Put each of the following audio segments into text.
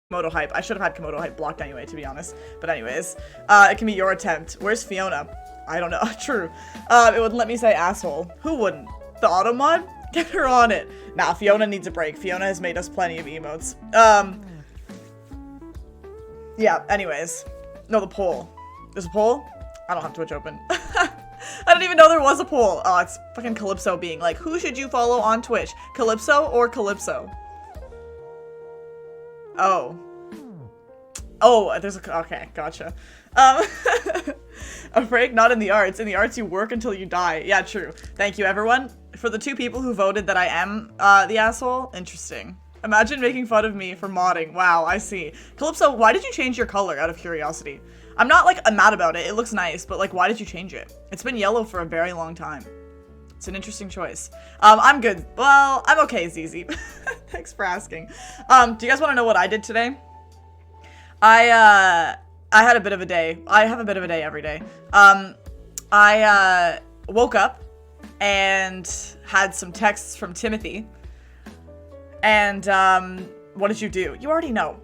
Komodo hype. I should have had Komodo hype blocked anyway, to be honest. But anyways, it can be your attempt. Where's Fiona? I don't know. True. It wouldn't let me say asshole. Who wouldn't? The auto mod? Get her on it. Nah, Fiona needs a break. Fiona has made us plenty of emotes. Yeah, anyways. No, the poll. There's a poll? I don't have Twitch open. I didn't even know there was a poll. Oh, it's fucking Calypso being like, who should you follow on Twitch? Calypso or Calypso? Oh. Oh, there's a, okay, gotcha. A break, not in the arts. In the arts, you work until you die. Yeah, true. Thank you, everyone. For the 2 people who voted that I am the asshole, interesting. Imagine making fun of me for modding. Wow, I see. Calypso, why did you change your color out of curiosity? I'm not, like, mad about it. It looks nice, but, like, why did you change it? It's been yellow for a very long time. It's an interesting choice. I'm good. Well, I'm okay, ZZ. Thanks for asking. Do you guys want to know what I did today? I had a bit of a day. I have a bit of a day every day. I woke up and had some texts from Timothy. And, what did you do? You already know.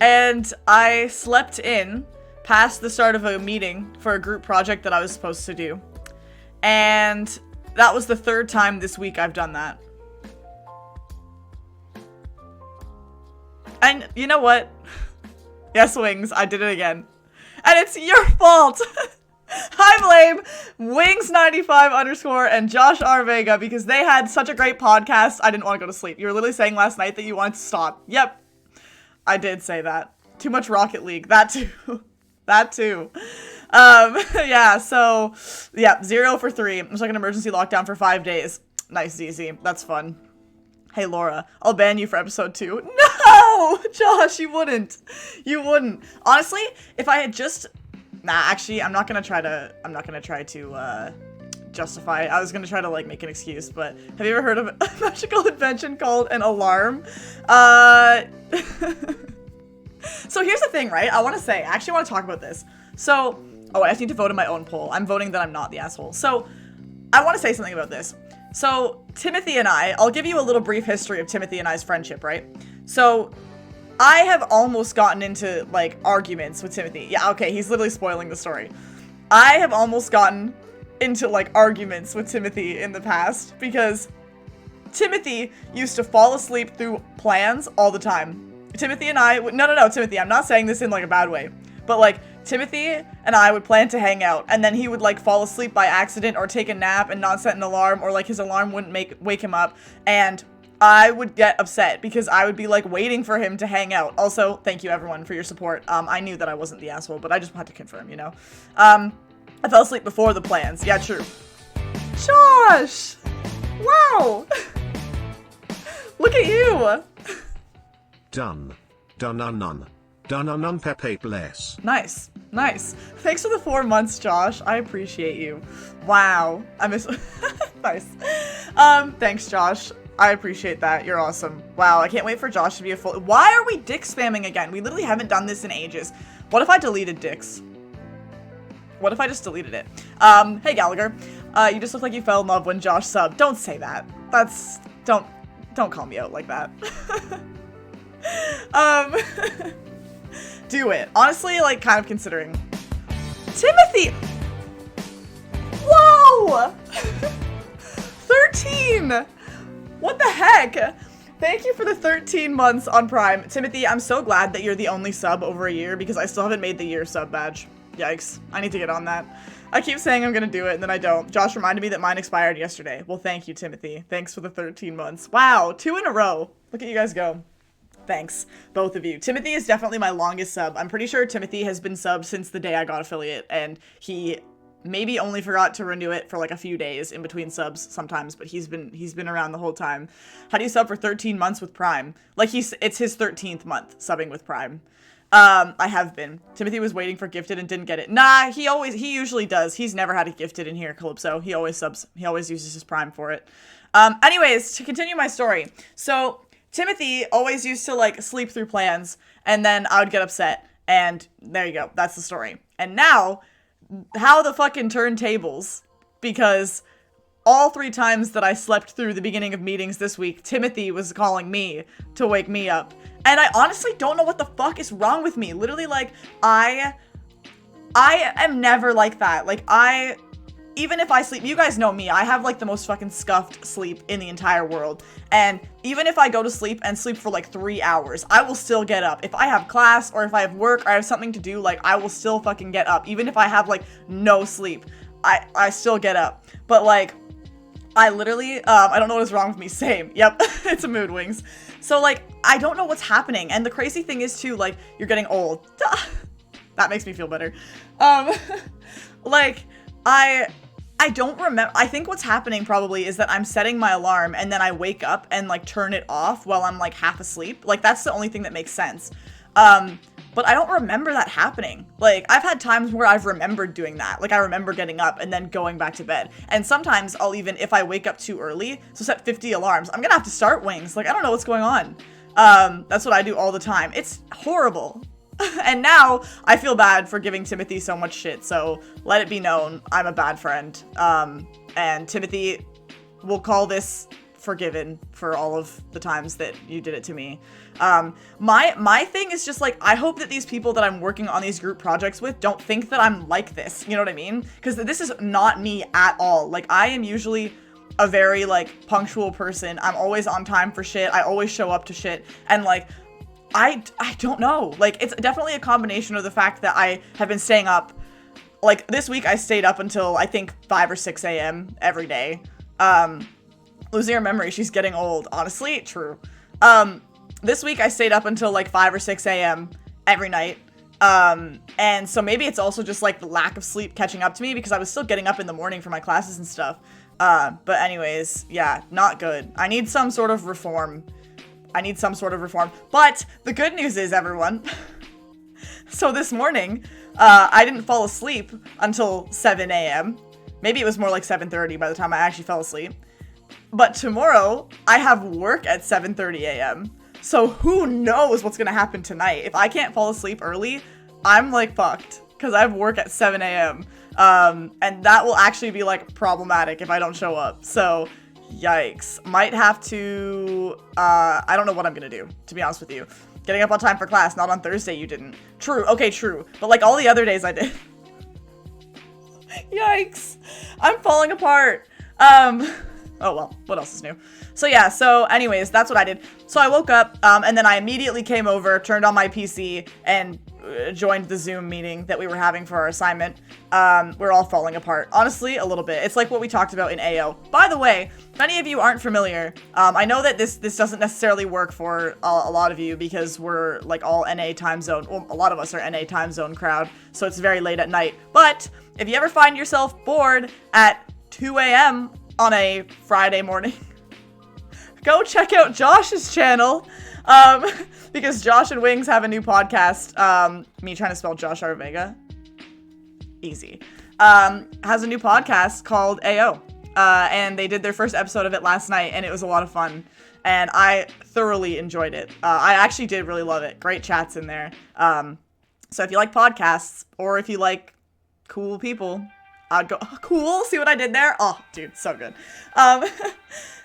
And I slept in past the start of a meeting for a group project that I was supposed to do. And that was the 3rd time this week I've done that. And you know what? Yes, Wings, I did it again. And it's your fault! I blame Wings95_ and Josh R. Vega because they had such a great podcast, I didn't want to go to sleep. You were literally saying last night that you wanted to stop. Yep. I did say that. Too much Rocket League. That too. That too. Yeah, so, yeah, 0 for 3. It was like an emergency lockdown for 5 days. Nice, ZZ. That's fun. Hey, Laura, I'll ban you for episode 2. No! Josh, you wouldn't. You wouldn't. Honestly, if I had just... Nah, actually, I'm not gonna try to justify it. I was gonna try to, like, make an excuse, but have you ever heard of a magical invention called an alarm? So here's the thing, right? I actually want to talk about this. So, oh, I just need to vote in my own poll. I'm voting that I'm not the asshole. So, I want to say something about this. So, Timothy and I'll give you a little brief history of Timothy and I's friendship, right? So, I have almost gotten into, like, arguments with Timothy. Yeah, okay, he's literally spoiling the story. I have almost gotten into, like, arguments with Timothy in the past because Timothy used to fall asleep through plans all the time. Timothy and I, no, Timothy, I'm not saying this in, like, a bad way, but, like, Timothy and I would plan to hang out, and then he would, like, fall asleep by accident or take a nap and not set an alarm, or, like, his alarm wouldn't wake him up, and I would get upset because I would be, like, waiting for him to hang out. Also, thank you, everyone, for your support. I knew that I wasn't the asshole, but I just had to confirm, you know? I fell asleep before the plans. Yeah, true. Josh! Wow! Look at you! Done. Done. Done Pepe bless. Nice. Nice. Thanks for the 4 months, Josh. I appreciate you. Wow. I miss... Nice. Thanks, Josh. I appreciate that. You're awesome. Wow, I can't wait for Josh to be a full... Why are we dick spamming again? We literally haven't done this in ages. What if I deleted dicks? What if I just deleted it? Hey, Gallagher. You just look like you fell in love when Josh subbed. Don't say that. That's... Don't call me out like that. Do it. Honestly, like, kind of considering. Timothy! Whoa! 13! What the heck? Thank you for the 13 months on Prime. Timothy, I'm so glad that you're the only sub over a year because I still haven't made the year sub badge. Yikes. I need to get on that. I keep saying I'm gonna do it and then I don't. Josh reminded me that mine expired yesterday. Well, thank you, Timothy. Thanks for the 13 months. Wow, 2 in a row. Look at you guys go. Thanks, both of you. Timothy is definitely my longest sub. I'm pretty sure Timothy has been subbed since the day I got affiliate, and he maybe only forgot to renew it for like a few days in between subs sometimes, but he's been around the whole time. How do you sub for 13 months with Prime? Like it's his 13th month subbing with Prime. I have been. Timothy was waiting for gifted and didn't get it. Nah, he usually does. He's never had a gifted in here, Calypso. He always subs. He always uses his Prime for it. Anyways, to continue my story. So, Timothy always used to, like, sleep through plans, and then I would get upset, and there you go. That's the story. And now, how the fucking turntables, because all 3 times that I slept through the beginning of meetings this week, Timothy was calling me to wake me up. And I honestly don't know what the fuck is wrong with me. Literally, like, I am never like that. Like, even if I sleep, you guys know me, I have like the most fucking scuffed sleep in the entire world. And even if I go to sleep and sleep for like 3 hours, I will still get up. If I have class or if I have work or I have something to do, like I will still fucking get up. Even if I have like no sleep, I still get up. But like, I literally, I don't know what is wrong with me. Same. Yep. It's a mood wings. So like, I don't know what's happening. And the crazy thing is too, like, you're getting old. That makes me feel better. Like, I don't remember. I think what's happening probably is that I'm setting my alarm and then I wake up and like turn it off while I'm like half asleep. Like that's the only thing that makes sense. But I don't remember that happening. Like I've had times where I've remembered doing that. Like I remember getting up and then going back to bed. And sometimes I'll even, if I wake up too early, so set 50 alarms, I'm gonna have to start wings. Like I don't know what's going on. That's what I do all the time. It's horrible. And now I feel bad for giving Timothy so much shit, so let it be known I'm a bad friend. And Timothy will call this forgiven for all of the times that you did it to me. My thing is just like, I hope that these people that I'm working on these group projects with don't think that I'm like this, you know what I mean? Because this is not me at all. Like I am usually a very like punctual person. I'm always on time for shit. I always show up to shit. And like, I don't know. Like, it's definitely a combination of the fact that I have been staying up. Like, this week I stayed up until, I think, 5 or 6 a.m. every day. Losing her memory, she's getting old. Honestly, true. This week I stayed up until, like, 5 or 6 a.m. every night. And so maybe it's also just, like, the lack of sleep catching up to me because I was still getting up in the morning for my classes and stuff. But anyways, yeah, not good. I need some sort of reform. But the good news is, everyone, so this morning, I didn't fall asleep until 7 a.m. Maybe it was more like 7:30 by the time I actually fell asleep. But tomorrow, I have work at 7:30 a.m. So who knows what's gonna happen tonight. If I can't fall asleep early, I'm like fucked, because I have work at 7 a.m. And that will actually be like problematic if I don't show up. So yikes. Might have to, I don't know what I'm gonna do, to be honest with you. Getting up on time for class, not on Thursday you didn't. True, okay, true. But like all the other days I did. Yikes. I'm falling apart. Oh well, what else is new? So yeah, so anyways, that's what I did. So I woke up, and then I immediately came over, turned on my PC, and joined the Zoom meeting that we were having for our assignment. We're all falling apart. Honestly, a little bit. It's like what we talked about in AO. By the way, if any of you aren't familiar, I know that this doesn't necessarily work for a lot of you because we're like all NA time zone. Well, a lot of us are NA time zone crowd, so it's very late at night. But if you ever find yourself bored at 2 a.m. on a Friday morning, go check out Josh's channel. Because Josh and Wings have a new podcast, me trying to spell Josh R. Vega, easy, has a new podcast called AO, and they did their first episode of it last night, and it was a lot of fun, and I thoroughly enjoyed it. I actually did really love it. Great chats in there. So if you like podcasts, or if you like cool people, go, oh, cool, see what I did there? Oh, dude, so good.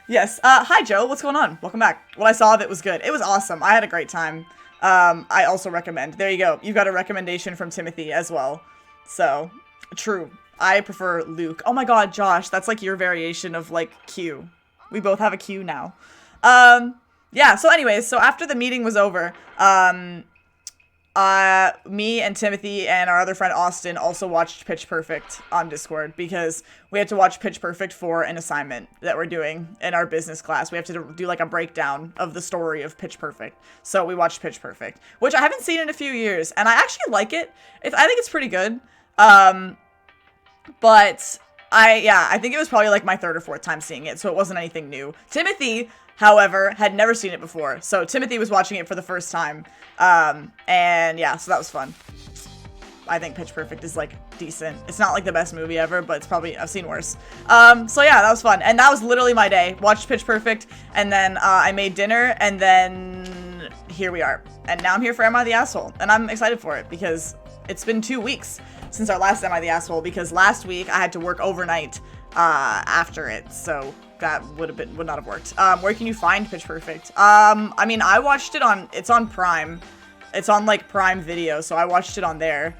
Yes. Hi, Joe. What's going on? Welcome back. What I saw of it was good. It was awesome. I had a great time. I also recommend. There you go. You've got a recommendation from Timothy as well. So, true. I prefer Luke. Oh my god, Josh. That's like your variation of, like, Q. We both have a Q now. Yeah, so anyways, so after the meeting was over, me and Timothy and our other friend Austin also watched Pitch Perfect on Discord because we had to watch Pitch Perfect for an assignment that we're doing in our business class. We have to do like a breakdown of the story of Pitch Perfect. So we watched Pitch Perfect, which I haven't seen in a few years, and I actually like it. I think it's pretty good. But I think it was probably like my 3rd or 4th time seeing it, so it wasn't anything new. Timothy, however, had never seen it before, so Timothy was watching it for the first time, and yeah, so that was fun. I think Pitch Perfect is, like, decent. It's not, like, the best movie ever, but it's probably, I've seen worse. So yeah, that was fun, and that was literally my day. Watched Pitch Perfect, and then, I made dinner, and then here we are. And now I'm here for Am I the Asshole? And I'm excited for it, because it's been 2 weeks since our last Am I the Asshole, because last week I had to work overnight, after it, so that would not have worked. Where can you find Pitch Perfect? I mean, I watched it on, it's on Prime. It's on, like, Prime Video, so I watched it on there.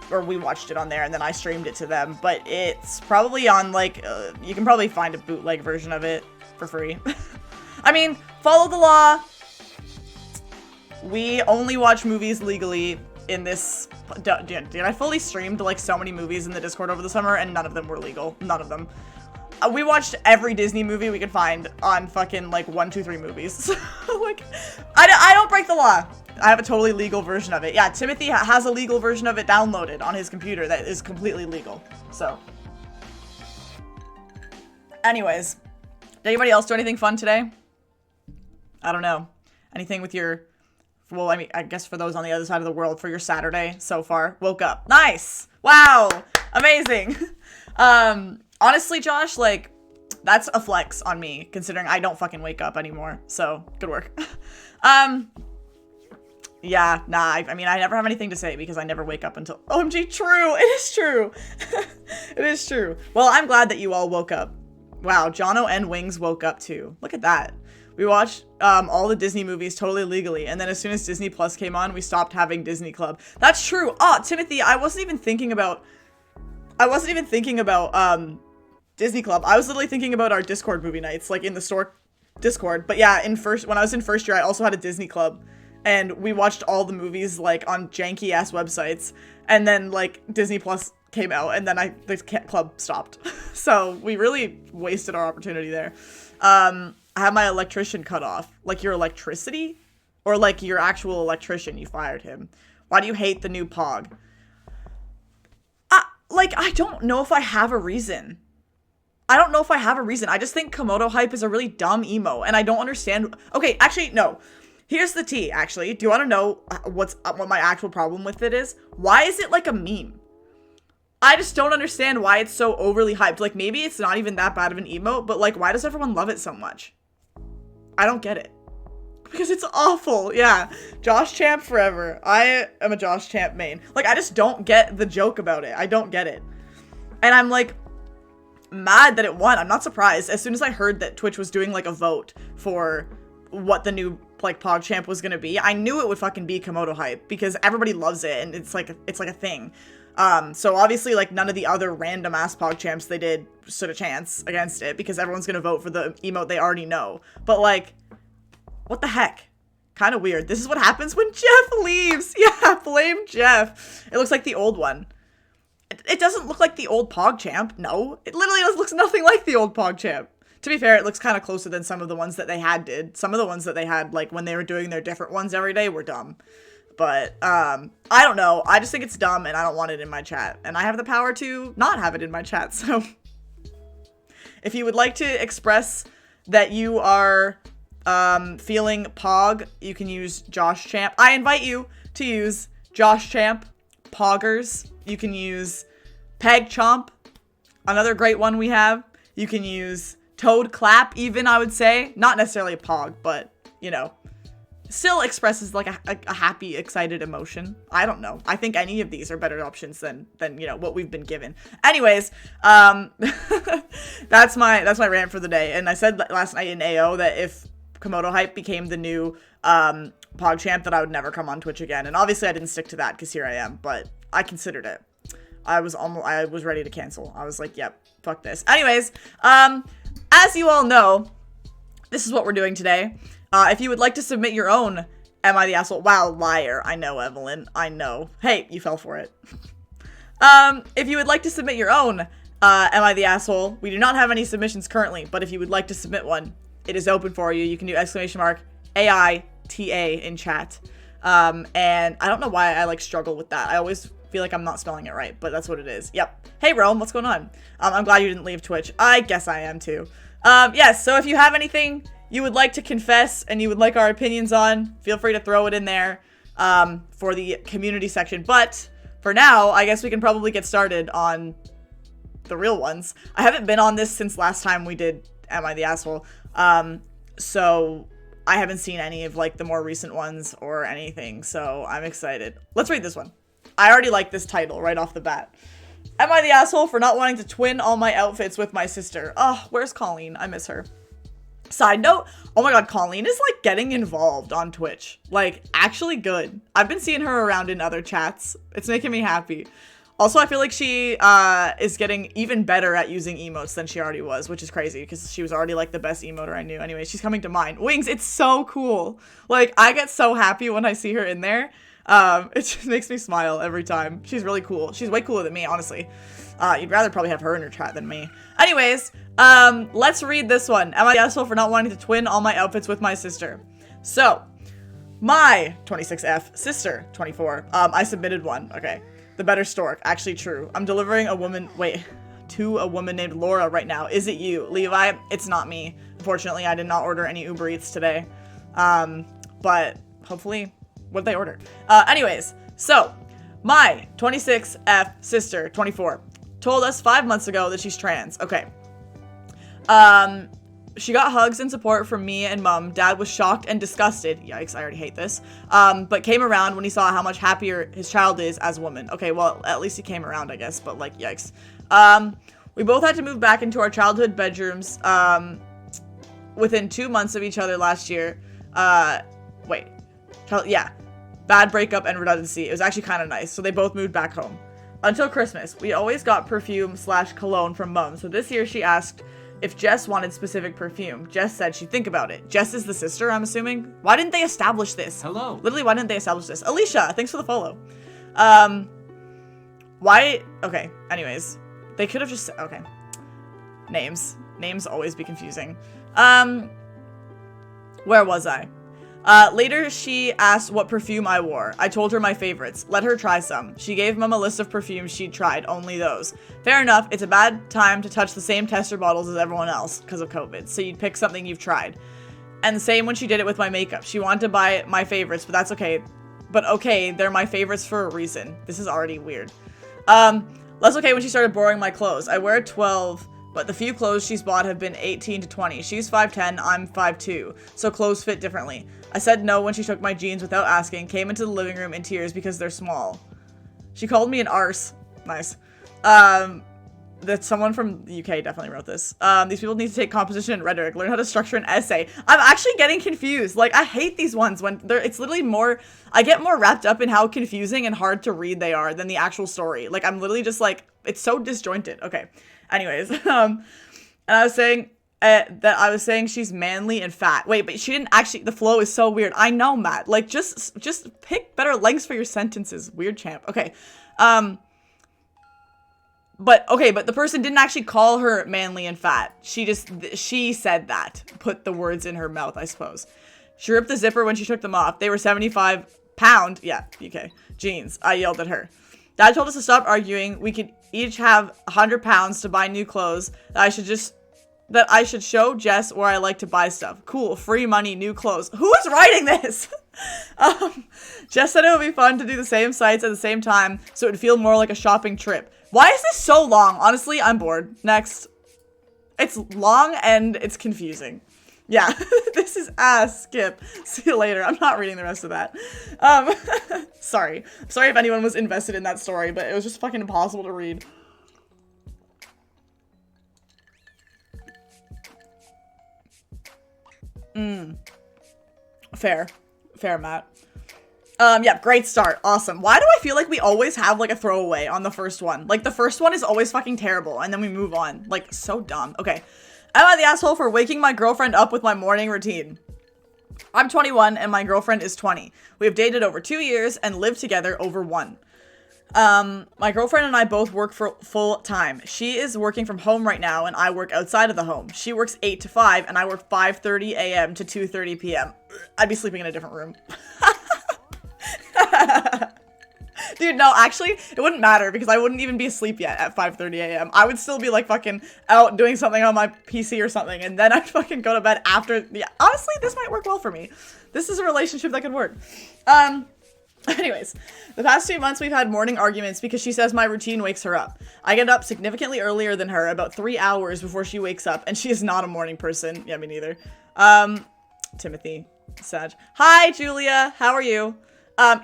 Or we watched it on there, and then I streamed it to them. But it's probably on, like, you can probably find a bootleg version of it for free. I mean, follow the law. We only watch movies legally in this. Dude, I fully streamed, like, so many movies in the Discord over the summer, and none of them were legal. None of them. We watched every Disney movie we could find on fucking, like, 1, 2, 3 movies. So, like, I don't break the law. I have a totally legal version of it. Yeah, Timothy has a legal version of it downloaded on his computer that is completely legal. So, anyways, did anybody else do anything fun today? I don't know. Anything with your, well, I mean, I guess for those on the other side of the world, for your Saturday so far? Woke up. Nice. Wow. Amazing. Honestly, Josh, like, that's a flex on me, considering I don't fucking wake up anymore. So, good work. Yeah, nah, I mean, I never have anything to say because I never wake up until, OMG, true, it is true. It is true. Well, I'm glad that you all woke up. Wow, Jono and Wings woke up too. Look at that. We watched all the Disney movies totally legally, and then as soon as Disney Plus came on, we stopped having Disney Club. That's true. Oh, Timothy, I wasn't even thinking about Disney Club. I was literally thinking about our Discord movie nights, like in the store Discord. But yeah, when I was in first year, I also had a Disney Club. And we watched all the movies, like, on janky-ass websites. And then, like, Disney Plus came out, and then the club stopped. So, we really wasted our opportunity there. I had my electrician cut off. Like, your electricity? Or, like, your actual electrician, you fired him. Why do you hate the new Pog? I don't know if I have a reason. I just think Komodo Hype is a really dumb emo, and I don't understand. Okay, actually, no. Here's the tea, actually. Do you want to know what my actual problem with it is? Why is it like a meme? I just don't understand why it's so overly hyped. Like, maybe it's not even that bad of an emo, but, like, why does everyone love it so much? I don't get it. Because it's awful. Yeah. Josh Champ forever. I am a Josh Champ main. Like, I just don't get the joke about it. I don't get it. And I'm, like, mad that it won. I'm not surprised. As soon as I heard that Twitch was doing, like, a vote for what the new, like, PogChamp was gonna be, I knew it would fucking be Komodo Hype because everybody loves it and it's like a thing. So obviously, like, none of the other random ass PogChamps they did stood a chance against it because everyone's gonna vote for the emote they already know. But, like, what the heck? Kind of weird. This is what happens when Jeff leaves. Yeah, blame Jeff. It looks like the old one. It doesn't look like the old PogChamp. No, it literally looks nothing like the old PogChamp. To be fair, it looks kind of closer than some of the ones that they did. Some of the ones that they had, like, when they were doing their different ones every day were dumb. But, I don't know. I just think it's dumb, and I don't want it in my chat. And I have the power to not have it in my chat, so... If you would like to express that you are, feeling Pog, you can use Josh Champ. I invite you to use Josh Champ, Poggers. You can use Peg Chomp, another great one we have. You can use Toad Clap, even, I would say. Not necessarily a Pog, but, you know, still expresses, like, a happy, excited emotion. I don't know. I think any of these are better options than you know, what we've been given. Anyways, that's my rant for the day. And I said last night in AO that if Komodo Hype became the new PogChamp, that I would never come on Twitch again. And obviously I didn't stick to that because here I am, but I considered it. I was ready to cancel. I was like, yep, fuck this. Anyways, as you all know, this is what we're doing today. If you would like to submit your own Am I the Asshole? Wow, liar. I know, Evelyn. I know. Hey, you fell for it. If you would like to submit your own Am I the Asshole? We do not have any submissions currently, but if you would like to submit one, it is open for you. You can do !AITA in chat. And I don't know why I, like, struggle with that. I always feel like I'm not spelling it right, but that's what it is. Yep. Hey, Rome, what's going on? I'm glad you didn't leave Twitch. I guess I am too. Yes, so if you have anything you would like to confess and you would like our opinions on, feel free to throw it in there for the community section. But for now, I guess we can probably get started on the real ones. I haven't been on this since last time we did Am I the Asshole? So I haven't seen any of, like, the more recent ones or anything, so I'm excited. Let's read this one. I already like this title right off the bat. Am I the asshole for not wanting to twin all my outfits with my sister? Oh, where's Colleen? I miss her. Side note, oh my god, Colleen is like getting involved on Twitch. Like, actually good. I've been seeing her around in other chats. It's making me happy. Also, I feel like she is getting even better at using emotes than she already was, which is crazy because she was already like the best emoter I knew. Anyway, she's coming to mind. Wings, it's so cool. Like, I get so happy when I see her in there. It just makes me smile every time. She's really cool. She's way cooler than me, honestly. You'd rather probably have her in your chat than me. Anyways, let's read this one. Am I the asshole for not wanting to twin all my outfits with my sister? So, my 26F sister, 24. I submitted one. Okay. The better stork. Actually true. I'm delivering to a woman named Laura right now. Is it you? Levi? It's not me. Unfortunately, I did not order any Uber Eats today. But hopefully, what did they order? Anyways, so my 26F sister, 24, told us 5 months ago that she's trans. Okay. She got hugs and support from me and mom. Dad was shocked and disgusted. Yikes, I already hate this. But came around when he saw how much happier his child is as a woman. Okay, well, at least he came around, I guess, but like, yikes. We both had to move back into our childhood bedrooms, within 2 months of each other last year. Yeah. Bad breakup and redundancy. It was actually kind of nice. So they both moved back home. Until Christmas, we always got perfume/cologne from mom. So this year she asked if Jess wanted specific perfume. Jess said she'd think about it. Jess is the sister, I'm assuming. Why didn't they establish this? Hello. Literally, why didn't they establish this? Alicia, thanks for the follow. Okay, anyways. They could have just, okay. Names always be confusing. Where was I? Later, she asked what perfume I wore. I told her my favorites. Let her try some. She gave mom a list of perfumes she'd tried, only those. Fair enough, it's a bad time to touch the same tester bottles as everyone else because of COVID, so you'd pick something you've tried. And the same when she did it with my makeup. She wanted to buy my favorites, but that's okay. But okay, they're my favorites for a reason. This is already weird. Less okay when she started borrowing my clothes. I wear 12, but the few clothes she's bought have been 18 to 20. She's 5'10", I'm 5'2", so clothes fit differently. I said no when she took my jeans without asking, came into the living room in tears because they're small. She called me an arse. Nice. That someone from the UK definitely wrote this. These people need to take composition and rhetoric, learn how to structure an essay. I'm actually getting confused. Like, I hate these ones when it's literally more, I get more wrapped up in how confusing and hard to read they are than the actual story. Like, I'm literally just like, it's so disjointed. Okay. Anyways, and I was saying, that I was saying she's manly and fat. Wait, but she didn't actually, the flow is so weird. I know, Matt. Like, just pick better lengths for your sentences. Weird champ. Okay. But the person didn't actually call her manly and fat. She said that. Put the words in her mouth, I suppose. She ripped the zipper when she took them off. They were 75-pound, yeah, UK, jeans. I yelled at her. Dad told us to stop arguing. We could each have 100 pounds to buy new clothes. That I should show Jess where I like to buy stuff. Cool, free money, new clothes. Who is writing this? Jess said it would be fun to do the same sites at the same time, so it would feel more like a shopping trip. Why is this so long? Honestly, I'm bored. Next. It's long and it's confusing. Yeah, this is ass. Skip. See you later. I'm not reading the rest of that. Sorry. Sorry if anyone was invested in that story, but it was just fucking impossible to read. Fair, Matt. Yeah, great start. Awesome. Why do I feel like we always have like a throwaway on the first one? Like the first one is always fucking terrible and then we move on. Like so dumb. Okay. Am I the asshole for waking my girlfriend up with my morning routine? I'm 21 and my girlfriend is 20. We have dated over 2 years and lived together over 1. My girlfriend and I both work for full time. She is working from home right now and I work outside of the home. She works 8 to 5 and I work 5:30 a.m. to 2:30 p.m. I'd be sleeping in a different room. Dude, no, actually, it wouldn't matter because I wouldn't even be asleep yet at 5:30 a.m. I would still be like fucking out doing something on my PC or something and then I'd fucking go to bed after. Yeah, honestly, this might work well for me. This is a relationship that could work. Anyways, the past 2 months we've had morning arguments because she says my routine wakes her up. I get up significantly earlier than her, about 3 hours before she wakes up, and she is not a morning person. Yeah, me neither. Timothy, Sag. Hi, Julia. How are you?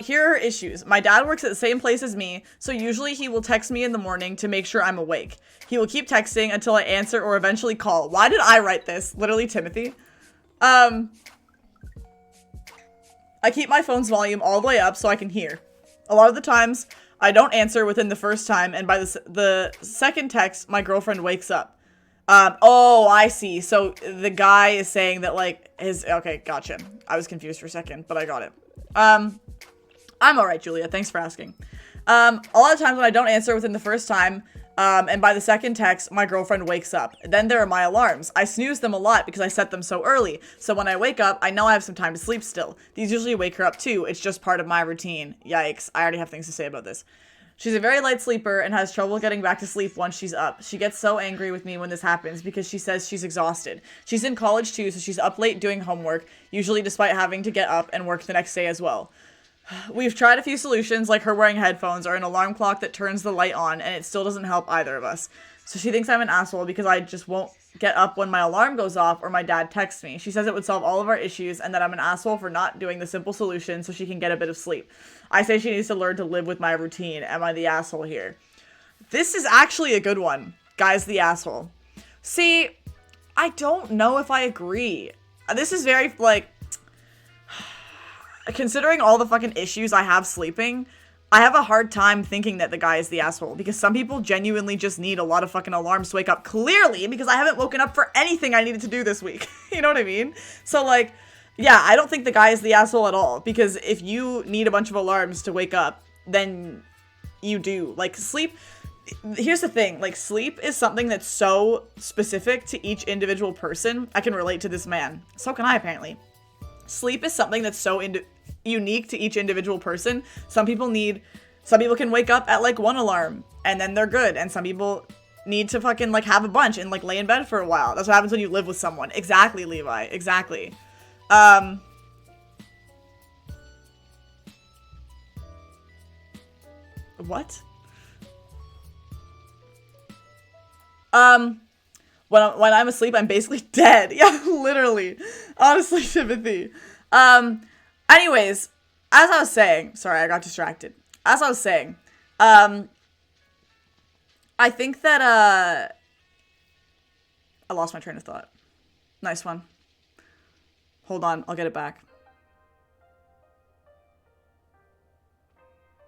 Here are her issues. My dad works at the same place as me, so usually he will text me in the morning to make sure I'm awake. He will keep texting until I answer or eventually call. Why did I write this? Literally, Timothy. I keep my phone's volume all the way up so I can hear. A lot of the times, I don't answer within the first time, and by the second text, my girlfriend wakes up. Oh, I see. So the guy is saying that, like, okay, gotcha. I was confused for a second, but I got it. I'm alright, Julia. Thanks for asking. A lot of times when I don't answer within the first time, and by the second text, my girlfriend wakes up. Then there are my alarms. I snooze them a lot because I set them so early. So when I wake up, I know I have some time to sleep still. These usually wake her up too. It's just part of my routine. Yikes. I already have things to say about this. She's a very light sleeper and has trouble getting back to sleep once she's up. She gets so angry with me when this happens because she says she's exhausted. She's in college too, so she's up late doing homework, usually despite having to get up and work the next day as well. We've tried a few solutions like her wearing headphones or an alarm clock that turns the light on, and it still doesn't help either of us. So she thinks I'm an asshole because I just won't get up when my alarm goes off or my dad texts me. She says it would solve all of our issues and that I'm an asshole for not doing the simple solution so she can get a bit of sleep. I say she needs to learn to live with my routine. Am I the asshole here? This is actually a good one. Guy's the asshole. See, I don't know if I agree. This is very, like, considering all the fucking issues I have sleeping, I have a hard time thinking that the guy is the asshole, because some people genuinely just need a lot of fucking alarms to wake up, clearly, because I haven't woken up for anything I needed to do this week. You know what I mean? So, like, yeah, I don't think the guy is the asshole at all, because if you need a bunch of alarms to wake up, then you do. Like, sleep, here's the thing, like, sleep is something that's so specific to each individual person. I can relate to this man. So can I, apparently. Sleep is something that's so unique to each individual person. Some people can wake up at like one alarm and then they're good. And some people need to fucking like have a bunch and like lay in bed for a while. That's what happens when you live with someone. Exactly, Levi. Exactly. What? When I'm asleep, I'm basically dead. Yeah, literally. Honestly, Timothy. Anyways, as I was saying, sorry, I got distracted. As I was saying, I think that, I lost my train of thought. Nice one. Hold on, I'll get it back.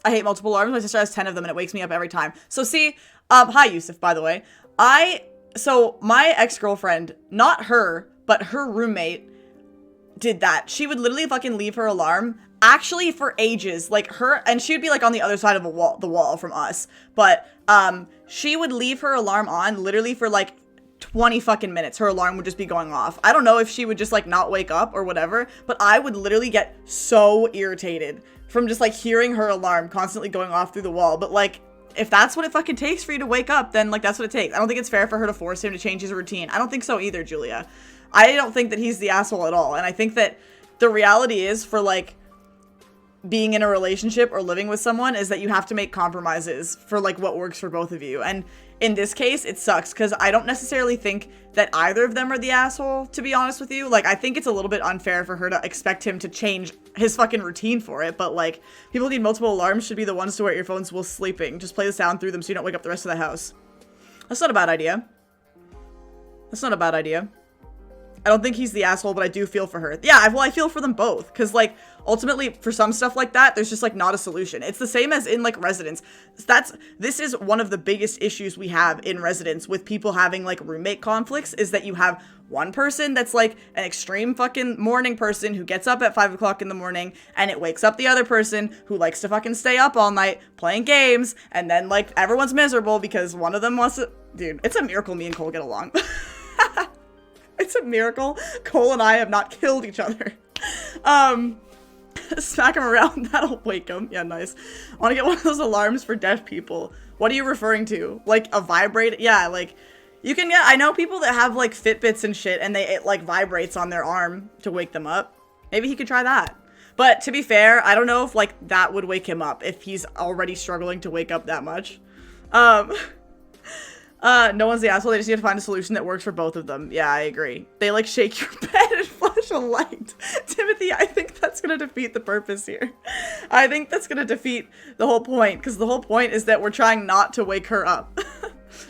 I hate multiple alarms. My sister has 10 of them and it wakes me up every time. So see, hi Yusuf, by the way. So my ex-girlfriend, not her, but her roommate did that. She would literally fucking leave her alarm, actually for ages, like her, and she would be like on the other side of the wall from us, but she would leave her alarm on literally for like 20 fucking minutes. Her alarm would just be going off. I don't know if she would just like not wake up or whatever, but I would literally get so irritated from just like hearing her alarm constantly going off through the wall. But like, if that's what it fucking takes for you to wake up, then like that's what it takes. I don't think it's fair for her to force him to change his routine. I don't think so either, Julia. I don't think that he's the asshole at all. And I think that the reality is, for like being in a relationship or living with someone, is that you have to make compromises for like what works for both of you. And in this case, it sucks because I don't necessarily think that either of them are the asshole, to be honest with you. Like, I think it's a little bit unfair for her to expect him to change his fucking routine for it. But like, people who need multiple alarms should be the ones to wear earphones while sleeping. Just play the sound through them so you don't wake up the rest of the house. That's not a bad idea. That's not a bad idea. I don't think he's the asshole, but I do feel for her. Yeah, well, I feel for them both. Because, like, ultimately, for some stuff like that, there's just, like, not a solution. It's the same as in, like, residence. This is one of the biggest issues we have in residence with people having, like, roommate conflicts, is that you have one person that's, like, an extreme fucking morning person who gets up at 5 o'clock in the morning, and it wakes up the other person who likes to fucking stay up all night playing games, and then, like, everyone's miserable because one of them wants to... Dude, it's a miracle me and Cole get along. It's a miracle Cole and I have not killed each other. Smack him around, that'll wake him. Yeah, nice. I want to get one of those alarms for deaf people. What are you referring to? Like a vibrate? Yeah, like you can get, I know people that have like Fitbits and shit and it like vibrates on their arm to wake them up. Maybe he could try that. But to be fair, I don't know if like that would wake him up if he's already struggling to wake up that much. No one's the asshole. They just need to find a solution that works for both of them. Yeah, I agree. They like shake your bed and flush artificial light. Timothy, I think that's going to defeat the purpose here. I think that's going to defeat the whole point, because the whole point is that we're trying not to wake her up.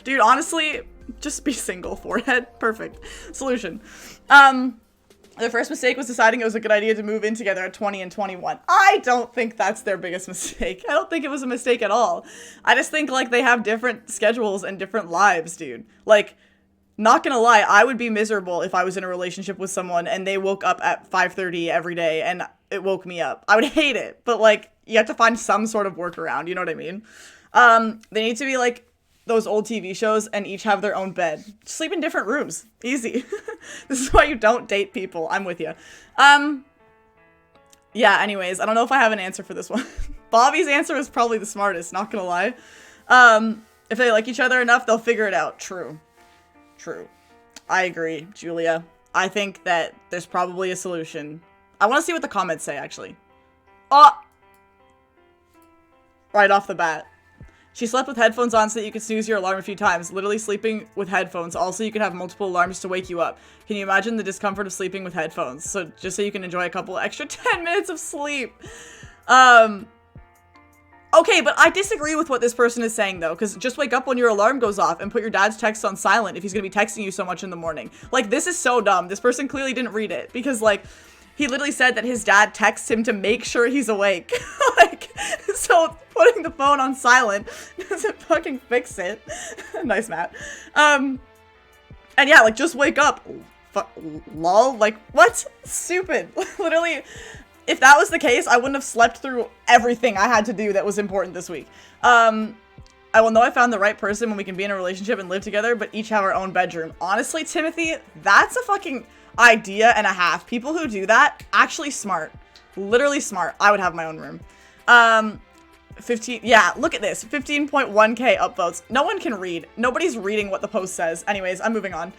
Dude, honestly, just be single, forehead. Perfect. Solution. Their first mistake was deciding it was a good idea to move in together at 20 and 21. I don't think that's their biggest mistake. I don't think it was a mistake at all. I just think, like, they have different schedules and different lives, dude. Like, not gonna lie, I would be miserable if I was in a relationship with someone and they woke up at 5:30 every day and it woke me up. I would hate it, but, like, you have to find some sort of workaround, you know what I mean? They need to be, like, those old TV shows and each have their own bed. Sleep in different rooms. Easy. This is why you don't date people. I'm with you. Yeah, anyways, I don't know if I have an answer for this one. Bobby's answer is probably the smartest, not gonna lie. If they like each other enough, they'll figure it out. True. True. I agree, Julia. I think that there's probably a solution. I want to see what the comments say, actually. Oh! Right off the bat. She slept with headphones on so that you could snooze your alarm a few times. Literally sleeping with headphones. Also, you could have multiple alarms to wake you up. Can you imagine the discomfort of sleeping with headphones? So just so you can enjoy a couple extra 10 minutes of sleep. Okay, but I disagree with what this person is saying, though, because just wake up when your alarm goes off and put your dad's text on silent if he's going to be texting you so much in the morning. Like, this is so dumb. This person clearly didn't read it because, like, he literally said that his dad texts him to make sure he's awake. Like, so putting the phone on silent doesn't fucking fix it. Nice, Matt. And yeah, like, just wake up. Lol. Like, what? Stupid. Literally, if that was the case, I wouldn't have slept through everything I had to do that was important this week. I will know I found the right person when we can be in a relationship and live together, but each have our own bedroom. Honestly, Timothy, that's a fucking idea and a half. People who do that, actually smart. Literally smart. I would have my own room. 15, yeah, look at this. 15.1k upvotes. No one can read. Nobody's reading what the post says. Anyways, I'm moving on.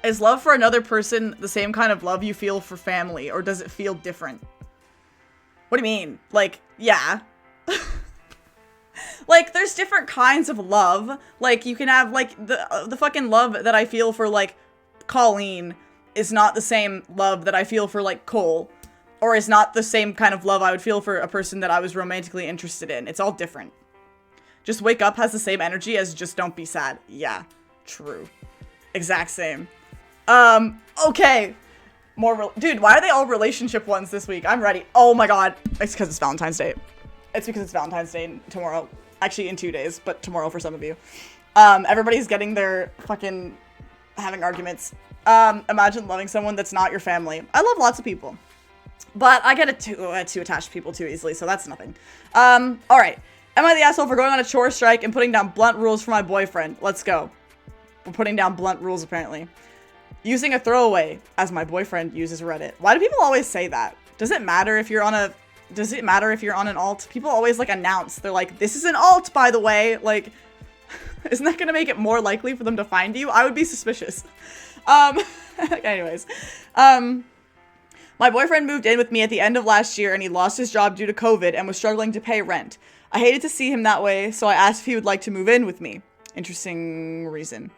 Is love for another person the same kind of love you feel for family, or does it feel different? What do you mean? Like, yeah. Like, there's different kinds of love. Like, you can have, like, the fucking love that I feel for, like, Colleen is not the same love that I feel for, like, Cole. Or is not the same kind of love I would feel for a person that I was romantically interested in. It's all different. Just wake up has the same energy as just don't be sad. Yeah, true. Exact same. Okay. Dude, why are they all relationship ones this week? I'm ready. Oh my god. It's because it's Valentine's Day. It's because it's Valentine's Day tomorrow. Actually, in 2 days, but tomorrow for some of you. Everybody's getting their fucking having arguments. Imagine loving someone that's not your family. I love lots of people. But I get too attached to people too easily, so that's nothing. Alright. Am I the asshole for going on a chore strike and putting down blunt rules for my boyfriend? Let's go. We're putting down blunt rules, apparently. Using a throwaway, as my boyfriend uses Reddit. Why do people always say that? Does it matter if you're on a... Does it matter if you're on an alt? People always, like, announce. They're like, this is an alt, by the way. Like, isn't that gonna make it more likely for them to find you? I would be suspicious. Anyways. My boyfriend moved in with me at the end of last year and he lost his job due to COVID and was struggling to pay rent. I hated to see him that way, so I asked if he would like to move in with me. Interesting reason.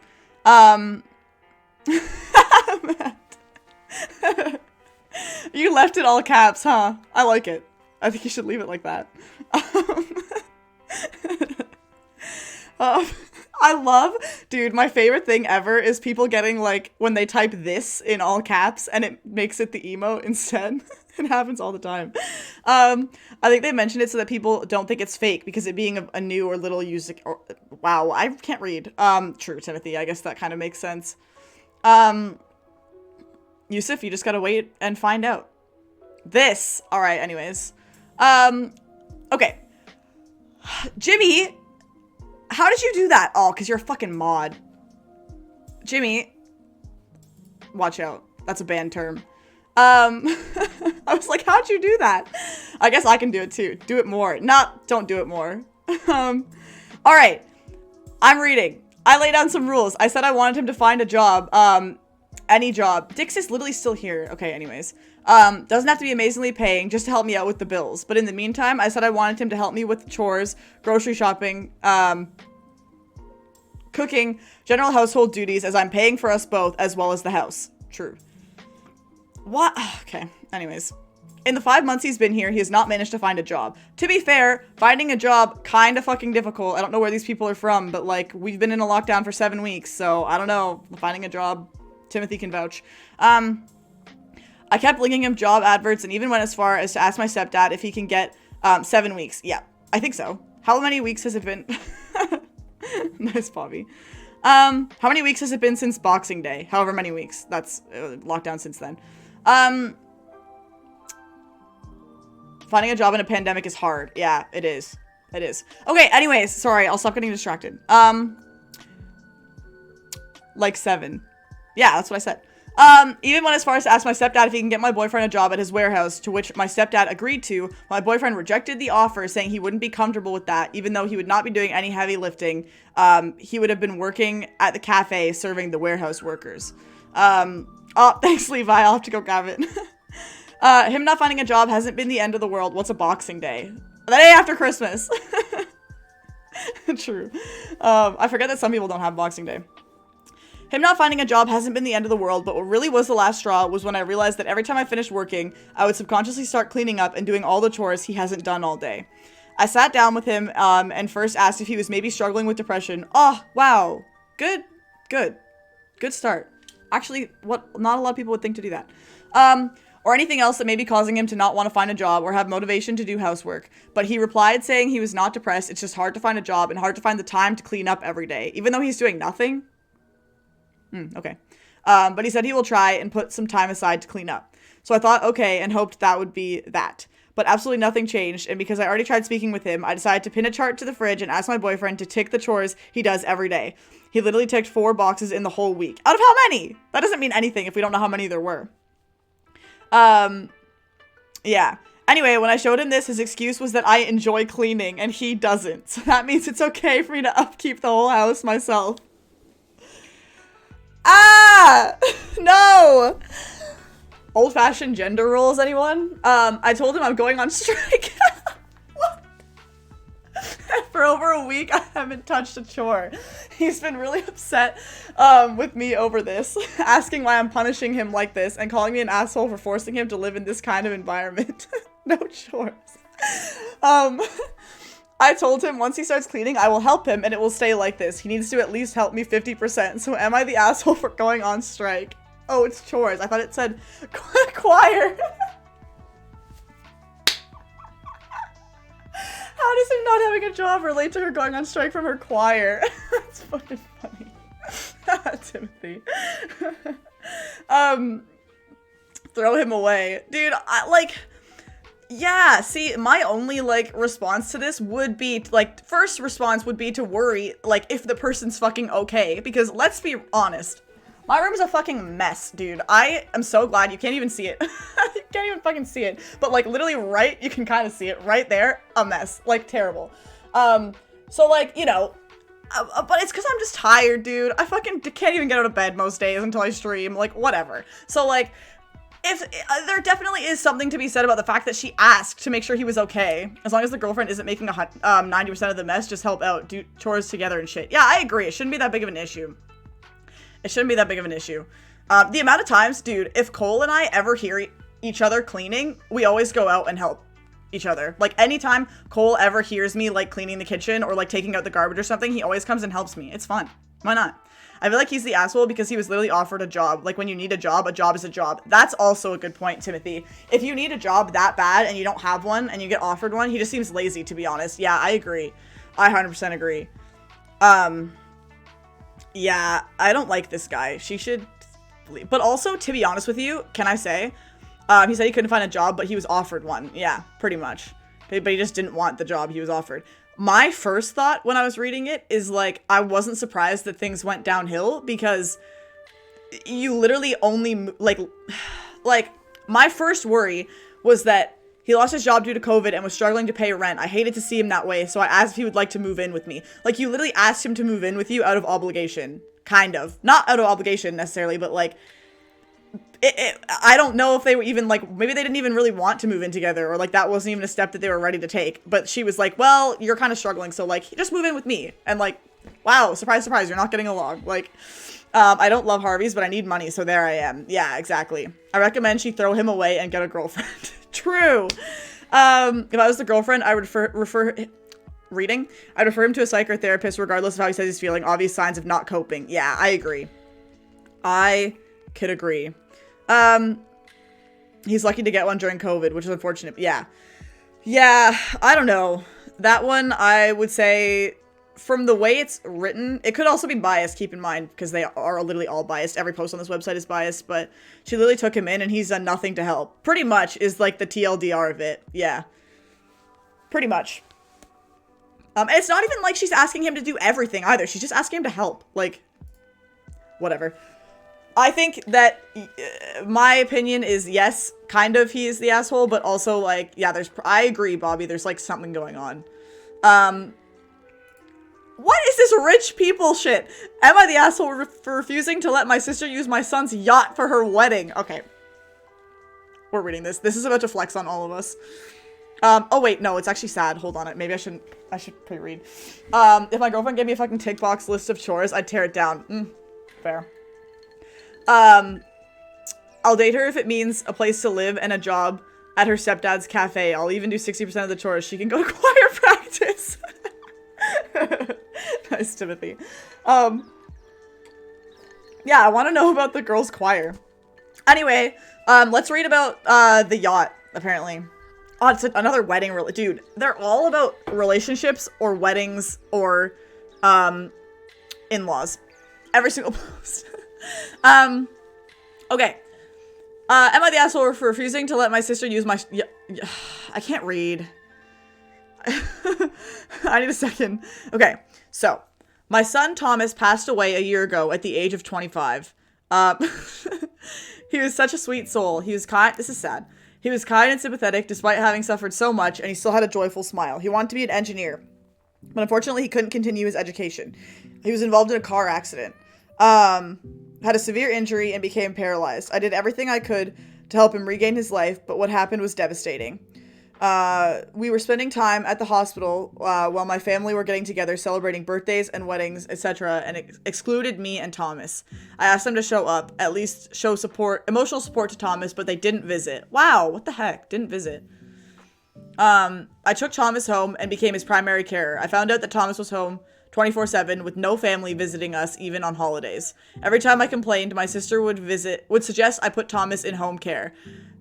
You left it all caps, huh? I like it. I think you should leave it like that. I love, dude, my favorite thing ever is people getting, like, when they type this in all caps and it makes it the emote instead. It happens all the time. I think they mentioned it so that people don't think it's fake because it being a new or little user, or, wow, I can't read. True, Timothy, I guess that kind of makes sense. Yusuf, you just gotta wait and find out. This, alright, anyways. Okay. Jimmy, how did you do that? Oh, because you're a fucking mod. Jimmy, watch out. That's a banned term. I was like, how'd you do that? I guess I can do it too. Do it more. Don't do it more. Alright. I'm reading. I laid down some rules. I said I wanted him to find a job. Any job. Dix is literally still here. Okay, anyways. Doesn't have to be amazingly paying, just to help me out with the bills. But in the meantime, I said I wanted him to help me with chores, grocery shopping, cooking, general household duties, as I'm paying for us both, as well as the house. True. What? Okay, anyways. In the 5 months he's been here, he has not managed to find a job. To be fair, finding a job, kind of fucking difficult. I don't know where these people are from, but, like, we've been in a lockdown for 7 weeks, so I don't know. Finding a job, Timothy can vouch. I kept linking him job adverts and even went as far as to ask my stepdad if he can get 7 weeks. Yeah, I think so. How many weeks has it been? Nice, Bobby. How many weeks has it been since Boxing Day? However many weeks. That's lockdown since then. Finding a job in a pandemic is hard. Yeah, it is. It is. Okay, anyways, sorry, I'll stop getting distracted. Like 7. Yeah, that's what I said. Even went as far as to ask my stepdad if he can get my boyfriend a job at his warehouse, to which my stepdad agreed to. My boyfriend rejected the offer, saying he wouldn't be comfortable with that, even though he would not be doing any heavy lifting. He would have been working at the cafe serving the warehouse workers. Oh, thanks, Levi. I'll have to go grab it. Him not finding a job hasn't been the end of the world. What's a Boxing Day? The day after Christmas. True. I forget that some people don't have Boxing Day. Him not finding a job hasn't been the end of the world, but what really was the last straw was when I realized that every time I finished working, I would subconsciously start cleaning up and doing all the chores he hasn't done all day. I sat down with him and first asked if he was maybe struggling with depression. Oh, wow. Good start. Actually, not a lot of people would think to do that. Or anything else that may be causing him to not want to find a job or have motivation to do housework. But he replied saying he was not depressed, it's just hard to find a job and hard to find the time to clean up every day, even though he's doing nothing. Okay. But he said he will try and put some time aside to clean up. So I thought, okay, and hoped that would be that. But absolutely nothing changed, and because I already tried speaking with him, I decided to pin a chart to the fridge and ask my boyfriend to tick the chores he does every day. He literally ticked 4 boxes in the whole week. Out of how many? That doesn't mean anything if we don't know how many there were. Yeah. Anyway, when I showed him this, his excuse was that I enjoy cleaning, and he doesn't. So that means it's okay for me to upkeep the whole house myself. Ah! No! Old-fashioned gender roles, anyone? I told him I'm going on strike. What? For over a week, I haven't touched a chore. He's been really upset with me over this, asking why I'm punishing him like this, and calling me an asshole for forcing him to live in this kind of environment. No chores. I told him once he starts cleaning, I will help him, and it will stay like this. He needs to at least help me 50%, so am I the asshole for going on strike? Oh, it's chores. I thought it said choir. How does him not having a job relate to her going on strike from her choir? That's fucking funny. Timothy. Throw him away. Dude, yeah, see, my only, response to this would be, first response would be to worry, if the person's fucking okay. Because, let's be honest, my room's a fucking mess, dude. I am so glad you can't even see it. You can't even fucking see it. But, literally you can kind of see it right there. A mess. terrible. So, you know, but it's because I'm just tired, dude. I fucking can't even get out of bed most days until I stream. Whatever. So, if there definitely is something to be said about the fact that she asked to make sure he was okay. As long as the girlfriend isn't making 90% of the mess, just help out, do chores together and shit. Yeah, I agree. It shouldn't be that big of an issue. It shouldn't be that big of an issue. The amount of times, dude, if Cole and I ever hear each other cleaning, we always go out and help each other. Anytime Cole ever hears me, cleaning the kitchen or, taking out the garbage or something, he always comes and helps me. It's fun. Why not? I feel like he's the asshole because he was literally offered a job. When you need a job is a job. That's also a good point, Timothy. If you need a job that bad and you don't have one and you get offered one, he just seems lazy, to be honest. Yeah, I agree. I 100% agree. Yeah, I don't like this guy. She should leave. But also, to be honest with you, can I say, he said he couldn't find a job, but he was offered one. Yeah, pretty much. But he just didn't want the job he was offered. My first thought when I was reading it is, I wasn't surprised that things went downhill because you literally only, my first worry was that he lost his job due to COVID and was struggling to pay rent. I hated to see him that way, so I asked if he would like to move in with me. You literally asked him to move in with you out of obligation. Kind of. Not out of obligation, necessarily, but, I don't know if they were even, maybe they didn't even really want to move in together, or, that wasn't even a step that they were ready to take. But she was like, well, you're kind of struggling, so, just move in with me. And, wow, surprise, surprise, you're not getting along. I don't love Harvey's, but I need money, so there I am. Yeah, exactly. I recommend she throw him away and get a girlfriend. True. If I was the girlfriend, I would I'd refer him to a psych or therapist regardless of how he says he's feeling. Obvious signs of not coping. Yeah, I agree. I could agree. He's lucky to get one during COVID, which is unfortunate. Yeah. Yeah, I don't know. That one, I would say, from the way it's written, it could also be biased, keep in mind, because they are literally all biased. Every post on this website is biased, but she literally took him in and he's done nothing to help. Pretty much is like the TLDR of it. Yeah. Pretty much. It's not even like she's asking him to do everything either. She's just asking him to help. Like, whatever. I think that my opinion is yes, kind of he is the asshole, but also like, yeah, I agree, Bobby, there's like something going on. What is this rich people shit? Am I the asshole for refusing to let my sister use my son's yacht for her wedding? Okay. We're reading this. This is about to flex on all of us. Oh wait, no, it's actually sad. Hold on, maybe I should pre-read. If my girlfriend gave me a fucking tick box list of chores, I'd tear it down. Fair. I'll date her if it means a place to live and a job at her stepdad's cafe. I'll even do 60% of the chores. She can go to choir practice. Nice, Timothy. Yeah, I want to know about the girls' choir. Anyway, let's read about, the yacht, apparently. Oh, it's another wedding, dude. They're all about relationships or weddings or, in-laws. Every single post. Okay. Am I the asshole for refusing to let my sister use my... I can't read. I need a second. Okay, so. My son Thomas passed away a year ago at the age of 25. He was such a sweet soul. He was kind... This is sad. He was kind and sympathetic despite having suffered so much, and he still had a joyful smile. He wanted to be an engineer, but unfortunately he couldn't continue his education. He was involved in a car accident. Had a severe injury and became paralyzed. I did everything I could to help him regain his life, but what happened was devastating. We were spending time at the hospital while my family were getting together, celebrating birthdays and weddings, etc., and excluded me and Thomas. I asked them to show up, at least show support, emotional support to Thomas, but they didn't visit. Wow, what the heck? Didn't visit. I took Thomas home and became his primary carer. I found out that Thomas was home 24/7 with no family visiting us even on holidays. Every time I complained, my sister would suggest I put Thomas in home care.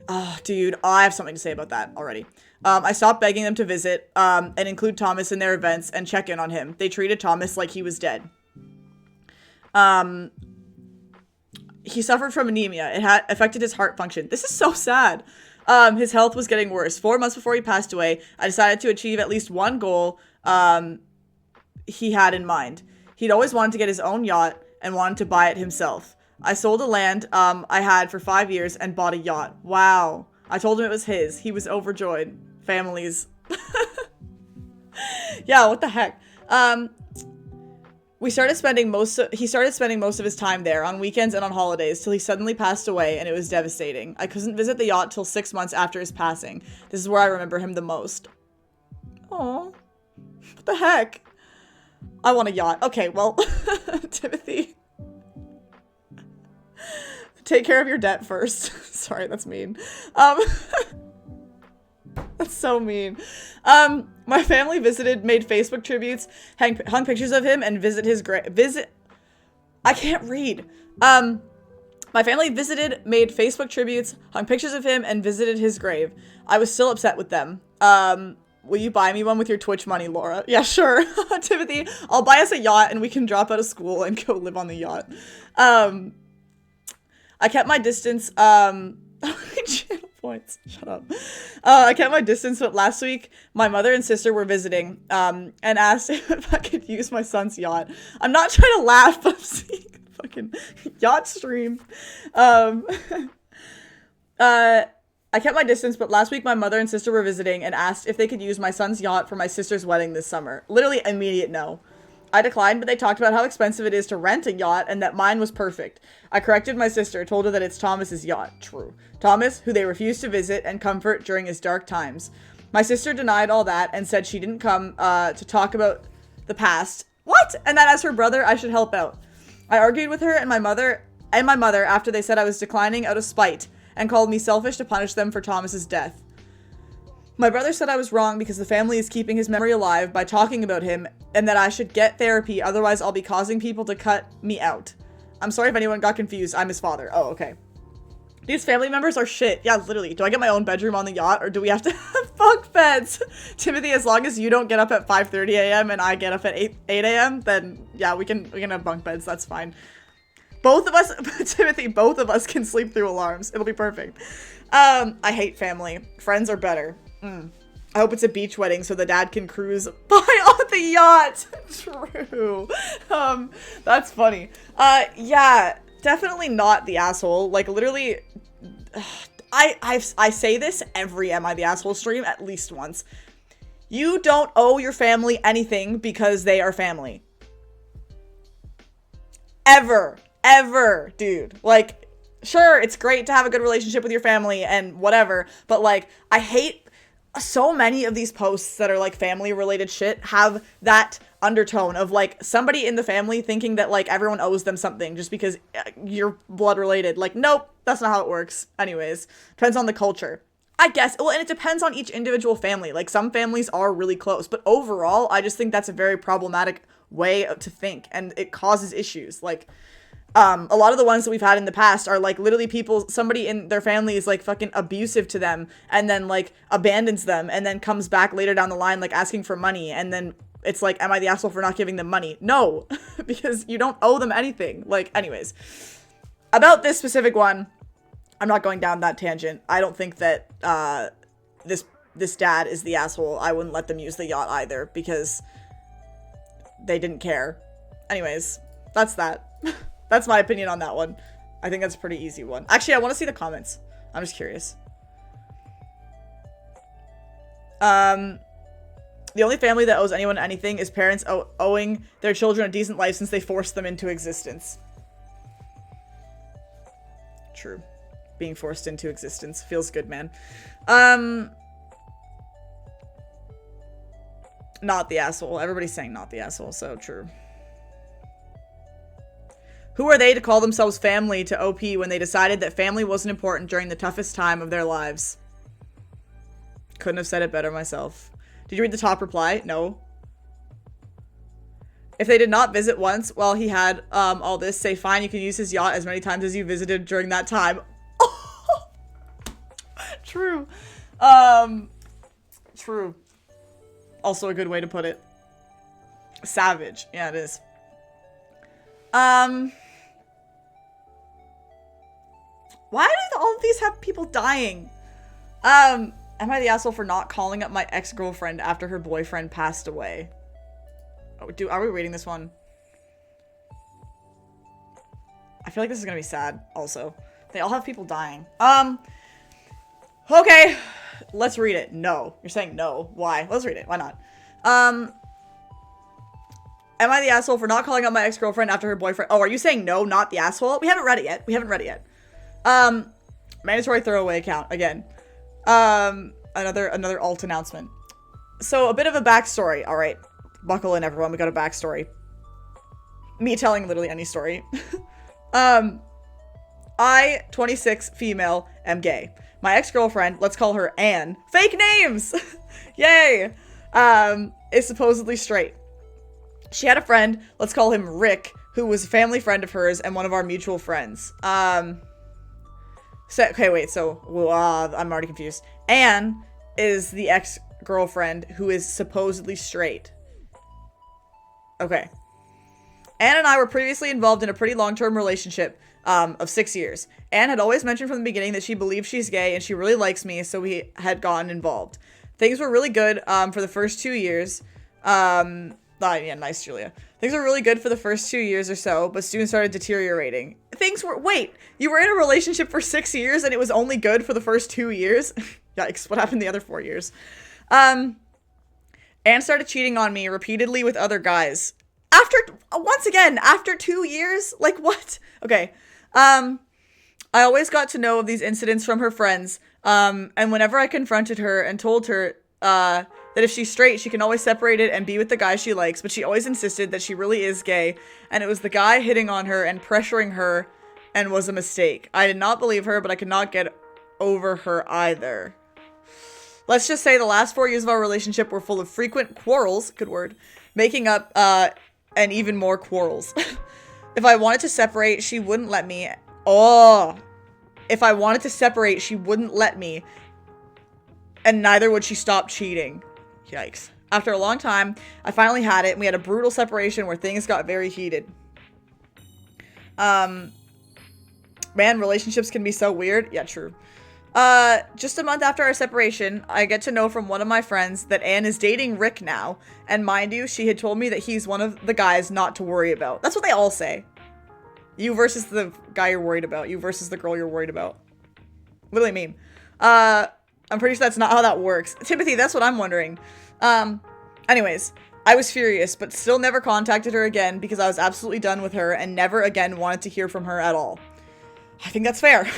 Oh, dude, I have something to say about that already. I stopped begging them to visit and include Thomas in their events and check in on him. They treated Thomas like he was dead. He suffered from anemia. It had affected his heart function. This is so sad. His health was getting worse. 4 months before he passed away, I decided to achieve at least one goal he had in mind. He'd always wanted to get his own yacht and wanted to buy it himself. I sold a land I had for 5 years and bought a yacht. Wow. I told him it was his. He was overjoyed. Families. Yeah, what the heck? He started spending most of his time there on weekends and on holidays till he suddenly passed away, and it was devastating. I couldn't visit the yacht till 6 months after his passing. This is where I remember him the most. Aw. What the heck? I want a yacht. Okay, well, Timothy. Take care of your debt first. Sorry, that's mean. That's so mean. My family visited, made Facebook tributes, hung pictures of him, and visit his grave. I can't read. My family visited, made Facebook tributes, hung pictures of him, and visited his grave. I was still upset with them. Will you buy me one with your Twitch money, Laura? Yeah, sure. Timothy, I'll buy us a yacht and we can drop out of school and go live on the yacht. I kept my distance, channel points, shut up. I kept my distance, but last week, my mother and sister were visiting, and asked if I could use my son's yacht. I'm not trying to laugh, but I'm seeing the fucking yacht stream. I kept my distance, but last week my mother and sister were visiting and asked if they could use my son's yacht for my sister's wedding this summer. Literally immediate no. I declined, but they talked about how expensive it is to rent a yacht and that mine was perfect. I corrected my sister, told her that it's Thomas's yacht. True. Thomas, who they refused to visit and comfort during his dark times. My sister denied all that and said she didn't come to talk about the past. What? And that as her brother, I should help out. I argued with her and my mother after they said I was declining out of spite and called me selfish to punish them for Thomas's death. My brother said I was wrong because the family is keeping his memory alive by talking about him and that I should get therapy, otherwise I'll be causing people to cut me out. I'm sorry if anyone got confused. I'm his father. Oh, okay. These family members are shit. Yeah, literally. Do I get my own bedroom on the yacht or do we have to have bunk beds? Timothy, as long as you don't get up at 5:30 a.m. and I get up at 8 a.m., then yeah, we can have bunk beds. That's fine. Both of us, Timothy, both of us can sleep through alarms. It'll be perfect. I hate family. Friends are better. I hope it's a beach wedding so the dad can cruise by on the yacht. True. That's funny. Yeah, definitely not the asshole. Like, literally, I say this every Am I the Asshole stream at least once. You don't owe your family anything because they are family. Ever, dude. Like, sure, it's great to have a good relationship with your family and whatever, but like, I hate so many of these posts that are like family related shit have that undertone of like somebody in the family thinking that like everyone owes them something just because you're blood related. Like, nope, that's not how it works. Anyways, depends on the culture, I guess. Well, and it depends on each individual family. Like, some families are really close, but overall, I just think that's a very problematic way to think, and it causes issues. Like, a lot of the ones that we've had in the past are like literally somebody in their family is like fucking abusive to them and then like abandons them and then comes back later down the line like asking for money, and then it's like, am I the asshole for not giving them money? No, because you don't owe them anything. Like, anyways, about this specific one, I'm not going down that tangent. I don't think that this dad is the asshole. I wouldn't let them use the yacht either because they didn't care. Anyways, that's that. That's my opinion on that one. I think that's a pretty easy one. Actually, I want to see the comments. I'm just curious. The only family that owes anyone anything is parents owing their children a decent life since they forced them into existence. True. Being forced into existence feels good, man. Not the asshole. Everybody's saying not the asshole, so true. Who are they to call themselves family to OP when they decided that family wasn't important during the toughest time of their lives? Couldn't have said it better myself. Did you read the top reply? No. If they did not visit once while he had all this, say fine, you can use his yacht as many times as you visited during that time. True. True. Also a good way to put it. Savage. Yeah, it is. Why do all of these have people dying? Am I the asshole for not calling up my ex-girlfriend after her boyfriend passed away? Oh, are we reading this one? I feel like this is gonna be sad also. They all have people dying. Okay. Let's read it. No. You're saying no. Why? Let's read it. Why not? Am I the asshole for not calling up my ex-girlfriend after her boyfriend? Oh, are you saying no, not the asshole? We haven't read it yet. Mandatory throwaway account again. Another alt announcement. So a bit of a backstory. All right, buckle in, everyone. We got a backstory. Me telling literally any story. I, 26, female, am gay. My ex-girlfriend, let's call her Anne. Fake names! Yay! Is supposedly straight. She had a friend, let's call him Rick, who was a family friend of hers and one of our mutual friends. Okay, wait, so, I'm already confused. Anne is the ex-girlfriend who is supposedly straight. Okay. Anne and I were previously involved in a pretty long-term relationship of 6 years. Anne had always mentioned from the beginning that she believes she's gay and she really likes me, so we had gotten involved. Things were really good for the first 2 years. Yeah, nice, Julia. Things were really good for the first 2 years or so, but soon started deteriorating. Wait, you were in a relationship for 6 years and it was only good for the first 2 years? Yikes, what happened the other 4 years? Anne started cheating on me repeatedly with other guys. Once again, after 2 years? Like, what? Okay. I always got to know of these incidents from her friends, and whenever I confronted her and told her, That if she's straight, she can always separate it and be with the guy she likes, but she always insisted that she really is gay, and it was the guy hitting on her and pressuring her and was a mistake. I did not believe her, but I could not get over her either. Let's just say the last 4 years of our relationship were full of frequent quarrels, good word, making up, and even more quarrels. If I wanted to separate, she wouldn't let me. Oh. If I wanted to separate, she wouldn't let me. And neither would she stop cheating. Yikes. After a long time, I finally had it, and we had a brutal separation where things got very heated. Man, relationships can be so weird. Yeah, true. Just a month after our separation, I get to know from one of my friends that Anne is dating Rick now. And mind you, she had told me that he's one of the guys not to worry about. That's what they all say. You versus the guy you're worried about. You versus the girl you're worried about. What do they mean? I'm pretty sure that's not how that works. Timothy, that's what I'm wondering. Anyways, I was furious, but still never contacted her again because I was absolutely done with her and never again wanted to hear from her at all. I think that's fair.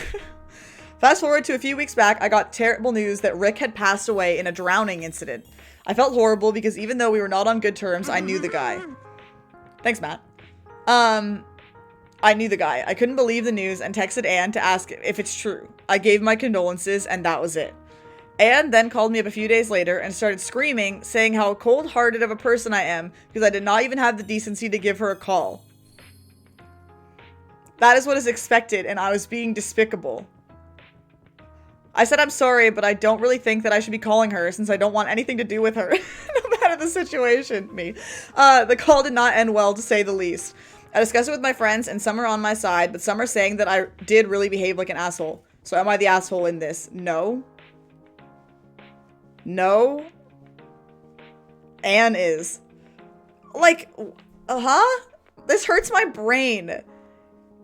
Fast forward to a few weeks back, I got terrible news that Rick had passed away in a drowning incident. I felt horrible because even though we were not on good terms, I knew the guy. Thanks, Matt. I knew the guy. I couldn't believe the news and texted Anne to ask if it's true. I gave my condolences and that was it. Anne then called me up a few days later and started screaming, saying how cold-hearted of a person I am because I did not even have the decency to give her a call. That is what is expected, and I was being despicable. I said I'm sorry, but I don't really think that I should be calling her since I don't want anything to do with her, no matter the situation. The call did not end well, to say the least. I discussed it with my friends, and some are on my side, but some are saying that I did really behave like an asshole. So am I the asshole in this? No. No. Anne is. Like, This hurts my brain.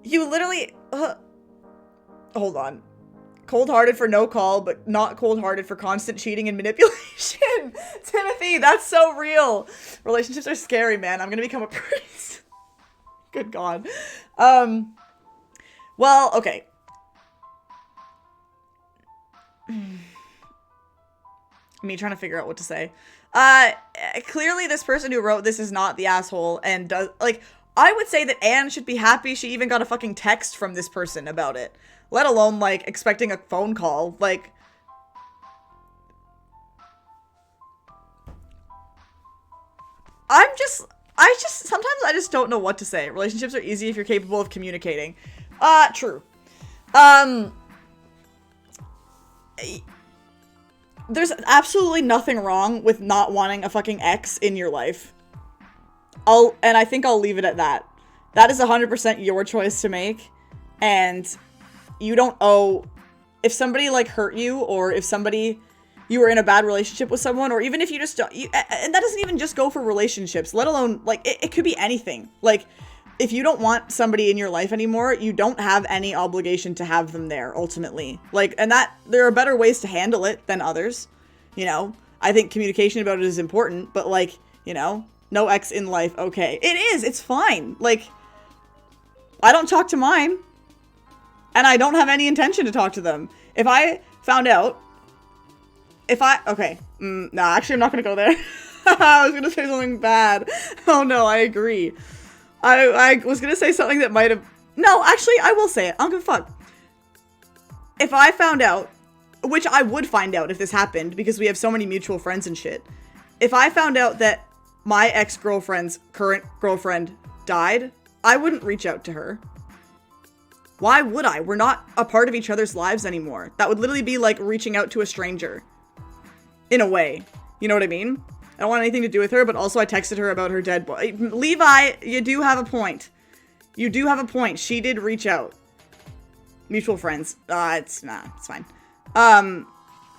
You literally, hold on. Cold-hearted for no call, but not cold-hearted for constant cheating and manipulation. Timothy, that's so real. Relationships are scary, man. I'm gonna become a priest. Good God. Well, okay. Me trying to figure out what to say. Clearly this person who wrote this is not the asshole and does, like, I would say that Anne should be happy she even got a fucking text from this person about it. Let alone, like, expecting a phone call. Like, sometimes I just don't know what to say. Relationships are easy if you're capable of communicating. True. There's absolutely nothing wrong with not wanting a fucking ex in your life. And I think I'll leave it at that. That is 100% your choice to make, and you don't owe, if somebody, like, hurt you, or if you were in a bad relationship with someone, or even if you just don't, and that doesn't even just go for relationships, let alone, like, it could be anything. Like, if you don't want somebody in your life anymore, you don't have any obligation to have them there, ultimately. Like, and there are better ways to handle it than others, you know? I think communication about it is important, but, like, you know, no ex in life, okay. It's fine. Like, I don't talk to mine, and I don't have any intention to talk to them. If I found out, no, actually, I'm not gonna go there. I was gonna say something bad. Oh no, I agree. I was gonna say something that might have, no, actually, I will say it. I don't give a fuck. If I found out, which I would find out if this happened, because we have so many mutual friends and shit. If I found out that my ex-girlfriend's current girlfriend died, I wouldn't reach out to her. Why would I? We're not a part of each other's lives anymore. That would literally be like reaching out to a stranger. In a way. You know what I mean? I don't want anything to do with her, but also I texted her about her dead boy. Levi, you do have a point. You do have a point. She did reach out. Mutual friends. It's fine.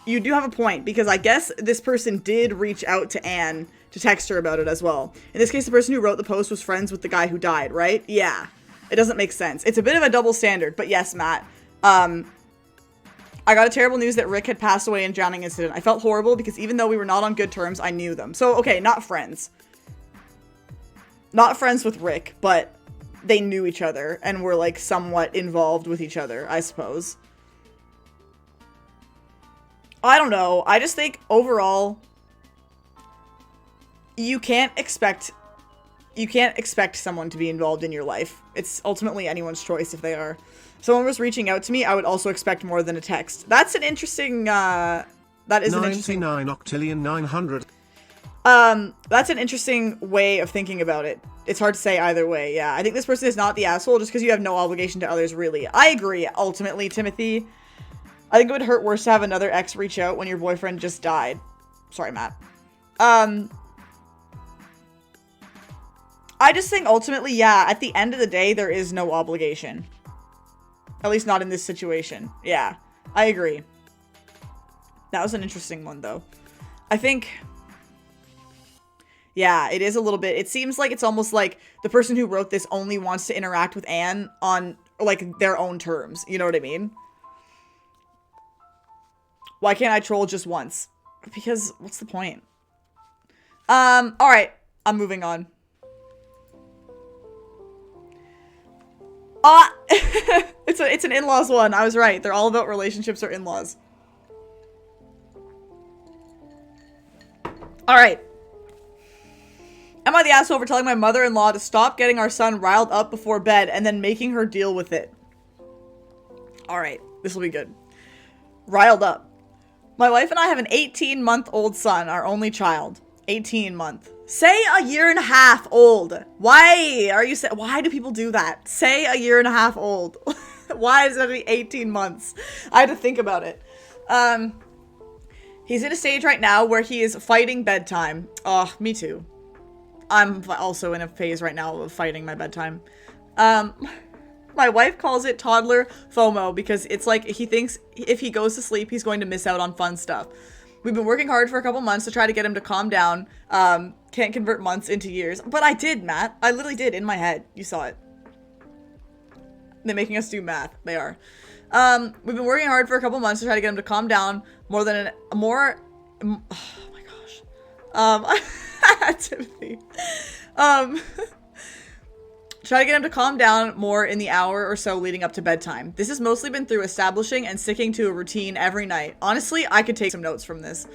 You do have a point, because I guess this person did reach out to Anne to text her about it as well. In this case, the person who wrote the post was friends with the guy who died, right? Yeah. It doesn't make sense. It's a bit of a double standard, but yes, Matt. I got a terrible news that Rick had passed away in a drowning incident. I felt horrible because even though we were not on good terms, I knew them. So, okay, not friends. Not friends with Rick, but they knew each other and were, like, somewhat involved with each other, I suppose. I don't know. I just think overall, you can't expect someone to be involved in your life. It's ultimately anyone's choice if they are. If someone was reaching out to me, I would also expect more than a text. That's an interesting, that is an interesting... 99 octillion 900. That's an interesting way of thinking about it. It's hard to say either way, yeah. I think this person is not the asshole just because you have no obligation to others, really. I agree, ultimately, Timothy. I think it would hurt worse to have another ex reach out when your boyfriend just died. Sorry, Matt. I just think ultimately, yeah, at the end of the day, there is no obligation. At least not in this situation. Yeah, I agree. That was an interesting one, though. I think... yeah, it is a little bit... it seems like it's almost like the person who wrote this only wants to interact with Anne on, like, their own terms. You know what I mean? Why can't I troll just once? Because, what's the point? Alright. I'm moving on. It's an in-laws one. I was right. They're all about relationships or in-laws. Alright. Am I the asshole for telling my mother-in-law to stop getting our son riled up before bed and then making her deal with it? Alright. This will be good. Riled up. My wife and I have an 18-month-old son, our only child. 18-month. Say a year and a half old. Why are you why do people do that? Say a year and a half old. Why does it have to be 18 months? I had to think about it. He's in a stage right now where he is fighting bedtime. Oh, me too. I'm also in a phase right now of fighting my bedtime. My wife calls it toddler FOMO because it's like he thinks if he goes to sleep, he's going to miss out on fun stuff. We've been working hard for a couple months to try to get him to calm down. Can't convert months into years. But I did, Matt. I literally did in my head. You saw it. They're making us do math. They are. We've been working hard for a couple months to try to get him to calm down oh my gosh. Timothy. Try to get him to calm down more in the hour or so leading up to bedtime. This has mostly been through establishing and sticking to a routine every night. Honestly, I could take some notes from this.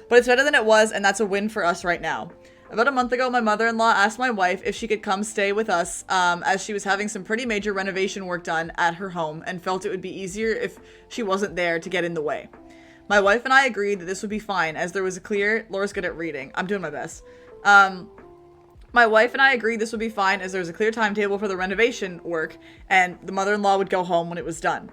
But it's better than it was, and that's a win for us right now. About a month ago, my mother-in-law asked my wife if she could come stay with us, as she was having some pretty major renovation work done at her home and felt it would be easier if she wasn't there to get in the way. My wife and I agreed that this would be fine, as there was a clear... Laura's good at reading. I'm doing my best. My wife and I agreed this would be fine as there was a clear timetable for the renovation work, and the mother-in-law would go home when it was done.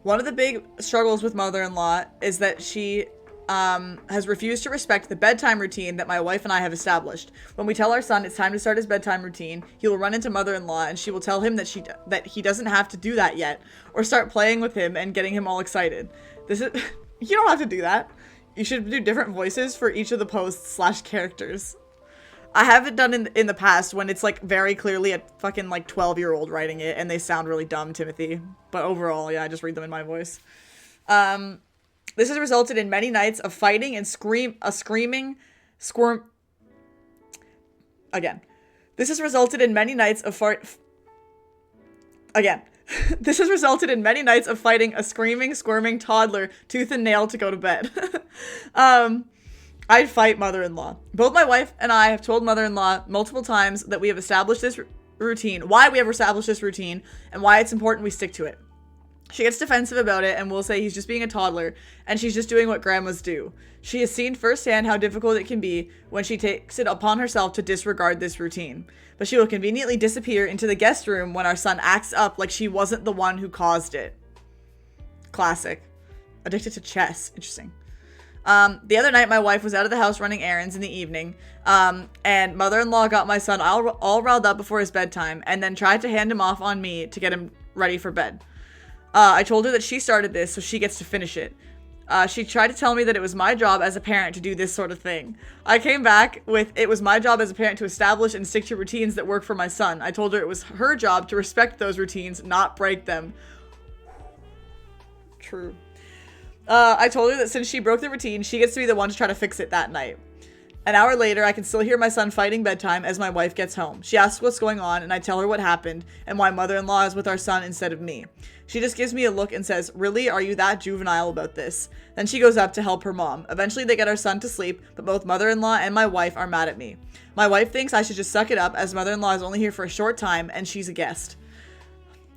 One of the big struggles with mother-in-law is that she has refused to respect the bedtime routine that my wife and I have established. When we tell our son it's time to start his bedtime routine, he will run into mother-in-law and she will tell him that he doesn't have to do that yet, or start playing with him and getting him all excited. This is you don't have to do that. You should do different voices for each of the posts/characters. I have it done in the past when it's like very clearly a fucking like 12-year-old writing it and they sound really dumb, Timothy. But overall, yeah, I just read them in my voice. This has resulted in many nights of fighting and Again. This has resulted in many nights of This has resulted in many nights of fighting a screaming, squirming toddler tooth and nail to go to bed. I'd fight mother-in-law. Both my wife and I have told mother-in-law multiple times that we have established this routine, why we have established this routine, and why it's important we stick to it. She gets defensive about it and will say he's just being a toddler, and she's just doing what grandmas do. She has seen firsthand how difficult it can be when she takes it upon herself to disregard this routine. But she will conveniently disappear into the guest room when our son acts up like she wasn't the one who caused it. Classic. Addicted to chess. Interesting. The other night, my wife was out of the house running errands in the evening, and mother-in-law got my son all riled up before his bedtime, and then tried to hand him off on me to get him ready for bed. I told her that she started this, so she gets to finish it. She tried to tell me that it was my job as a parent to do this sort of thing. I came back with, it was my job as a parent to establish and stick to routines that work for my son. I told her it was her job to respect those routines, not break them. True. I told her that since she broke the routine, she gets to be the one to try to fix it that night. An hour later, I can still hear my son fighting bedtime as my wife gets home. She asks what's going on, and I tell her what happened and why mother-in-law is with our son instead of me. She just gives me a look and says, "Really? Are you that juvenile about this?" Then she goes up to help her mom. Eventually, they get our son to sleep, but both mother-in-law and my wife are mad at me. My wife thinks I should just suck it up as mother-in-law is only here for a short time and she's a guest.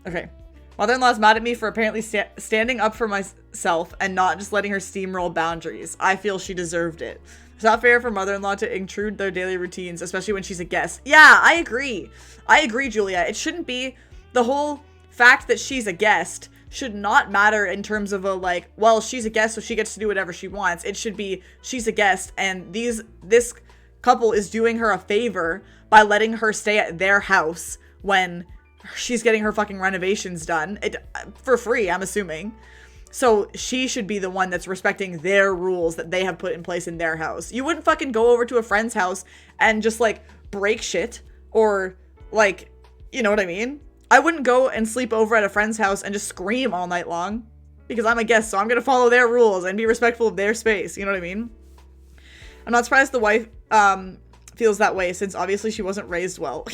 Okay. Mother-in-law is mad at me for apparently standing up for myself and not just letting her steamroll boundaries. I feel she deserved it. It's not fair for mother-in-law to intrude their daily routines, especially when she's a guest. Yeah, I agree. I agree, Julia. It shouldn't be the whole fact that she's a guest should not matter in terms of a like, well, she's a guest so she gets to do whatever she wants. It should be she's a guest and this couple is doing her a favor by letting her stay at their house when she's getting her fucking renovations done for free, I'm assuming. So she should be the one that's respecting their rules that they have put in place in their house. You wouldn't fucking go over to a friend's house and just like break shit or like, you know what I mean? I wouldn't go and sleep over at a friend's house and just scream all night long because I'm a guest, so I'm going to follow their rules and be respectful of their space. You know what I mean? I'm not surprised the wife feels that way since obviously she wasn't raised well.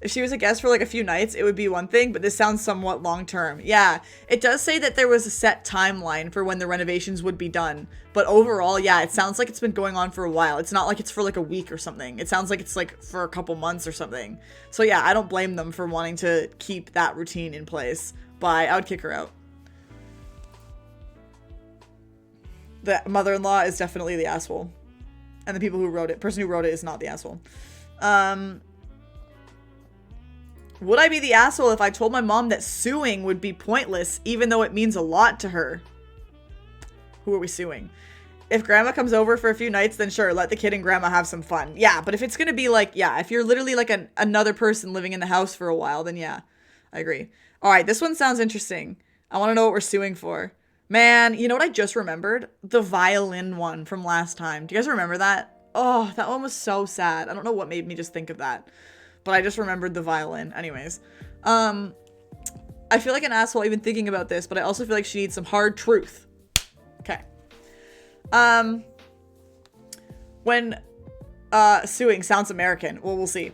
If she was a guest for like a few nights, it would be one thing, but this sounds somewhat long-term. Yeah, it does say that there was a set timeline for when the renovations would be done, but overall, yeah, it sounds like it's been going on for a while. It's not like it's for like a week or something. It sounds like it's like for a couple months or something. So yeah, I don't blame them for wanting to keep that routine in place, but I would kick her out. The mother-in-law is definitely the asshole. And the person who wrote it is not the asshole. Would I be the asshole if I told my mom that suing would be pointless, even though it means a lot to her? Who are we suing? If grandma comes over for a few nights, then sure, let the kid and grandma have some fun. Yeah, but if it's gonna be like, yeah, if you're literally like another person living in the house for a while, then yeah, I agree. All right, this one sounds interesting. I want to know what we're suing for. Man, you know what I just remembered? The violin one from last time. Do you guys remember that? Oh, that one was so sad. I don't know what made me just think of that. But I just remembered the violin. Anyways. I feel like an asshole even thinking about this, but I also feel like she needs some hard truth. Okay. When suing sounds American. Well, we'll see.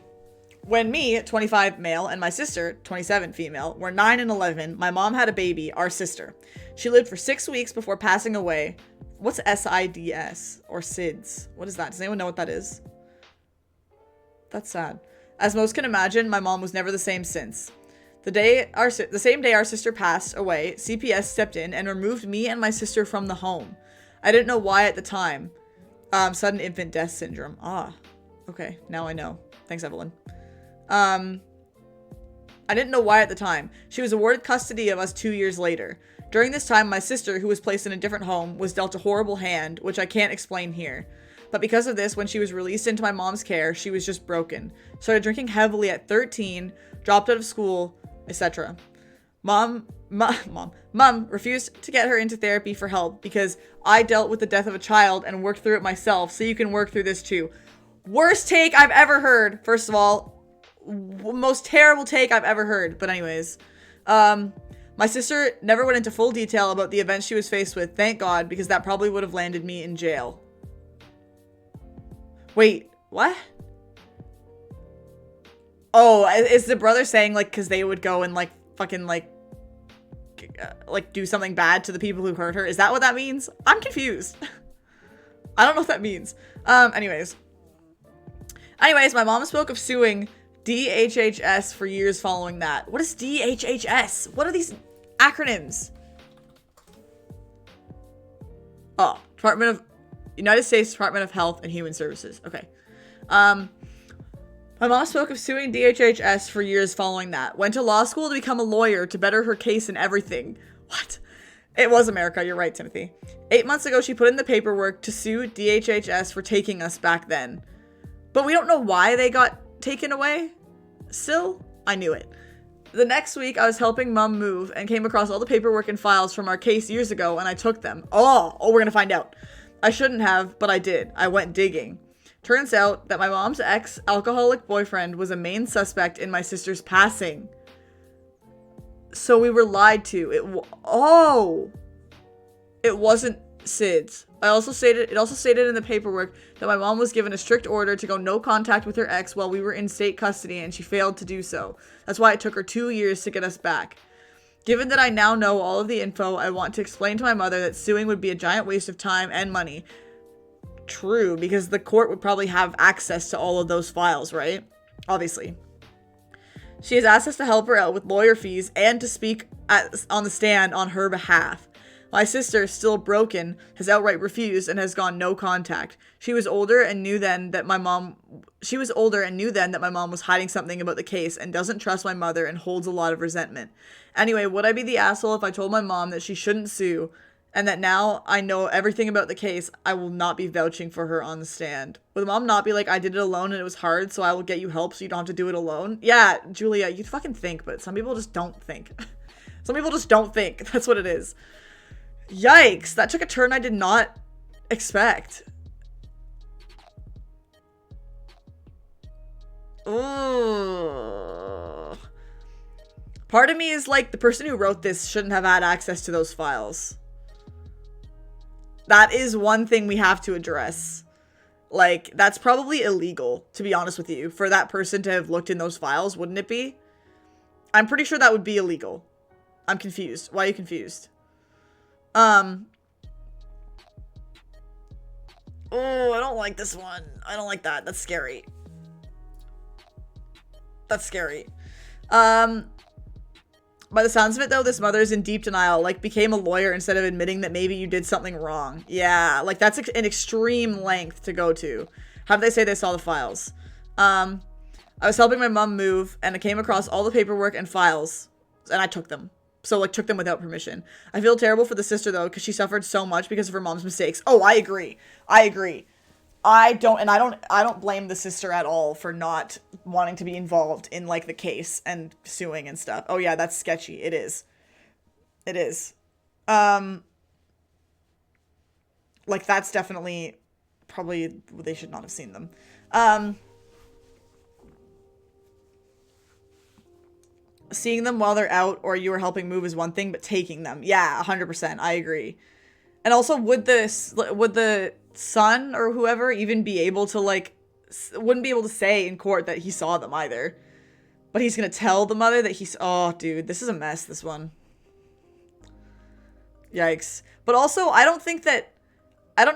When me, 25 male, and my sister, 27 female, were 9 and 11, my mom had a baby, our sister. She lived for 6 weeks before passing away. What's SIDS? Or SIDS? What is that? Does anyone know what that is? That's sad. As most can imagine, my mom was never the same since. The same day our sister passed away, CPS stepped in and removed me and my sister from the home. I didn't know why at the time. Sudden infant death syndrome. Ah, okay, now I know. Thanks, Evelyn. I didn't know why at the time. She was awarded custody of us 2 years later. During this time, my sister, who was placed in a different home, was dealt a horrible hand, which I can't explain here. But because of this, when she was released into my mom's care, she was just broken. Started drinking heavily at 13, dropped out of school, etc. Mom refused to get her into therapy for help because I dealt with the death of a child and worked through it myself, so you can work through this too. Worst take I've ever heard. First of all, most terrible take I've ever heard. But anyways, my sister never went into full detail about the events she was faced with, thank God, because that probably would have landed me in jail. Wait, what? Oh, is the brother saying, like, because they would go and, like, fucking, like, do something bad to the people who hurt her? Is that what that means? I'm confused. I don't know what that means. Anyways, my mom spoke of suing DHHS for years following that. What is DHHS? What are these acronyms? Oh, United States Department of Health and Human Services. Okay. My mom spoke of suing DHHS for years following that. Went to law school to become a lawyer to better her case and everything. What? It was America. You're right, Timothy. 8 months ago, she put in the paperwork to sue DHHS for taking us back then. But we don't know why they got taken away. Still, I knew it. The next week, I was helping mom move and came across all the paperwork and files from our case years ago, and I took them. Oh, we're gonna find out. I shouldn't have, but I did. I went digging. Turns out that my mom's ex-alcoholic boyfriend was a main suspect in my sister's passing. So we were lied to. It wasn't SIDS. It also stated in the paperwork that my mom was given a strict order to go no contact with her ex while we were in state custody, and she failed to do so. That's why it took her 2 years to get us back. Given that I now know all of the info, I want to explain to my mother that suing would be a giant waste of time and money. True, because the court would probably have access to all of those files, right? Obviously. She has asked us to help her out with lawyer fees and to speak on the stand on her behalf. My sister, still broken, has outright refused and has gone no contact. She was older and knew then that my mom was hiding something about the case and doesn't trust my mother and holds a lot of resentment. Anyway, would I be the asshole if I told my mom that she shouldn't sue and that now I know everything about the case, I will not be vouching for her on the stand? Would mom not be like, I did it alone and it was hard, so I will get you help so you don't have to do it alone? Yeah, Julia, you'd fucking think, but some people just don't think. Some people just don't think. That's what it is. Yikes, that took a turn I did not expect. Ooh. Part of me is like, the person who wrote this shouldn't have had access to those files. That is one thing we have to address. Like, that's probably illegal, to be honest with you, for that person to have looked in those files, wouldn't it be? I'm pretty sure that would be illegal. I'm confused. Why are you confused? Oh, I don't like this one. I don't like that. That's scary. That's scary. By the sounds of it, though, this mother is in deep denial, like became a lawyer instead of admitting that maybe you did something wrong. Yeah, like that's an extreme length to go to. How did they say they saw the files? I was helping my mom move, and I came across all the paperwork and files, and I took them. So, like, took them without permission. I feel terrible for the sister, though, because she suffered so much because of her mom's mistakes. Oh, I agree. I agree. I don't blame the sister at all for not wanting to be involved in, like, the case and suing and stuff. Oh, yeah, that's sketchy. It is. It is. Like, that's definitely probably, they should not have seen them. Seeing them while they're out or you were helping move is one thing, but taking them, yeah, 100%, I agree. And also, would the son or whoever even be able to, like, wouldn't be able to say in court that he saw them either. But he's gonna tell the mother that he's, oh, dude, this is a mess, this one. Yikes. But also, I don't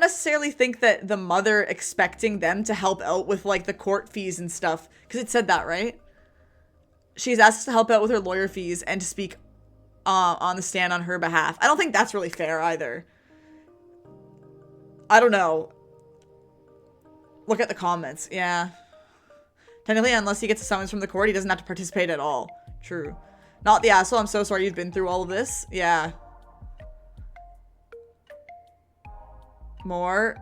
necessarily think that the mother expecting them to help out with, like, the court fees and stuff, because it said that, right? She's asked to help out with her lawyer fees and to speak on the stand on her behalf. I don't think that's really fair either. I don't know. Look at the comments. Yeah. Technically, unless he gets a summons from the court, he doesn't have to participate at all. True. Not the asshole. I'm so sorry you've been through all of this. Yeah. More.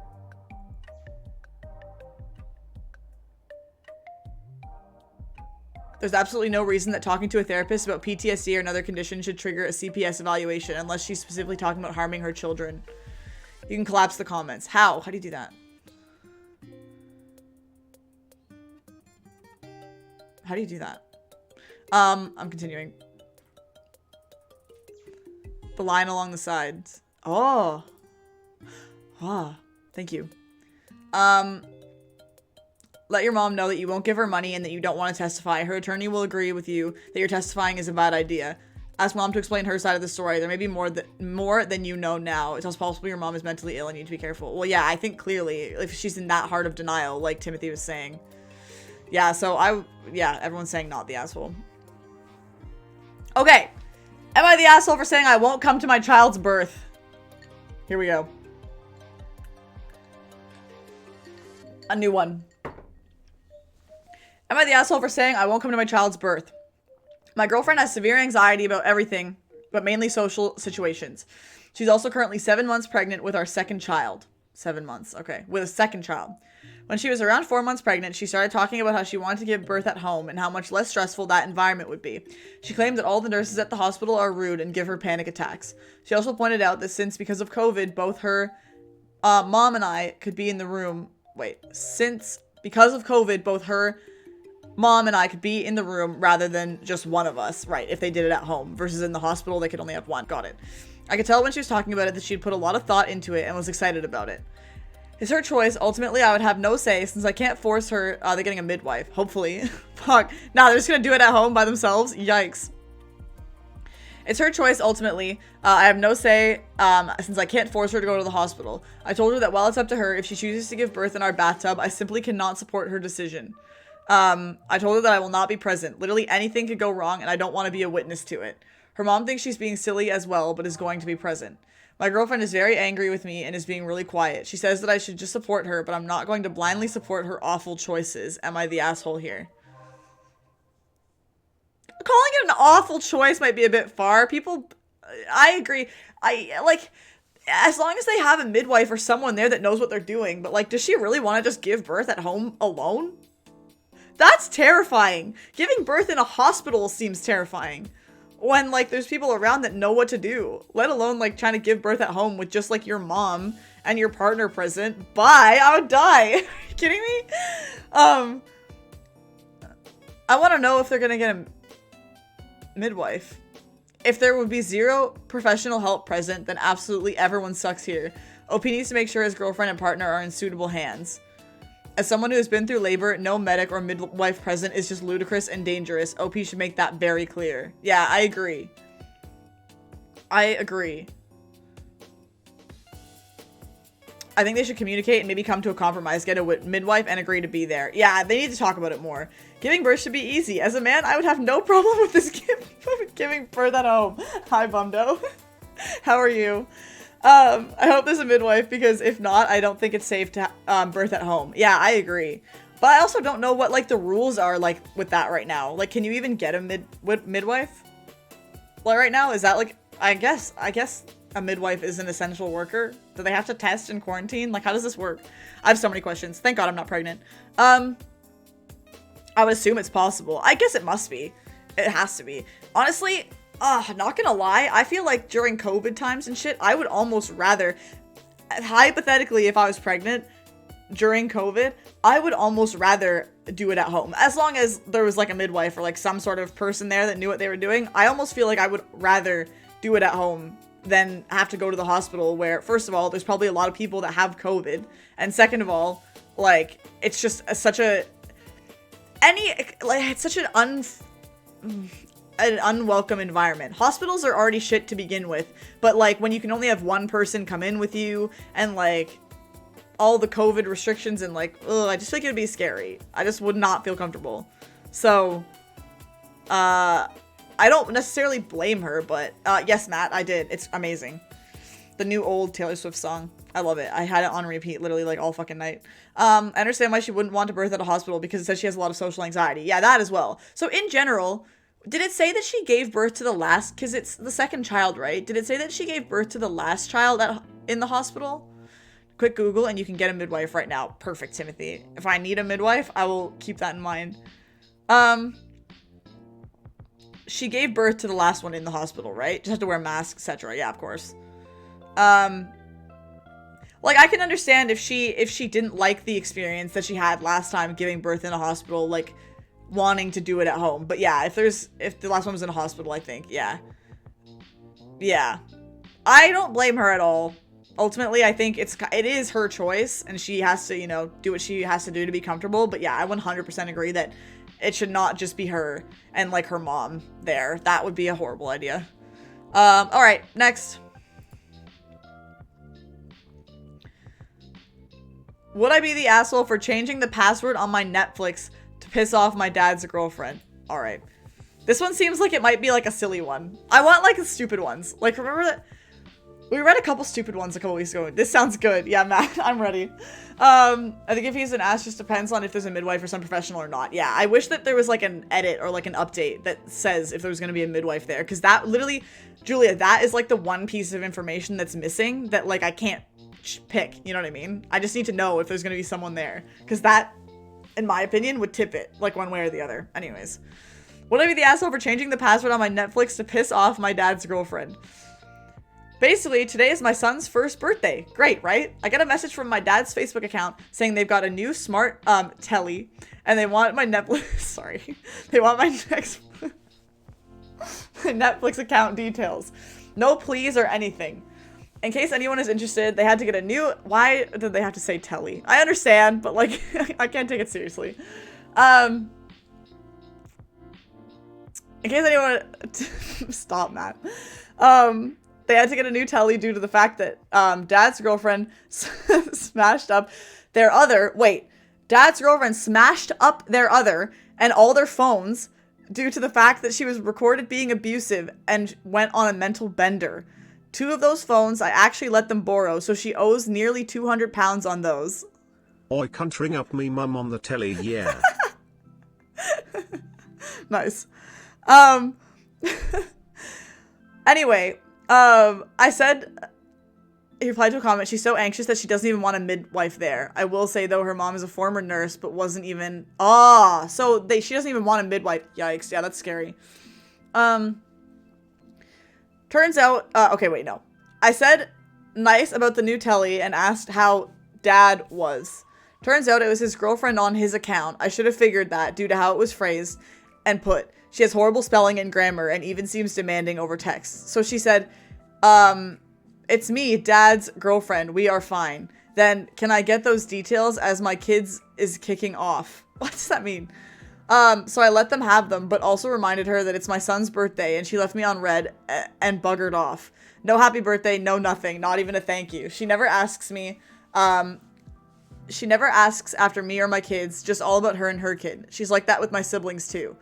There's absolutely no reason that talking to a therapist about PTSD or another condition should trigger a CPS evaluation unless she's specifically talking about harming her children. You can collapse the comments. How? How do you do that? How do you do that? I'm continuing. The line along the sides. Oh. Ah, thank you. Let your mom know that you won't give her money and that you don't want to testify. Her attorney will agree with you that your testifying is a bad idea. Ask mom to explain her side of the story. There may be more than you know now. It's also possible your mom is mentally ill and you need to be careful. Well, yeah, I think clearly if she's in that heart of denial, like Timothy was saying. Yeah, so everyone's saying not the asshole. Okay. Am I the asshole for saying I won't come to my child's birth? Here we go. A new one. Am I the asshole for saying I won't come to my child's birth? My girlfriend has severe anxiety about everything, but mainly social situations. She's also currently 7 months pregnant with our second child. 7 months, okay, with a second child. When she was around 4 months pregnant, she started talking about how she wanted to give birth at home and how much less stressful that environment would be. She claimed that all the nurses at the hospital are rude and give her panic attacks. She also pointed out that because of COVID, both her mom and I could be in the room. Because of COVID, both her mom and I could be in the room rather than just one of us, right, if they did it at home, versus in the hospital, they could only have one. Got it. I could tell when she was talking about it that she'd put a lot of thought into it and was excited about it. It's her choice. Ultimately, I would have no say since I can't force her. They're getting a midwife. Hopefully. Fuck. Nah, they're just gonna do it at home by themselves. Yikes. It's her choice, ultimately. I have no say, since I can't force her to go to the hospital. I told her that while it's up to her, if she chooses to give birth in our bathtub, I simply cannot support her decision. I told her that I will not be present. Literally anything could go wrong, and I don't want to be a witness to it. Her mom thinks she's being silly as well, but is going to be present. My girlfriend is very angry with me and is being really quiet. She says that I should just support her, but I'm not going to blindly support her awful choices. Am I the asshole here? Calling it an awful choice might be a bit far. People, I agree. As long as they have a midwife or someone there that knows what they're doing. But, like, does she really want to just give birth at home alone? That's terrifying. Giving birth in a hospital seems terrifying. When, like, there's people around that know what to do. Let alone, like, trying to give birth at home with just, like, your mom and your partner present. Bye. I would die. Are you kidding me? I want to know if they're going to get a midwife. If there would be zero professional help present, then absolutely everyone sucks here. OP needs to make sure his girlfriend and partner are in suitable hands. As someone who has been through labor, no medic or midwife present is just ludicrous and dangerous. OP should make that very clear. Yeah, I agree. I agree. I think they should communicate and maybe come to a compromise, get a midwife, and agree to be there. Yeah, they need to talk about it more. Giving birth should be easy. As a man, I would have no problem with this giving birth at home. Hi, Bumdo. How are you? I hope there's a midwife, because if not, I don't think it's safe to birth at home. Yeah, I agree. But I also don't know what, like, the rules are, like, with that right now. Like, can you even get a midwife? Like, right now, is that, like, I guess a midwife is an essential worker? Do they have to test and quarantine? Like, how does this work? I have so many questions. Thank God I'm not pregnant. I would assume it's possible. I guess it must be. It has to be. Honestly, not gonna lie, I feel like during COVID times and shit, I would almost rather, hypothetically, if I was pregnant during COVID, I would almost rather do it at home. As long as there was, like, a midwife or, like, some sort of person there that knew what they were doing, I almost feel like I would rather do it at home than have to go to the hospital, where, first of all, there's probably a lot of people that have COVID, and second of all, like, it's just such an unwelcome environment. Hospitals are already shit to begin with, but, like, when you can only have one person come in with you, and, like, all the COVID restrictions, and, like, ugh, I just think it'd be scary. I just would not feel comfortable. So, I don't necessarily blame her, but, yes, Matt, I did. It's amazing. The new old Taylor Swift song. I love it. I had it on repeat literally, like, all fucking night. I understand why she wouldn't want to birth at a hospital, because it says she has a lot of social anxiety. Yeah, that as well. So, in general, did it say that she gave birth to the last, because it's the second child, right? Did it say that she gave birth to the last child in the hospital? Quick Google, and you can get a midwife right now. Perfect, Timothy. If I need a midwife, I will keep that in mind. She gave birth to the last one in the hospital, right? Just have to wear masks, etc. Yeah, of course. Like, I can understand if she didn't like the experience that she had last time giving birth in a hospital, like, wanting to do it at home. But yeah, if the last one was in a hospital, I think, yeah. Yeah. I don't blame her at all. Ultimately, I think it is her choice, and she has to, you know, do what she has to do to be comfortable. But yeah, I 100% agree that it should not just be her and, like, her mom there. That would be a horrible idea. Alright, next. Would I be the asshole for changing the password on my Netflix to piss off my dad's girlfriend? Alright. This one seems like it might be, like, a silly one. I want, like, the stupid ones. Like, remember that? We read a couple stupid ones a couple weeks ago. This sounds good. Yeah, Matt, I'm ready. I think if he's an ass, just depends on if there's a midwife or some professional or not. Yeah, I wish that there was, like, an edit or, like, an update that says if there's gonna be a midwife there. Because that, literally, Julia, that is, like, the one piece of information that's missing that, like, I can't pick. You know what I mean? I just need to know if there's gonna be someone there. Because that, in my opinion, would tip it, like, one way or the other. Anyways. Would I be the asshole for changing the password on my Netflix to piss off my dad's girlfriend? Basically, today is my son's first birthday. Great, right? I get a message from my dad's Facebook account saying they've got a new smart telly, and they want my Netflix. Sorry, they want my next Netflix account details. No please or anything. In case anyone is interested, they had to get a new... Why did they have to say telly? I understand, but like, I can't take it seriously. In case anyone... Stop, Matt. They had to get a new telly due to the fact that Dad's girlfriend smashed up their other... Wait. Dad's girlfriend smashed up their other and all their phones due to the fact that she was recorded being abusive and went on a mental bender. 2 of those phones I actually let them borrow, so she owes nearly £200 on those. Oi, cunt, ring up me mum on the telly, yeah. Nice. Anyway, I said, he replied to a comment, she's so anxious that she doesn't even want a midwife there. I will say, though, her mom is a former nurse, but wasn't even... so she doesn't even want a midwife. Yikes. Yeah, that's scary. Turns out... okay, wait, no. I said nice about the new telly and asked how Dad was. Turns out it was his girlfriend on his account. I should have figured that due to how it was phrased and put. She has horrible spelling and grammar and even seems demanding over text. So she said, it's me, Dad's girlfriend. We are fine. Then, can I get those details as my kids is kicking off? What does that mean? So I let them have them, but also reminded her that it's my son's birthday and she left me on red and buggered off. No happy birthday, no nothing, not even a thank you. She never asks me, she never asks after me or my kids, just all about her and her kid. She's like that with my siblings too.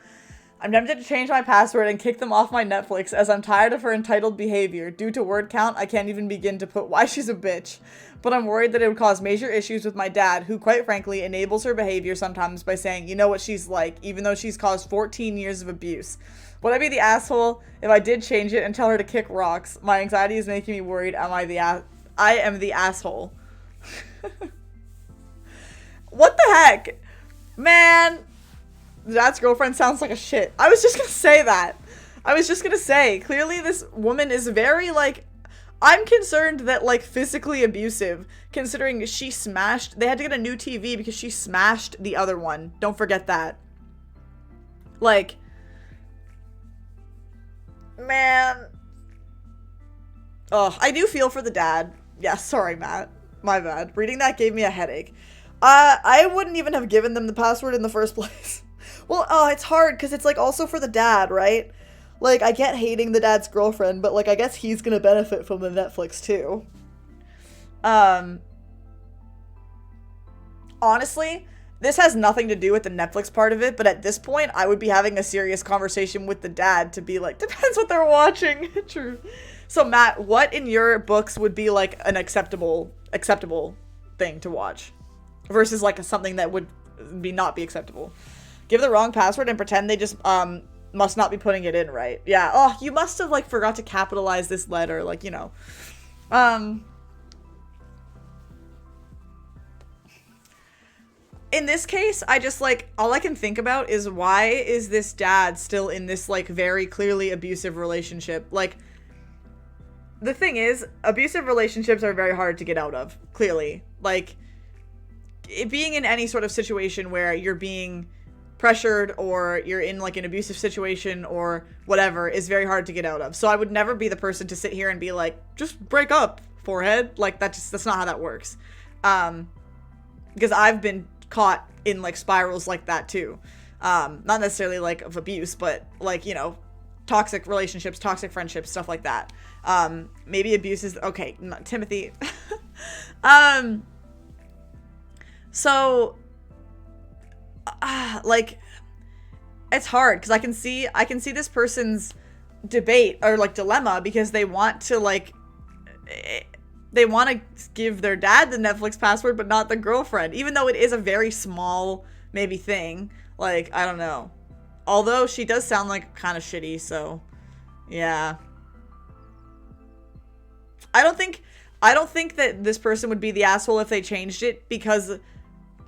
I'm tempted to change my password and kick them off my Netflix as I'm tired of her entitled behavior. Due to word count, I can't even begin to put why she's a bitch. But I'm worried that it would cause major issues with my dad, who quite frankly enables her behavior sometimes by saying, you know what she's like, even though she's caused 14 years of abuse. Would I be the asshole if I did change it and tell her to kick rocks? My anxiety is making me worried. I am the asshole. What the heck? Man... Dad's girlfriend sounds like a shit. I was just gonna say that. I was just gonna say, clearly this woman is very, like, I'm concerned that, like, physically abusive, considering they had to get a new TV because she smashed the other one. Don't forget that. Like, man. Oh, I do feel for the dad. Yeah, sorry, Matt. My bad. Reading that gave me a headache. I wouldn't even have given them the password in the first place. Well, it's hard because it's, like, also for the dad, right? Like, I get hating the dad's girlfriend, but, like, I guess he's gonna benefit from the Netflix, too. Honestly, this has nothing to do with the Netflix part of it, but at this point, I would be having a serious conversation with the dad to be like, depends what they're watching. True. So, Matt, what in your books would be, like, an acceptable thing to watch? Versus, like, something that would not be acceptable. Give the wrong password and pretend they just, must not be putting it in right. Yeah. Oh, you must have, like, forgot to capitalize this letter. Like, you know. In this case, I just, like, all I can think about is why is this dad still in this, like, very clearly abusive relationship? Like, the thing is, abusive relationships are very hard to get out of, clearly. Like, being in any sort of situation where you're being pressured or you're in, like, an abusive situation or whatever is very hard to get out of. So I would never be the person to sit here and be like, just break up, forehead. Like, that's not how that works. Because I've been caught in, like, spirals like that too. Not necessarily, like, of abuse, but, like, you know, toxic relationships, toxic friendships, stuff like that. Maybe abuse is okay, not Timothy. So like, it's hard because I can see this person's debate or, like, dilemma because they want to, like, they want to give their dad the Netflix password but not the girlfriend, even though it is a very small maybe thing. Like, I don't know, although she does sound like kind of shitty, so yeah. I don't think that this person would be the asshole if they changed it because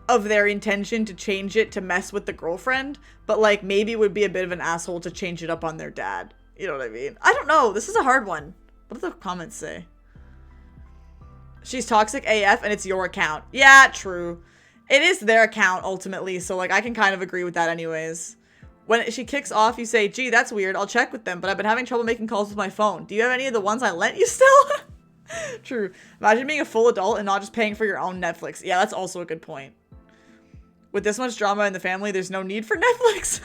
of their intention to change it to mess with the girlfriend, but, like, maybe it would be a bit of an asshole to change it up on their dad. You know what I mean? I don't know. This is a hard one. What do the comments say? She's toxic AF and it's your account. Yeah, true. It is their account ultimately, so, like, I can kind of agree with that anyways. When she kicks off, you say, gee, that's weird. I'll check with them, but I've been having trouble making calls with my phone. Do you have any of the ones I lent you still? True. Imagine being a full adult and not just paying for your own Netflix. Yeah, that's also a good point. With this much drama in the family, there's no need for Netflix.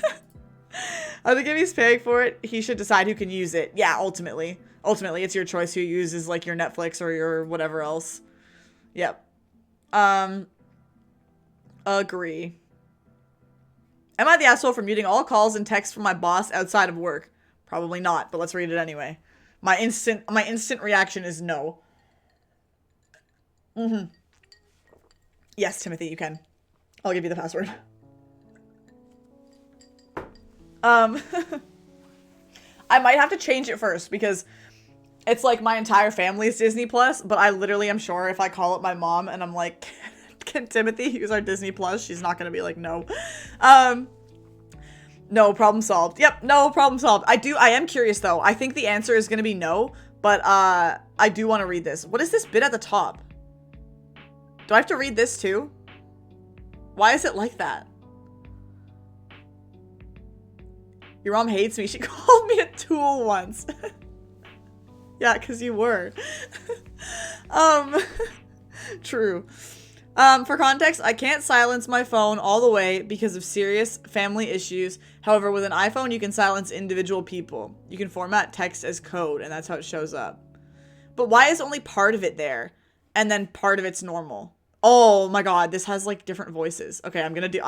I think if he's paying for it, he should decide who can use it. Yeah, ultimately. Ultimately, it's your choice who uses, like, your Netflix or your whatever else. Yep. Agree. Am I the asshole for muting all calls and texts from my boss outside of work? Probably not, but let's read it anyway. My instant reaction is no. Yes, Timothy, you can. I'll give you the password. I might have to change it first because it's like my entire family's Disney Plus, but I literally am sure if I call up my mom and I'm like, can Timothy use our Disney Plus? She's not gonna be like, no. No, problem solved. Yep, no, problem solved. I am curious though. I think the answer is gonna be no, but I do want to read this. What is this bit at the top? Do I have to read this too? Why is it like that? Your mom hates me. She called me a tool once. Yeah, because you were. True. For context, I can't silence my phone all the way because of serious family issues. However, with an iPhone, you can silence individual people. You can format text as code, and that's how it shows up. But why is only part of it there, and then part of it's normal? Oh my god, this has like different voices. Okay, I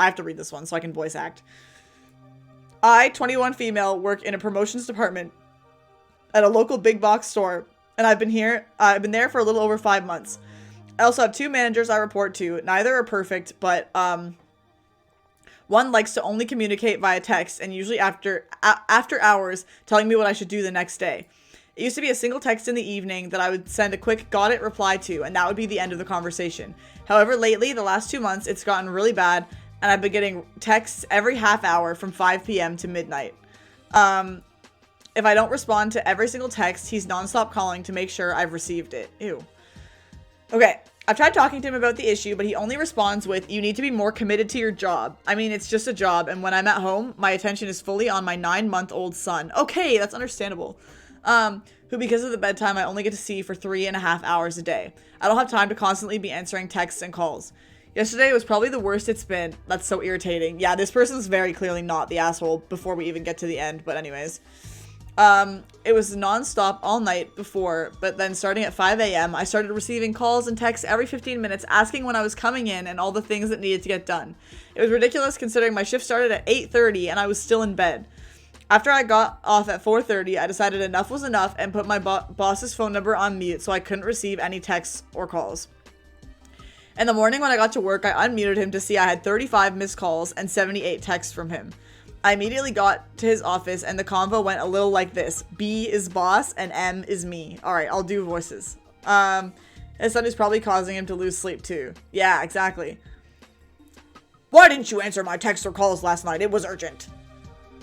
have to read this one so I can voice act. I, 21 female, work in a promotions department at a local big box store, and I've been there for a little over 5 months. I also have 2 managers I report to. Neither are perfect, but one likes to only communicate via text and usually after hours telling me what I should do the next day. It used to be a single text in the evening that I would send a quick got it reply to, and that would be the end of the conversation. However, lately, the last 2 months, it's gotten really bad, and I've been getting texts every half hour from 5 p.m. to midnight. If I don't respond to every single text, he's nonstop calling to make sure I've received it. Ew. Okay, I've tried talking to him about the issue, but he only responds with, you need to be more committed to your job. I mean, it's just a job, and when I'm at home, my attention is fully on my 9-month-old son. Okay, that's understandable. Who because of the bedtime I only get to see for 3.5 hours a day. I don't have time to constantly be answering texts and calls. Yesterday was probably the worst it's been. That's so irritating. Yeah, this person's very clearly not the asshole before we even get to the end, but anyways. It was non-stop all night before, but then starting at 5 a.m., I started receiving calls and texts every 15 minutes asking when I was coming in and all the things that needed to get done. It was ridiculous considering my shift started at 8:30 and I was still in bed. After I got off at 4:30, I decided enough was enough and put my boss's phone number on mute so I couldn't receive any texts or calls. In the morning when I got to work, I unmuted him to see I had 35 missed calls and 78 texts from him. I immediately got to his office and the convo went a little like this. B is boss and M is me. Alright, I'll do voices. His son is probably causing him to lose sleep too. Yeah, exactly. Why didn't you answer my texts or calls last night? It was urgent.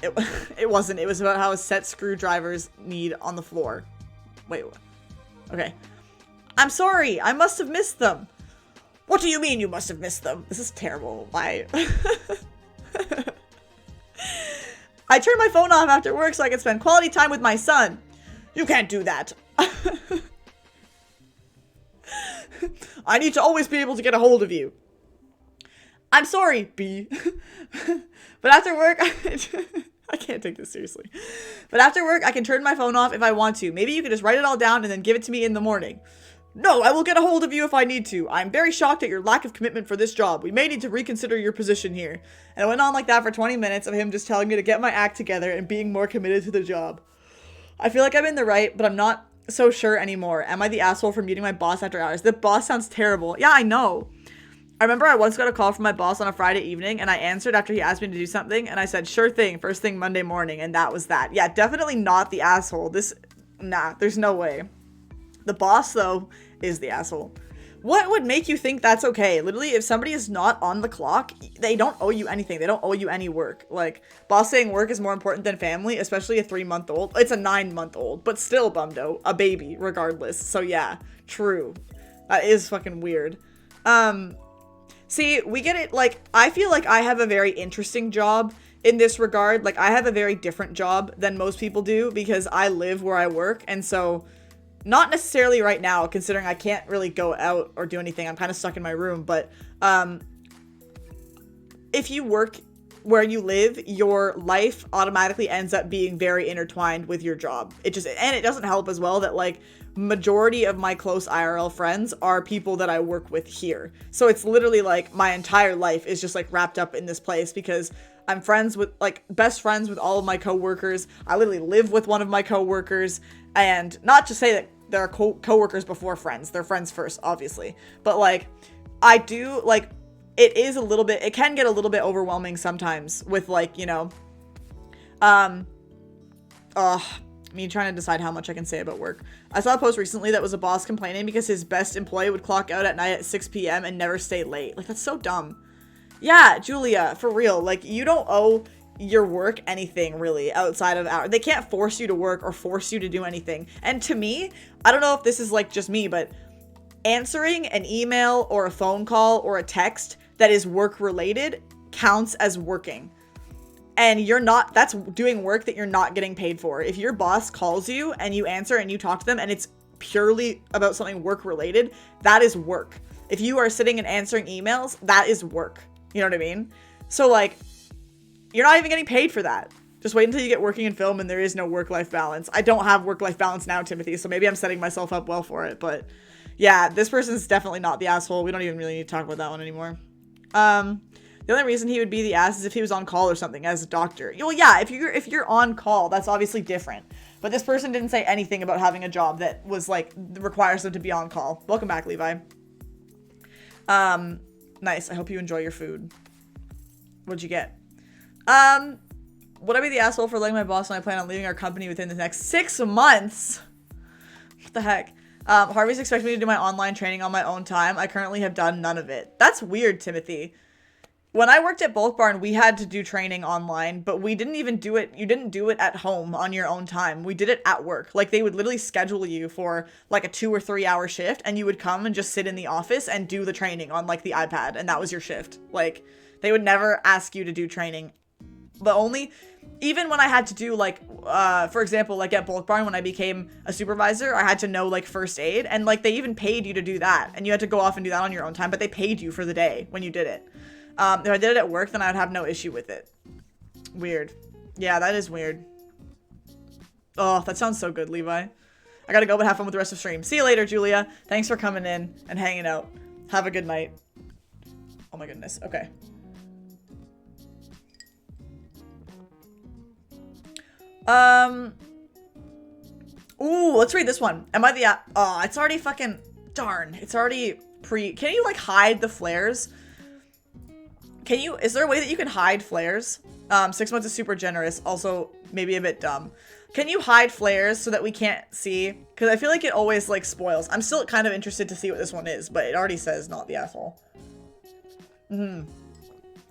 It wasn't. It was about how a set screwdrivers need on the floor. Wait. Okay. I'm sorry. I must have missed them. What do you mean you must have missed them? This is terrible. Why? I turned my phone off after work so I could spend quality time with my son. You can't do that. I need to always be able to get a hold of you. I'm sorry, B. But after work, I can't take this seriously. But after work, I can turn my phone off if I want to. Maybe you could just write it all down and then give it to me in the morning. No, I will get a hold of you if I need to. I'm very shocked at your lack of commitment for this job. We may need to reconsider your position here. And it went on like that for 20 minutes of him just telling me to get my act together and being more committed to the job. I feel like I'm in the right, but I'm not so sure anymore. Am I the asshole for muting my boss after hours? The boss sounds terrible. Yeah, I know. I remember I once got a call from my boss on a Friday evening and I answered after he asked me to do something and I said, sure thing, first thing Monday morning, and that was that. Yeah, definitely not the asshole. Nah, there's no way. The boss, though, is the asshole. What would make you think that's okay? Literally, if somebody is not on the clock, they don't owe you anything. They don't owe you any work. Like, boss saying work is more important than family, especially a 3-month-old. It's a 9-month-old, but still, bumdo. A baby, regardless. So yeah, true. That is fucking weird. See, we get it, like, I feel like I have a very interesting job in this regard, like, I have a very different job than most people do because I live where I work. And so, not necessarily right now, considering I can't really go out or do anything. I'm kind of stuck in my room. But if you work where you live, your life automatically ends up being very intertwined with your job. It doesn't help as well that, like, majority of my close IRL friends are people that I work with here. So it's literally like my entire life is just like wrapped up in this place because I'm friends with, like, best friends with all of my coworkers. I literally live with one of my coworkers, and not to say that they're coworkers before friends. They're friends first, obviously. But, like, I do, like, it can get a little bit overwhelming sometimes with, like, you know, me trying to decide how much I can say about work. I saw a post recently that was a boss complaining because his best employee would clock out at night at 6 p.m. and never stay late. Like, that's so dumb. Yeah, Julia, for real. Like, you don't owe your work anything, really, outside of hours. They can't force you to work or force you to do anything. And to me, I don't know if this is, like, just me, but answering an email or a phone call or a text that is work-related counts as working. And that's doing work that you're not getting paid for. If your boss calls you and you answer and you talk to them and it's purely about something work related, that is work. If you are sitting and answering emails, that is work. You know what I mean? So, like, you're not even getting paid for that. Just wait until you get working in film and there is no work-life balance. I don't have work-life balance now, Timothy, so maybe I'm setting myself up well for it. But yeah, this person's definitely not the asshole. We don't even really need to talk about that one anymore. The only reason he would be the ass is if he was on call or something as a doctor. Well, yeah, if you're on call, that's obviously different. But this person didn't say anything about having a job that was, like, requires them to be on call. Welcome back, Levi. Nice. I hope you enjoy your food. What'd you get? Would I be the asshole for letting my boss know I plan on leaving our company within the next 6 months? What the heck? Harvey's expecting me to do my online training on my own time. I currently have done none of it. That's weird, Timothy. When I worked at Bulk Barn, we had to do training online, but we didn't even do it. You didn't do it at home on your own time. We did it at work. Like, they would literally schedule you for, like, a 2 or 3 hour shift, and you would come and just sit in the office and do the training on, like, the iPad, and that was your shift. Like, they would never ask you to do training. Even when I had to do, like, for example, like at Bulk Barn, when I became a supervisor, I had to know, like, first aid, and, like, they even paid you to do that, and you had to go off and do that on your own time, but they paid you for the day when you did it. If I did it at work, then I would have no issue with it. Weird. Yeah, that is weird. Oh, that sounds so good, Levi. I gotta go, but have fun with the rest of the stream. See you later, Julia. Thanks for coming in and hanging out. Have a good night. Oh my goodness. Okay. Ooh, let's read this one. Am I the... Oh, it's already fucking... Darn. It's already Can you, like, hide the flares? Is there a way that you can hide flares? 6 months is super generous. Also, maybe a bit dumb. Can you hide flares so that we can't see? Because I feel like it always, like, spoils. I'm still kind of interested to see what this one is, but it already says not the asshole. I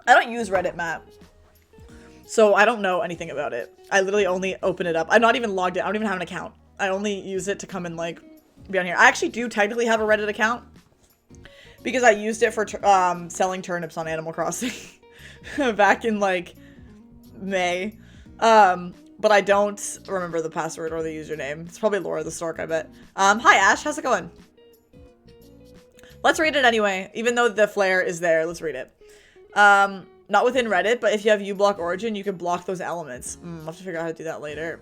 don't use Reddit, Matt. So I don't know anything about it. I literally only open it up. I'm not even logged in. I don't even have an account. I only use it to come and, like, be on here. I actually do technically have a Reddit account. Because I used it for selling turnips on Animal Crossing back in, like, May. But I don't remember the password or the username. It's probably Laura the Stork, I bet. Hi, Ash. How's it going? Let's read it anyway. Even though the flare is there, let's read it. Not within Reddit, but if you have uBlock Origin, you can block those elements. I'll have to figure out how to do that later.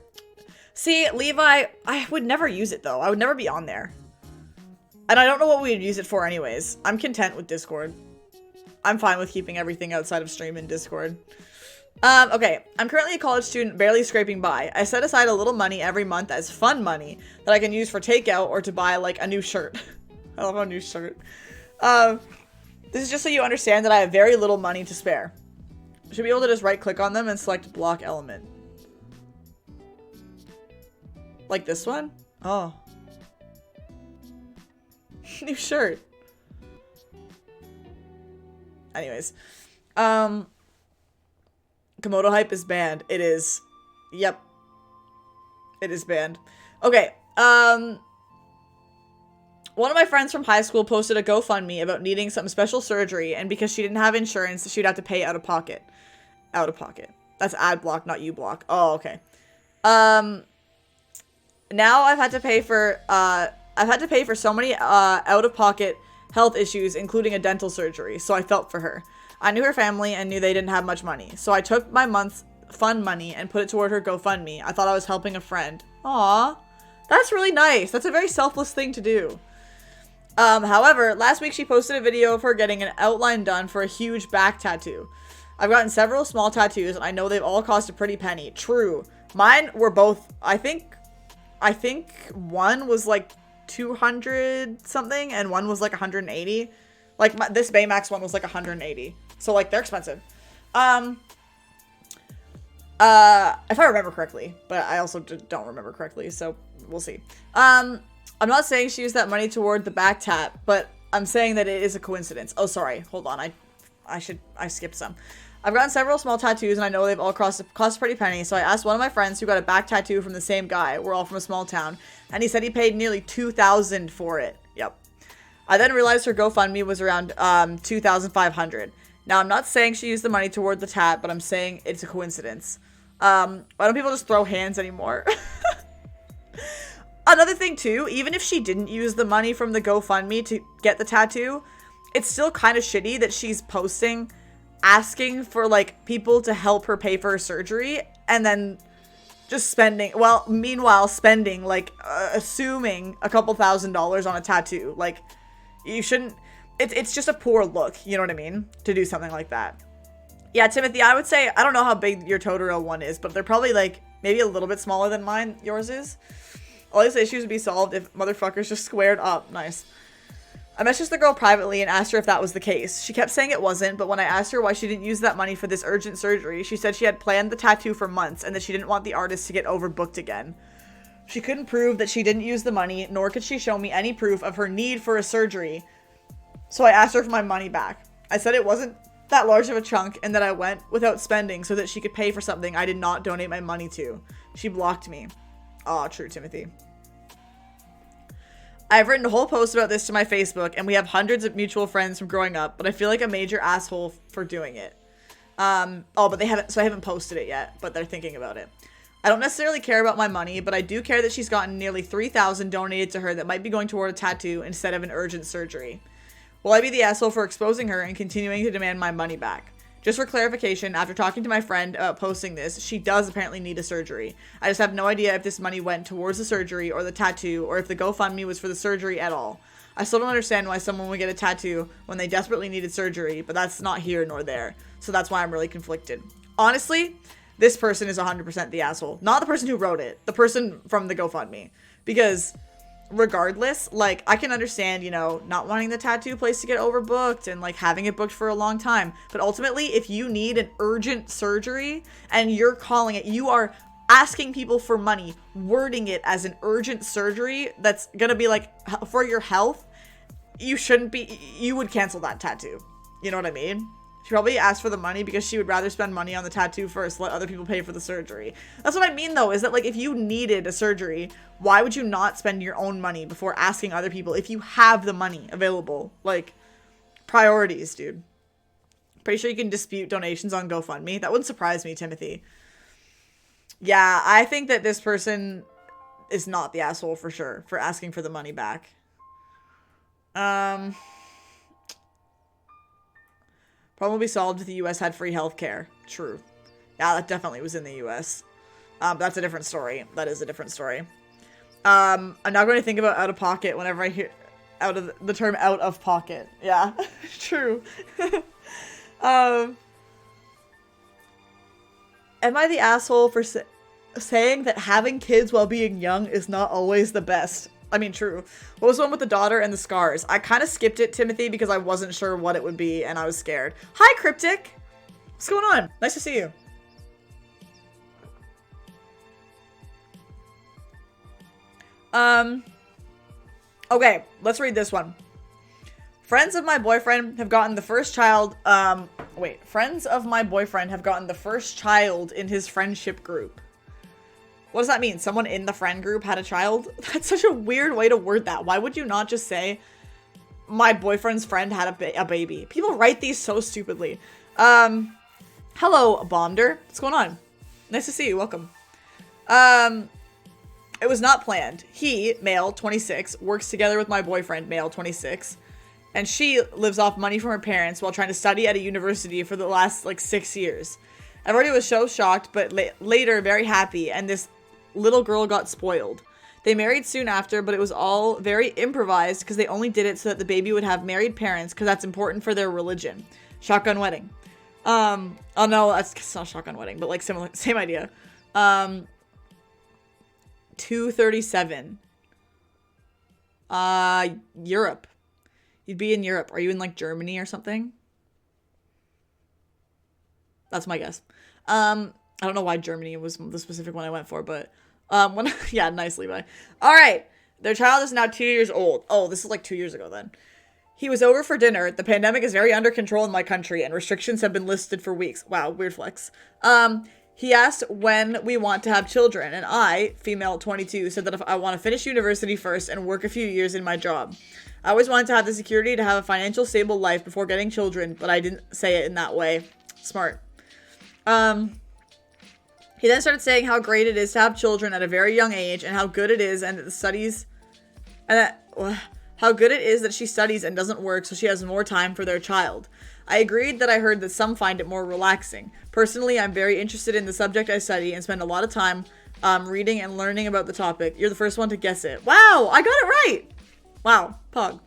See, Levi, I would never use it, though. I would never be on there. And I don't know what we would use it for anyways. I'm content with Discord. I'm fine with keeping everything outside of stream in Discord. Okay. I'm currently a college student, barely scraping by. I set aside a little money every month as fun money that I can use for takeout or to buy, like, a new shirt. I love a new shirt. This is just so you understand that I have very little money to spare. Should be able to just right-click on them and select block element. Like this one? Oh. New shirt. Anyways. Komodo hype is banned. It is. Yep. It is banned. Okay. One of my friends from high school posted a GoFundMe about needing some special surgery, and because she didn't have insurance, she'd have to pay out of pocket. Out of pocket. That's ad block, not you block. Oh, okay. Now I've had to pay for so many out-of-pocket health issues, including a dental surgery, so I felt for her. I knew her family and knew they didn't have much money, so I took my month's fund money and put it toward her GoFundMe. I thought I was helping a friend. Aw, that's really nice. That's a very selfless thing to do. However, last week she posted a video of her getting an outline done for a huge back tattoo. I've gotten several small tattoos, and I know they've all cost a pretty penny. True. Mine were both, I think one was like 200 something, and one was like 180. Like, this Baymax one was like 180. So, like, they're expensive. If I remember correctly, but I also don't remember correctly, so we'll see. I'm not saying she used that money toward the back tat, but I'm saying that it is a coincidence. Oh, sorry. Hold on. I skipped some. I've gotten several small tattoos, and I know they've all cost a pretty penny, so I asked one of my friends who got a back tattoo from the same guy. We're all from a small town, and he said he paid nearly $2,000 for it. Yep. I then realized her GoFundMe was around $2,500. Now, I'm not saying she used the money toward the tat, but I'm saying it's a coincidence. Why don't people just throw hands anymore? Another thing, too, even if she didn't use the money from the GoFundMe to get the tattoo, it's still kind of shitty that she's posting asking for, like, people to help her pay for her surgery, and then just spending, well, meanwhile spending, like, assuming a couple $1,000s on a tattoo. Like, you shouldn't, it's just a poor look, you know what I mean, to do something like that. Yeah, Timothy, I would say, I don't know how big your Totoro one is, but they're probably, like, maybe a little bit smaller than yours is. All these issues would be solved if motherfuckers just squared up. Nice. I messaged the girl privately and asked her if that was the case. She kept saying it wasn't, but when I asked her why she didn't use that money for this urgent surgery, she said she had planned the tattoo for months and that she didn't want the artist to get overbooked again. She couldn't prove that she didn't use the money, nor could she show me any proof of her need for a surgery. So I asked her for my money back. I said it wasn't that large of a chunk and that I went without spending so that she could pay for something I did not donate my money to. She blocked me. Aw, true, Timothy. I've written a whole post about this to my Facebook, and we have hundreds of mutual friends from growing up, but I feel like a major asshole for doing it. But they haven't, so I haven't posted it yet, but they're thinking about it. I don't necessarily care about my money, but I do care that she's gotten nearly $3,000 donated to her that might be going toward a tattoo instead of an urgent surgery. Will I be the asshole for exposing her and continuing to demand my money back? Just for clarification, after talking to my friend about posting this, she does apparently need a surgery. I just have no idea if this money went towards the surgery or the tattoo, or if the GoFundMe was for the surgery at all. I still don't understand why someone would get a tattoo when they desperately needed surgery, but that's not here nor there. So that's why I'm really conflicted. Honestly, this person is 100% the asshole. Not the person who wrote it, the person from the GoFundMe. Because regardless, like, I can understand, you know, not wanting the tattoo place to get overbooked and, like, having it booked for a long time. But ultimately, if you need an urgent surgery and you're calling it, you are asking people for money, wording it as an urgent surgery that's gonna be, like, for your health, you would cancel that tattoo. You know what I mean? She probably asked for the money because she would rather spend money on the tattoo first, let other people pay for the surgery. That's what I mean, though, is that, like, if you needed a surgery, why would you not spend your own money before asking other people if you have the money available? Like, priorities, dude. Pretty sure you can dispute donations on GoFundMe. That wouldn't surprise me, Timothy. Yeah, I think that this person is not the asshole for sure for asking for the money back. Problem will be solved if the US had free healthcare. True. Yeah, that definitely was in the US. That's a different story. That is a different story. I'm not going to think about out of pocket whenever I hear the term out of pocket. Yeah, true. Am I the asshole for saying that having kids while being young is not always the best? I mean, true. What was the one with the daughter and the scars? I kind of skipped it, Timothy, because I wasn't sure what it would be, and I was scared. Hi, Cryptic! What's going on? Nice to see you. Okay, let's read this one. Friends of my boyfriend have gotten the first child, friends of my boyfriend have gotten the first child in his friendship group. What does that mean? Someone in the friend group had a child? That's such a weird way to word that. Why would you not just say, my boyfriend's friend had a baby? People write these so stupidly. Hello, Bonder. What's going on? Nice to see you. Welcome. It was not planned. He, male, 26, works together with my boyfriend, male, 26, and she lives off money from her parents while trying to study at a university for the last, 6 years. Everybody was so shocked, but later very happy, and this little girl got spoiled. They married soon after, but it was all very improvised because they only did it so that the baby would have married parents because that's important for their religion. Shotgun wedding. Oh no, it's not shotgun wedding, but same idea. 237. Europe. You'd be in Europe. Are you in Germany or something? That's my guess. I don't know why Germany was the specific one I went for, but yeah, nice, Levi. All right. Their child is now 2 years old. Oh, this is 2 years ago then. He was over for dinner. The pandemic is very under control in my country, and restrictions have been listed for weeks. Wow, weird flex. He asked when we want to have children, and I, female 22, said that if I want to finish university first and work a few years in my job. I always wanted to have the security to have a financial stable life before getting children, but I didn't say it in that way. Smart. He then started saying how great it is to have children at a very young age and how good it is and that the studies and that how good it is that she studies and doesn't work so she has more time for their child. I agreed that I heard that some find it more relaxing. Personally, I'm very interested in the subject I study and spend a lot of time reading and learning about the topic. You're the first one to guess it. Wow, I got it right. Wow, Pog.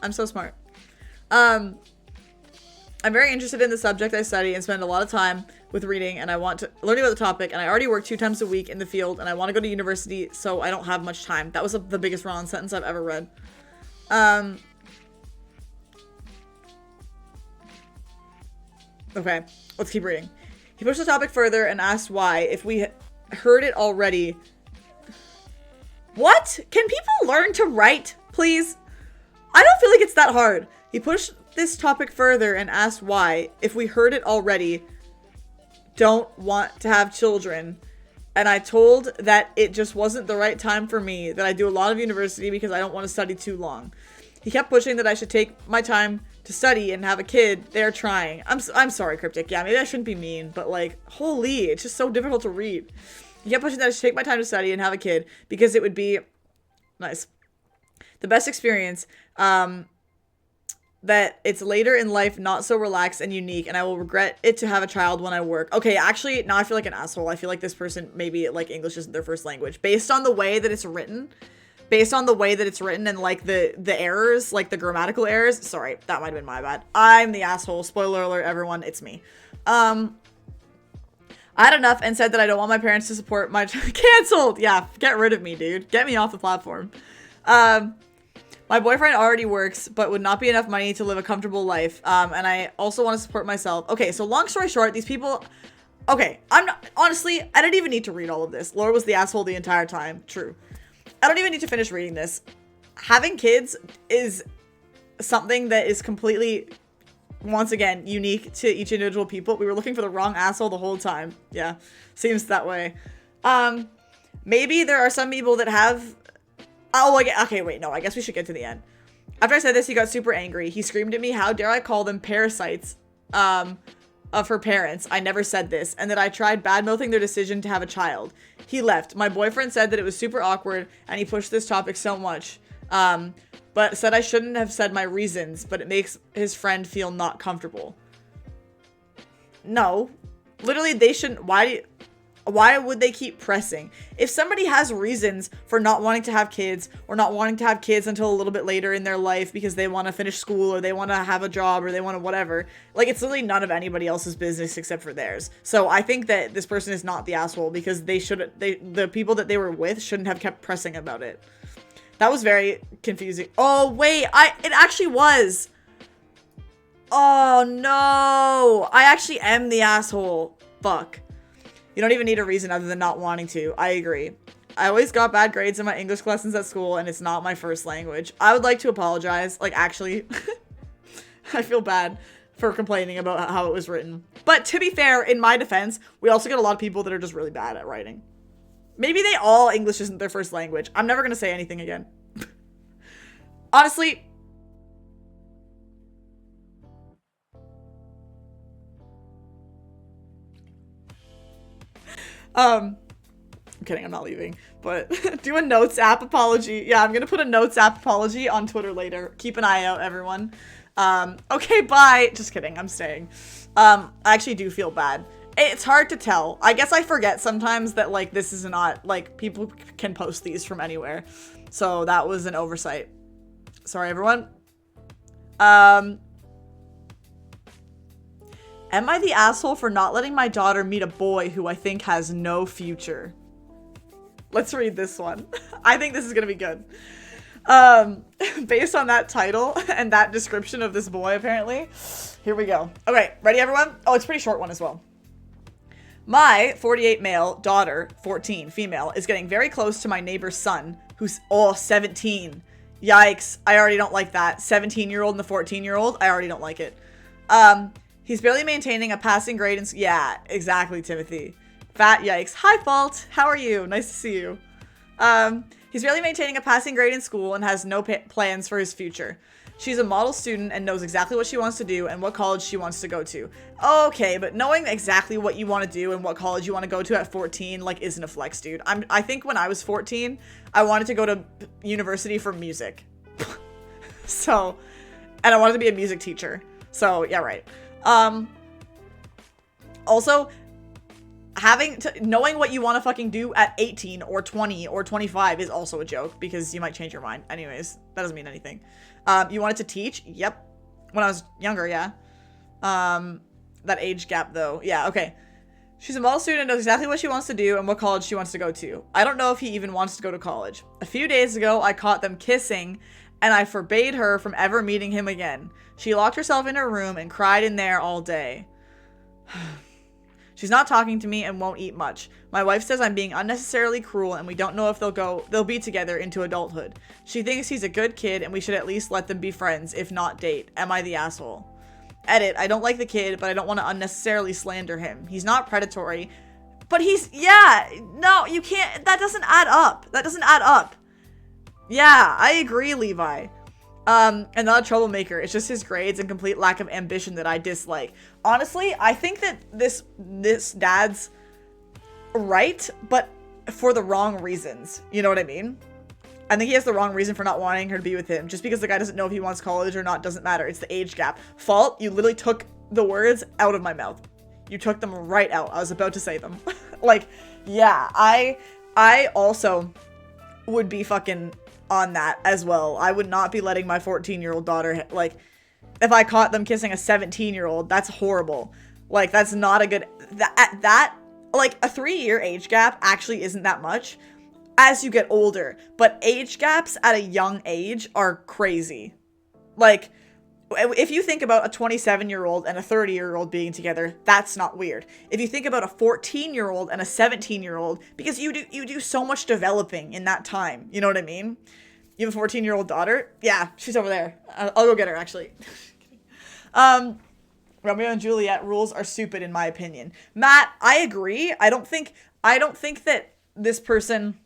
I'm so smart. I'm very interested in the subject I study and spend a lot of time with reading, and I want to learning about the topic, and I already work 2 times a week in the field, and I want to go to university, so I don't have much time. That was the biggest wrong sentence I've ever read. Okay, let's keep reading. He pushed the topic further and asked why, if we heard it already. What? Can people learn to write, please? I don't feel like it's that hard. He pushed this topic further and asked why, if we heard it already, don't want to have children. And I told that it just wasn't the right time for me, that I do a lot of university because I don't want to study too long. He kept pushing that I should take my time to study and have a kid. They're trying. I'm sorry, Cryptic. Yeah, maybe I shouldn't be mean, but holy, it's just so difficult to read. He kept pushing that I should take my time to study and have a kid because it would be nice. The best experience, that it's later in life, not so relaxed and unique, and I will regret it to have a child when I work. Okay, actually, now I feel like an asshole. I feel like this person, maybe, English isn't their first language. Based on the way that it's written, and, the errors, the grammatical errors. Sorry, that might have been my bad. I'm the asshole. Spoiler alert, everyone, it's me. I had enough and said that I don't want my parents to support my... Cancelled! Yeah, get rid of me, dude. Get me off the platform. My boyfriend already works, but would not be enough money to live a comfortable life. And I also want to support myself. Okay, so long story short, these people... Okay, honestly, I didn't even need to read all of this. Laura was the asshole the entire time. True. I don't even need to finish reading this. Having kids is something that is completely, once again, unique to each individual people. We were looking for the wrong asshole the whole time. Yeah, seems that way. Maybe there are some people that have... Oh, okay, wait, no, I guess we should get to the end. After I said this, he got super angry. He screamed at me, how dare I call them parasites of her parents. I never said this, and that I tried bad-mouthing their decision to have a child. He left. My boyfriend said that it was super awkward, and he pushed this topic so much, but said I shouldn't have said my reasons, but it makes his friend feel not comfortable. No. Literally, they shouldn't... Why would they keep pressing? If somebody has reasons for not wanting to have kids or not wanting to have kids until a little bit later in their life because they want to finish school or they want to have a job or they want to whatever, it's literally none of anybody else's business except for theirs. So I think that this person is not the asshole because the people that they were with shouldn't have kept pressing about it. That was very confusing. Oh, wait, it actually was. Oh, no. I actually am the asshole. Fuck. You don't even need a reason other than not wanting to. I agree. I always got bad grades in my English lessons at school, and it's not my first language. I would like to apologize. Actually, I feel bad for complaining about how it was written. But to be fair, in my defense, we also get a lot of people that are just really bad at writing. Maybe English isn't their first language. I'm never going to say anything again. Honestly, I'm kidding, I'm not leaving. But do a notes app apology. Yeah, I'm gonna put a notes app apology on Twitter later. Keep an eye out, everyone. Okay, bye. Just kidding, I'm staying. I actually do feel bad. It's hard to tell. I guess I forget sometimes that, like, this is not, like, people can post these from anywhere. So that was an oversight. Sorry, everyone. Am I the asshole for not letting my daughter meet a boy who I think has no future? Let's read this one. I think this is gonna be good. Based on that title and that description of this boy, apparently. Here we go. Okay, ready, everyone? Oh, it's a pretty short one as well. My 48 male daughter, 14 female, is getting very close to my neighbor's son, who's 17. Yikes, I already don't like that. 17-year-old and the 14-year-old, I already don't like it. He's barely maintaining a passing grade in yeah, exactly, Timothy. Fat yikes. Hi, Fault. How are you? Nice to see you. He's barely maintaining a passing grade in school and has no plans for his future. She's a model student and knows exactly what she wants to do and what college she wants to go to. Okay, but knowing exactly what you want to do and what college you want to go to at 14, like, isn't a flex, dude. I think when I was 14, I wanted to go to university for music. So, and I wanted to be a music teacher. So, yeah, right. Also, knowing what you want to fucking do at 18 or 20 or 25 is also a joke because you might change your mind. Anyways, that doesn't mean anything. You wanted to teach? Yep. When I was younger, yeah. That age gap though. Yeah, okay. She's a model student and knows exactly what she wants to do and what college she wants to go to. I don't know if he even wants to go to college. A few days ago, I caught them kissing and I forbade her from ever meeting him again. She locked herself in her room and cried in there all day. She's not talking to me and won't eat much. My wife says I'm being unnecessarily cruel and we don't know if they'll be together into adulthood. She thinks he's a good kid and we should at least let them be friends, if not date. Am I the asshole? Edit, I don't like the kid, but I don't want to unnecessarily slander him. He's not predatory, but yeah, no, you can't, that doesn't add up. That doesn't add up. Yeah, I agree, Levi. And not a troublemaker. It's just his grades and complete lack of ambition that I dislike. Honestly, I think that this dad's right, but for the wrong reasons. You know what I mean? I think he has the wrong reason for not wanting her to be with him. Just because the guy doesn't know if he wants college or not doesn't matter. It's the age gap. Fault, you literally took the words out of my mouth. You took them right out. I was about to say them. Like, yeah, I also would be fucking on that as well. I would not be letting my 14-year-old daughter, like, if I caught them kissing a 17-year-old, that's horrible. Like, that's not a good, like, a 3-year age gap actually isn't that much as you get older, but age gaps at a young age are crazy. Like, if you think about a 27-year-old and a 30-year-old being together, that's not weird. If you think about a 14-year-old and a 17-year-old, because you do so much developing in that time, you know what I mean? You have a 14-year-old daughter? Yeah, she's over there. I'll go get her, actually. Romeo and Juliet rules are stupid in my opinion. Matt, I agree. I don't think that this person,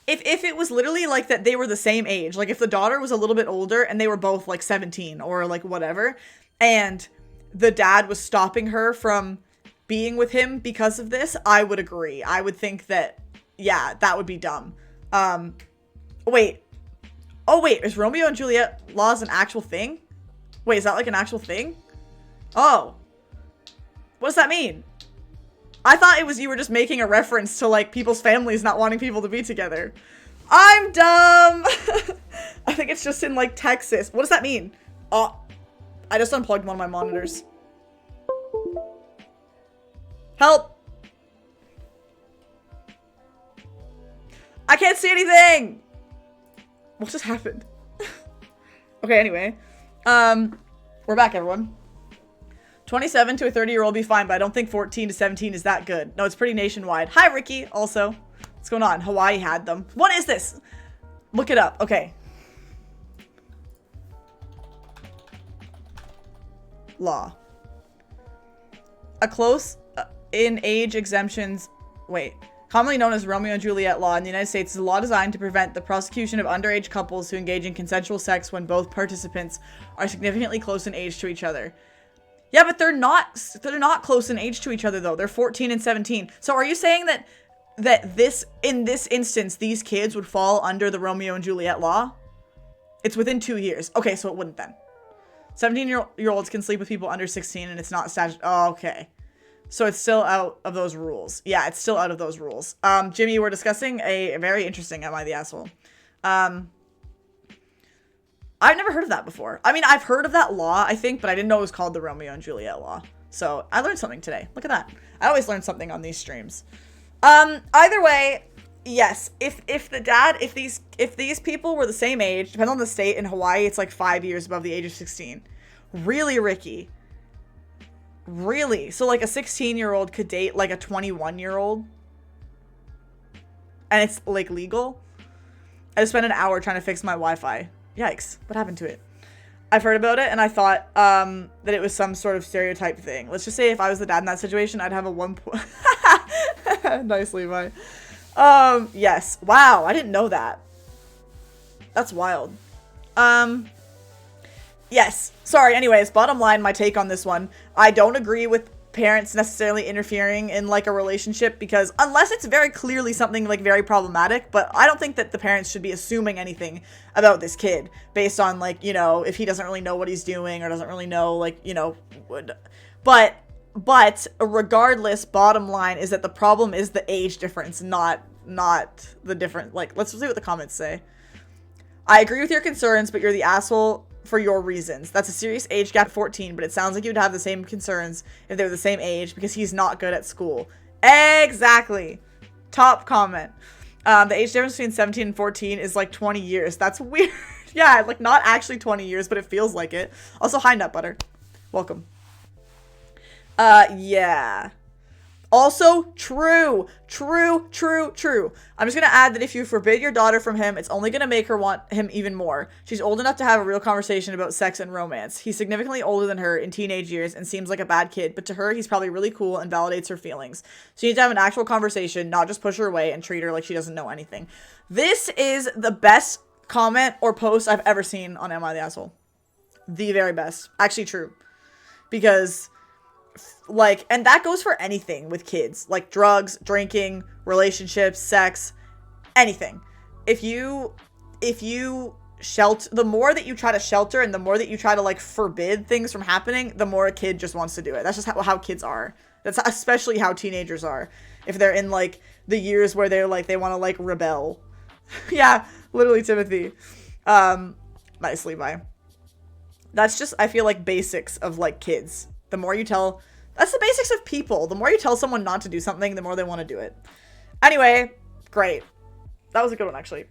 if it was literally like that they were the same age, like if the daughter was a little bit older and they were both like 17 or like whatever, and the dad was stopping her from being with him because of this, I would agree. I would think that, yeah, that would be dumb. Wait. Oh wait, is Romeo and Juliet laws an actual thing? Wait, is that like an actual thing? Oh. What does that mean? I thought it was you were just making a reference to like people's families not wanting people to be together. I'm dumb. I think it's just in like Texas. What does that mean? Oh, I just unplugged one of my monitors. Help. I can't see anything. What just happened? Okay, anyway. We're back, everyone. 27 to a 30-year-old be fine, but I don't think 14 to 17 is that good. No, it's pretty nationwide. Hi, Ricky, also. What's going on? Hawaii had them. What is this? Look it up. Okay. Law. A close in age exemptions. Wait. Commonly known as Romeo and Juliet law in the United States is a law designed to prevent the prosecution of underage couples who engage in consensual sex when both participants are significantly close in age to each other. Yeah, but they're not close in age to each other though. They're 14 and 17. So are you saying that in this instance these kids would fall under the Romeo and Juliet law? It's within 2 years. Okay, so it wouldn't then. 17-year-olds can sleep with people under 16 and it's not oh, okay. So it's still out of those rules. Yeah, it's still out of those rules. Jimmy, we're discussing a very interesting Am I the Asshole? I've never heard of that before. I mean, I've heard of that law, I think, but I didn't know it was called the Romeo and Juliet law. So I learned something today. Look at that. I always learn something on these streams. Either way, yes. If these people were the same age, depending on the state, in Hawaii, it's like 5 years above the age of 16. Really, Ricky? Really? So like a 16-year-old could date like a 21-year-old? And it's like legal? I just spent an hour trying to fix my Wi-Fi. Yikes. What happened to it? I've heard about it and I thought that it was some sort of stereotype thing. Let's just say if I was the dad in that situation, I'd have a 1 point. Nice, Levi. Yes. Wow, I didn't know that. That's wild. Yes. Sorry, anyways, bottom line, my take on this one. I don't agree with parents necessarily interfering in like a relationship, because unless it's very clearly something like very problematic, but I don't think that the parents should be assuming anything about this kid based on like, you know, if he doesn't really know what he's doing or doesn't really know, like, you know, but regardless, bottom line is that the problem is the age difference, not the different, like, let's see what the comments say. I agree with your concerns, but you're the asshole for your reasons. That's a serious age gap, 14, but it sounds like you would have the same concerns if they were the same age because he's not good at school. Exactly. Top comment. The age difference between 17 and 14 is like 20 years. That's weird. Yeah, like not actually 20 years, but it feels like it. Also, hi, Nut Butter. Welcome. Yeah. Also, true. I'm just gonna add that if you forbid your daughter from him, it's only gonna make her want him even more. She's old enough to have a real conversation about sex and romance. He's significantly older than her in teenage years and seems like a bad kid, but to her, he's probably really cool and validates her feelings. So you need to have an actual conversation, not just push her away and treat her like she doesn't know anything. This is the best comment or post I've ever seen on Am I the Asshole? The very best. Actually true. Because like, and that goes for anything with kids, like drugs, drinking, relationships, sex, anything. If you shelter, the more that you try to shelter and the more that you try to like forbid things from happening, the more a kid just wants to do it. That's just how kids are. That's especially how teenagers are. If they're in like the years where they're like, they want to like rebel. Yeah, literally, Timothy. Nice, Levi. That's just, I feel like, basics of like kids. The more you tell, that's the basics of people. The more you tell someone not to do something, the more they want to do it. Anyway, great. That was a good one, actually.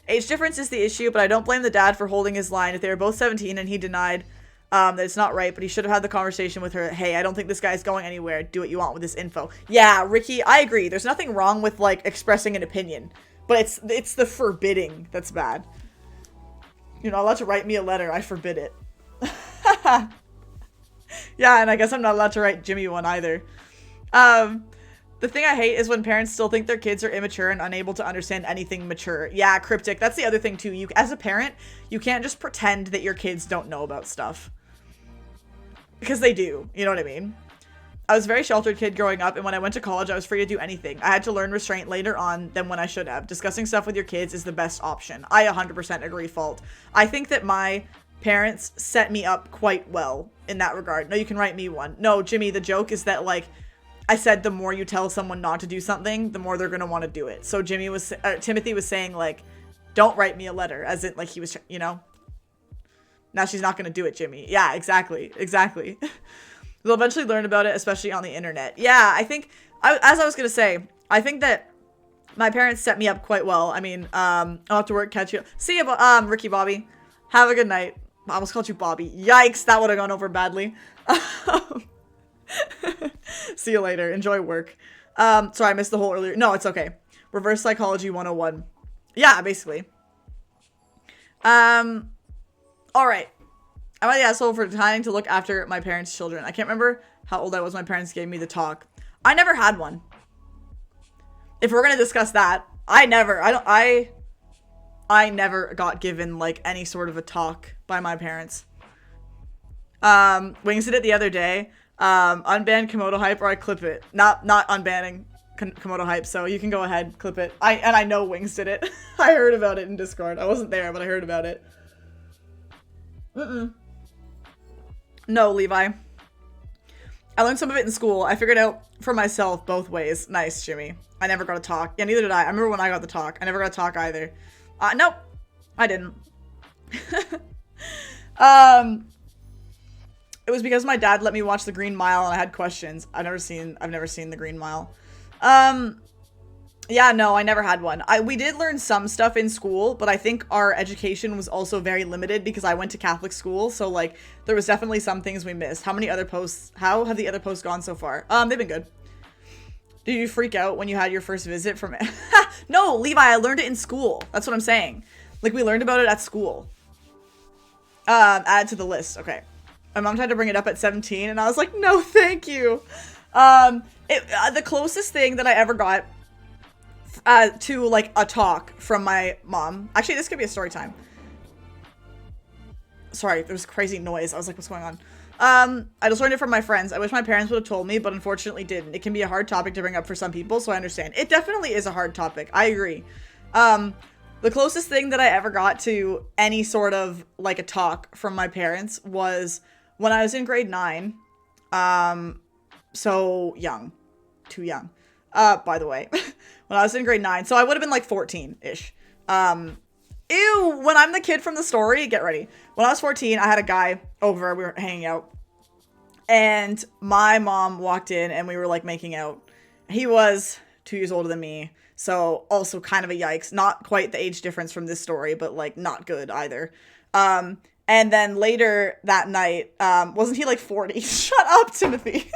Age difference is the issue, but I don't blame the dad for holding his line. If they were both 17 and he denied that it's not right, but he should have had the conversation with her. Hey, I don't think this guy's going anywhere. Do what you want with this info. Yeah, Ricky, I agree. There's nothing wrong with like expressing an opinion, but it's the forbidding that's bad. You're not allowed to write me a letter. I forbid it. Yeah, and I guess I'm not allowed to write Jimmy one either. The thing I hate is when parents still think their kids are immature and unable to understand anything mature. Yeah, Cryptic, that's the other thing too. You, as a parent, you can't just pretend that your kids don't know about stuff. Because they do, you know what I mean? I was a very sheltered kid growing up, and when I went to college, I was free to do anything. I had to learn restraint later on than when I should have. Discussing stuff with your kids is the best option. I 100% agree, Fault. I think that my parents set me up quite well in that regard. No, you can write me one. No, Jimmy, the joke is that, like, I said the more you tell someone not to do something, the more they're going to want to do it. So Timothy was saying, like, don't write me a letter, as in, like, he was, you know? Now she's not going to do it, Jimmy. Yeah, exactly. They'll eventually learn about it, especially on the internet. Yeah, I think, as I was going to say, I think that my parents set me up quite well. I mean, I'll have to work, catch you. See you, Ricky Bobby. Have a good night. I almost called you Bobby. Yikes, that would have gone over badly. See you later. Enjoy work. Sorry, I missed the whole earlier. No, it's okay. Reverse Psychology 101. Yeah, basically. Alright. Am I the asshole for deciding to look after my parents' children? I can't remember how old I was when my parents gave me the talk. I never had one. If we're gonna discuss that, I never got given, like, any sort of a talk by my parents. Wings did it the other day. Unban Komodo hype or I clip it. Not unbanning Komodo hype, so you can go ahead, clip it. I know Wings did it. I heard about it in Discord. I wasn't there, but I heard about it. No, Levi. I learned some of it in school. I figured out for myself both ways. Nice, Jimmy. I never got a talk. Yeah, neither did I. I remember when I got the talk. I never got a talk either. Nope. I didn't. It was because my dad let me watch The Green Mile and I had questions. I've never seen The Green Mile. Yeah, no, I never had one. We did learn some stuff in school, but I think our education was also very limited because I went to Catholic school, so like there was definitely some things we missed. How have the other posts gone so far? They've been good. Did you freak out when you had your first visit from No, Levi, I learned it in school. That's what I'm saying. Like we learned about it at school. Add to the list. Okay. My mom tried to bring it up at 17 and I was like, no, thank you. The closest thing that I ever got to like a talk from my mom. Actually, this could be a story time. Sorry, there was crazy noise. I was like, what's going on? I just learned it from my friends. I wish my parents would have told me, but unfortunately didn't. It can be a hard topic to bring up for some people, so I understand. It definitely is a hard topic. I agree. The closest thing that I ever got to any sort of like a talk from my parents was when I was in grade 9. So young. Too young. By the way. When I was in grade 9. So I would have been like 14-ish. Ew, when I'm the kid from the story, get ready. When I was 14, I had a guy over, we were hanging out. And my mom walked in and we were like making out. He was 2 years older than me. So also kind of a yikes. Not quite the age difference from this story, but like not good either. And then later that night, wasn't he like 40? Shut up, Timothy.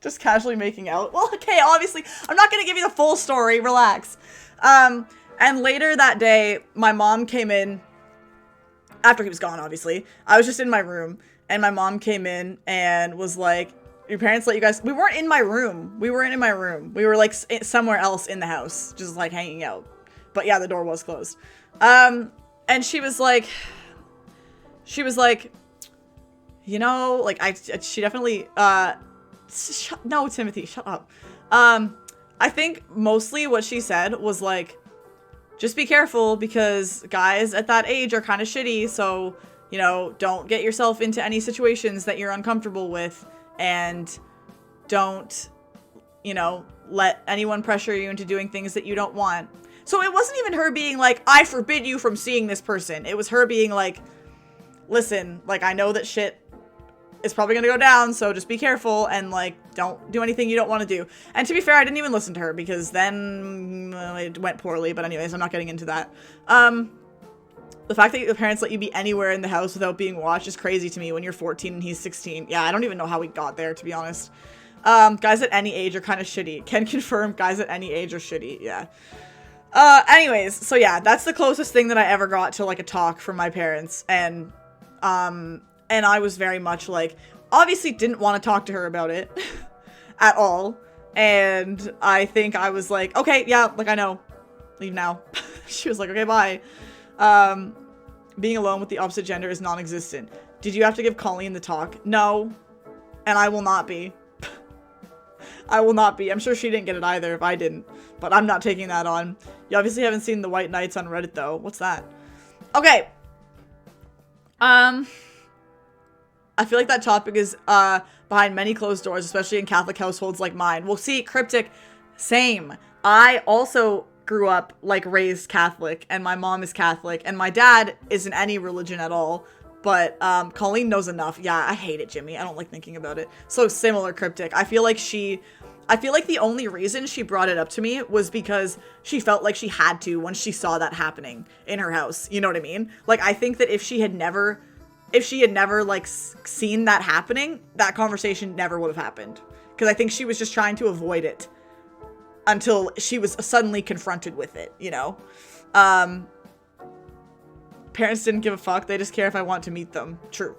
Just casually making out. Well, okay, obviously, I'm not gonna give you the full story, relax. And later that day, my mom came in, after he was gone, obviously. I was just in my room, and my mom came in and was like, your parents let you guys, we weren't in my room. We weren't in my room. We were like somewhere else in the house, just like hanging out. But yeah, the door was closed. And she was like, you know, like she definitely, no, Timothy, shut up. I think mostly what she said was like, just be careful because guys at that age are kind of shitty. So, you know, don't get yourself into any situations that you're uncomfortable with and don't, you know, let anyone pressure you into doing things that you don't want. So it wasn't even her being like, I forbid you from seeing this person. It was her being like, listen, like, I know that shit is probably gonna go down, so just be careful and like don't do anything you don't want to do. And to be fair, I didn't even listen to her because then it went poorly, but anyways, I'm not getting into that. The fact that your parents let you be anywhere in the house without being watched is crazy to me when you're 14 and he's 16. Yeah, I don't even know how we got there, to be honest. Guys at any age are kind of shitty. Can confirm guys at any age are shitty, yeah. Anyways, so yeah, that's the closest thing that I ever got to like a talk from my parents, and I was very much like, obviously didn't want to talk to her about it at all. And I think I was like, okay, yeah, like I know, leave now. She was like, okay, bye. Being alone with the opposite gender is non-existent. Did you have to give Colleen the talk? No. And I will not be. I will not be. I'm sure she didn't get it either if I didn't. But I'm not taking that on. You obviously haven't seen the White Knights on Reddit though. What's that? Okay. I feel like that topic is behind many closed doors, especially in Catholic households like mine. Well, see, Cryptic, same. I also grew up like raised Catholic, and my mom is Catholic, and my dad isn't any religion at all. But Colleen knows enough. Yeah, I hate it, Jimmy. I don't like thinking about it. So similar, Cryptic. I feel like the only reason she brought it up to me was because she felt like she had to when she saw that happening in her house. You know what I mean? Like, I think that if she had never like seen that happening, that conversation never would have happened. Because I think she was just trying to avoid it until she was suddenly confronted with it, you know? Parents didn't give a fuck. They just care if I want to meet them. True.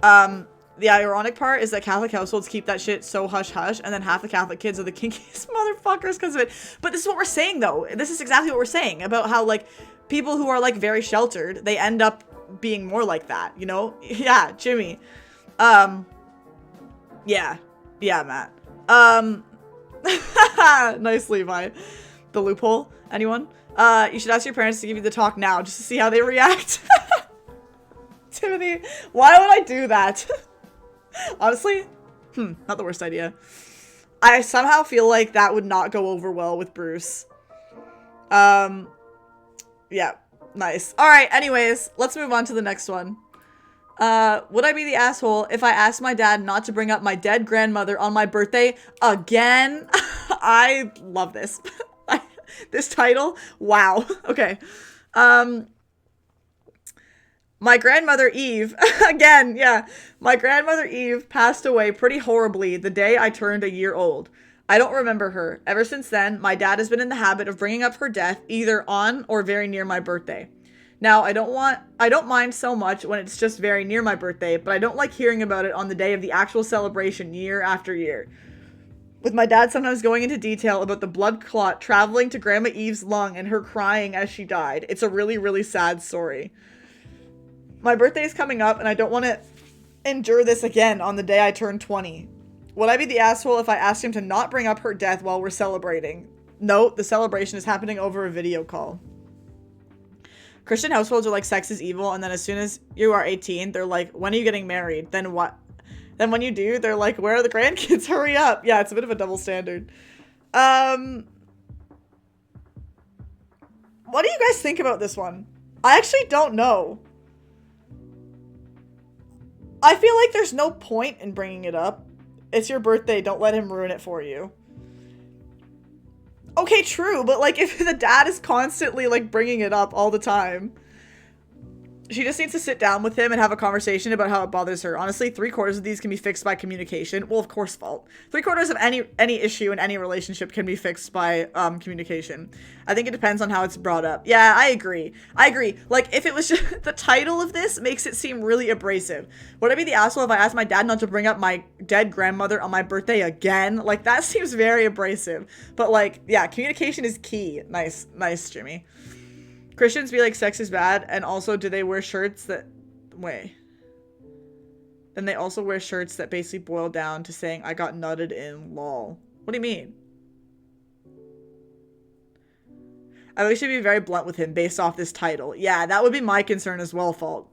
The ironic part is that Catholic households keep that shit so hush-hush, and then half the Catholic kids are the kinkiest motherfuckers because of it. But this is what we're saying, though. This is exactly what we're saying about how, like, people who are, like, very sheltered, they end up being more like that, you know? Yeah, Jimmy. Yeah, Matt. Nice, Levi. The loophole, anyone? You should ask your parents to give you the talk now just to see how they react. Timothy, why would I do that? Honestly, not the worst idea. I somehow feel like that would not go over well with Bruce. Yeah, nice. All right, anyways, let's move on to the next one. Would I be the asshole if I asked my dad not to bring up my dead grandmother on my birthday again? I love this. This title? Wow. Okay. My grandmother Eve, again, yeah. My grandmother Eve passed away pretty horribly the day I turned a year old. I don't remember her. Ever since then, my dad has been in the habit of bringing up her death either on or very near my birthday. Now, I don't mind so much when it's just very near my birthday, but I don't like hearing about it on the day of the actual celebration year after year. With my dad sometimes going into detail about the blood clot traveling to Grandma Eve's lung and her crying as she died. It's a really, really sad story. My birthday is coming up and I don't want to endure this again on the day I turn 20. Would I be the asshole if I asked him to not bring up her death while we're celebrating? No, the celebration is happening over a video call. Christian households are like sex is evil, and then as soon as you are 18, they're like, when are you getting married? Then what? Then when you do, they're like, where are the grandkids? Hurry up. Yeah, it's a bit of a double standard. What do you guys think about this one? I actually don't know. I feel like there's no point in bringing it up. It's your birthday. Don't let him ruin it for you. Okay, true, but like if the dad is constantly like bringing it up all the time, she just needs to sit down with him and have a conversation about how it bothers her. Honestly, 3/4 of these can be fixed by communication. Well, of course, fault. 3/4 of any issue in any relationship can be fixed by communication. I think it depends on how it's brought up. Yeah, I agree. Like, if it was just the title of this makes it seem really abrasive. Would I be the asshole if I asked my dad not to bring up my dead grandmother on my birthday again? Like, that seems very abrasive. But like, yeah, communication is key. Nice, Jimmy. Christians be like, sex is bad, and also do they wear shirts that... Wait. Then they also wear shirts that basically boil down to saying, I got nutted in, lol. What do you mean? I think we should be very blunt with him based off this title. Yeah, that would be my concern as well, Fault.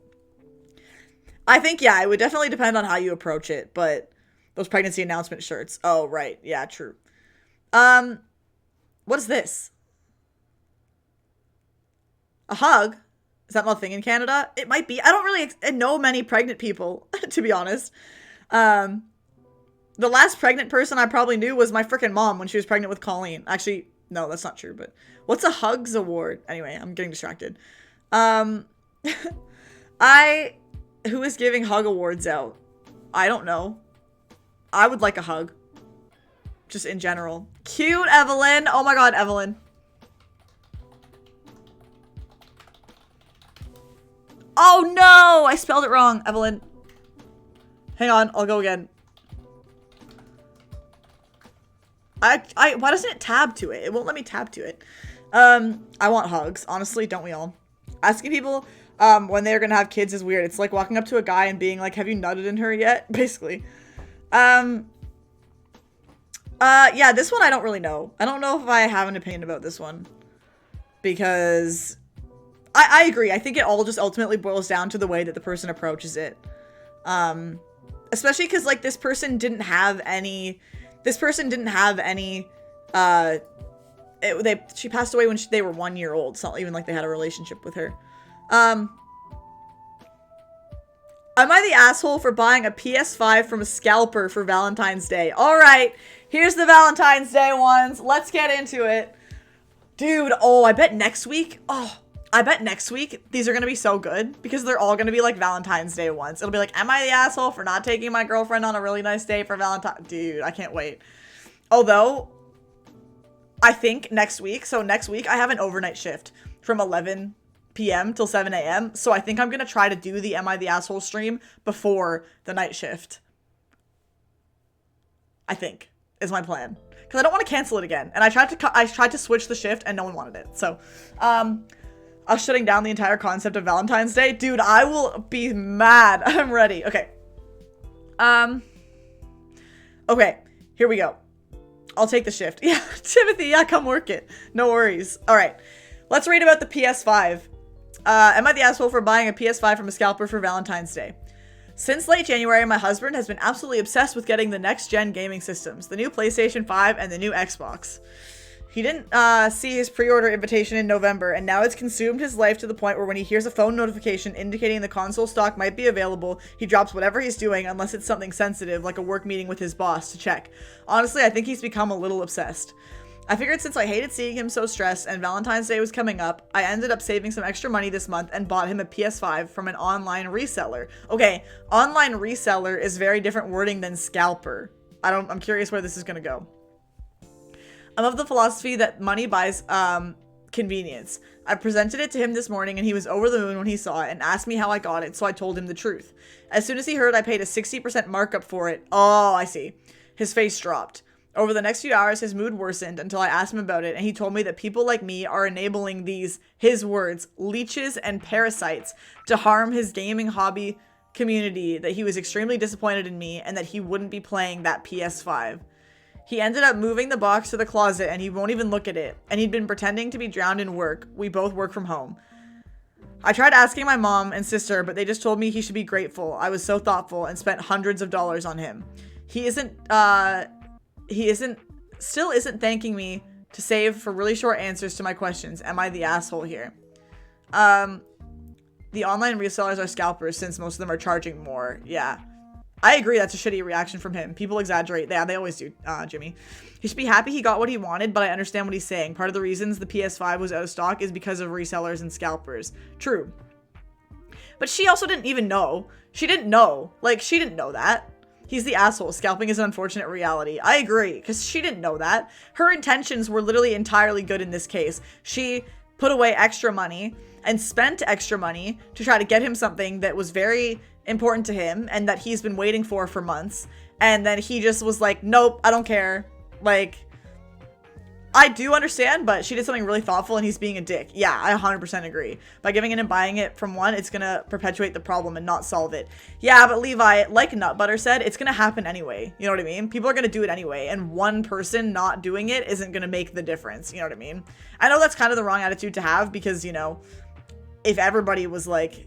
I think, yeah, it would definitely depend on how you approach it, but those pregnancy announcement shirts. Oh, right. Yeah, true. What is this? A hug? Is that not a thing in Canada? It might be. I don't really know many pregnant people, to be honest. The last pregnant person I probably knew was my freaking mom when she was pregnant with Colleen. Actually, no, that's not true, but what's a hugs award? Anyway, I'm getting distracted. Who is giving hug awards out? I don't know. I would like a hug. Just in general. Cute, Evelyn. Oh my god, Evelyn. Oh no! I spelled it wrong, Evelyn. Hang on, I'll go again. Why doesn't it tab to it? It won't let me tab to it. I want hugs. Honestly, don't we all? Asking people when they're gonna have kids is weird. It's like walking up to a guy and being like, have you nutted in her yet? Basically. Yeah, this one I don't really know. I don't know if I have an opinion about this one. Because... I agree. I think it all just ultimately boils down to the way that the person approaches it. Especially because, like, she didn't have any, she passed away when they were 1 year old. It's not even like they had a relationship with her. Am I the asshole for buying a PS5 from a scalper for Valentine's Day? All right, here's the Valentine's Day ones. Let's get into it. Dude, oh, I bet next week these are gonna be so good because they're all gonna be like Valentine's Day ones. It'll be like, am I the asshole for not taking my girlfriend on a really nice day for Valentine's? Dude, I can't wait. Although, I think next week I have an overnight shift from 11 p.m. till 7 a.m. So I think I'm gonna try to do the Am I the Asshole stream before the night shift. I think is my plan. Because I don't want to cancel it again. And I tried to switch the shift and no one wanted it. So, us shutting down the entire concept of Valentine's Day. Dude, I will be mad. I'm ready. Okay. Okay, here we go. I'll take the shift. Yeah, Timothy, yeah, come work it. No worries. All right, let's read about the PS5. Am I the asshole for buying a PS5 from a scalper for Valentine's Day? Since late January, my husband has been absolutely obsessed with getting the next-gen gaming systems, the new PlayStation 5 and the new Xbox. He didn't see his pre-order invitation in November, and now it's consumed his life to the point where when he hears a phone notification indicating the console stock might be available, he drops whatever he's doing unless it's something sensitive, like a work meeting with his boss, to check. Honestly, I think he's become a little obsessed. I figured since I hated seeing him so stressed and Valentine's Day was coming up, I ended up saving some extra money this month and bought him a PS5 from an online reseller. Okay, online reseller is very different wording than scalper. I'm curious where this is gonna go. I'm of the philosophy that money buys convenience. I presented it to him this morning and he was over the moon when he saw it and asked me how I got it, so I told him the truth. As soon as he heard I paid a 60% markup for it, oh, I see. His face dropped. Over the next few hours, his mood worsened until I asked him about it, and he told me that people like me are enabling these, his words, leeches and parasites to harm his gaming hobby community, that he was extremely disappointed in me, and that he wouldn't be playing that PS5. He ended up moving the box to the closet, and he won't even look at it, and he'd been pretending to be drowned in work. We both work from home. I tried asking my mom and sister, but they just told me he should be grateful. I was so thoughtful and spent hundreds of dollars on him. He still isn't thanking me to save for really short answers to my questions. Am I the asshole here? The online resellers are scalpers since most of them are charging more. Yeah. I agree that's a shitty reaction from him. People exaggerate. Yeah, they always do, Jimmy. He should be happy he got what he wanted, but I understand what he's saying. Part of the reasons the PS5 was out of stock is because of resellers and scalpers. True. But she also didn't even know. She didn't know. Like, she didn't know that. He's the asshole. Scalping is an unfortunate reality. I agree, because she didn't know that. Her intentions were literally entirely good in this case. She put away extra money and spent extra money to try to get him something that was very important to him and that he's been waiting for months. And then he just was like, nope, I don't care. Like, I do understand, but she did something really thoughtful and he's being a dick. Yeah, I 100% agree. By giving in and buying it from one, it's gonna perpetuate the problem and not solve it. Yeah, but Levi, like Nutbutter said, it's gonna happen anyway. You know what I mean? People are gonna do it anyway, and one person not doing it isn't gonna make the difference. You know what I mean? I know that's kind of the wrong attitude to have because, you know, if everybody was like,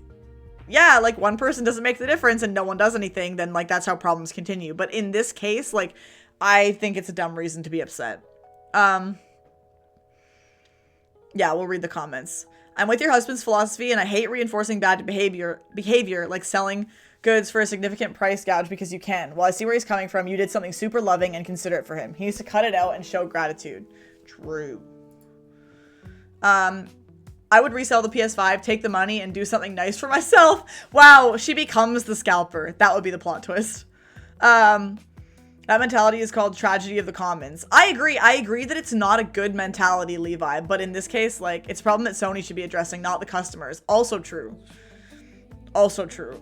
yeah, like one person doesn't make the difference and no one does anything, then like that's how problems continue. But in this case, like, I think it's a dumb reason to be upset. Yeah, we'll read the comments. I'm with your husband's philosophy and I hate reinforcing bad behavior like selling goods for a significant price gouge because you can. While I see where he's coming from, you did something super loving and considerate for him. He needs to cut it out and show gratitude. True. I would resell the PS5, take the money, and do something nice for myself. Wow, she becomes the scalper. That would be the plot twist. That mentality is called tragedy of the commons. I agree that it's not a good mentality, Levi, but in this case, like, it's a problem that Sony should be addressing, not the customers. Also true. Also true.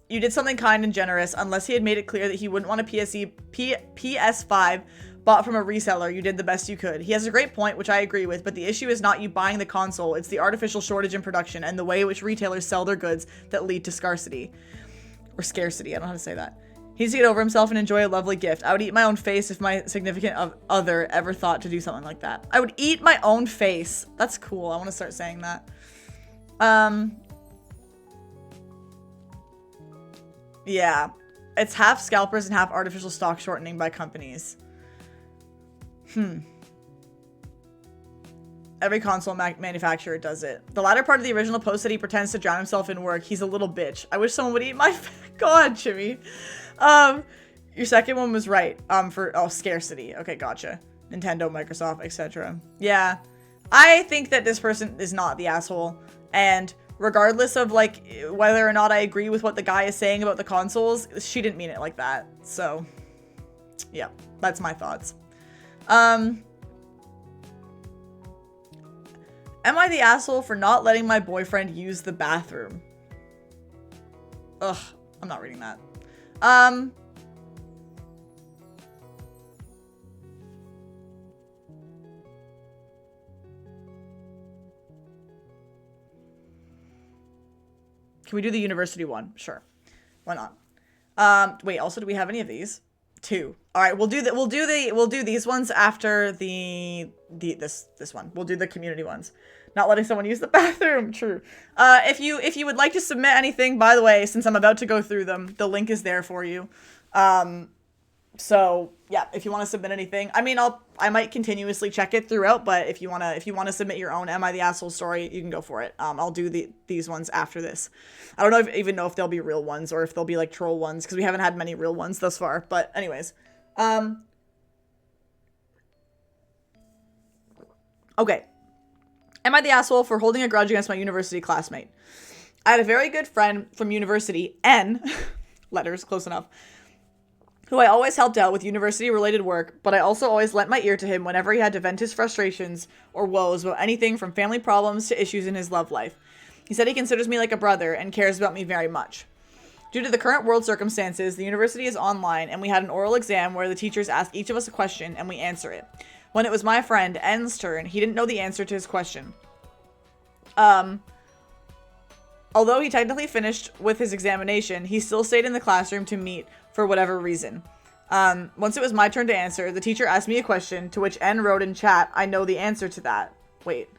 You did something kind and generous. Unless he had made it clear that he wouldn't want a PS5 bought from a reseller, you did the best you could. He has a great point, which I agree with, but the issue is not you buying the console, it's the artificial shortage in production and the way in which retailers sell their goods that lead to scarcity. Or scarcity, I don't know how to say that. He needs to get over himself and enjoy a lovely gift. I would eat my own face if my significant other ever thought to do something like that. I would eat my own face. That's cool. I want to start saying that. Yeah. It's half scalpers and half artificial stock shortening by companies. Every console manufacturer does it. The latter part of the original post said he pretends to drown himself in work. He's a little bitch. I wish someone would eat my God, Jimmy. Your second one was right. Scarcity. Okay, gotcha. Nintendo, Microsoft, etc. Yeah. I think that this person is not the asshole. And regardless of, like, whether or not I agree with what the guy is saying about the consoles, she didn't mean it like that. So, yeah. That's my thoughts. Am I the asshole for not letting my boyfriend use the bathroom? Ugh, I'm not reading that. Can we do the university one? Sure. Why not? Wait, also, do we have any of these? 2. All right, we'll do these ones after this one. We'll do the community ones. Not letting someone use the bathroom. True. If you would like to submit anything, by the way, since I'm about to go through them, the link is there for you. So yeah, if you want to submit anything, I mean, I might continuously check it throughout, but if you wanna submit your own Am I the Asshole story, you can go for it. I'll do these ones after this. I don't know even know if they'll be real ones or if they'll be like troll ones, because we haven't had many real ones thus far. But anyways, okay. Am I the asshole for holding a grudge against my university classmate? I had a very good friend from university, N, letters, close enough, who I always helped out with university-related work, but I also always lent my ear to him whenever he had to vent his frustrations or woes about anything from family problems to issues in his love life. He said he considers me like a brother and cares about me very much. Due to the current world circumstances, the university is online, and we had an oral exam where the teachers ask each of us a question and we answer it. When it was my friend N's turn, he didn't know the answer to his question. Although he technically finished with his examination, he still stayed in the classroom to meet for whatever reason. Once it was my turn to answer, the teacher asked me a question, to which N wrote in chat, "I know the answer to that." Wait.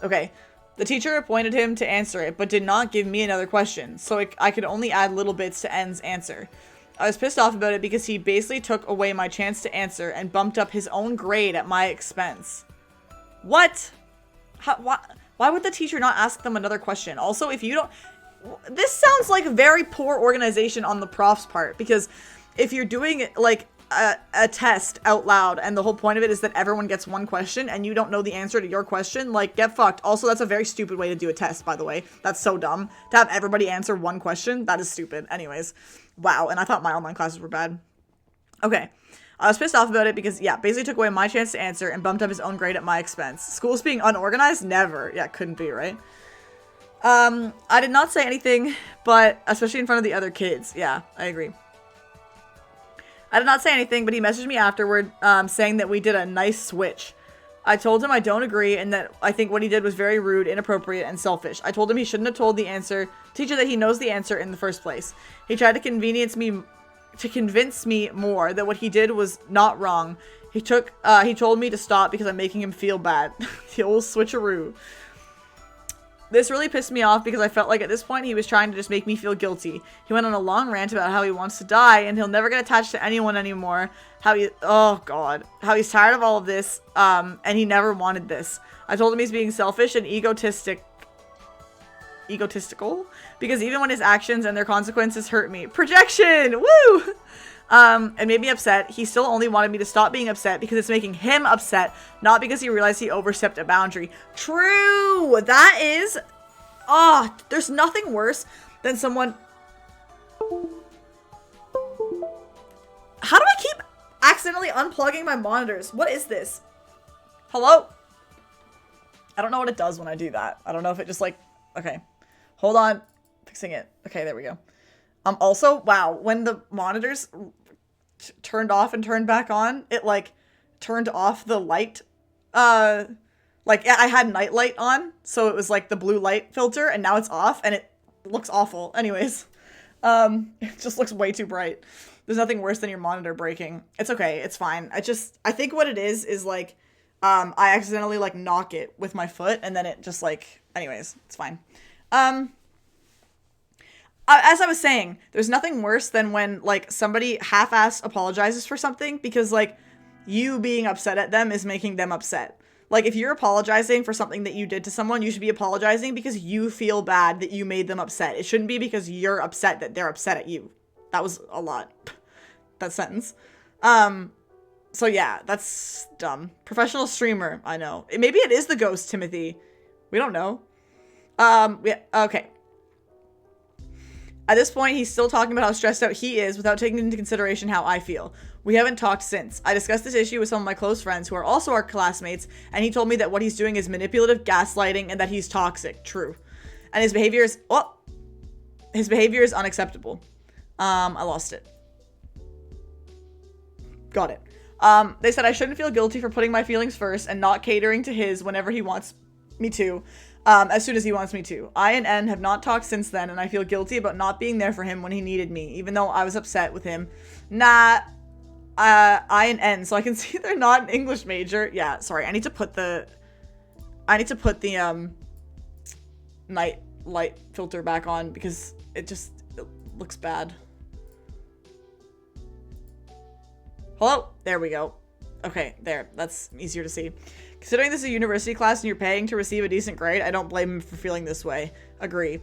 Okay. The teacher appointed him to answer it, but did not give me another question, so I could only add little bits to N's answer. I was pissed off about it because he basically took away my chance to answer and bumped up his own grade at my expense. What? Why would the teacher not ask them another question? Also, if you don't... This sounds like very poor organization on the prof's part, because if you're doing, like, a test out loud, and the whole point of it is that everyone gets one question, and you don't know the answer to your question, like, get fucked. Also, that's a very stupid way to do a test, by the way. That's so dumb. To have everybody answer one question, that is stupid. Anyways, wow, and I thought my online classes were bad. Okay. I was pissed off about it because, yeah, basically took away my chance to answer and bumped up his own grade at my expense. School's being unorganized? Never. Yeah, couldn't be, right? I did not say anything, but especially in front of the other kids. Yeah, I agree. I did not say anything, but he messaged me afterward, saying that we did a nice switch. I told him I don't agree and that I think what he did was very rude, inappropriate, and selfish. I told him he shouldn't have told the teacher that he knows the answer in the first place. He tried to convince me more that what he did was not wrong. He told me to stop because I'm making him feel bad. The old switcheroo. This really pissed me off because I felt like at this point he was trying to just make me feel guilty. He went on a long rant about how he wants to die and he'll never get attached to anyone anymore. Oh god. How he's tired of all of this, and he never wanted this. I told him he's being selfish and egotistical because even when his actions and their consequences hurt me. Projection! Woo! And made me upset. He still only wanted me to stop being upset because it's making him upset, not because he realized he overstepped a boundary. True! That is... Oh, there's nothing worse than someone... How do I keep accidentally unplugging my monitors? What is this? Hello? I don't know what it does when I do that. I don't know if it just like... Okay. Hold on. Fixing it. Okay, there we go. Also, wow, when the monitors turned off and turned back on, it, like, turned off the light. Like, I had night light on, so it was, like, the blue light filter, and now it's off, and it looks awful. Anyways, it just looks way too bright. There's nothing worse than your monitor breaking. It's okay, it's fine. I think what it is, like, I accidentally, like, knock it with my foot, and then it just, like, anyways, it's fine. As I was saying, there's nothing worse than when, like, somebody half-assed apologizes for something because, like, you being upset at them is making them upset. Like, if you're apologizing for something that you did to someone, you should be apologizing because you feel bad that you made them upset. It shouldn't be because you're upset that they're upset at you. That was a lot. That sentence. So yeah, that's dumb. Professional streamer, I know. Maybe it is the ghost, Timothy. We don't know. Yeah, okay. At this point, he's still talking about how stressed out he is without taking into consideration how I feel. We haven't talked since. I discussed this issue with some of my close friends who are also our classmates, and he told me that what he's doing is manipulative gaslighting and that he's toxic. True. And his behavior is unacceptable. I lost it. Got it. They said I shouldn't feel guilty for putting my feelings first and not catering to his whenever he wants me to. As soon as he wants me to. I and N have not talked since then, and I feel guilty about not being there for him when he needed me, even though I was upset with him. Nah, I and N, so I can see they're not an English major. Yeah, sorry, I need to put the night light filter back on because it looks bad. Hello? There we go. Okay, there. That's easier to see. Considering this is a university class and you're paying to receive a decent grade, I don't blame him for feeling this way. Agree.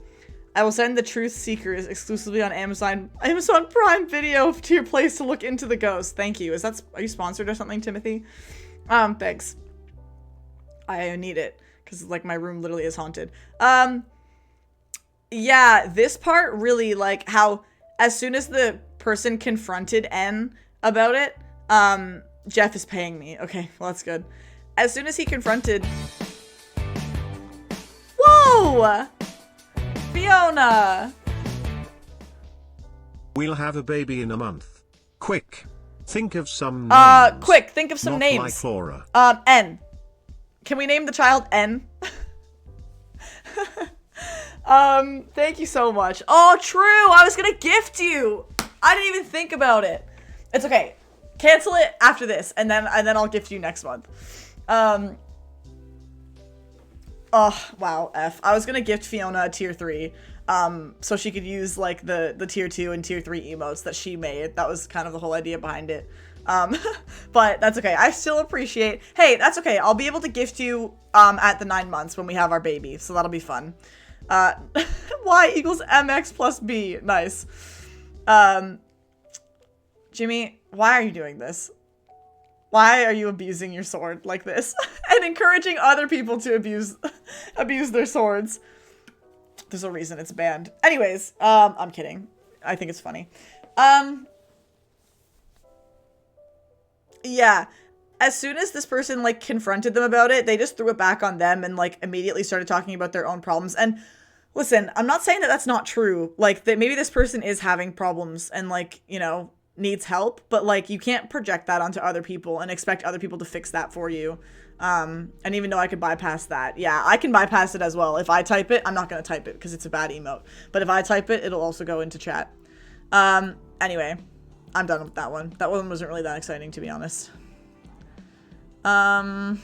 I will send the Truth Seekers exclusively on Amazon Prime Video to your place to look into the ghost. Thank you. Are you sponsored or something, Timothy? Thanks. I need it because like my room literally is haunted. Yeah, this part really, like, how as soon as the person confronted N about it, Jeff is paying me. Okay, well, that's good. As soon as he confronted... Whoa! Fiona! We'll have a baby in a month. Quick. Think of some names. Quick, think of some Not names. like Laura. N. Can we name the child N? Thank you so much. Oh, true! I was gonna gift you! I didn't even think about it. It's okay. Cancel it after this, and then I'll gift you next month. Oh, wow, F. I was gonna gift Fiona a tier 3, so she could use, like, the tier 2 and tier 3 emotes that she made. That was kind of the whole idea behind it. But that's okay. I still appreciate... Hey, that's okay. I'll be able to gift you, at the 9 months when we have our baby, so that'll be fun. Y equals MX plus B. Nice. Jimmy, why are you doing this? Why are you abusing your sword like this? And encouraging other people to abuse their swords. There's a reason it's banned. Anyways, I'm kidding. I think it's funny. Yeah. As soon as this person, like, confronted them about it, they just threw it back on them and, like, immediately started talking about their own problems. And listen, I'm not saying that that's not true. Like, that maybe this person is having problems and, like, you know, needs help, but, like, you can't project that onto other people and expect other people to fix that for you. And even though I could bypass that, yeah, I can bypass it as well. If I type it, I'm not gonna type it because it's a bad emote. But if I type it, it'll also go into chat. Anyway, I'm done with that one. That one wasn't really that exciting, to be honest. Am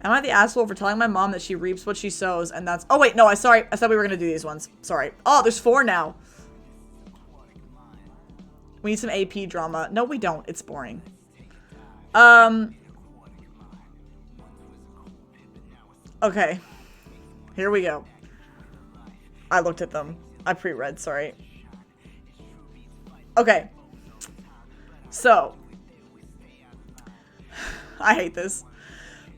I the asshole for telling my mom that she reaps what she sows and that's... Oh, wait, no, I thought we were gonna do these ones. Sorry. Oh, there's 4 now. We need some AP drama. No, we don't. It's boring. Okay. Here we go. I looked at them. I pre-read, sorry. Okay. So. I hate this.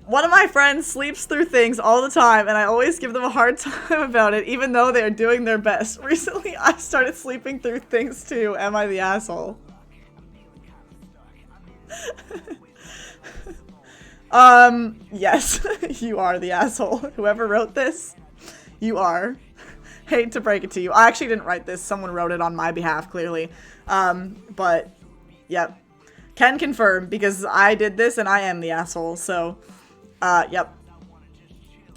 One of my friends sleeps through things all the time, and I always give them a hard time about it, even though they are doing their best. Recently, I started sleeping through things too. Am I the asshole? Yes, you are the asshole. Whoever wrote this, you are. Hate to break it to you. I actually didn't write this. Someone wrote it on my behalf, clearly. But, yep. Can confirm, because I did this and I am the asshole, so... Yep.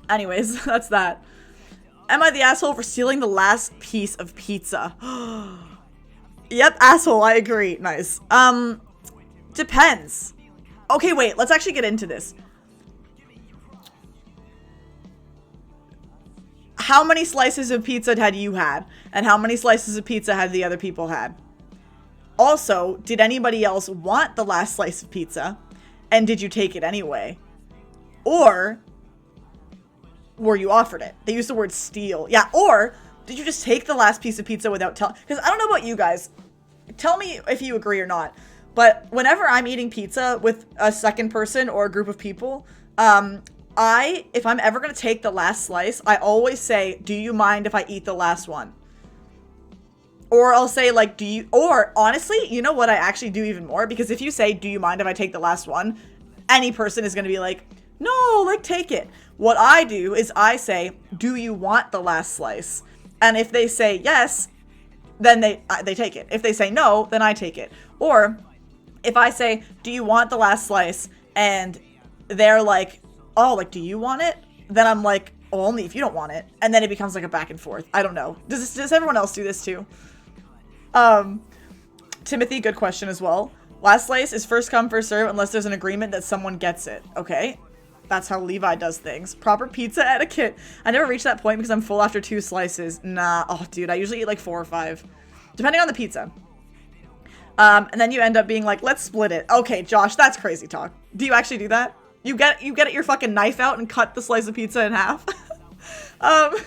Anyways, that's that. Am I the asshole for stealing the last piece of pizza? Yep, asshole, I agree. Nice. Depends. Okay, wait, let's actually get into this. How many slices of pizza had you had? And how many slices of pizza had the other people had? Also, did anybody else want the last slice of pizza? And did you take it anyway? Or were you offered it? They use the word steal. Yeah, or did you just take the last piece of pizza without telling? Because I don't know about you guys. Tell me if you agree or not. But whenever I'm eating pizza with a second person or a group of people, if I'm ever going to take the last slice, I always say, do you mind if I eat the last one? Or I'll say, like, or honestly, you know what I actually do even more? Because if you say, do you mind if I take the last one? Any person is going to be like, no, like, take it. What I do is I say, do you want the last slice? And if they say yes, then they take it. If they say no, then I take it. Or if I say, do you want the last slice? And they're like, oh, like, do you want it? Then I'm like, oh, only if you don't want it. And then it becomes like a back and forth. I don't know. Does everyone else do this too? Timothy, good question as well. Last slice is first come, first serve unless there's an agreement that someone gets it. Okay. That's how Levi does things. Proper pizza etiquette. I never reached that point because I'm full after 2 slices. Nah. Oh, dude, I usually eat like 4 or 5. Depending on the pizza. And then you end up being like, let's split it. Okay, Josh, that's crazy talk. Do you actually do that? You get your fucking knife out and cut the slice of pizza in half?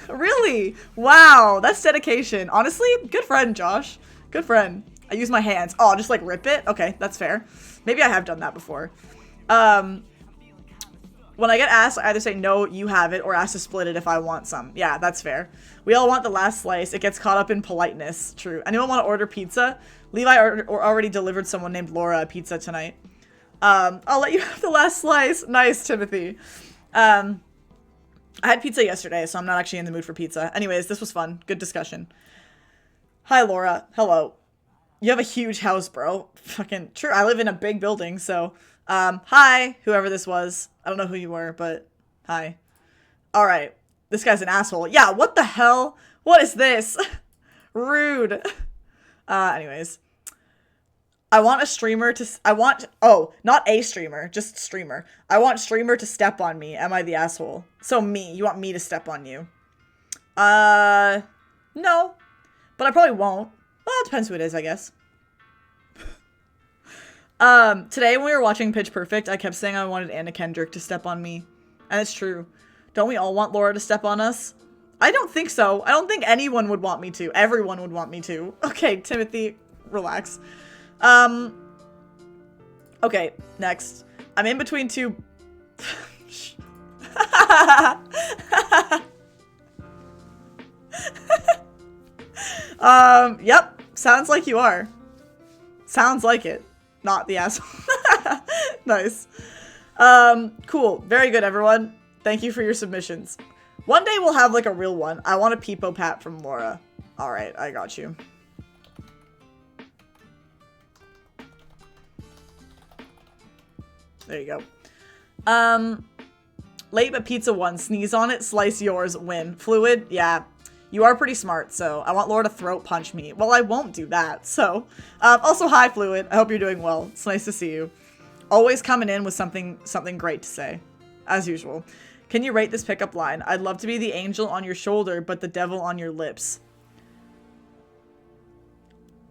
Really? Wow, that's dedication. Honestly, good friend, Josh. Good friend. I use my hands. Oh, just like rip it? Okay, that's fair. Maybe I have done that before. When I get asked, I either say, no, you have it, or ask to split it if I want some. Yeah, that's fair. We all want the last slice. It gets caught up in politeness. True. Anyone want to order pizza? Levi already delivered someone named Laura a pizza tonight. I'll let you have the last slice. Nice, Timothy. I had pizza yesterday, so I'm not actually in the mood for pizza. Anyways, this was fun. Good discussion. Hi, Laura. Hello. You have a huge house, bro. Fucking true. I live in a big building, so... hi, whoever this was. I don't know who you were, but hi. Alright. This guy's an asshole. Yeah, what the hell? What is this? Rude. Anyways. I want a streamer to... Oh, not a streamer. Just streamer. I want streamer to step on me. Am I the asshole? So me. You want me to step on you? No. But I probably won't. Well, it depends who it is, I guess. Today when we were watching Pitch Perfect, I kept saying I wanted Anna Kendrick to step on me. And it's true. Don't we all want Laura to step on us? I don't think so. I don't think anyone would want me to. Everyone would want me to. Okay, Timothy, relax. Okay, next. I'm in between 2... Yep. Sounds like you are. Sounds like it. Not the asshole. Nice. Cool. Very good, everyone. Thank you for your submissions. One day we'll have, like, a real one. I want a peepo pat from Laura. Alright, I got you. There you go. Late but pizza one. Sneeze on it, slice yours, win. Fluid? Yeah. You are pretty smart, so I want Laura to throat punch me. Well, I won't do that, so. Also, hi, Fluid. I hope you're doing well. It's nice to see you. Always coming in with something great to say. As usual. Can you rate this pickup line? I'd love to be the angel on your shoulder, but the devil on your lips.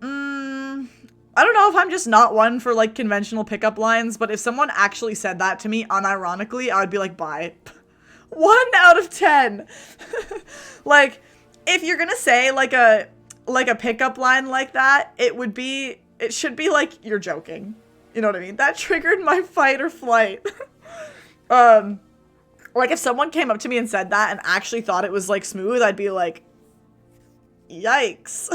I don't know if I'm just not one for, like, conventional pickup lines, but if someone actually said that to me unironically, I would be like, bye. 1 out of 10. Like, if you're gonna say, like a pickup line like that, it should be like, you're joking. You know what I mean? That triggered my fight or flight. Like, if someone came up to me and said that and actually thought it was, like, smooth, I'd be like, yikes.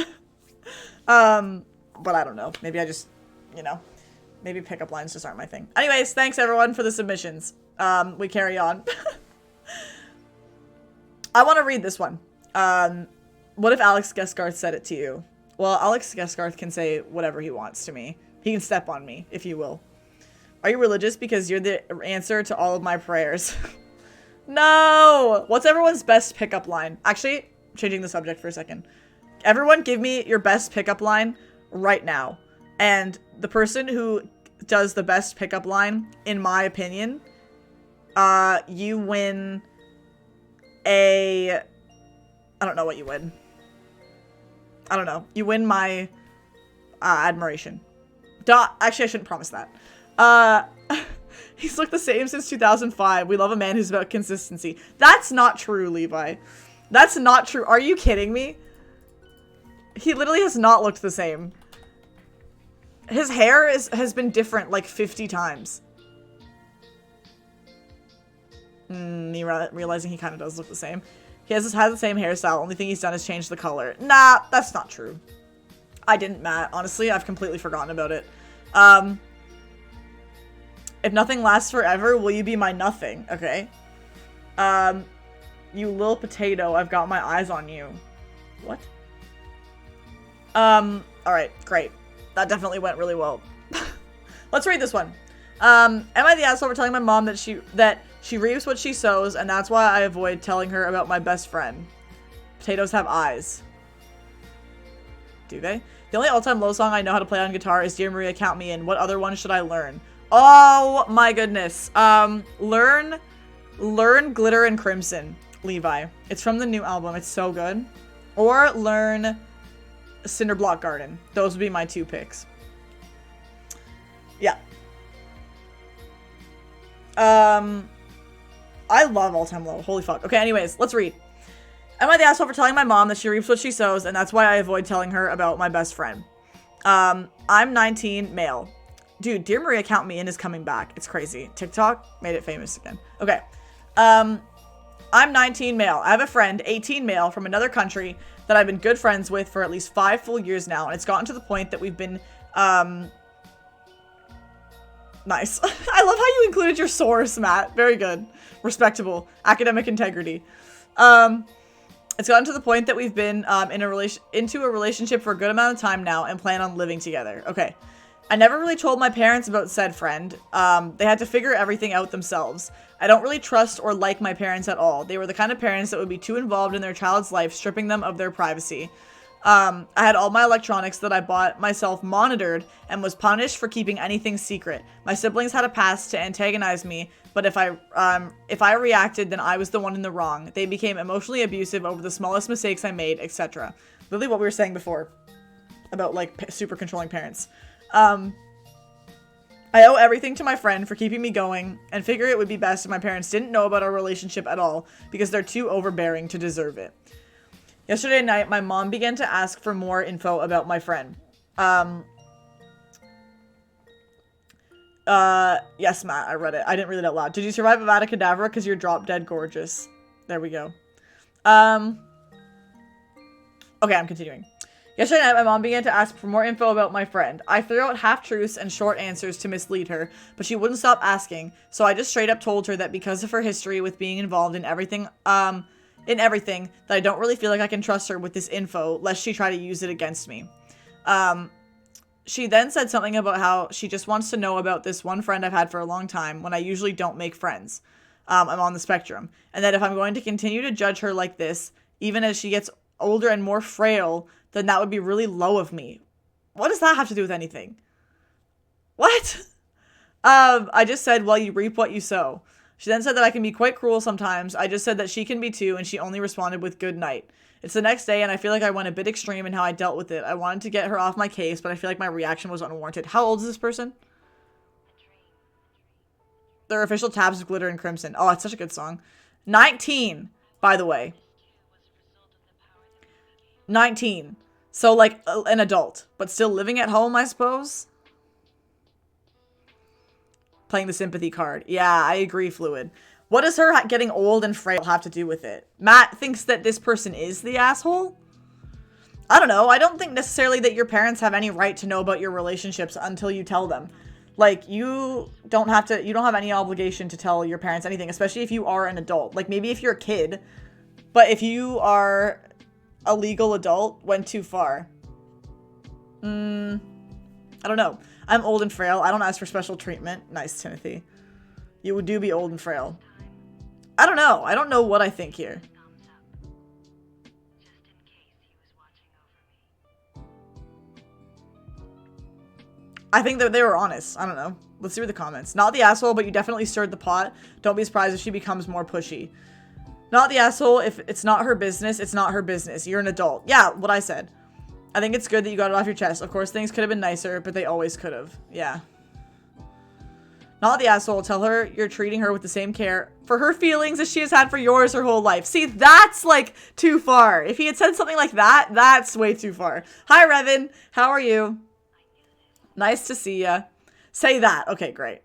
But I don't know. Maybe I just, you know, maybe pickup lines just aren't my thing. Anyways, thanks everyone for the submissions. We carry on. I want to read this one. What if Alex Gesgarth said it to you? Well, Alex Gesgarth can say whatever he wants to me. He can step on me, if you will. Are you religious? Because you're the answer to all of my prayers. No! What's everyone's best pickup line? Actually, changing the subject for a second. Everyone give me your best pickup line right now. And the person who does the best pickup line, in my opinion, you win a... I don't know what you win. I don't know. You win my admiration. Actually, I shouldn't promise that. He's looked the same since 2005. We love a man who's about consistency. That's not true, Levi. That's not true. Are you kidding me? He literally has not looked the same. His hair has been different like 50 times. Me realizing he kind of does look the same. He has the same hairstyle. Only thing he's done is change the color. Nah, that's not true. I didn't, Matt. Honestly, I've completely forgotten about it. If nothing lasts forever, will you be my nothing? Okay. You little potato, I've got my eyes on you. What? Alright, great. That definitely went really well. Let's read this one. Am I the asshole for telling my mom that She reaps what she sows, and that's why I avoid telling her about my best friend. Potatoes have eyes. Do they? The only all-time low song I know how to play on guitar is Dear Maria, Count Me In. What other one should I learn? Oh my goodness. Learn Glitter and Crimson, Levi. It's from the new album. It's so good. Or learn Cinderblock Garden. Those would be my 2 picks. Yeah. I love All Time Low. Holy fuck. Okay, anyways, let's read. Am I the asshole for telling my mom that she reaps what she sows, and that's why I avoid telling her about my best friend? I'm 19, male. Dude, Dear Maria, Count Me In is coming back. It's crazy. TikTok made it famous again. Okay. I'm 19, male. I have a friend, 18, male, from another country that I've been good friends with for at least 5 full years now, and it's gotten to the point that we've been, nice. I love how you included your source, Matt. Very good. Respectable. Academic integrity. It's gotten to the point that we've been into a relationship for a good amount of time now and plan on living together. Okay. I never really told my parents about said friend. They had to figure everything out themselves. I don't really trust or like my parents at all. They were the kind of parents that would be too involved in their child's life, stripping them of their privacy. I had all my electronics that I bought myself monitored and was punished for keeping anything secret. My siblings had a past to antagonize me, but if I reacted, then I was the one in the wrong. They became emotionally abusive over the smallest mistakes I made, etc. Literally what we were saying before about like super controlling parents. I owe everything to my friend for keeping me going and figure it would be best if my parents didn't know about our relationship at all because they're too overbearing to deserve it. Yesterday night, my mom began to ask for more info about my friend. Yes, Matt, I read it. I didn't read it out loud. Did you survive Avada Kedavra? Because you're drop dead gorgeous. There we go. Okay, I'm continuing. Yesterday night, my mom began to ask for more info about my friend. I threw out half-truths and short answers to mislead her, but she wouldn't stop asking, so I just straight up told her that because of her history with being involved in everything, that I don't really feel like I can trust her with this info, lest she try to use it against me. She then said something about how she just wants to know about this one friend I've had for a long time when I usually don't make friends. I'm on the spectrum. And that if I'm going to continue to judge her like this, even as she gets older and more frail, then that would be really low of me. What does that have to do with anything? What? I just said, well, you reap what you sow. She then said that I can be quite cruel sometimes. I just said that she can be too, and she only responded with good night. It's the next day, and I feel like I went a bit extreme in how I dealt with it. I wanted to get her off my case, but I feel like my reaction was unwarranted. How old is this person? Their official tabs of Glitter and Crimson. Oh, it's such a good song. 19, by the way. 19. So, like, an adult, but still living at home, I suppose? Playing the sympathy card. Yeah, I agree, Fluid. What does her getting old and frail have to do with it? Matt thinks that this person is the asshole? I don't know. I don't think necessarily that your parents have any right to know about your relationships until you tell them. Like, you don't have any obligation to tell your parents anything, especially if you are an adult. Like, maybe if you're a kid, but if you are a legal adult, went too far. I don't know. I'm old and frail. I don't ask for special treatment. Nice, Timothy. You do be old and frail. I don't know. I don't know what I think here. I think that they were honest. I don't know. Let's see what the comments. Not the asshole, but you definitely stirred the pot. Don't be surprised if she becomes more pushy. Not the asshole. If it's not her business, it's not her business. You're an adult. Yeah, what I said. I think it's good that you got it off your chest. Of course, things could have been nicer, but they always could have. Yeah. Not the asshole. Tell her you're treating her with the same care for her feelings as she has had for yours her whole life. See, that's like too far. If he had said something like that, that's way too far. Hi, Revan. How are you? Nice to see ya. Say that. Okay, great.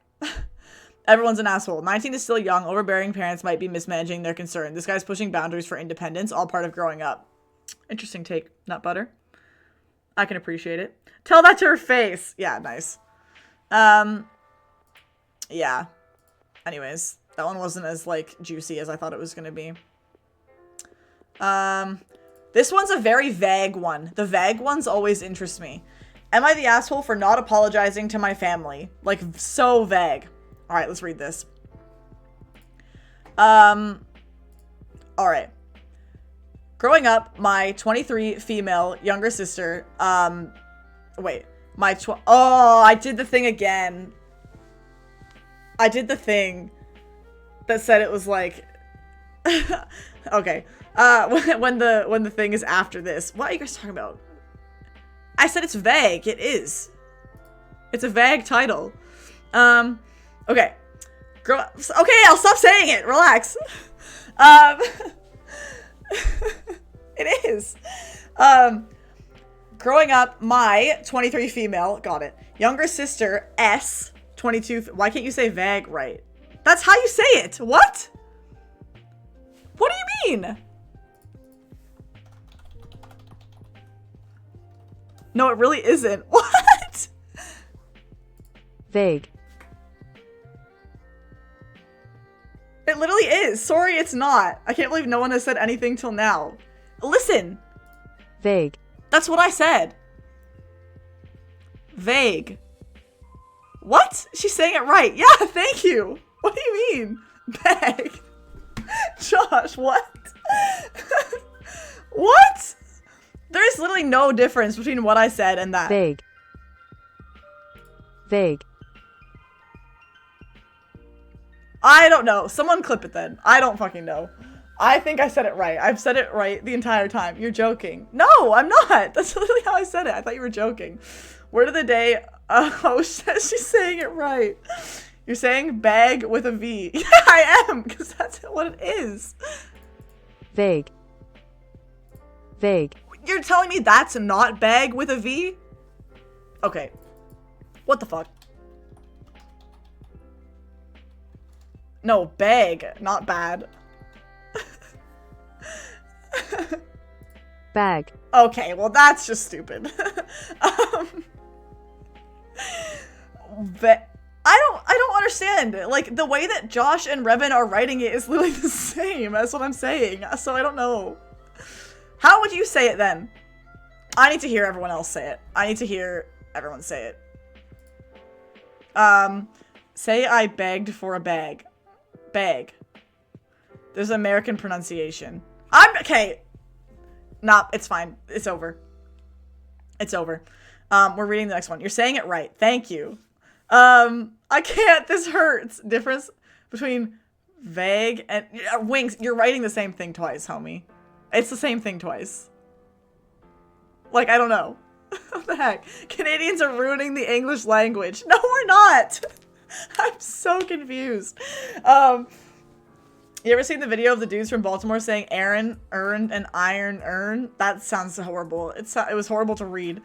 Everyone's an asshole. 19 is still young. Overbearing parents might be mismanaging their concern. This guy's pushing boundaries for independence, all part of growing up. Interesting take. Nut butter. I can appreciate it. Tell that to her face. Yeah, nice. Yeah. Anyways, that one wasn't as, like, juicy as I thought it was gonna be. This one's a very vague one. The vague ones always interest me. Am I the asshole for not apologizing to my family? Like, so vague. Alright, let's read this. All right. Growing up, my 23 female younger sister, wait, oh, I did the thing again. I did the thing that said it was like, okay, when the thing is after this. What are you guys talking about? I said it's vague. It is. It's a vague title. Okay. Okay, I'll stop saying it. Relax. It is. Growing up, my 23 female, got it, younger sister, S, 22, why can't you say vague right? That's how you say it. What? What do you mean? No, it really isn't. What? Vague. It literally is. Sorry, it's not. I can't believe no one has said anything till now. Listen. Vague. That's what I said. Vague. What? She's saying it right. Yeah, thank you. What do you mean? Vague. Josh, what? What? There is literally no difference between what I said and that. Vague. Vague. I don't know. Someone clip it then. I don't fucking know. I think I said it right. I've said it right the entire time. You're joking. No, I'm not. That's literally how I said it. I thought you were joking. Word of the day. Oh, she's saying it right. You're saying bag with a V. Yeah, I am, because that's what it is. Vague. Vague. You're telling me that's not bag with a V? Okay. What the fuck? No, bag, not bad. Bag. Okay, well that's just stupid. But I don't understand. Like, the way that Josh and Revan are writing it is literally the same. That's what I'm saying. So I don't know. How would you say it then? I need to hear everyone else say it. I need to hear everyone say it. Say I begged for a bag. Bag. There's American pronunciation. Okay. Nah, it's fine. It's over. It's over. We're reading the next one. You're saying it right. Thank you. I can't. This hurts. Difference between vague and wings. You're writing the same thing twice, homie. It's the same thing twice. Like, I don't know. What the heck? Canadians are ruining the English language. No, we're not. I'm so confused. You ever seen the video of the dudes from Baltimore saying Aaron earned an iron earn? That sounds horrible. It was horrible to read.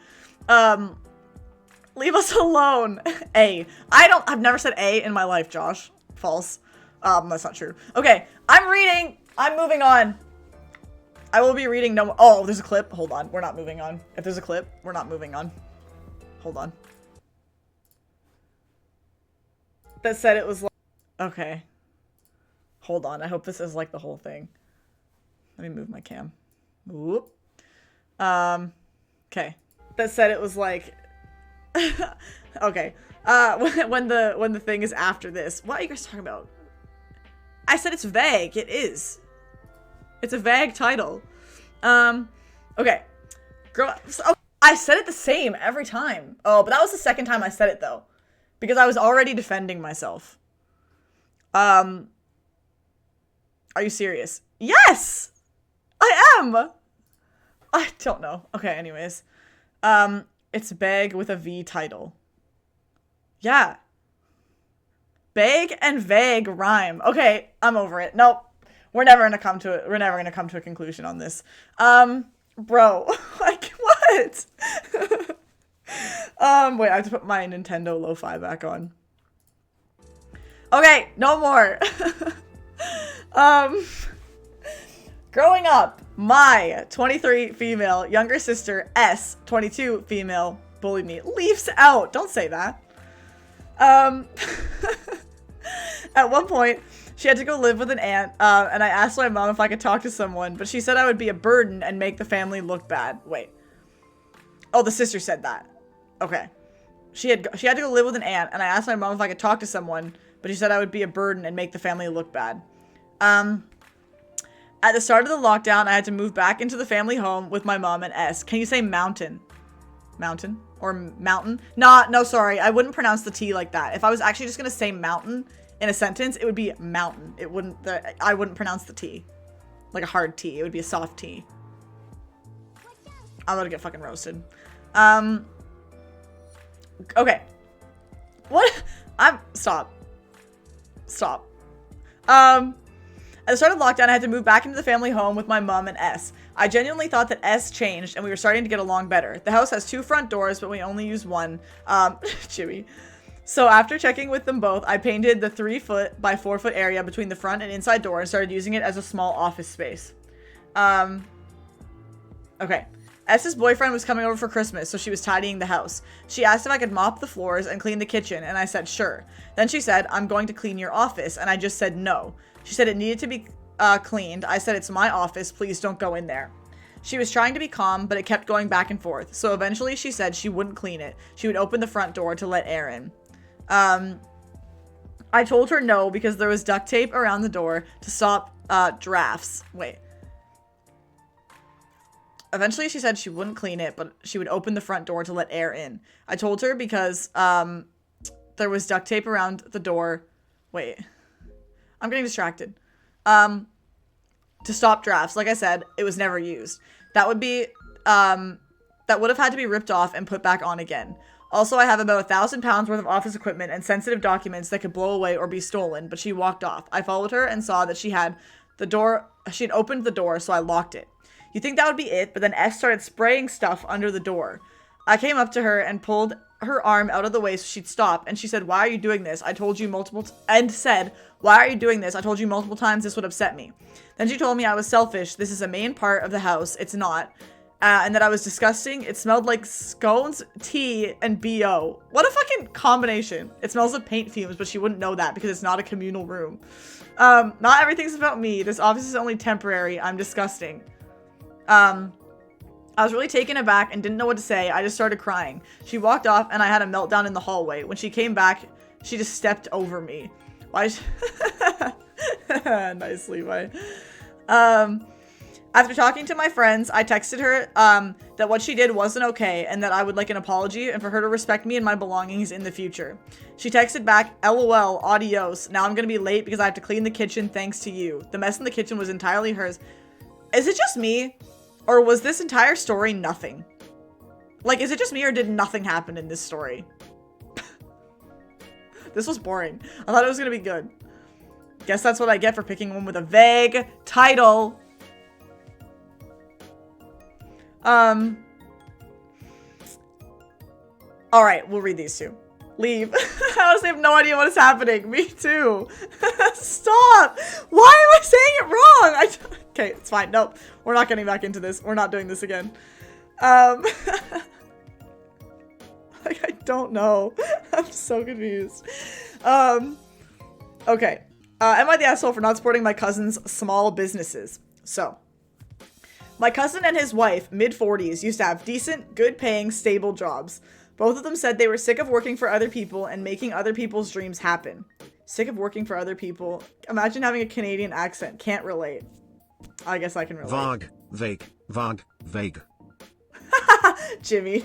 Leave us alone. A. I've never said A in my life, Josh. False. That's not true. Okay, I'm reading. I'm moving on. I will be reading no more. Oh, there's a clip. Hold on. We're not moving on. If there's a clip, we're not moving on. Hold on. That said it was like... Okay. Hold on. I hope this is like the whole thing. Let me move my cam. Whoop. Okay. That said it was like... Okay. When the thing is after this. What are you guys talking about? I said it's vague. It is. It's a vague title. Okay. I said it the same every time. Oh, but that was the second time I said it though. Because I was already defending myself. Are you serious? Yes! I am! I don't know. Okay, anyways. It's bag with a V title. Yeah. Bag and vague rhyme. Okay, I'm over it. Nope. We're never gonna come to it. We're never gonna come to a conclusion on this. Bro, like what? Wait, I have to put my Nintendo Lo-Fi back on. Okay, no more. Growing up, my 23 female younger sister S 22 female bullied me. Leaves out. Don't say that. At one point, she had to go live with an aunt, and I asked my mom if I could talk to someone, but she said I would be a burden and make the family look bad. Wait. Oh, the sister said that. Okay. She had to go live with an aunt, and I asked my mom if I could talk to someone, but she said I would be a burden and make the family look bad. At the start of the lockdown, I had to move back into the family home with my mom and S. Can you say mountain? Mountain? Or mountain? No, sorry. I wouldn't pronounce the T like that. If I was actually just going to say mountain in a sentence, it would be mountain. It wouldn't, I wouldn't pronounce the T. Like a hard T. It would be a soft T. I'm gonna get fucking roasted. Okay. What? Stop. At the start of lockdown, I had to move back into the family home with my mom and S. I genuinely thought that S changed and we were starting to get along better. The house has 2 front doors, but we only use one. Jimmy. So after checking with them both, I painted the 3-foot by 4-foot area between the front and inside door and started using it as a small office space. Okay. S's boyfriend was coming over for Christmas, so she was tidying the house. She asked if I could mop the floors and clean the kitchen, and I said sure. Then she said, I'm going to clean your office, and I just said no. She said it needed to be cleaned. I said, it's my office, please don't go in there. She was trying to be calm, but it kept going back and forth, so eventually she said she wouldn't clean it. She would open the front door to let air in. I told her no because there was duct tape around the door to stop drafts. Wait. Eventually, she said she wouldn't clean it, but she would open the front door to let air in. I told her because there was duct tape around the door. Wait. I'm getting distracted. To stop drafts. Like I said, it was never used. That would have had to be ripped off and put back on again. Also, I have about 1,000 pounds worth of office equipment and sensitive documents that could blow away or be stolen, but she walked off. I followed her and saw that she had opened the door, so I locked it. You think that would be it, but then S started spraying stuff under the door. I came up to her and pulled her arm out of the way so she'd stop, and she said, why are you doing this? I told you multiple times this would upset me. Then she told me I was selfish. This is a main part of the house. It's not. And that I was disgusting. It smelled like scones, tea, and BO. What a fucking combination. It smells of paint fumes, but she wouldn't know that because it's not a communal room. Not everything's about me. This office is only temporary. I'm disgusting. I was really taken aback and didn't know what to say. I just started crying. She walked off and I had a meltdown in the hallway. When she came back, she just stepped over me. Why? Nice, Levi. After talking to my friends, I texted her that what she did wasn't okay and that I would like an apology and for her to respect me and my belongings in the future. She texted back, LOL, adios. Now I'm gonna be late because I have to clean the kitchen thanks to you. The mess in the kitchen was entirely hers. Is it just me? Or was this entire story nothing? Like, is it just me or did nothing happen in this story? This was boring. I thought it was gonna be good. Guess that's what I get for picking one with a vague title. Alright, we'll read these two. Leave. I honestly have no idea what is happening. Me too. Stop! Why am I saying it wrong? Okay, it's fine. Nope. We're not getting back into this. We're not doing this again. Like, I don't know. I'm so confused. Okay. Am I the asshole for not supporting my cousin's small businesses? So, my cousin and his wife, mid-40s, used to have decent, good-paying, stable jobs. Both of them said they were sick of working for other people and making other people's dreams happen. Sick of working for other people. Imagine having a Canadian accent. Can't relate. I guess I can relate. Vague. Jimmy.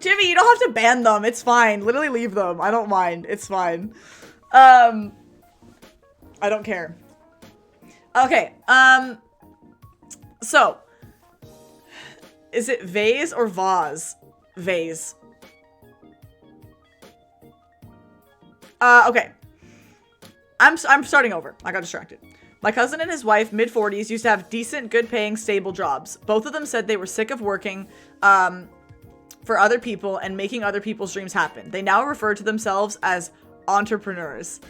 Jimmy, you don't have to ban them. It's fine. Literally leave them. I don't mind. It's fine. I don't care. Okay. So. Is it vase or vase? Vase. Okay. I'm starting over. I got distracted. My cousin and his wife, mid-40s, used to have decent, good-paying, stable jobs. Both of them said they were sick of working for other people and making other people's dreams happen. They now refer to themselves as entrepreneurs.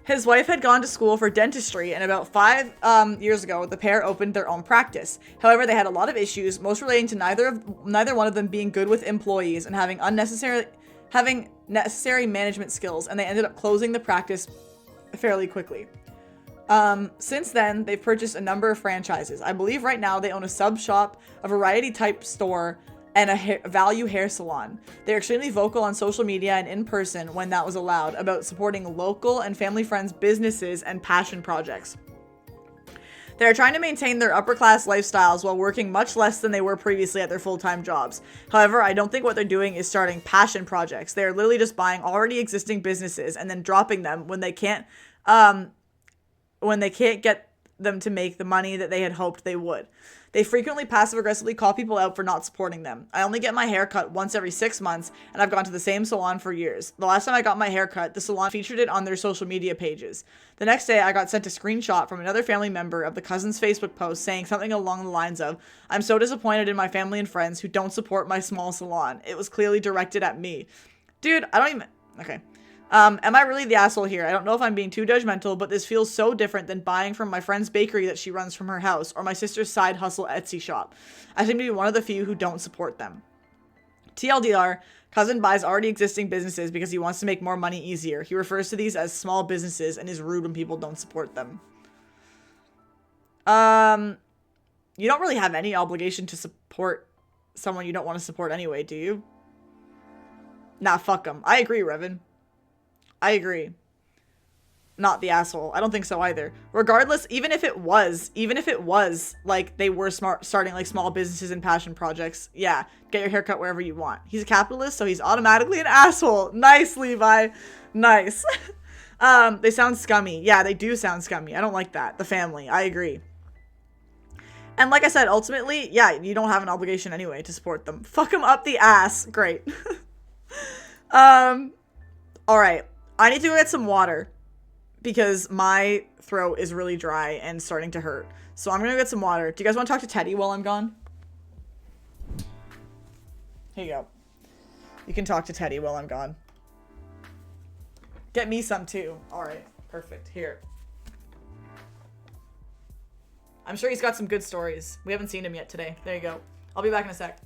His wife had gone to school for dentistry, and about 5 years ago, the pair opened their own practice. However, they had a lot of issues, most relating to neither one of them being good with employees and having necessary management skills, and they ended up closing the practice fairly quickly. Since then, they've purchased a number of franchises. I believe right now they own a sub shop, a variety type store, and a value hair salon. They're extremely vocal on social media and in person when that was allowed about supporting local and family friends businesses and passion projects. They are trying to maintain their upper-class lifestyles while working much less than they were previously at their full-time jobs. However, I don't think what they're doing is starting passion projects. They are literally just buying already existing businesses and then dropping them when they can't get them to make the money that they had hoped they would. They frequently passive-aggressively call people out for not supporting them. I only get my hair cut once every 6 months, and I've gone to the same salon for years. The last time I got my hair cut, the salon featured it on their social media pages. The next day, I got sent a screenshot from another family member of the cousin's Facebook post saying something along the lines of, "I'm so disappointed in my family and friends who don't support my small salon. It was clearly directed at me." Dude, I don't even... Okay. Am I really the asshole here? I don't know if I'm being too judgmental, but this feels so different than buying from my friend's bakery that she runs from her house, or my sister's side hustle Etsy shop. I seem to be one of the few who don't support them. TLDR, cousin buys already existing businesses because he wants to make more money easier. He refers to these as small businesses and is rude when people don't support them. You don't really have any obligation to support someone you don't want to support anyway, do you? Nah, fuck them. I agree, Revan. I agree. Not the asshole. I don't think so either. Regardless, even if it was, like, they were starting, like, small businesses and passion projects, yeah, get your haircut wherever you want. He's a capitalist, so he's automatically an asshole. Nice, Levi. Nice. They sound scummy. Yeah, they do sound scummy. I don't like that. The family. I agree. And like I said, ultimately, yeah, you don't have an obligation anyway to support them. Fuck them up the ass. Great. Alright. I need to go get some water because my throat is really dry and starting to hurt. So I'm gonna get some water. Do you guys want to talk to Teddy while I'm gone? Here you go. You can talk to Teddy while I'm gone. Get me some too. Alright. Perfect. Here. I'm sure he's got some good stories. We haven't seen him yet today. There you go. I'll be back in a sec.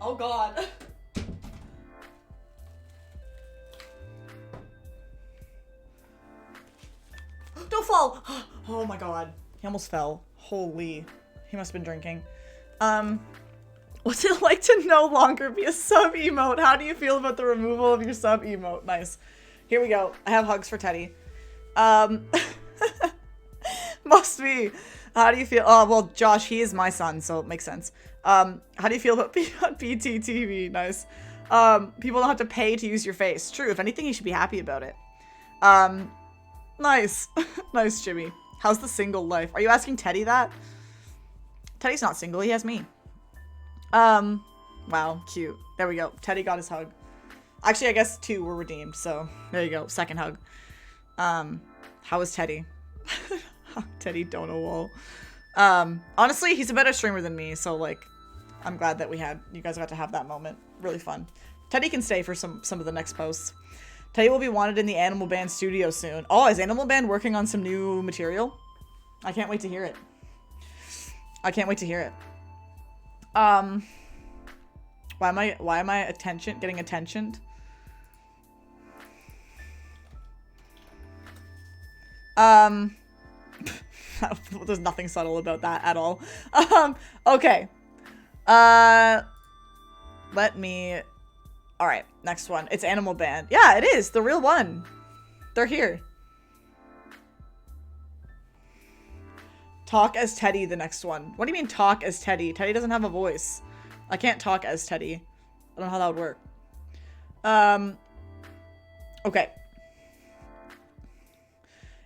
Oh god. Don't fall! Oh my god. He almost fell. Holy. He must have been drinking. What's it like to no longer be a sub emote? How do you feel about the removal of your sub emote? Nice. Here we go. I have hugs for Teddy. Must be. How do you feel? Oh, well, Josh, he is my son, so it makes sense. How do you feel about being on BTTV? Nice. People don't have to pay to use your face. True. If anything, you should be happy about it. Nice. Nice, Jimmy. How's the single life? Are you asking Teddy that? Teddy's not single. He has me. Wow. Cute. There we go. Teddy got his hug. Actually, I guess 2 were redeemed, so there you go. Second hug. How is Teddy? Teddy Donowall. Honestly, he's a better streamer than me, so, like, I'm glad that you guys got to have that moment. Really fun. Teddy can stay for some of the next posts. Teddy will be wanted in the Animal Band studio soon. Oh, is Animal Band working on some new material? I can't wait to hear it. I can't wait to hear it. Why am I getting attentioned? There's nothing subtle about that at all. Okay. Let me... Alright, next one. It's Animal Band. Yeah, it is. The real one. They're here. Talk as Teddy, the next one. What do you mean talk as Teddy? Teddy doesn't have a voice. I can't talk as Teddy. I don't know how that would work. Okay.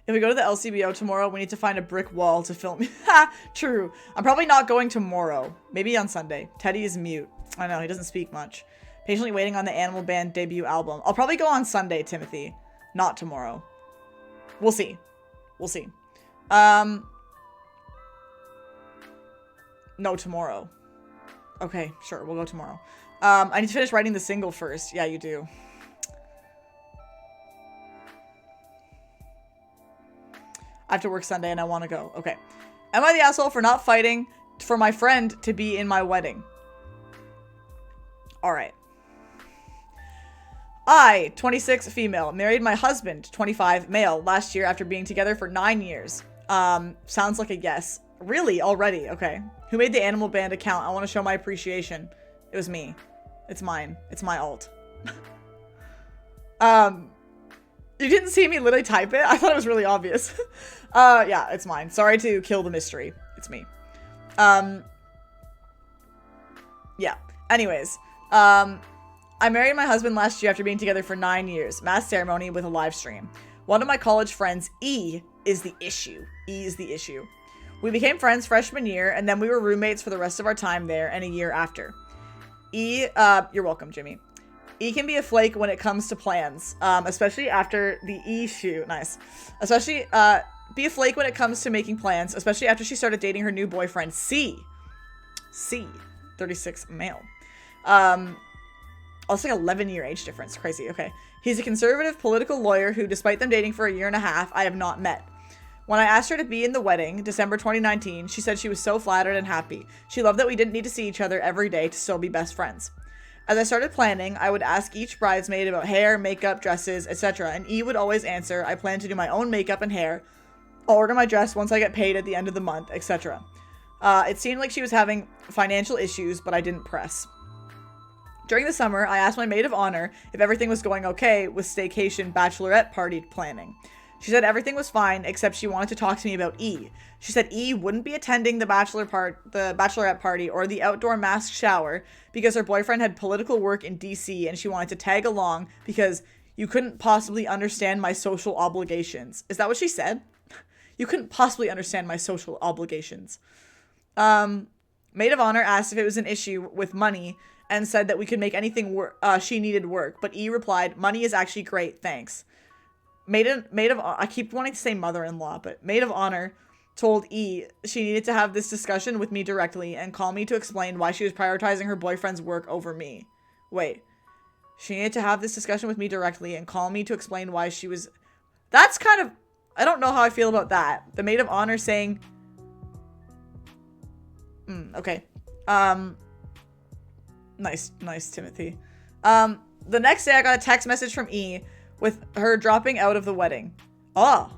If we go to the LCBO tomorrow, we need to find a brick wall to film. Ha! True. I'm probably not going tomorrow. Maybe on Sunday. Teddy is mute. I know, he doesn't speak much. Patiently waiting on the Animal Band debut album. I'll probably go on Sunday, Timothy. Not tomorrow. We'll see. We'll see. No, tomorrow. Okay, sure. We'll go tomorrow. I need to finish writing the single first. Yeah, you do. I have to work Sunday and I want to go. Okay. Am I the asshole for not fighting for my friend to be in my wedding? Alright. I, 26, female, married my husband, 25, male, last year after being together for 9 years. Sounds like a yes. Really? Already? Okay. Who made the Animal Band account? I want to show my appreciation. It was me. It's mine. It's my alt. You didn't see me literally type it? I thought it was really obvious. Yeah, it's mine. Sorry to kill the mystery. It's me. Yeah. Anyways. I married my husband last year after being together for 9 years. Mass ceremony with a live stream. One of my college friends, E, is the issue. E is the issue. We became friends freshman year, and then we were roommates for the rest of our time there and a year after. E, you're welcome, Jimmy. E can be a flake when it comes to plans, especially after the E shoot. Nice. Especially, be a flake when it comes to making plans, especially after she started dating her new boyfriend, C. C, 36, male. Also, like 11-year age difference. Crazy. Okay. He's a conservative political lawyer who, despite them dating for a year and a half, I have not met. When I asked her to be in the wedding, December 2019, she said she was so flattered and happy. She loved that we didn't need to see each other every day to still be best friends. As I started planning, I would ask each bridesmaid about hair, makeup, dresses, etc., and E would always answer, I plan to do my own makeup and hair. I'll order my dress once I get paid at the end of the month, etc. It seemed like she was having financial issues, but I didn't press. During the summer, I asked my maid of honor if everything was going okay with staycation bachelorette party planning. She said everything was fine, except she wanted to talk to me about E. She said E wouldn't be attending the bachelorette party or the outdoor masked shower because her boyfriend had political work in DC and she wanted to tag along because you couldn't possibly understand my social obligations. Is that what she said? You couldn't possibly understand my social obligations. Maid of honor asked if it was an issue with money and said that we could make anything she needed work, but E replied, money is actually great, thanks. Maid of I keep wanting to say mother-in-law, but maid of honor told E she needed to have this discussion with me directly and call me to explain why she was prioritizing her boyfriend's work over me. Wait. She needed to have this discussion with me directly and call me to explain why she was... That's kind of... I don't know how I feel about that. The maid of honor saying... Okay. Nice, Timothy. The next day I got a text message from E with her dropping out of the wedding. Oh.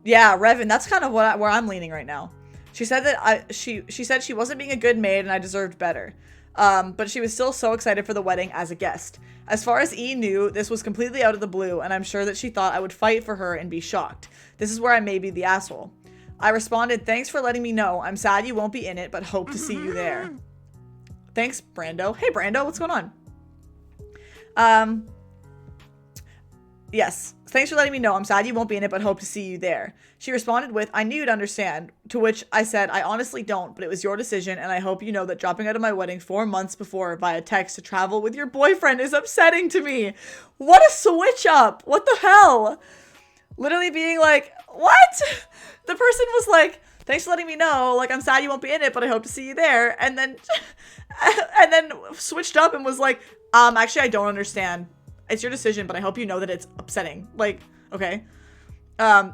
Yeah, Revan, that's kind of where I'm leaning right now. She said that she said she wasn't being a good maid and I deserved better. But she was still so excited for the wedding as a guest. As far as E knew, this was completely out of the blue, and I'm sure that she thought I would fight for her and be shocked. This is where I may be the asshole. I responded, thanks for letting me know. I'm sad you won't be in it, but hope to see you there. Thanks, Brando. Hey, Brando, what's going on? Yes. Thanks for letting me know. I'm sad you won't be in it, but hope to see you there. She responded with, I knew you'd understand, to which I said, I honestly don't, but it was your decision, and I hope you know that dropping out of my wedding 4 months before via text to travel with your boyfriend is upsetting to me. What a switch up. What the hell? Literally being like, what? The person was like, thanks for letting me know. Like, I'm sad you won't be in it, but I hope to see you there. And then switched up and was like, actually, I don't understand. It's your decision, but I hope you know that it's upsetting. Like, okay.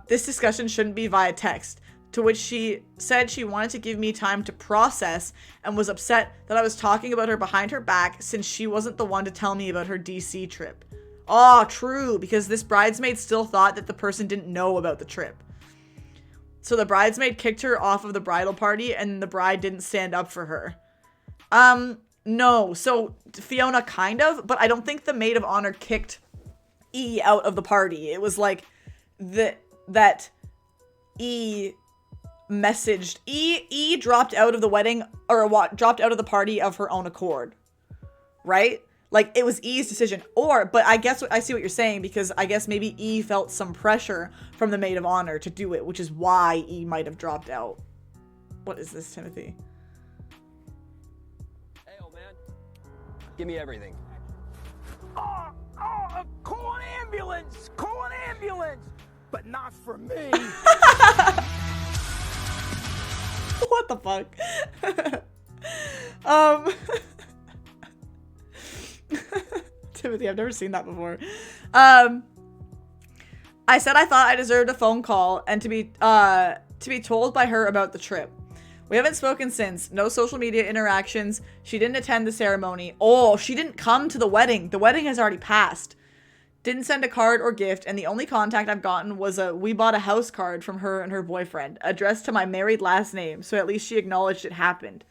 This discussion shouldn't be via text. To which she said she wanted to give me time to process and was upset that I was talking about her behind her back since she wasn't the one to tell me about her DC trip. Oh, true, because this bridesmaid still thought that the person didn't know about the trip. So the bridesmaid kicked her off of the bridal party and the bride didn't stand up for her. No. So Fiona kind of, but I don't think the maid of honor kicked E out of the party. It was like that E messaged E dropped out of the wedding or dropped out of the party of her own accord. Right? Like, it was E's decision. But I guess I see what you're saying, because I guess maybe E felt some pressure from the maid of honor to do it, which is why E might have dropped out. What is this, Timothy? Hey, old man. Give me everything. Call an ambulance! Call an ambulance! But not for me. What the fuck? Timothy, I've never seen that before. I said I thought I deserved a phone call and to be told by her about the trip. We haven't spoken since. No social media interactions. She didn't attend the ceremony. Oh, she didn't come to the wedding. The wedding has already passed. Didn't send a card or gift, and the only contact I've gotten was a "we bought a house" card from her and her boyfriend, addressed to my married last name, so at least she acknowledged it happened.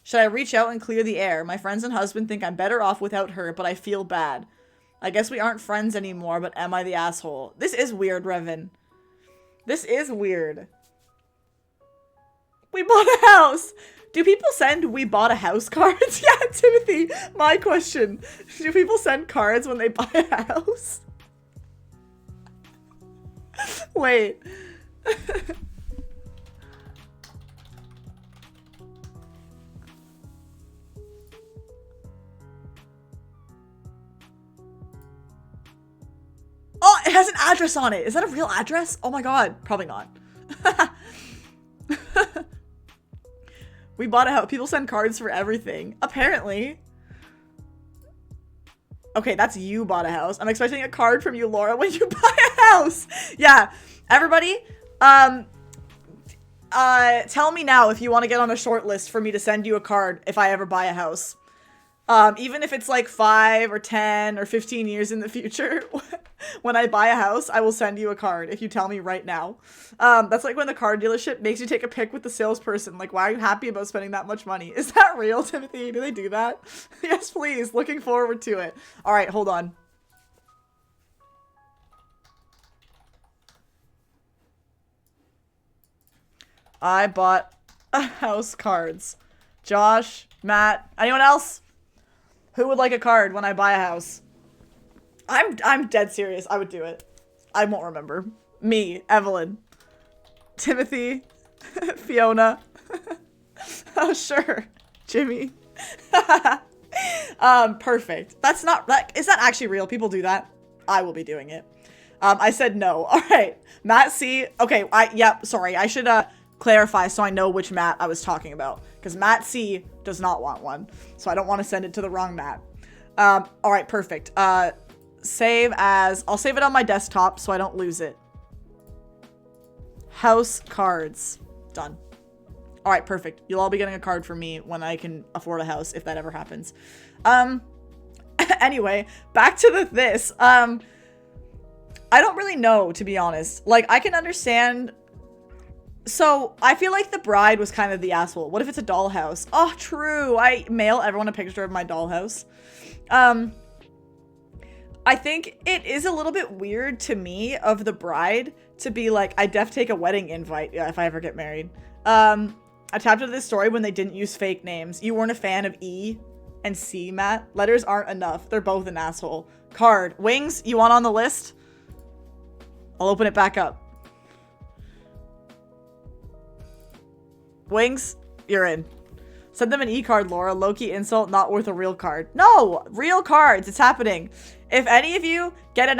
Should I reach out and clear the air? My friends and husband think I'm better off without her, but I feel bad. I guess we aren't friends anymore, but am I the asshole? This is weird, Revan. This is weird. We bought a house. Do people send "we bought a house" cards? Yeah, Timothy, my question. Do people send cards when they buy a house? Wait. Oh, it has an address on it. Is that a real address? Oh my god. Probably not. We bought a house. People send cards for everything. Apparently. Okay, that's you bought a house. I'm expecting a card from you, Laura, when you buy a house. Yeah. Everybody, tell me now if you want to get on a short list for me to send you a card if I ever buy a house. Even if it's like 5 or 10 or 15 years in the future, when I buy a house, I will send you a card if you tell me right now. That's like when the car dealership makes you take a pic with the salesperson. Like, why are you happy about spending that much money? Is that real, Timothy? Do they do that? Yes, please. Looking forward to it. All right, hold on. I bought a house cards. Josh, Matt, anyone else? Who would like a card when I buy a house? I'm dead serious. I would do it. I won't remember. Me, Evelyn, Timothy, Fiona. Oh, sure. Jimmy. Perfect. That's not, is that actually real? People do that? I will be doing it. I said no. All right. Matt C. Okay. Sorry. I should, clarify so I know which Matt I was talking about, because Matt C does not want one, so I don't want to send it to the wrong Matt. All right, perfect. Save as, I'll save it on my desktop so I don't lose it. House cards. Done. All right, perfect. You'll all be getting a card from me when I can afford a house, if that ever happens. Anyway, back to this. I don't really know, to be honest. Like, I can understand. So, I feel like the bride was kind of the asshole. What if it's a dollhouse? Oh, true. I mail everyone a picture of my dollhouse. I think it is a little bit weird to me of the bride to be like, I def take a wedding invite if I ever get married. I tapped into this story when they didn't use fake names. You weren't a fan of E and C, Matt. Letters aren't enough. They're both an asshole. Card. Wings, you want on the list? I'll open it back up. Wings, you're in. Send them an e-card, Laura. Low-key insult, not worth a real card. No, real cards. It's happening. If any of you get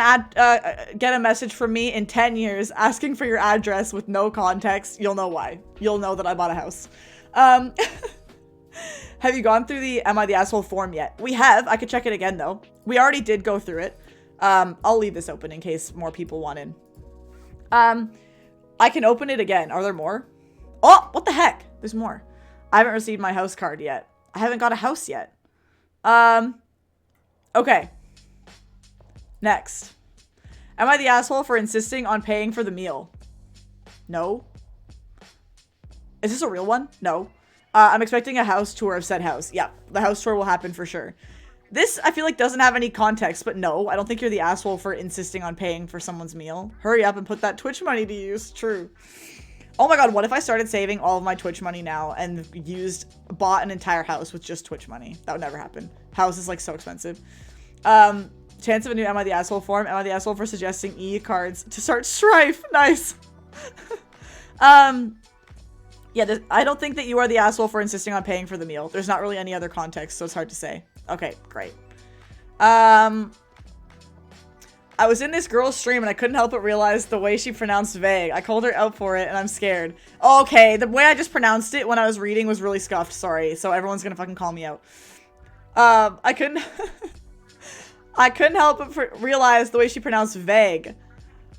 get a message from me in 10 years asking for your address with no context, you'll know why. You'll know that I bought a house. Have you gone through the Am I the Asshole form yet? We have. I could check it again, though. We already did go through it. I'll leave this open in case more people want in. I can open it again. Are there more? Oh, what the heck? There's more. I haven't received my house card yet. I haven't got a house yet. Okay. Next. Am I the asshole for insisting on paying for the meal? No. Is this a real one? No. I'm expecting a house tour of said house. Yeah, the house tour will happen for sure. This, I feel like, doesn't have any context, but no, I don't think you're the asshole for insisting on paying for someone's meal. Hurry up and put that Twitch money to use. True. Oh my god, what if I started saving all of my Twitch money now and bought an entire house with just Twitch money? That would never happen. House is like so expensive. Chance of a new Am I the Asshole form. Am I the Asshole for suggesting E cards to start Strife? Nice. Yeah, I don't think that you are the asshole for insisting on paying for the meal. There's not really any other context, so it's hard to say. Okay, great. I was in this girl's stream and I couldn't help but realize the way she pronounced vague. I called her out for it and I'm scared. Okay, the way I just pronounced it when I was reading was really scuffed. Sorry, so everyone's gonna fucking call me out. I couldn't I couldn't help but realize the way she pronounced vague.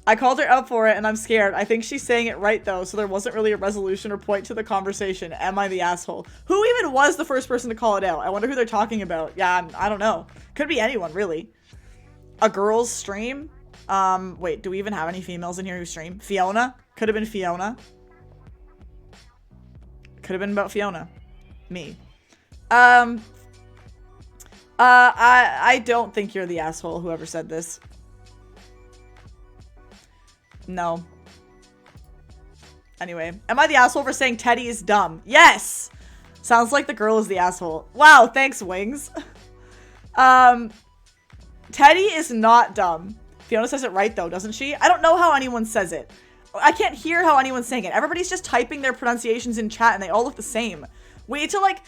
I called her out for it and I'm scared. I think she's saying it right though, so there wasn't really a resolution or point to the conversation. Am I the asshole? Who even was the first person to call it out? I wonder who they're talking about. Yeah, I don't know. Could be anyone, really. A girl's stream? Wait, do we even have any females in here who stream? Fiona? Could have been Fiona. Could have been about Fiona. Me. I don't think you're the asshole, whoever said this. No. Anyway, am I the asshole for saying Teddy is dumb? Yes! Sounds like the girl is the asshole. Wow, thanks, Wings. Teddy is not dumb. Fiona says it right, though, doesn't she? I don't know how anyone says it. I can't hear how anyone's saying it. Everybody's just typing their pronunciations in chat, and they all look the same. We need to, like,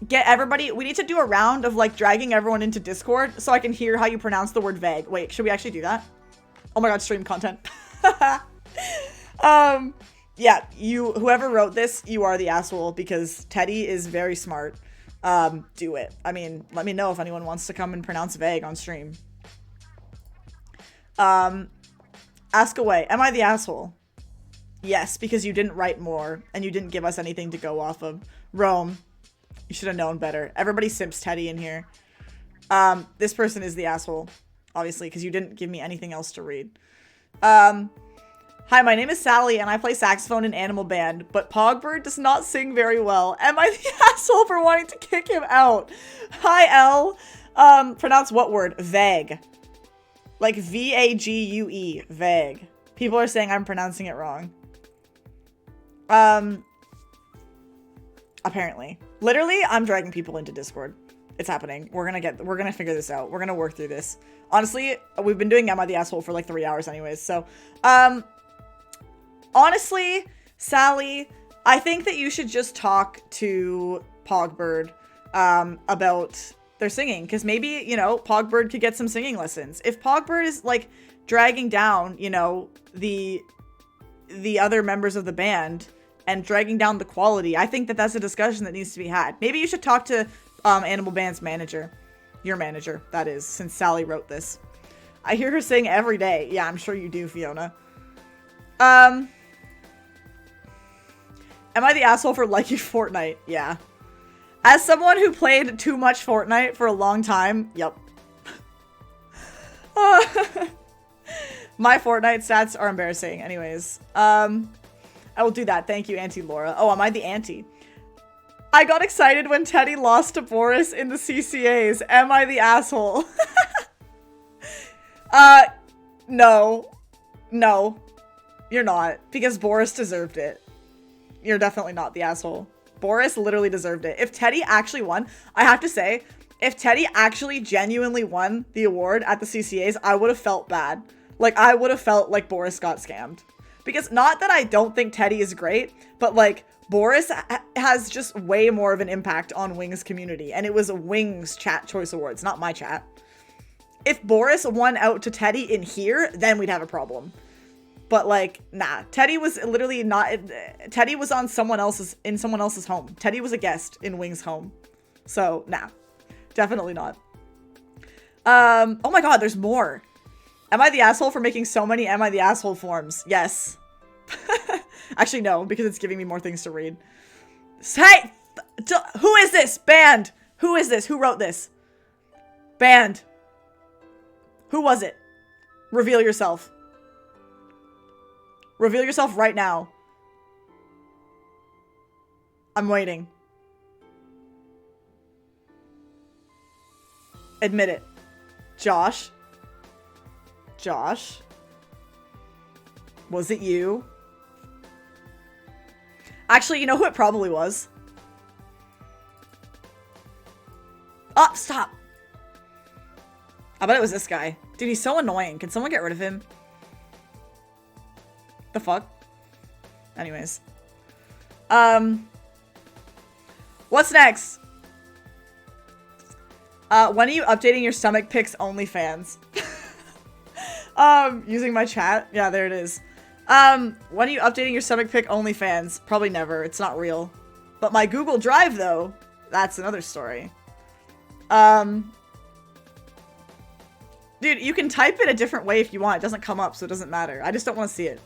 get everybody... We need to do a round of, like, dragging everyone into Discord so I can hear how you pronounce the word vague. Wait, should we actually do that? Oh my god, stream content. Yeah, whoever wrote this, you are the asshole because Teddy is very smart. Do it. I mean, let me know if anyone wants to come and pronounce vague on stream. Ask away. Am I the asshole? Yes, because you didn't write more and you didn't give us anything to go off of. Rome, you should have known better. Everybody simps Teddy in here. This person is the asshole, obviously, because you didn't give me anything else to read. Hi, my name is Sally and I play saxophone in Animal Band, but Pogbird does not sing very well. Am I the asshole for wanting to kick him out? Hi, L. Pronounce what word? Vague. Like V-A-G-U-E. Vague. People are saying I'm pronouncing it wrong. Apparently. Literally, I'm dragging people into Discord. It's happening. We're gonna figure this out. We're gonna work through this. Honestly, we've been doing Am I the Asshole for like 3 hours anyways, so, honestly, Sally, I think that you should just talk to Pogbird, about their singing, because maybe, you know, Pogbird could get some singing lessons. If Pogbird is, like, dragging down, you know, the other members of the band and dragging down the quality, I think that that's a discussion that needs to be had. Maybe you should talk to, Animal Band's manager. Your manager, that is, since Sally wrote this. I hear her sing every day. Yeah, I'm sure you do, Fiona. Am I the asshole for liking Fortnite? Yeah. As someone who played too much Fortnite for a long time, yep. My Fortnite stats are embarrassing. Anyways, I will do that. Thank you, Auntie Laura. Oh, am I the auntie? I got excited when Teddy lost to Boris in the CCAs. Am I the asshole? No. No. You're not. Because Boris deserved it. You're definitely not the asshole. Boris literally deserved it. If Teddy actually won, I have to say, if Teddy actually genuinely won the award at the CCAs, I would have felt bad. Like, I would have felt like Boris got scammed. Because not that I don't think Teddy is great, but like, Boris has just way more of an impact on Wings community. And it was Wings Chat Choice Awards, not my chat. If Boris won out to Teddy in here, then we'd have a problem. But like, nah, Teddy was literally not, Teddy was on in someone else's home. Teddy was a guest in Wings' home. So, nah, definitely not. Oh my god, there's more. Am I the asshole for making so many Am I the Asshole forms? Yes. Actually, no, because it's giving me more things to read. Hey! Who is this? Band! Who is this? Who wrote this? Band. Who was it? Reveal yourself. Reveal yourself right now. I'm waiting. Admit it. Josh? Josh? Was it you? Actually, you know who it probably was? Oh, stop. I bet it was this guy. Dude, he's so annoying. Can someone get rid of him? The fuck? Anyways. What's next? When are you updating your stomach pics OnlyFans? Using my chat? Yeah, there it is. When are you updating your stomach pic OnlyFans? Probably never. It's not real. But my Google Drive, though, that's another story. Dude, you can type it a different way if you want. It doesn't come up, so it doesn't matter. I just don't want to see it.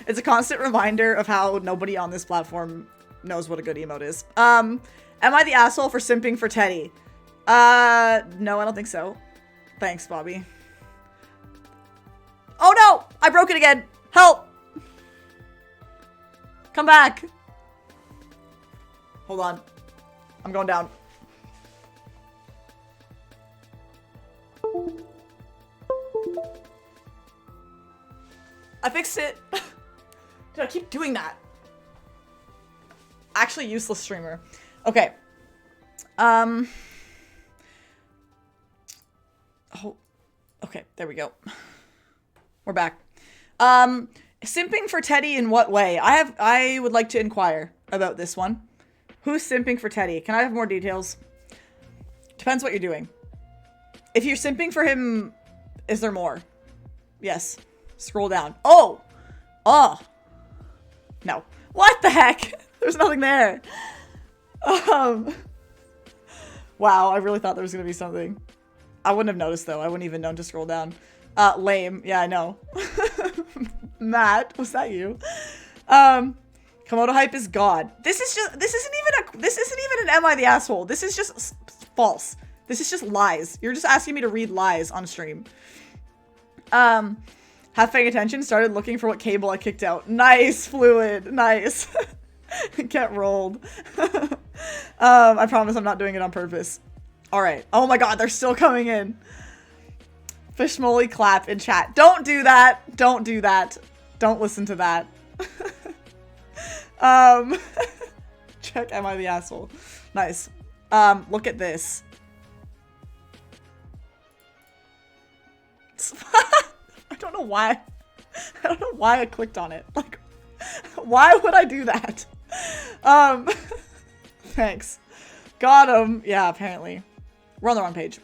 It's a constant reminder of how nobody on this platform knows what a good emote is. Am I the asshole for simping for Teddy? No, I don't think so. Thanks, Bobby. Oh no! I broke it again! Help! Come back! Hold on. I'm going down. I fixed it! Dude, I keep doing that. Actually useless streamer. Okay. Oh. Okay, there we go. We're back. Simping for Teddy in what way? I would like to inquire about this one. Who's simping for Teddy? Can I have more details? Depends what you're doing. If you're simping for him, is there more? Yes. Scroll down. Oh! Oh! No. What the heck? There's nothing there. Wow, I really thought there was gonna be something. I wouldn't have noticed though. I wouldn't even known to scroll down. Lame. Yeah, I know. Matt, was that you? Komodo hype is God. This isn't even an Am I the Asshole? This is just false. This is just lies. You're just asking me to read lies on stream. Half paying attention, started looking for what cable I kicked out. Nice, Fluid. Nice. Get rolled. I promise I'm not doing it on purpose. Alright. Oh my god, they're still coming in. Fishmoley clap in chat. Don't do that. Don't do that. Don't listen to that. Check Am I the Asshole? Nice. Look at this. I don't know why. I don't know why I clicked on it. Like, why would I do that? Thanks. Got him. Yeah, apparently. We're on the wrong page.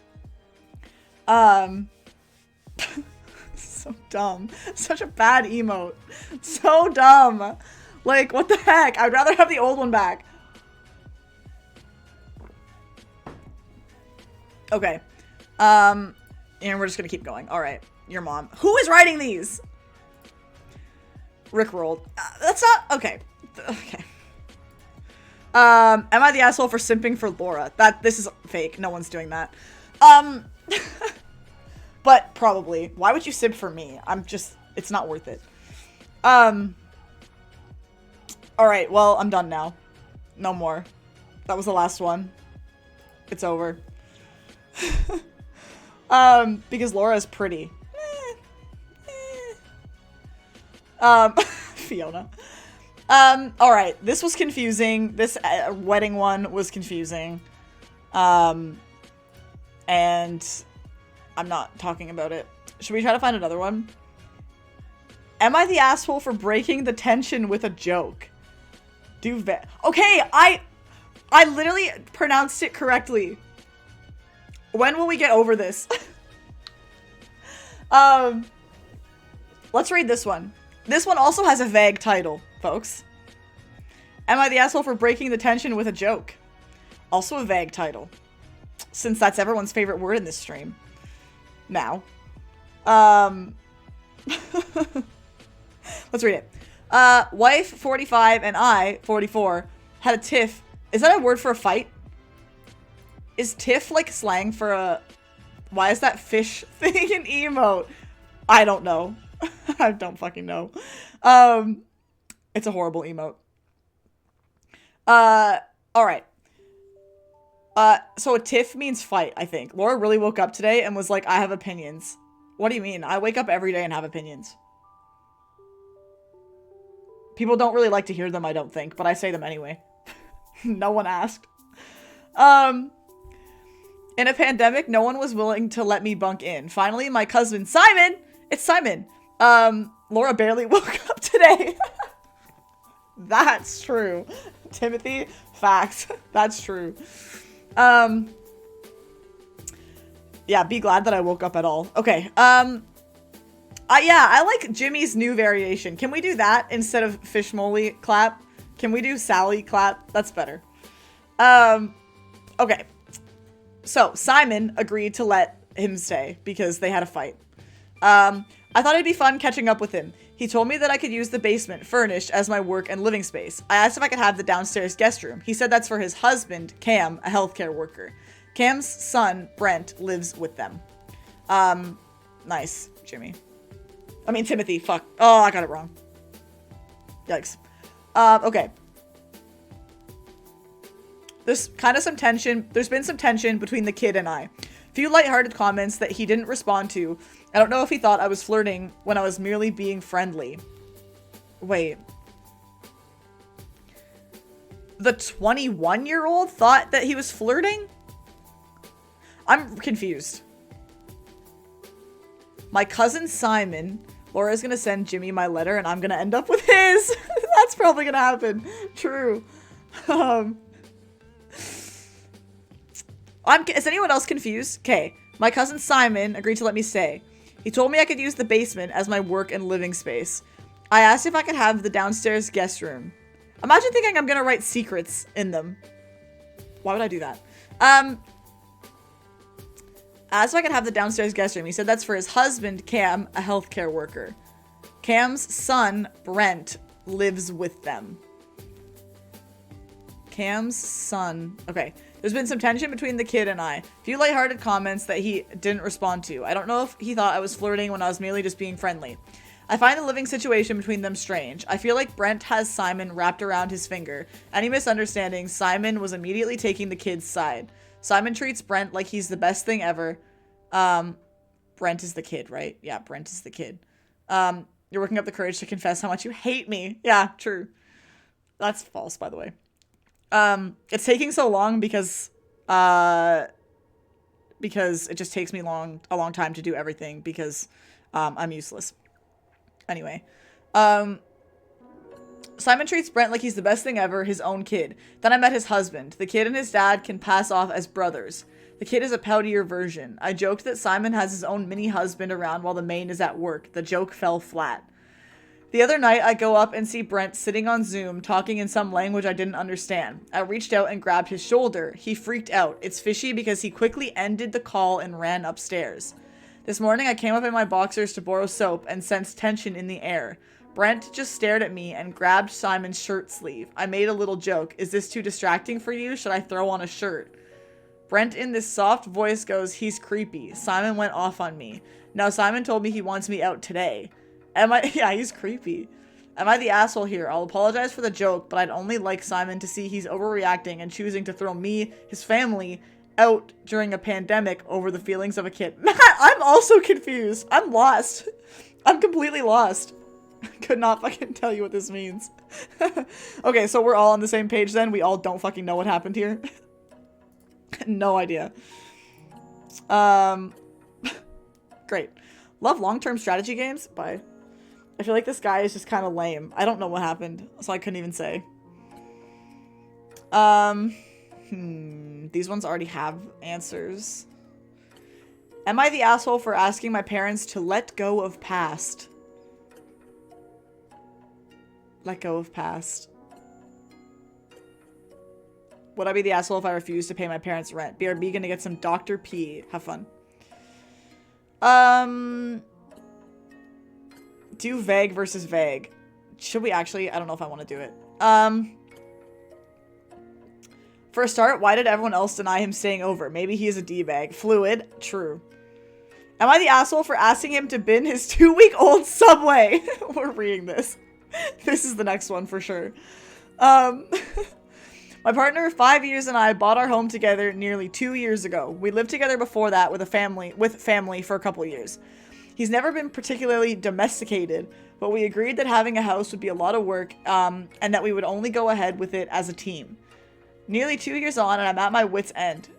So dumb. Such a bad emote. So dumb. Like, what the heck? I'd rather have the old one back. Okay. And we're just gonna keep going. Alright. Your mom. Who is writing these? Rickrolled. That's not... Okay. Okay. Am I the asshole for simping for Laura? This is fake. No one's doing that. But probably. Why would you simp for me? It's not worth it. Alright, well, I'm done now. No more. That was the last one. It's over. Because Laura is pretty. Fiona. Alright, this was confusing. This wedding one was confusing. And I'm not talking about it. Should we try to find another one? Am I the asshole for breaking the tension with a joke? Okay, I literally pronounced it correctly. When will we get over this? Let's read this one. This one also has a vague title, folks. Am I the asshole for breaking the tension with a joke? Also a vague title. Since that's everyone's favorite word in this stream. Now. Let's read it. Wife, 45, and I, 44, had a tiff. Is that a word for a fight? Is tiff like slang for a... Why is that fish thing an emote? I don't know. I don't fucking know. It's a horrible emote. Alright. So a tiff means fight, I think. Laura really woke up today and was like, I have opinions. What do you mean? I wake up every day and have opinions. People don't really like to hear them, I don't think, but I say them anyway. No one asked. In a pandemic, no one was willing to let me bunk in. Finally, my cousin Simon, it's Simon. Laura barely woke up today. That's true. Timothy, facts. That's true. Yeah, be glad that I woke up at all. Okay, yeah, I like Jimmy's new variation. Can we do that instead of fish moly clap? Can we do Sally clap? That's better. Okay. So, Simon agreed to let him stay because they had a fight. I thought it'd be fun catching up with him. He told me that I could use the basement furnished as my work and living space. I asked if I could have the downstairs guest room. He said that's for his husband, Cam, a healthcare worker. Cam's son, Brent, lives with them. Nice, Jimmy. I mean, Timothy, fuck. Oh, I got it wrong. Yikes. Okay. There's been some tension between the kid and I. Few lighthearted comments that he didn't respond to. I don't know if he thought I was flirting when I was merely being friendly. Wait. The 21-year-old thought that he was flirting? I'm confused. My cousin Simon, Laura's gonna send Jimmy my letter and I'm gonna end up with his. That's probably gonna happen. True. Is anyone else confused? Okay. My cousin Simon agreed to let me stay. He told me I could use the basement as my work and living space. I asked if I could have the downstairs guest room. Imagine thinking I'm gonna write secrets in them. Why would I do that? Asked if I could have the downstairs guest room. He said that's for his husband, Cam, a healthcare worker. Cam's son, Brent, lives with them. Cam's son. Okay. There's been some tension between the kid and I. Few lighthearted comments that he didn't respond to. I don't know if he thought I was flirting when I was merely just being friendly. I find the living situation between them strange. I feel like Brent has Simon wrapped around his finger. Any misunderstanding, Simon was immediately taking the kid's side. Simon treats Brent like he's the best thing ever. Brent is the kid, right? Yeah, Brent is the kid. You're working up the courage to confess how much you hate me. Yeah, true. That's false, by the way. It's taking so long because it just takes me a long time to do everything because, I'm useless. Anyway, Simon treats Brent like he's the best thing ever, his own kid. Then I met his husband. The kid and his dad can pass off as brothers. The kid is a poutier version. I joked that Simon has his own mini husband around while the main is at work. The joke fell flat. The other night, I go up and see Brent sitting on Zoom, talking in some language I didn't understand. I reached out and grabbed his shoulder. He freaked out. It's fishy because he quickly ended the call and ran upstairs. This morning, I came up in my boxers to borrow soap and sensed tension in the air. Brent just stared at me and grabbed Simon's shirt sleeve. I made a little joke. Is this too distracting for you? Should I throw on a shirt? Brent in this soft voice goes, he's creepy. Simon went off on me. Now Simon told me he wants me out today. Yeah, he's creepy. Am I the asshole here? I'll apologize for the joke, but I'd only like Simon to see he's overreacting and choosing to throw me, his family, out during a pandemic over the feelings of a kid. I'm also confused. I'm lost. I'm completely lost. Could not fucking tell you what this means. Okay, so we're all on the same page then? We all don't fucking know what happened here? No idea. Great. Love long-term strategy games? Bye. I feel like this guy is just kind of lame. I don't know what happened, so I couldn't even say. These ones already have answers. Am I the asshole for asking my parents to let go of past? Let go of past. Would I be the asshole if I refuse to pay my parents' rent? BRB gonna get some Dr. P. Have fun. Do vague versus vague. Should we actually? I don't know if I want to do it. For a start, why did everyone else deny him staying over? Maybe he is a D-bag. Fluid. True. Am I the asshole for asking him to bin his 2-week-old Subway? We're reading this. This is the next one for sure. My partner of 5 years and I bought our home together nearly 2 years ago. We lived together before that with family for a couple years. He's never been particularly domesticated, but we agreed that having a house would be a lot of work, and that we would only go ahead with it as a team. Nearly 2 years on, and I'm at my wit's end.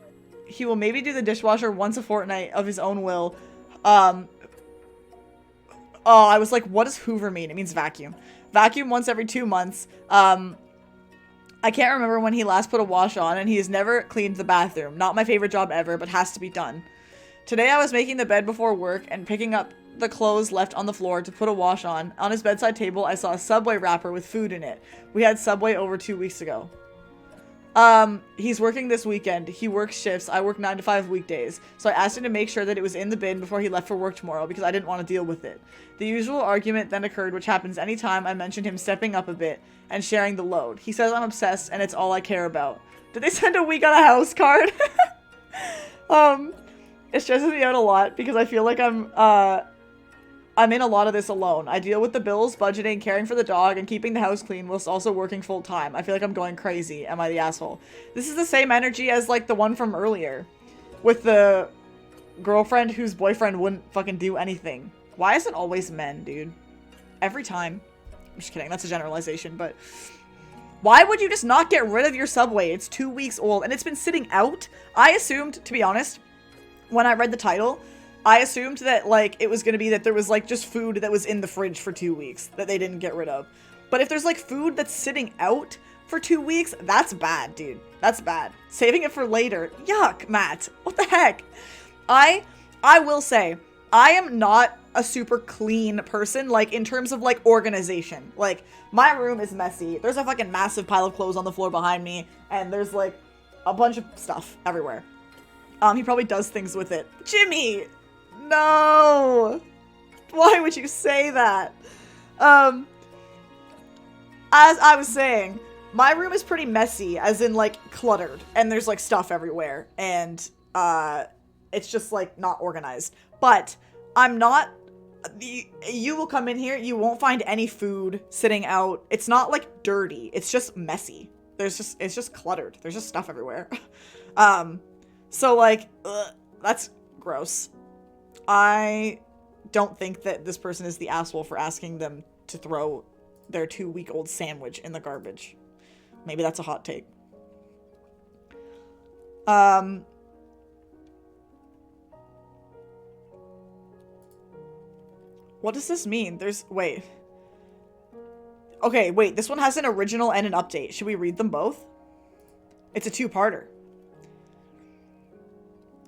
He will maybe do the dishwasher once a fortnight of his own will. Oh, I was like, what does Hoover mean? It means vacuum. Vacuum once every 2 months. I can't remember when he last put a wash on, and he has never cleaned the bathroom. Not my favorite job ever, but has to be done. Today I was making the bed before work and picking up the clothes left on the floor to put a wash on. On his bedside table, I saw a Subway wrapper with food in it. We had Subway over 2 weeks ago. He's working this weekend. He works shifts. I work 9 to 5 weekdays. So I asked him to make sure that it was in the bin before he left for work tomorrow because I didn't want to deal with it. The usual argument then occurred, which happens anytime I mention him stepping up a bit and sharing the load. He says I'm obsessed and it's all I care about. Did they send a week on a house card? It stresses me out a lot because I feel like I'm in a lot of this alone. I deal with the bills, budgeting, caring for the dog, and keeping the house clean whilst also working full time. I feel like I'm going crazy. Am I the asshole? This is the same energy as like the one from earlier with the girlfriend whose boyfriend wouldn't fucking do anything. Why is it always men, dude? Every time. I'm just kidding. That's a generalization, but why would you just not get rid of your Subway? It's 2 weeks old and it's been sitting out. I assumed, to be honest, when I read the title, I assumed that, like, it was gonna be that there was, like, just food that was in the fridge for 2 weeks that they didn't get rid of. But if there's, like, food that's sitting out for 2 weeks, that's bad, dude. That's bad. Saving it for later. Yuck, Matt. What the heck? I will say, I am not a super clean person, like, in terms of, like, organization. Like, my room is messy. There's a fucking massive pile of clothes on the floor behind me, and there's, like, a bunch of stuff everywhere. He probably does things with it. Jimmy! No! Why would you say that? As I was saying, my room is pretty messy, as in, like, cluttered. And there's, like, stuff everywhere. And, it's just, like, not organized. But I'm not... You will come in here, you won't find any food sitting out. It's not, like, dirty. It's just messy. It's just cluttered. There's just stuff everywhere. So, like, that's gross. I don't think that this person is the asshole for asking them to throw their 2-week-old sandwich in the garbage. Maybe that's a hot take. What does this mean? Wait. Okay, wait, this one has an original and an update. Should we read them both? It's a two-parter.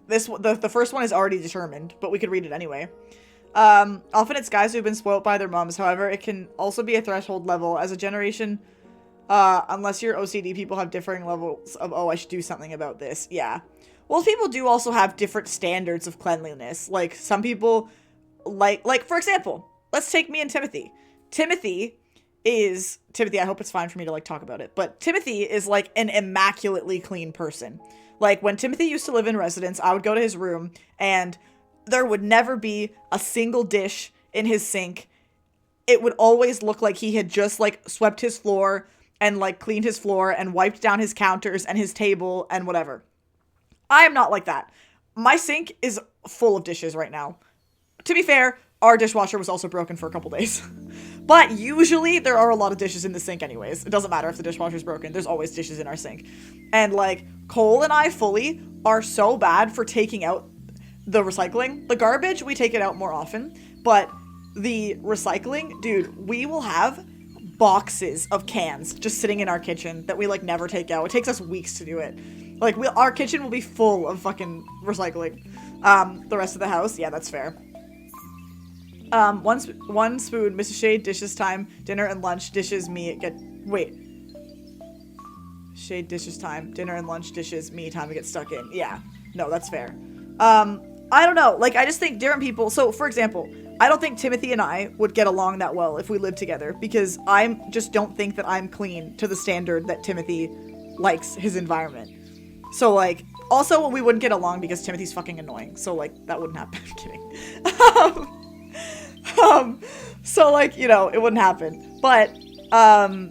The first one is already determined, but we could read it anyway. Often it's guys who've been spoiled by their moms. However, it can also be a threshold level as a generation. Unless your OCD people have differing levels of, oh, I should do something about this. Yeah. Well, people do also have different standards of cleanliness. Like, some people, like, for example, let's take me and Timothy. Timothy, I hope it's fine for me to, like, talk about it, but Timothy is, like, an immaculately clean person. Like, when Timothy used to live in residence, I would go to his room, and there would never be a single dish in his sink. It would always look like he had just, like, swept his floor and, like, cleaned his floor and wiped down his counters and his table and whatever. I am not like that. My sink is full of dishes right now. To be fair, our dishwasher was also broken for a couple days. But usually there are a lot of dishes in the sink anyways. It doesn't matter if the dishwasher's broken. There's always dishes in our sink. And, like, Cole and I fully are so bad for taking out the recycling. The garbage, we take it out more often. But the recycling, dude, we will have boxes of cans just sitting in our kitchen that we, like, never take out. It takes us weeks to do it. Like, our kitchen will be full of fucking recycling. The rest of the house, yeah, that's fair. One spoon, Mrs. Shade, dishes time, dinner and lunch, dishes, me, Shade, dishes time, dinner and lunch, dishes, me, time to get stuck in. Yeah, no, that's fair. I don't know, like, I just think different people, so, for example, I don't think Timothy and I would get along that well if we lived together, because I just don't think that I'm clean to the standard that Timothy likes his environment. So, like, also, we wouldn't get along because Timothy's fucking annoying, so, like, that wouldn't happen. I'm kidding. So, like, you know, it wouldn't happen. But I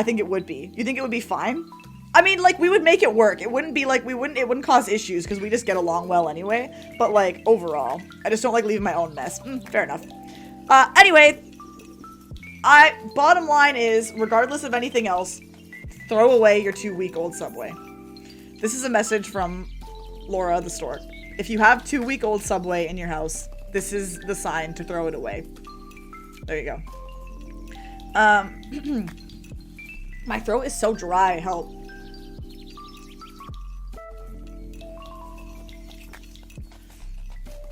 think it would be. You think it would be fine? I mean, like, we would make it work. It wouldn't be like, it wouldn't cause issues because we just get along well anyway. But, like, overall, I just don't like leaving my own mess. Fair enough. Anyway, bottom line is, regardless of anything else, throw away your 2-week-old Subway. This is a message from Laura the stork. If you have 2-week-old Subway in your house, this is the sign to throw it away. There you go. My throat is so dry. Help.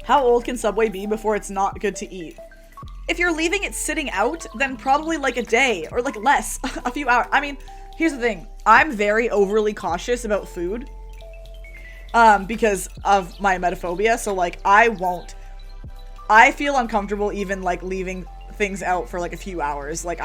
How old can Subway be before it's not good to eat? If you're leaving it sitting out, then probably like a day or like less, a few hours. I mean, here's the thing. I'm very overly cautious about food because of my emetophobia. So like I feel uncomfortable even like leaving things out for like a few hours. Like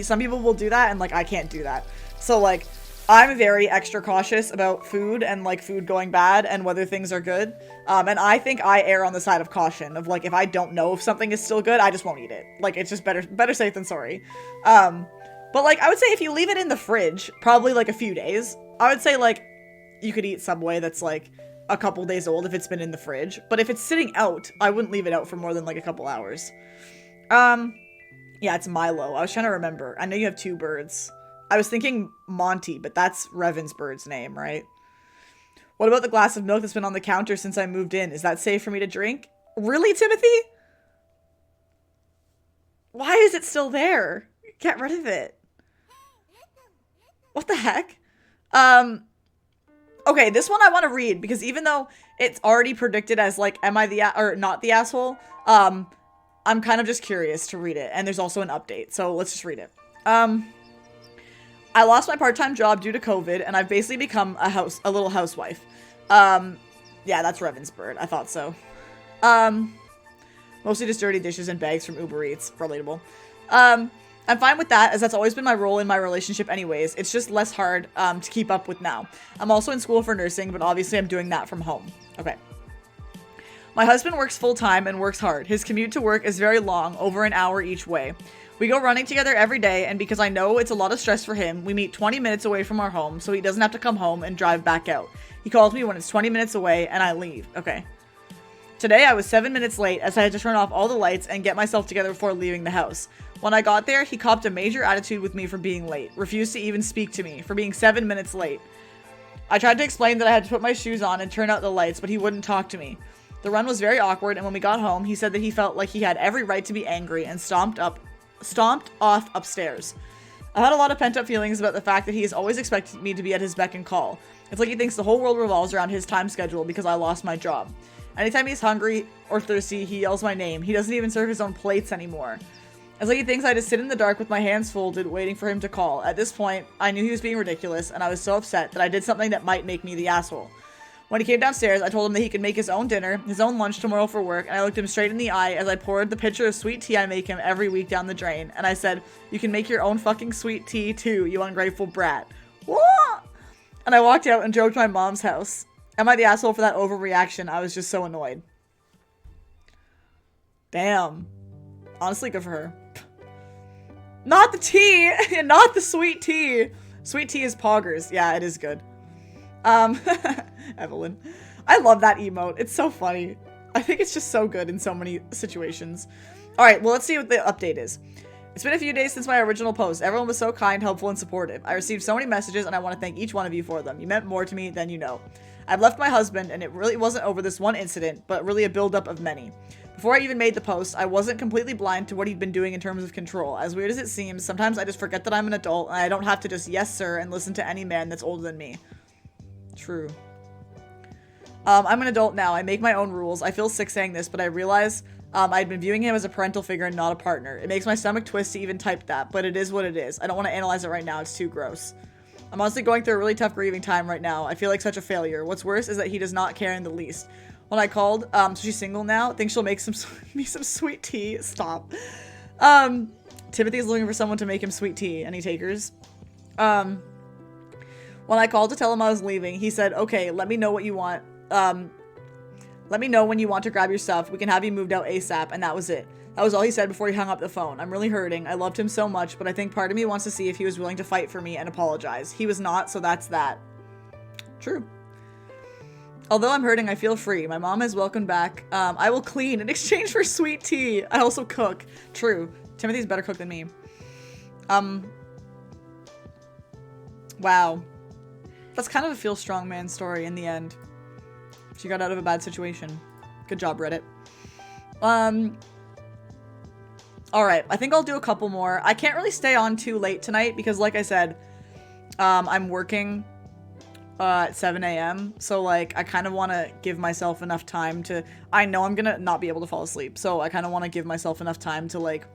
some people will do that and like I can't do that. So like I'm very extra cautious about food and like food going bad and whether things are good. And I think I err on the side of caution of like, if I don't know if something is still good, I just won't eat it. Like it's just better safe than sorry. But like, I would say if you leave it in the fridge, probably like a few days, I would say like you could eat Subway that's like a couple days old if it's been in the fridge. But if it's sitting out, I wouldn't leave it out for more than like a couple hours. Yeah, it's Milo. I was trying to remember. I know you have 2 birds. I was thinking Monty, but that's Revan's bird's name, right? What about the glass of milk that's been on the counter since I moved in? Is that safe for me to drink? Really, Timothy? Why is it still there? Get rid of it. What the heck? Okay, this one I want to read because even though it's already predicted as like, am I or not the asshole? I'm kind of just curious to read it. And there's also an update, so let's just read it. I lost my part-time job due to COVID, and I've basically become a little housewife. Yeah, that's Revan's bird. I thought so. Mostly just dirty dishes and bags from Uber Eats. Relatable. I'm fine with that, as that's always been my role in my relationship anyways. It's just less hard to keep up with now. I'm also in school for nursing, but obviously I'm doing that from home. Okay. My husband works full-time and works hard. His commute to work is very long, over an hour each way. We go running together every day, and because I know it's a lot of stress for him, we meet 20 minutes away from our home, so he doesn't have to come home and drive back out. He calls me when it's 20 minutes away, and I leave. Okay. Today, I was 7 minutes late, as I had to turn off all the lights and get myself together before leaving the house. When I got there, he copped a major attitude with me for being late, refused to even speak to me, for being 7 minutes late. I tried to explain that I had to put my shoes on and turn out the lights, but he wouldn't talk to me. The run was very awkward, and when we got home, he said that he felt like he had every right to be angry and stomped off upstairs. I had a lot of pent-up feelings about the fact that he has always expected me to be at his beck and call. It's like he thinks the whole world revolves around his time schedule because I lost my job. Anytime he's hungry or thirsty, he yells my name. He doesn't even serve his own plates anymore. It's like he thinks I just sit in the dark with my hands folded, waiting for him to call. At this point, I knew he was being ridiculous, and I was so upset that I did something that might make me the asshole. When he came downstairs, I told him that he could make his own dinner, his own lunch tomorrow for work, and I looked him straight in the eye as I poured the pitcher of sweet tea I make him every week down the drain, and I said, "You can make your own fucking sweet tea too, you ungrateful brat." What? And I walked out and drove to my mom's house. Am I the asshole for that overreaction? I was just so annoyed. Damn. Honestly, good for her. Not the tea! Not the sweet tea! Sweet tea is poggers. Yeah, it is good. Evelyn. I love that emote. It's so funny. I think it's just so good in so many situations. Alright, well, let's see what the update is. It's been a few days since my original post. Everyone was so kind, helpful, and supportive. I received so many messages, and I want to thank each one of you for them. You meant more to me than you know. I've left my husband, and it really wasn't over this one incident, but really a buildup of many. Before I even made the post, I wasn't completely blind to what he'd been doing in terms of control. As weird as it seems, sometimes I just forget that I'm an adult, and I don't have to just yes sir and listen to any man that's older than me. True. I'm an adult now. I make my own rules. I feel sick saying this, but I realize I'd been viewing him as a parental figure and not a partner. It makes my stomach twist to even type that, but it is what it is. I don't want to analyze it right now. It's too gross. I'm honestly going through a really tough grieving time right now. I feel like such a failure. What's worse is that he does not care in the least. When I called, so she's single now, think she'll make me some sweet tea. Stop. Timothy's looking for someone to make him sweet tea. Any takers? When I called to tell him I was leaving, he said, "Okay, let me know what you want. Let me know when you want to grab your stuff. We can have you moved out ASAP," and that was it. That was all he said before he hung up the phone. I'm really hurting. I loved him so much, but I think part of me wants to see if he was willing to fight for me and apologize. He was not, so that's that. True. Although I'm hurting, I feel free. My mom is welcome back. I will clean in exchange for sweet tea. I also cook. True. Timothy's better cook than me. Wow. That's kind of a feel strong man story in the end. She got out of a bad situation. Good job, Reddit. Alright, I think I'll do a couple more. I can't really stay on too late tonight because, like I said, I'm working at 7 a.m. So, like, I kind of want to give myself enough time to... I know I'm gonna not be able to fall asleep, so I kind of want to give myself enough time to, like,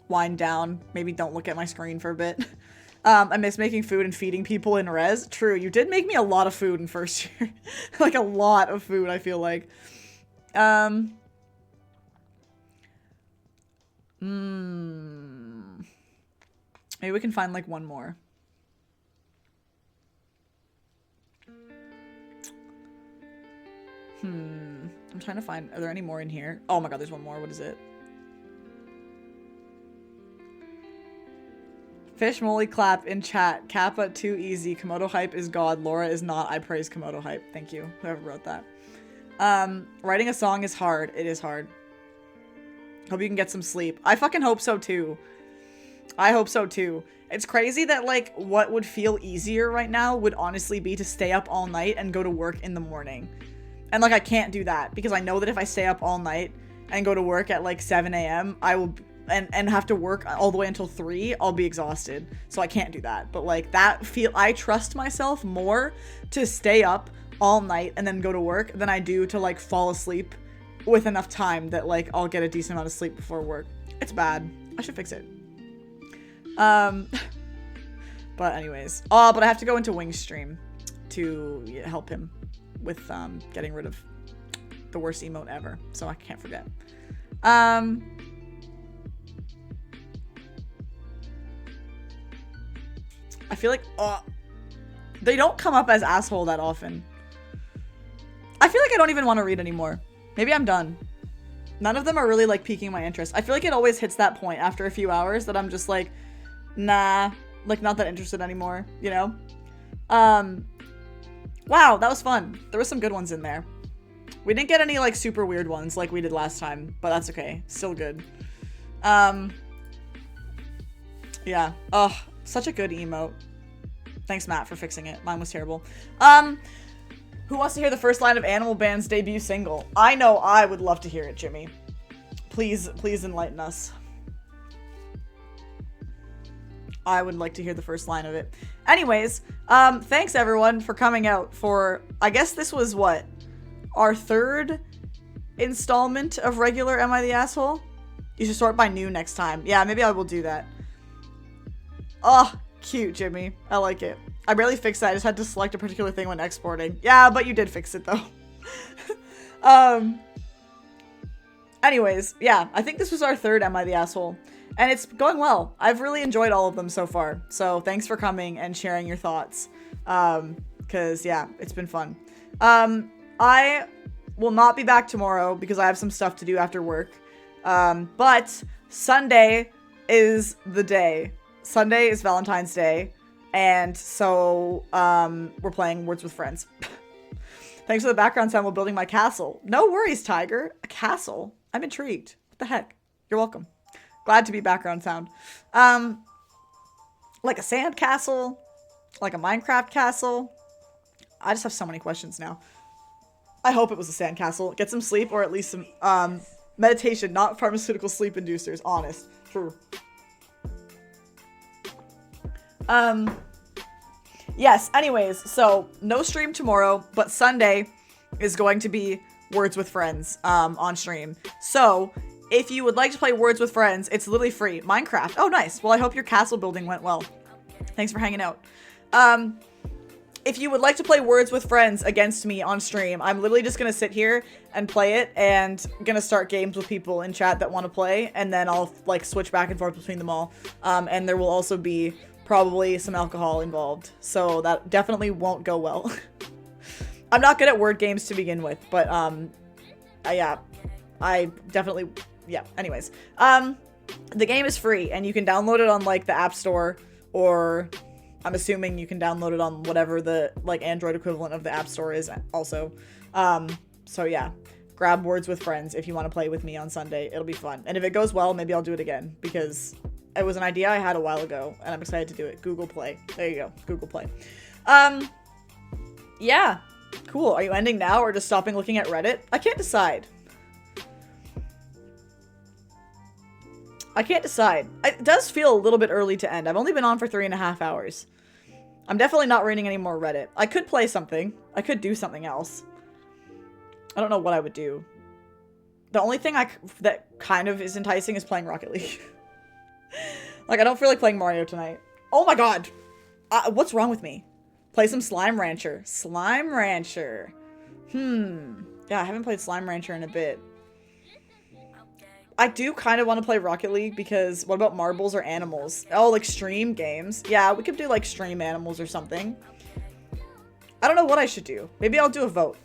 wind down. Maybe don't look at my screen for a bit. I miss making food and feeding people in res. True, you did make me a lot of food in first year. Like, a lot of food, I feel like. Maybe we can find, like, one more. I'm trying to find... Are there any more in here? Oh my god, there's one more. What is it? Fish Molly clap in chat. Kappa too easy. Komodo hype is god. Laura is not. I praise Komodo hype. Thank you, whoever wrote that. Writing a song is hard. It is hard. Hope you can get some sleep. I fucking hope so too. I hope so too. It's crazy that, like, what would feel easier right now would honestly be to stay up all night and go to work in the morning. And, like, I can't do that because I know that if I stay up all night and go to work at, like, 7 a.m., I will... And have to work all the way until 3, I'll be exhausted. So I can't do that. But, like, I trust myself more to stay up all night and then go to work than I do to, like, fall asleep with enough time that, like, I'll get a decent amount of sleep before work. It's bad. I should fix it. But anyways. Oh, but I have to go into Wing's stream to help him with, getting rid of the worst emote ever. So I can't forget. I feel like, they don't come up as asshole that often. I feel like I don't even want to read anymore. Maybe I'm done. None of them are really, like, piquing my interest. I feel like it always hits that point after a few hours that I'm just like, nah, like, not that interested anymore, you know? Wow, that was fun. There were some good ones in there. We didn't get any, like, super weird ones like we did last time, but that's okay. Still good. Yeah. Ugh. Such a good emote. Thanks, Matt, for fixing it. Mine was terrible. Who wants to hear the first line of Animal Band's debut single? I know I would love to hear it, Jimmy. Please enlighten us. I would like to hear the first line of it. Anyways, thanks everyone for coming out for, I guess this was what? Our 3rd installment of regular Am I the Asshole? You should sort by new next time. Yeah, maybe I will do that. Oh, cute, Jimmy. I like it. I barely fixed that. I just had to select a particular thing when exporting. Yeah, but you did fix it, though. Anyways, yeah. I think this was our 3rd Am I the Asshole? And it's going well. I've really enjoyed all of them so far. So thanks for coming and sharing your thoughts. Because, yeah, it's been fun. I will not be back tomorrow because I have some stuff to do after work. But Sunday is the day. Sunday is Valentine's Day, and so, we're playing Words with Friends. Thanks for the background sound while building my castle. No worries, Tiger. A castle? I'm intrigued. What the heck? You're welcome. Glad to be background sound. Like a sand castle? Like a Minecraft castle? I just have so many questions now. I hope it was a sand castle. Get some sleep, or at least some, meditation, not pharmaceutical sleep inducers. Honest. True. Yes, anyways, so no stream tomorrow, but Sunday is going to be Words with Friends, on stream. So, if you would like to play Words with Friends, it's literally free. Minecraft. Oh, nice. Well, I hope your castle building went well. Thanks for hanging out. If you would like to play Words with Friends against me on stream, I'm literally just gonna sit here and play it, and gonna start games with people in chat that want to play, and then I'll, like, switch back and forth between them all. And there will also be probably some alcohol involved, so that definitely won't go well. I'm not good at word games to begin with, but yeah, I definitely yeah, anyways. The game is free, and you can download it on, like, the App Store, or I'm assuming you can download it on whatever the, like, Android equivalent of the App Store is also. So yeah, grab Words with Friends if you want to play with me on Sunday. It'll be fun. And if it goes well, maybe I'll do it again, because it was an idea I had a while ago, and I'm excited to do it. Google Play. There you go. Google Play. Yeah. Cool. Are you ending now or just stopping looking at Reddit? I can't decide. It does feel a little bit early to end. I've only been on for 3.5 hours. I'm definitely not reading any more Reddit. I could play something. I could do something else. I don't know what I would do. The only thing that kind of is enticing is playing Rocket League. Like, I don't feel like playing Mario tonight. Oh my god! What's wrong with me? Play some Slime Rancher. Slime Rancher. Yeah, I haven't played Slime Rancher in a bit. I do kind of want to play Rocket League because what about marbles or animals? Oh, like stream games. Yeah, we could do like stream animals or something. I don't know what I should do. Maybe I'll do a vote.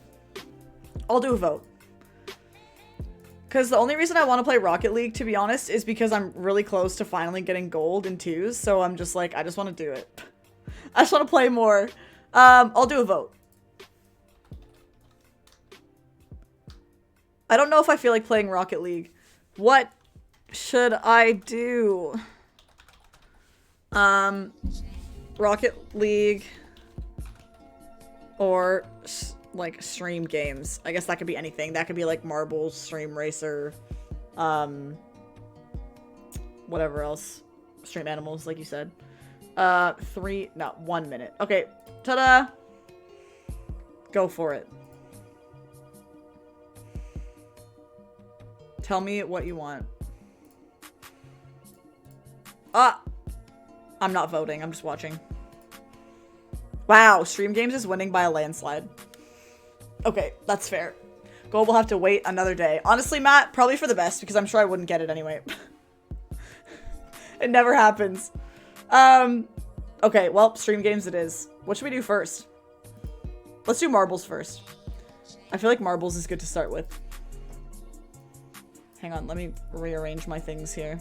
I'll do a vote. Because the only reason I want to play Rocket League, to be honest, is because I'm really close to finally getting gold in 2s. So I'm just like, I just want to do it. I just want to play more. I'll do a vote. I don't know if I feel like playing Rocket League. What should I do? Rocket League or like stream games. I guess that could be anything. That could be like Marbles, Stream Racer, whatever else. Stream Animals, like you said. 1 minute. Okay, ta-da! Go for it. Tell me what you want. I'm not voting, I'm just watching. Wow, Stream Games is winning by a landslide. Okay, that's fair. Gold will have to wait another day. Honestly, Matt, probably for the best, because I'm sure I wouldn't get it anyway. It never happens. Okay, well, Stream Games it is. What should we do first? Let's do Marbles first. I feel like Marbles is good to start with. Hang on, let me rearrange my things here.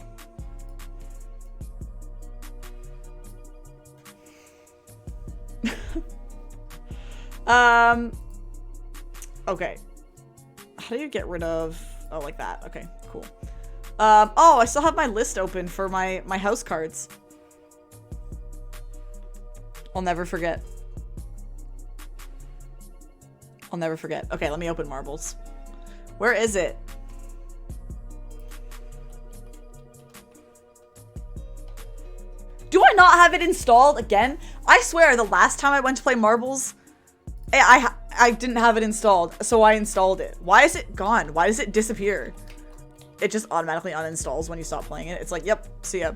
Okay. How do you get rid of... Oh, like that. Okay, cool. Oh, I still have my list open for my house cards. I'll never forget. I'll never forget. Okay, let me open Marbles. Where is it? Do I not have it installed again? I swear, the last time I went to play Marbles, I didn't have it installed, so I installed it. Why is it gone? Why does it disappear? It just automatically uninstalls when you stop playing it. It's like, yep, see ya.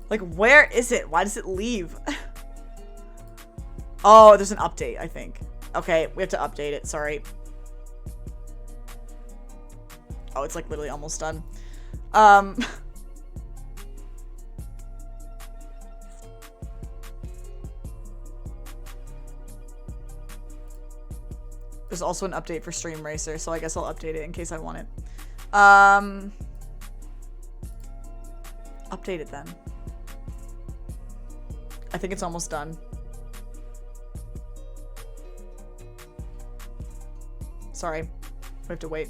Like, where is it? Why does it leave? Oh, there's an update, I think. Okay, we have to update it, sorry. Oh, it's like literally almost done. There's also an update for Stream Racer, so I guess I'll update it in case I want it. Update it then. I think it's almost done. Sorry. We have to wait.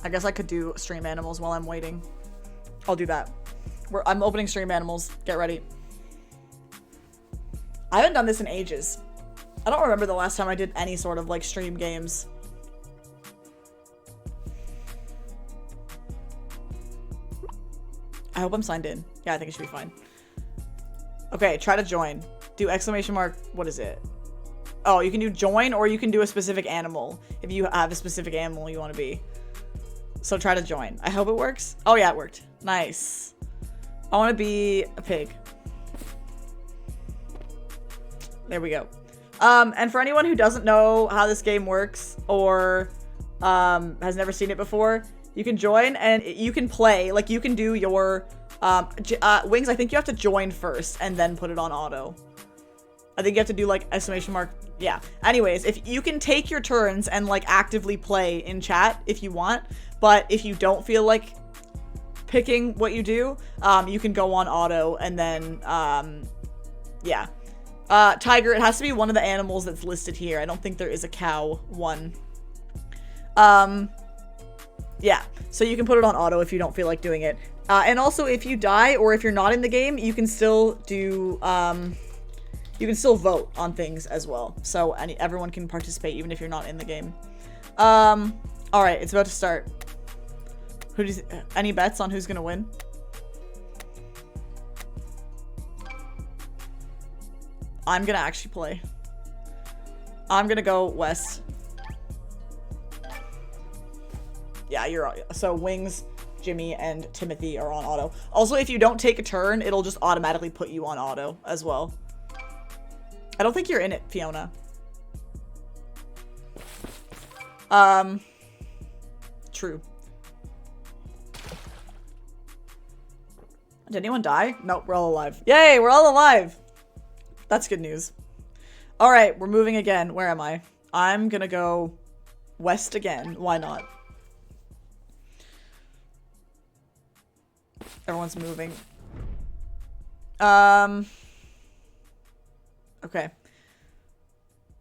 I guess I could do Stream Animals while I'm waiting. I'll do that. I'm opening Stream Animals. Get ready. I haven't done this in ages. I don't remember the last time I did any sort of like stream games. I hope I'm signed in. Yeah, I think it should be fine. Okay, try to join. Do exclamation mark. What is it? Oh, you can do join or you can do a specific animal if you have a specific animal you want to be. So try to join. I hope it works. Oh yeah, it worked. Nice. I want to be a pig. There we go. And for anyone who doesn't know how this game works or has never seen it before, you can join and you can play. Like, you can do your... Wings, I think you have to join first and then put it on auto. I think you have to do like exclamation mark. Yeah. Anyways, if you can take your turns and like actively play in chat if you want, but if you don't feel like picking what you do, you can go on auto and then, yeah. Tiger, it has to be one of the animals that's listed here. I don't think there is a cow one. Yeah, so you can put it on auto if you don't feel like doing it. And also, if you die or if you're not in the game, you can still do, you can still vote on things as well. So everyone can participate even if you're not in the game. All right, it's about to start. Who do you, any bets on who's gonna win? I'm gonna actually play. I'm gonna go West. Yeah, you're so Wings, Jimmy, and Timothy are on auto. Also, if you don't take a turn, it'll just automatically put you on auto as well. I don't think you're in it, Fiona. True. Did anyone die? Nope, we're all alive. Yay, we're all alive! That's good news. Alright, we're moving again. Where am I? I'm gonna go West again. Why not? Everyone's moving. Okay.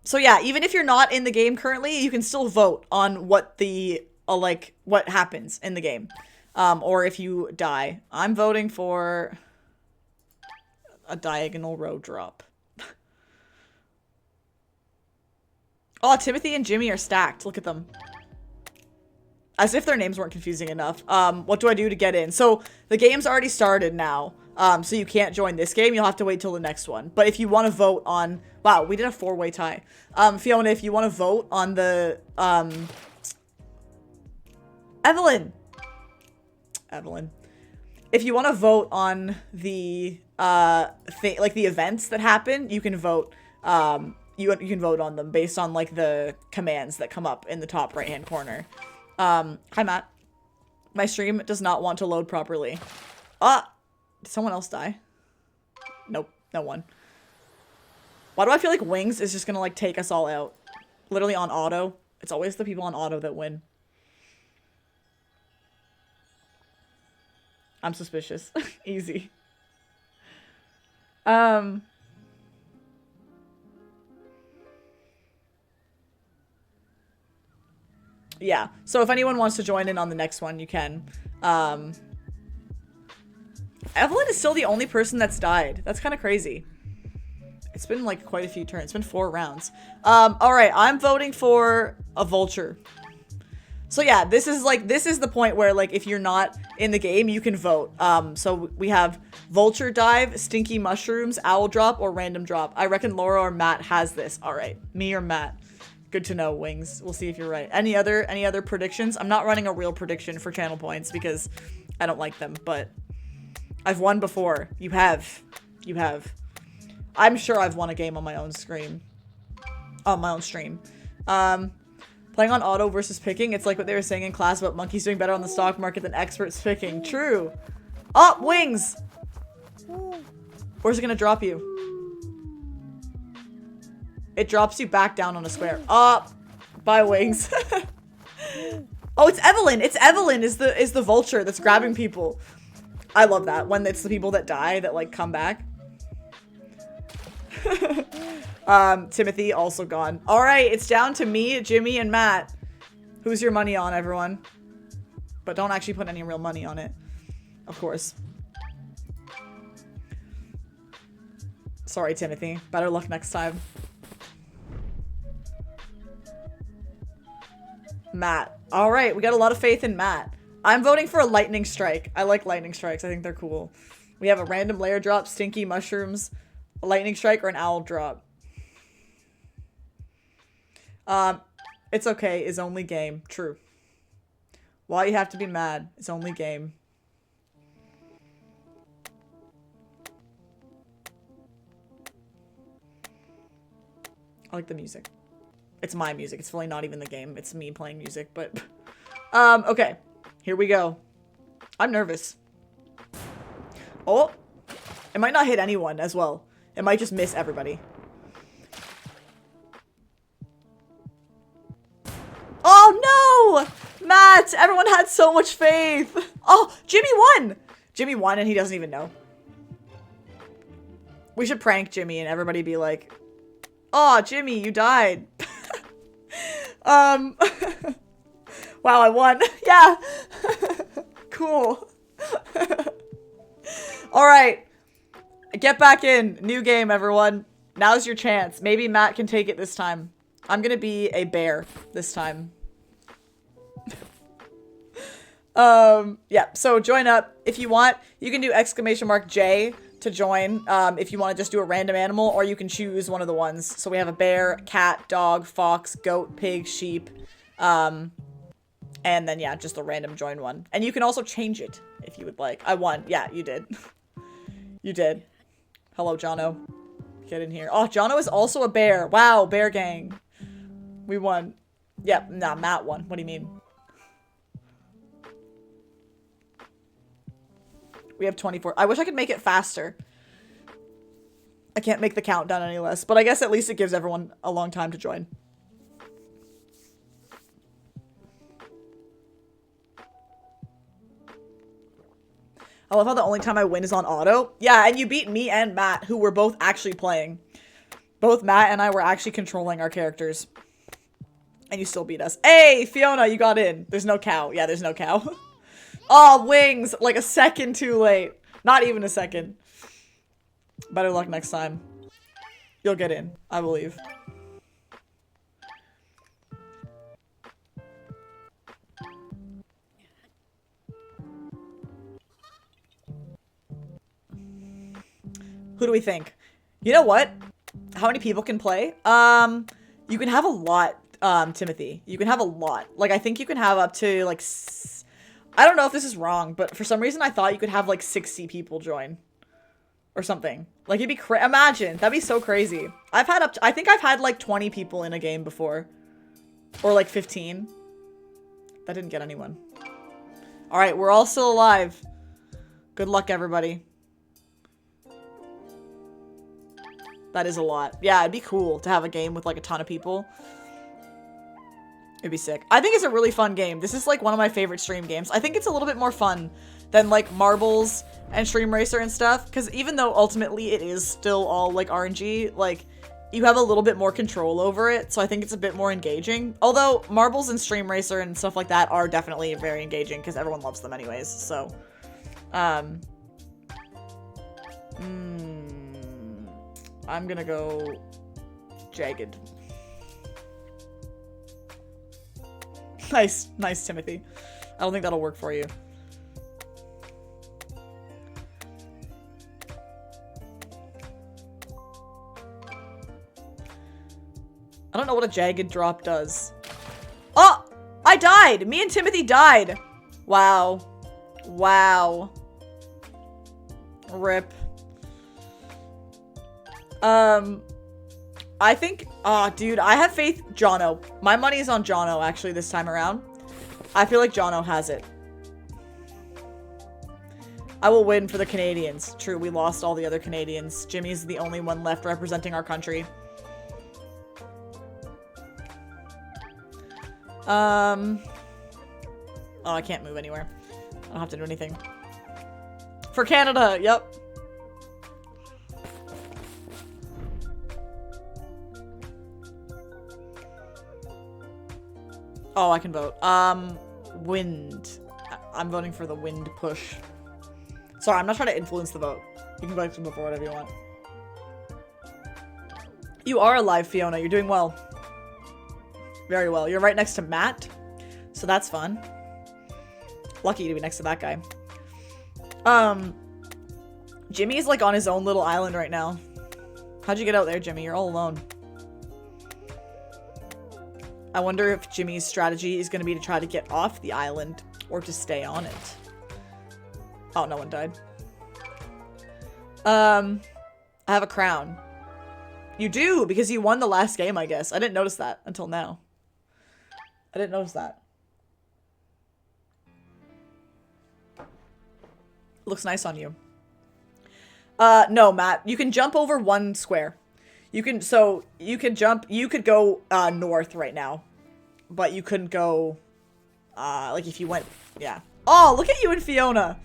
So yeah, even if you're not in the game currently, you can still vote on what the, like, what happens in the game. Or if you die. I'm voting for a diagonal row drop. Oh, Timothy and Jimmy are stacked. Look at them. As if their names weren't confusing enough. What do I do to get in? So the game's already started now. So you can't join this game. You'll have to wait till the next one. But if you want to vote on... Wow, we did a 4-way tie. Fiona, if you want to vote on the... Evelyn! If you want to vote on the, like the events that happen, you can vote, you can vote on them based on, like, the commands that come up in the top right-hand corner. Hi, Matt. My stream does not want to load properly. Did someone else die? Nope, no one. Why do I feel like Wings is just gonna, like, take us all out? Literally on auto. It's always the people on auto that win. I'm suspicious. Easy. Yeah. So if anyone wants to join in on the next one, you can. Evelyn is still the only person that's died. That's kind of crazy. It's been like quite a few turns. It's been 4 rounds. All right. I'm voting for a vulture. So yeah, this is the point where, like, if you're not in the game, you can vote. So we have Vulture Dive, Stinky Mushrooms, Owl Drop, or Random Drop. I reckon Laura or Matt has this. All right, me or Matt. Good to know, Wings. We'll see if you're right. Any other predictions? I'm not running a real prediction for channel points because I don't like them, but I've won before. You have. You have. I'm sure I've won a game on my own stream. On my own stream. Playing on auto versus picking, it's like what they were saying in class about monkeys doing better on the stock market than experts picking. True. Oh, Wings! Where's it gonna drop you? It drops you back down on a square. Bye, Wings. Oh, it's Evelyn! It's Evelyn is the vulture that's grabbing people. I love that. When it's the people that die that, like, come back. Timothy also gone. All right, it's down to me, Jimmy, and Matt. Who's your money on, everyone? But don't actually put any real money on it. Of course. Sorry, Timothy. Better luck next time. Matt. All right, we got a lot of faith in Matt. I'm voting for a lightning strike. I like lightning strikes. I think they're cool. We have a random layer drop, stinky mushrooms, a lightning strike, or an owl drop. It's okay, is only game. True. Why you have to be mad? It's only game. I like the music. It's my music. It's really not even the game. It's me playing music, but... okay. Here we go. I'm nervous. Oh! It might not hit anyone as well. It might just miss everybody. No! Matt! Everyone had so much faith! Oh, Jimmy won! Jimmy won and he doesn't even know. We should prank Jimmy and everybody be like, oh, Jimmy, you died. Wow, I won. Yeah. Cool. Alright. Get back in. New game, everyone. Now's your chance. Maybe Matt can take it this time. I'm gonna be a bear this time. Yeah, so join up. If you want, you can do !J to join, if you want to just do a random animal, or you can choose one of the ones. So we have a bear, cat, dog, fox, goat, pig, sheep, and then, yeah, just a random join one. And you can also change it if you would like. I won. Yeah, you did. You did. Hello, Jono. Get in here. Oh, Jono is also a bear. Wow, bear gang. We won. Yep, nah, Matt won. What do you mean? We have 24. I wish I could make it faster. I can't make the countdown any less, but I guess at least it gives everyone a long time to join. I love how the only time I win is on auto. Yeah, and you beat me and Matt, who were both actually playing. Both Matt and I were actually controlling our characters. And you still beat us. Hey, Fiona, you got in. There's no cow. Yeah, there's no cow. Oh, wings! Like a second too late. Not even a second. Better luck next time. You'll get in, I believe. Who do we think? You know what? How many people can play? You can have a lot, Timothy. You can have a lot. Like, I think you can have up to, like, I don't know if this is wrong, but for some reason I thought you could have, like, 60 people join. Or something. Like, it'd be imagine. That'd be so crazy. I've had up to, I think I've had, like, 20 people in a game before. Or, like, 15. That didn't get anyone. Alright, we're all still alive. Good luck, everybody. That is a lot. Yeah, it'd be cool to have a game with, like, a ton of people. It'd be sick. I think it's a really fun game. This is, like, one of my favorite stream games. I think it's a little bit more fun than, like, Marbles and Stream Racer and stuff. Because even though ultimately it is still all, like, RNG, like, you have a little bit more control over it. So I think it's a bit more engaging. Although Marbles and Stream Racer and stuff like that are definitely very engaging because everyone loves them anyways. So, I'm gonna go Jagged. Nice, nice, Timothy. I don't think that'll work for you. I don't know what a jagged drop does. Oh! I died! Me and Timothy died! Wow. Wow. RIP. I think, dude, I have faith, Jono. My money is on Jono, actually, this time around. I feel like Jono has it. I will win for the Canadians. True, we lost all the other Canadians. Jimmy's the only one left representing our country. Oh, I can't move anywhere. I don't have to do anything. For Canada, yep. Oh, I can vote. Wind. I'm voting for the wind push. Sorry, I'm not trying to influence the vote. You can vote for whatever you want. You are alive, Fiona. You're doing well. Very well. You're right next to Matt. So that's fun. Lucky to be next to that guy. Jimmy is like on his own little island right now. How'd you get out there, Jimmy? You're all alone. I wonder if Jimmy's strategy is going to be to try to get off the island or to stay on it. Oh, no one died. I have a crown. You do, because you won the last game, I guess. I didn't notice that until now. I didn't notice that. Looks nice on you. No, Matt. You can jump over one square. You can, so, you could jump, you could go, north right now. But you couldn't go Like if you went, yeah. Oh, look at you and Fiona.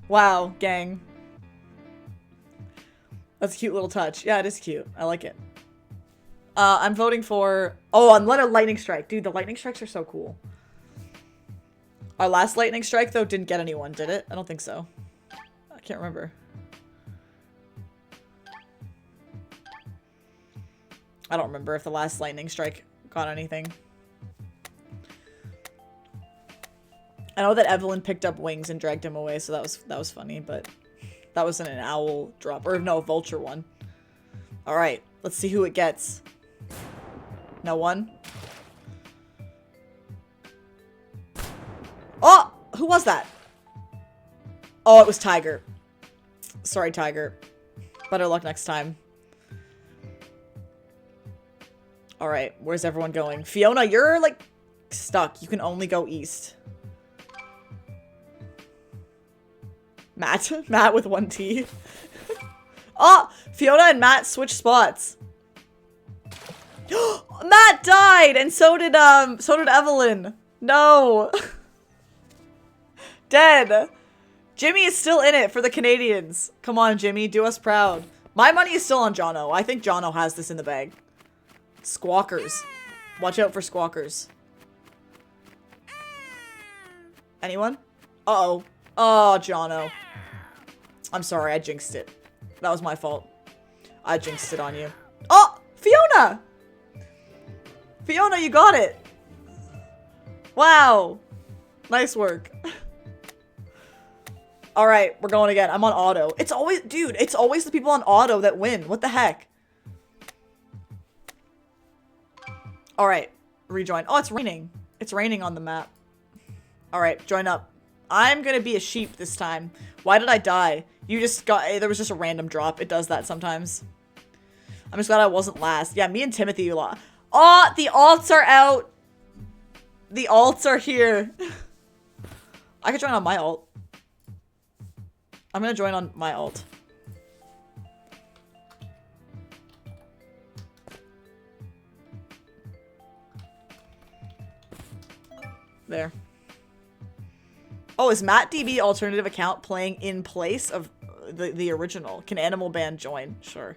Wow, gang. That's a cute little touch. Yeah, it is cute. I like it. I'm voting for... Oh, unletter lightning strike. Dude, the lightning strikes are so cool. Our last lightning strike, though, didn't get anyone, did it? I don't think so. I can't remember. I don't remember if the last lightning strike got anything. I know that Evelyn picked up wings and dragged him away, so that was funny, but that wasn't an owl drop. Or no, a vulture one. Alright, let's see who it gets. No one? Oh! Who was that? Oh, it was Tiger. Sorry, Tiger. Better luck next time. Alright, where's everyone going? Fiona, you're, like, stuck. You can only go east. Matt? Matt with one T. Oh! Fiona and Matt switched spots. Matt died! And so did Evelyn. No. Dead. Jimmy is still in it for the Canadians. Come on, Jimmy. Do us proud. My money is still on Jono. I think Jono has this in the bag. Squawkers. Watch out for squawkers. Anyone? Uh-oh. Oh, Jono. I'm sorry, I jinxed it. That was my fault. I jinxed it on you. Oh! Fiona! Fiona, you got it! Wow. Nice work. Alright, we're going again. I'm on auto. It's always- dude, it's always the people on auto that win. What the heck? Alright, rejoin. Oh, it's raining. It's raining on the map. Alright, join up. I'm gonna be a sheep this time. Why did I die? You just got- there was just a random drop. It does that sometimes. I'm just glad I wasn't last. Yeah, me and Timothy lost. Oh, the alts are out. The alts are here. I could join on my alt. I'm gonna join on my alt. There. Oh, is Matt DB alternative account playing in place of the original? Can Animal Band join? Sure.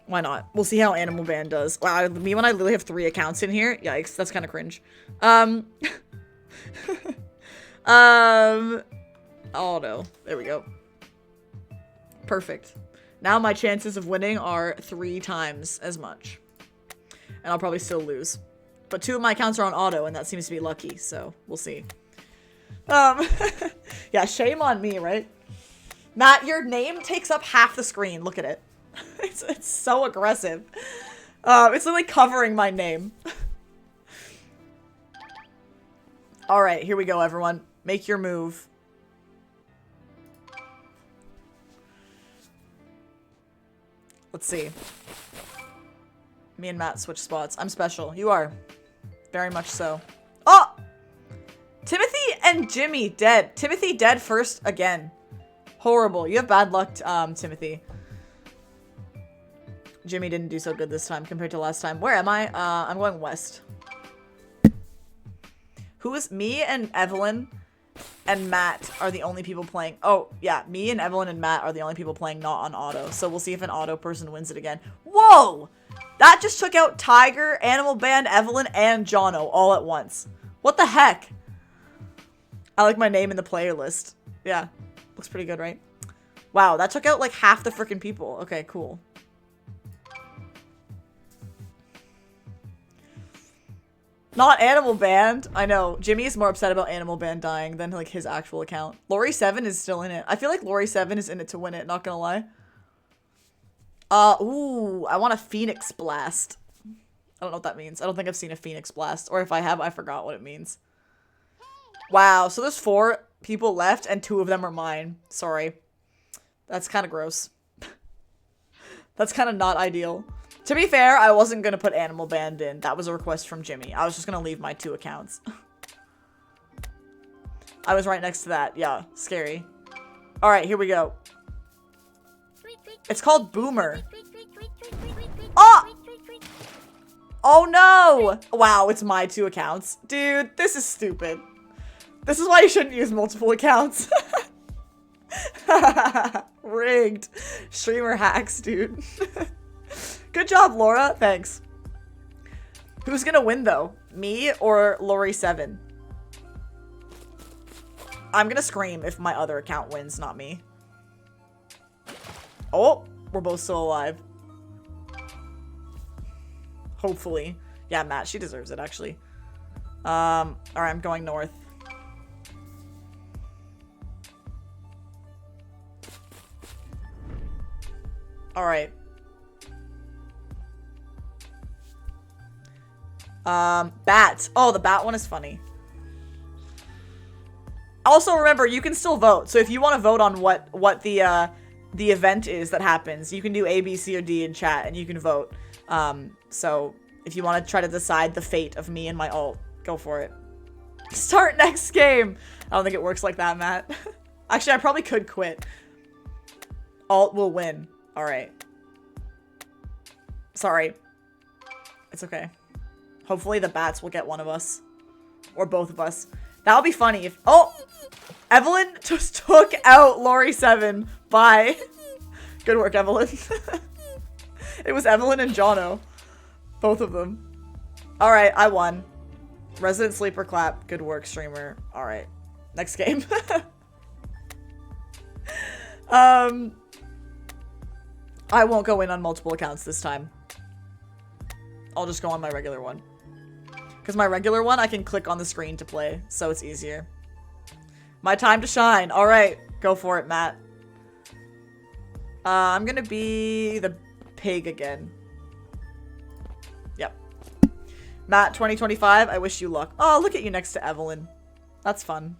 Why not? We'll see how Animal Band does. Wow, me when I literally have 3 accounts in here. Yikes, that's kind of cringe. Oh no. There we go. Perfect. Now my chances of winning are 3 times as much. And I'll probably still lose. But 2 of my accounts are on auto, and that seems to be lucky, so we'll see. Yeah, shame on me, right? Matt, your name takes up half the screen. Look at it. It's so aggressive. It's literally covering my name. Alright, here we go, everyone. Make your move. Let's see. Me and Matt switch spots. I'm special. You are. Very much so. Oh! Timothy and Jimmy dead. Timothy dead first again. Horrible. You have bad luck, Timothy. Jimmy didn't do so good this time compared to last time. Where am I? I'm going west. Who is me and Evelyn and Matt are the only people playing. Oh, yeah. Me and Evelyn and Matt are the only people playing not on auto. So we'll see if an auto person wins it again. Whoa! That just took out Tiger, Animal Band, Evelyn, and Jono all at once. What the heck? I like my name in the player list. Yeah. Looks pretty good, right? Wow, that took out like half the freaking people. Okay, cool. Not Animal Band. I know. Jimmy is more upset about Animal Band dying than like his actual account. Lori 7 is still in it. I feel like Lori 7 is in it to win it, not gonna lie. Ooh, I want a Phoenix Blast. I don't know what that means. I don't think I've seen a Phoenix Blast. Or if I have, I forgot what it means. Wow, so there's 4 people left and 2 of them are mine. Sorry. That's kind of gross. That's kind of not ideal. To be fair, I wasn't going to put Animal Band in. That was a request from Jimmy. I was just going to leave my 2 accounts. I was right next to that. Yeah, scary. Alright, here we go. It's called Boomer. Oh! Oh no! Wow, it's my 2 accounts. Dude, this is stupid. This is why you shouldn't use multiple accounts. Rigged. Streamer hacks, dude. Good job, Laura. Thanks. Who's gonna win, though? Me or Lori7? I'm gonna scream if my other account wins, not me. Oh, we're both still alive. Hopefully. Yeah, Matt, she deserves it, actually. Alright, I'm going north. Alright. Bats. Oh, the bat one is funny. Also, remember, you can still vote. So if you want to vote on what the event is that happens, you can do A, B, C, or D in chat, and you can vote. So if you want to try to decide the fate of me and my ult, go for it. Start next game. I don't think it works like that, Matt. Actually, I probably could quit. Ult will win. All right. Sorry. It's okay. Hopefully the bats will get one of us. Or both of us. That would be funny if... Oh! Evelyn just took out Lori7. Bye. Good work, Evelyn. It was Evelyn and Jono. Both of them. Alright, I won. Resident Sleeper clap. Good work, streamer. Alright. Next game. I won't go in on multiple accounts this time. I'll just go on my regular one. Because my regular one, I can click on the screen to play, so it's easier. My time to shine. Alright, go for it, Matt. I'm gonna be the pig again. Yep. Matt, 2025, I wish you luck. Oh, look at you next to Evelyn. That's fun.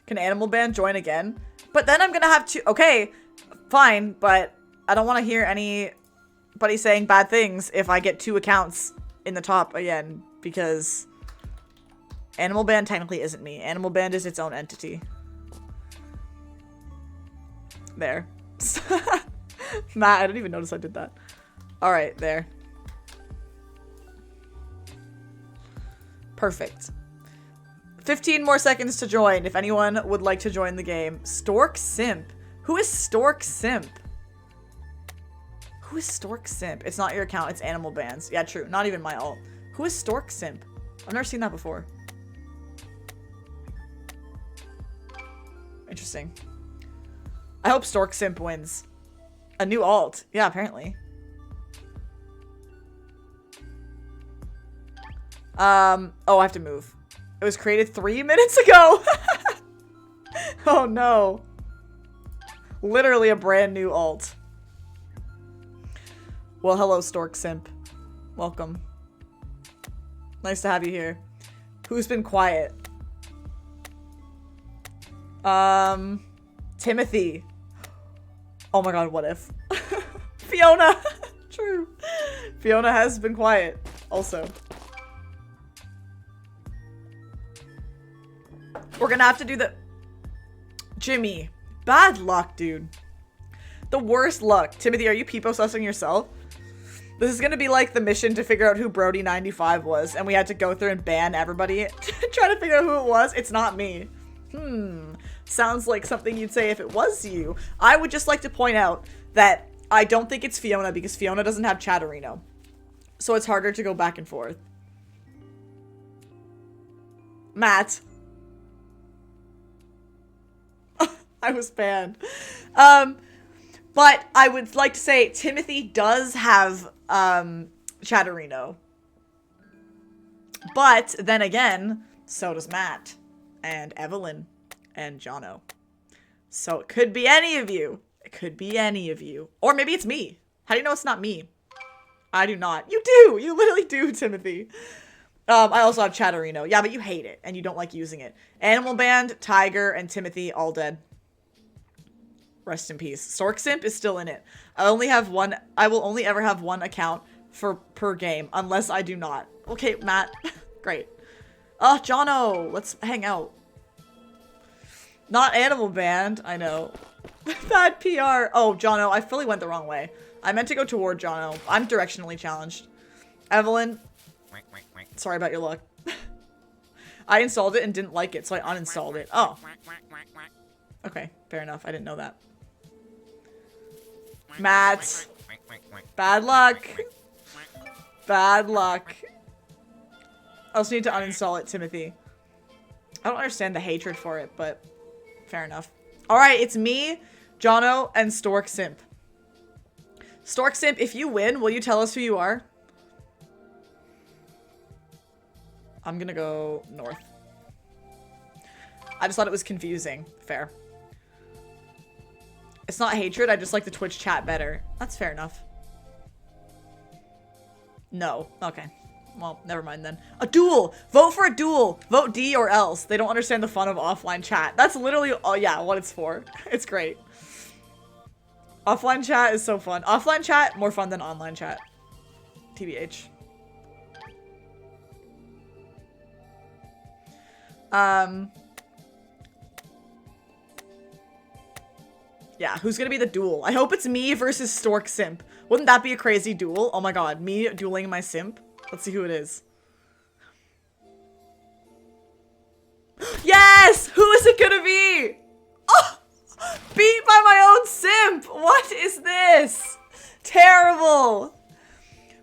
Can Animal Band join again? But then I'm gonna have to... Okay, fine, but I don't want to hear anybody saying bad things if I get 2 accounts in the top again, because Animal Band technically isn't me. Animal Band is its own entity. There. Matt, I didn't even notice I did that. Alright, there. Perfect. 15 more seconds to join if anyone would like to join the game. Stork Simp. Who is Stork Simp? Who is Stork Simp? It's not your account, it's Animal Bands. Yeah, true. Not even my ult. Who is Stork Simp? I've never seen that before. Interesting. I hope Stork Simp wins. A new alt. Yeah, apparently. Oh, I have to move. It was created 3 minutes ago. Oh no. Literally a brand new alt. Well, hello, Stork Simp. Welcome. Nice to have you here. Who's been quiet? Timothy. Oh my god, what if? Fiona. True. Fiona has been quiet also. We're gonna have to do the... Jimmy. Bad luck, dude. The worst luck. Timothy, are you peepo sussing yourself? This is gonna be like the mission to figure out who Brody95 was, and we had to go through and ban everybody to try to figure out who it was. It's not me. Sounds like something you'd say if it was you. I would just like to point out that I don't think it's Fiona because Fiona doesn't have Chatterino. So it's harder to go back and forth. Matt. I was banned. But I would like to say Timothy does have Chatterino. But then again, so does Matt and Evelyn and Jono. So it could be any of you. It could be any of you. Or maybe it's me. How do you know it's not me? I do not. You do! You literally do, Timothy. I also have Chatterino. Yeah, but you hate it and you don't like using it. Animal Band, Tiger, and Timothy all dead. Rest in peace. Stork Simp is still in it. I will only ever have 1 account per game, unless I do not. Okay, Matt. Great. Jono, let's hang out. Not Animal Band. I know. Bad PR. Oh, Jono, I fully went the wrong way. I meant to go toward Jono. I'm directionally challenged. Evelyn. Sorry about your luck. I installed it and didn't like it, so I uninstalled it. Oh. Okay, fair enough. I didn't know that. Matt. Bad luck. Bad luck. I also need to uninstall it, Timothy. I don't understand the hatred for it, but fair enough. Alright, it's me, Jono, and Stork Simp. Stork Simp, if you win, will you tell us who you are? I'm gonna go north. I just thought it was confusing. Fair. It's not hatred, I just like the Twitch chat better. That's fair enough. No. Okay. Well, never mind then. A duel! Vote for a duel! Vote D or else. They don't understand the fun of offline chat. That's literally, oh yeah, what it's for. It's great. Offline chat is so fun. Offline chat, more fun than online chat. TBH. Yeah, who's gonna be the duel? I hope it's me versus Stork Simp. Wouldn't that be a crazy duel? Oh my god, me dueling my simp? Let's see who it is. Yes! Who is it gonna be? Oh! Beat by my own simp! What is this? Terrible!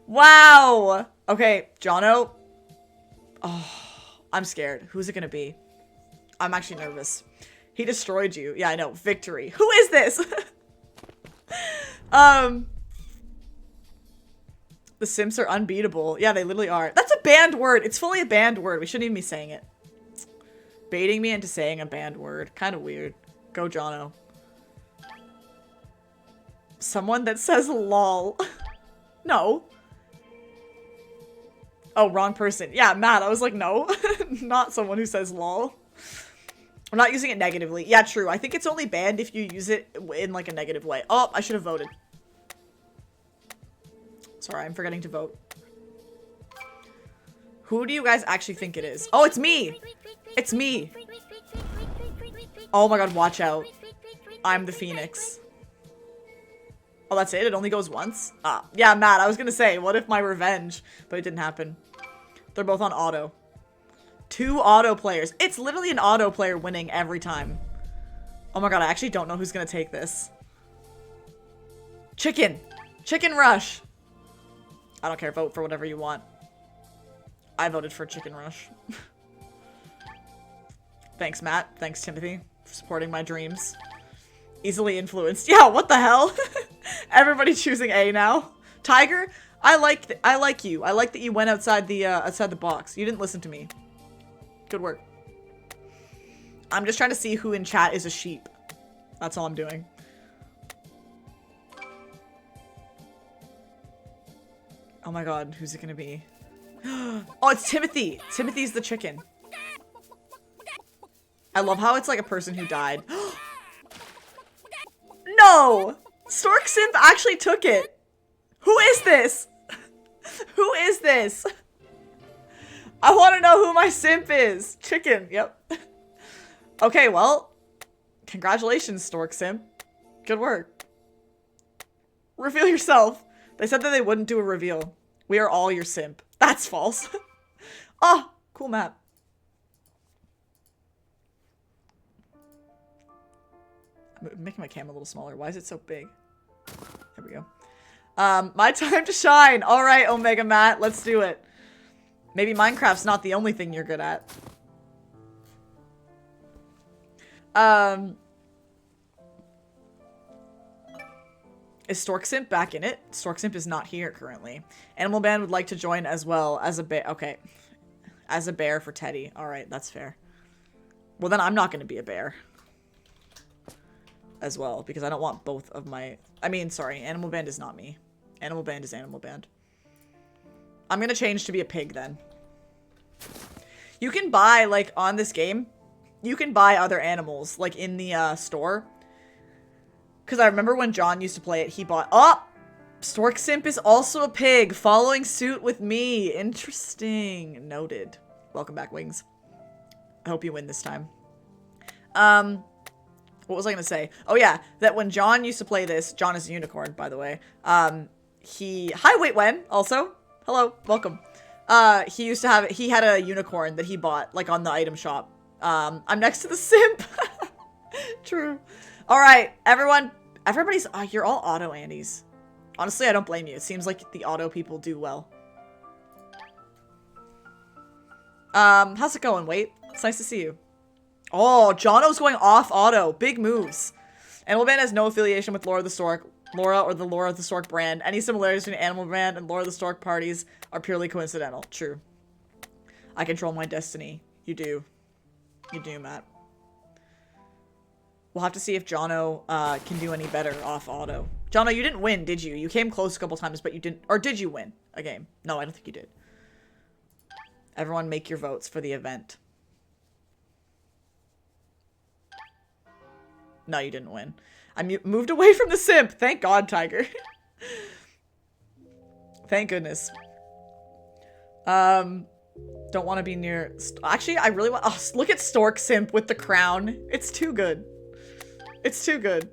Wow! Okay, Jono. Oh, I'm scared. Who's it gonna be? I'm actually nervous. He destroyed you. Yeah, I know. Victory. Who is this? The simps are unbeatable. Yeah, they literally are. That's a banned word. It's fully a banned word. We shouldn't even be saying it. Baiting me into saying a banned word. Kind of weird. Go, Jono. Someone that says lol. No. Oh, wrong person. Yeah, Matt. I was like, no. Not someone who says lol. I'm not using it negatively. Yeah, true. I think it's only banned if you use it in like a negative way. Oh, I should have voted. Sorry, I'm forgetting to vote. Who do you guys actually think it is? Oh, it's me! It's me! Oh my god, watch out. I'm the Phoenix. Oh, that's it? It only goes once? Ah, yeah, Matt, I was gonna say, what if my revenge? But it didn't happen. They're both on auto. 2 auto players. It's literally an auto player winning every time. Oh my god, I actually don't know who's gonna take this. Chicken! Chicken Rush! I don't care, vote for whatever you want. I voted for Chicken Rush. Thanks, Matt. Thanks, Timothy, for supporting my dreams. Easily influenced. Yeah, what the hell? Everybody choosing A now. Tiger, I like you. I like that you went outside the box. You didn't listen to me. Good work. I'm just trying to see who in chat is a sheep. That's all I'm doing. Oh my god, who's it gonna be? Oh, it's Timothy! Timothy's the chicken. I love how it's like a person who died. No! Stork Simp actually took it! Who is this? Who is this? I want to know who my simp is. Chicken, yep. Okay, well, congratulations, Stork Simp. Good work. Reveal yourself. They said that they wouldn't do a reveal. We are all your simp. That's false. Oh, cool map. I'm making my cam a little smaller. Why is it so big? There we go. My time to shine. All right, Omega Matt, let's do it. Maybe Minecraft's not the only thing you're good at. Is Stork Simp back in it? Stork Simp is not here currently. Animal Band would like to join as well as a bear. Okay. As a bear for Teddy. Alright, that's fair. Well, then I'm not going to be a bear. As well, because I don't want both of my... I mean, sorry, Animal Band is not me. Animal Band is Animal Band. I'm going to change to be a pig then. You can buy, like, on this game, you can buy other animals, like, in the store. Because I remember when John used to play it, he bought... Oh! Stork Simp is also a pig, following suit with me. Interesting. Noted. Welcome back, Wings. I hope you win this time. What was I gonna say? Oh yeah, that when John used to play this, John is a unicorn, by the way. Hi, wait, when? Also, hello, welcome. He had a unicorn that he bought, like, on the item shop. I'm next to the simp. True. All right, everybody's, you're all auto Andes. Honestly, I don't blame you. It seems like the auto people do well. How's it going? Wait, it's nice to see you. Oh, Jono's going off auto. Big moves. Animal Band has no affiliation with Laura or the Laura the Stork brand. Any similarities between Animal Band and Laura the Stork parties are purely coincidental. True. I control my destiny. You do. You do, Matt. We'll have to see if Jono can do any better off auto. Jono, you didn't win, did you? You came close a couple times, but you didn't. Or did you win a game? No, I don't think you did. Everyone make your votes for the event. No, you didn't win. I moved away from the simp. Thank God, Tiger. Thank goodness. Don't want to be near... Actually, I really want... Oh, look at Stork Simp with the crown. It's too good. It's too good.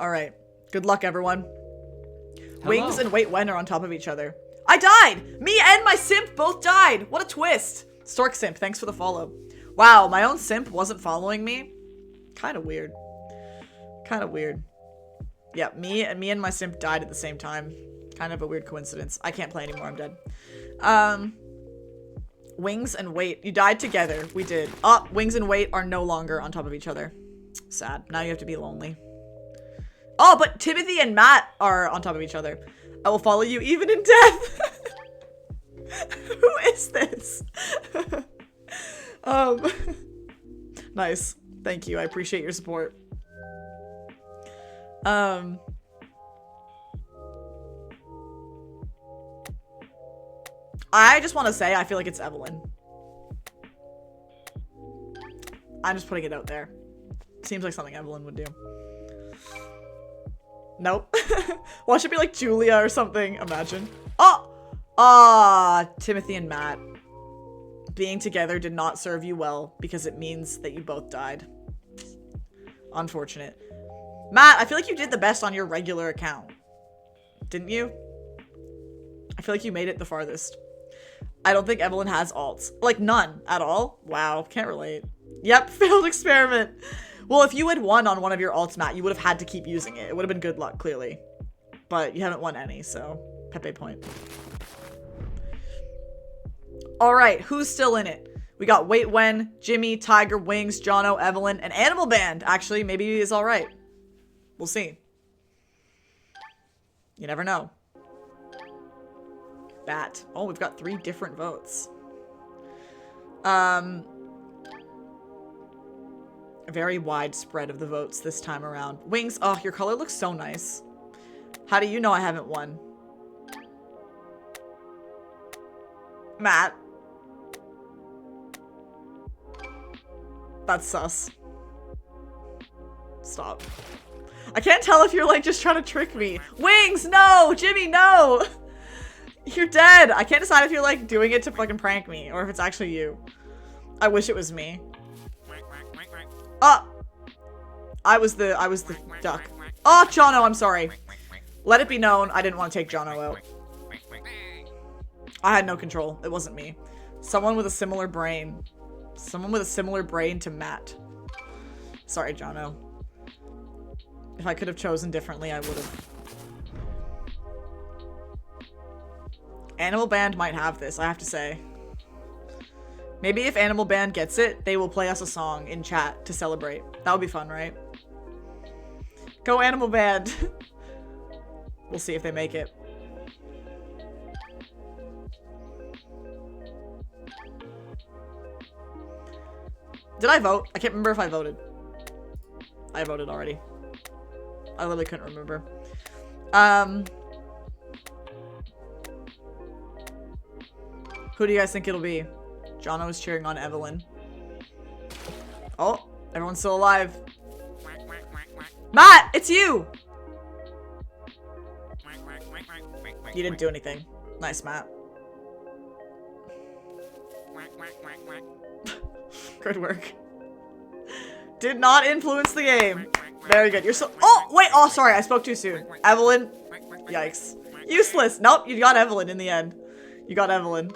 Alright. Good luck, everyone. Hello. Wings and Wait When are on top of each other. I died! Me and my simp both died! What a twist! Stork Simp, thanks for the follow. Wow, my own simp wasn't following me? Kind of weird. Kind of weird. Yeah, me and my simp died at the same time. Kind of a weird coincidence. I can't play anymore, I'm dead. Wings and Wait. You died together. We did. Oh, Wings and Wait are no longer on top of each other. Sad. Now you have to be lonely. Oh, but Timothy and Matt are on top of each other. I will follow you even in death. Who is this? Nice. Thank you. I appreciate your support. I just want to say I feel like it's Evelyn. I'm just putting it out there. Seems like something Evelyn would do. Nope. Watch it be like Julia or something. Imagine. Oh! Ah, Timothy and Matt. Being together did not serve you well because it means that you both died. Unfortunate. Matt, I feel like you did the best on your regular account. Didn't you? I feel like you made it the farthest. I don't think Evelyn has alts. Like, none at all? Wow, can't relate. Yep, failed experiment. Well, if you had won on one of your alts, Matt, you would have had to keep using it. It would have been good luck, clearly. But you haven't won any, so Pepe point. Alright, who's still in it? We got Wait When, Jimmy, Tiger, Wings, Jono, Evelyn, and Animal Band. Actually, maybe he is alright. We'll see. You never know. Bat. Oh, we've got 3 different votes. A very wide spread of the votes this time around. Wings, oh, your color looks so nice. How do you know I haven't won? Matt. That's sus. Stop. I can't tell if you're like just trying to trick me. Wings, no! Jimmy, no! You're dead. I can't decide if you're like doing it to fucking prank me or if it's actually you. I wish it was me. Oh! I was the duck. Oh, Jono, I'm sorry. Let it be known, I didn't want to take Jono out. I had no control. It wasn't me. Someone with a similar brain. Someone with a similar brain to Matt. Sorry, Jono. If I could have chosen differently, I would have. Animal Band might have this, I have to say. Maybe if Animal Band gets it, they will play us a song in chat to celebrate. That would be fun, right? Go Animal Band! We'll see if they make it. Did I vote? I can't remember if I voted. I voted already. I literally couldn't remember. Who do you guys think it'll be? Jono is cheering on Evelyn. Oh, everyone's still alive. Matt, it's you! You didn't do anything. Nice, Matt. Good work. Did not influence the game. Very good. You're so- Oh, wait. Oh, sorry. I spoke too soon. Evelyn. Yikes. Useless. Nope. You got Evelyn in the end. You got Evelyn.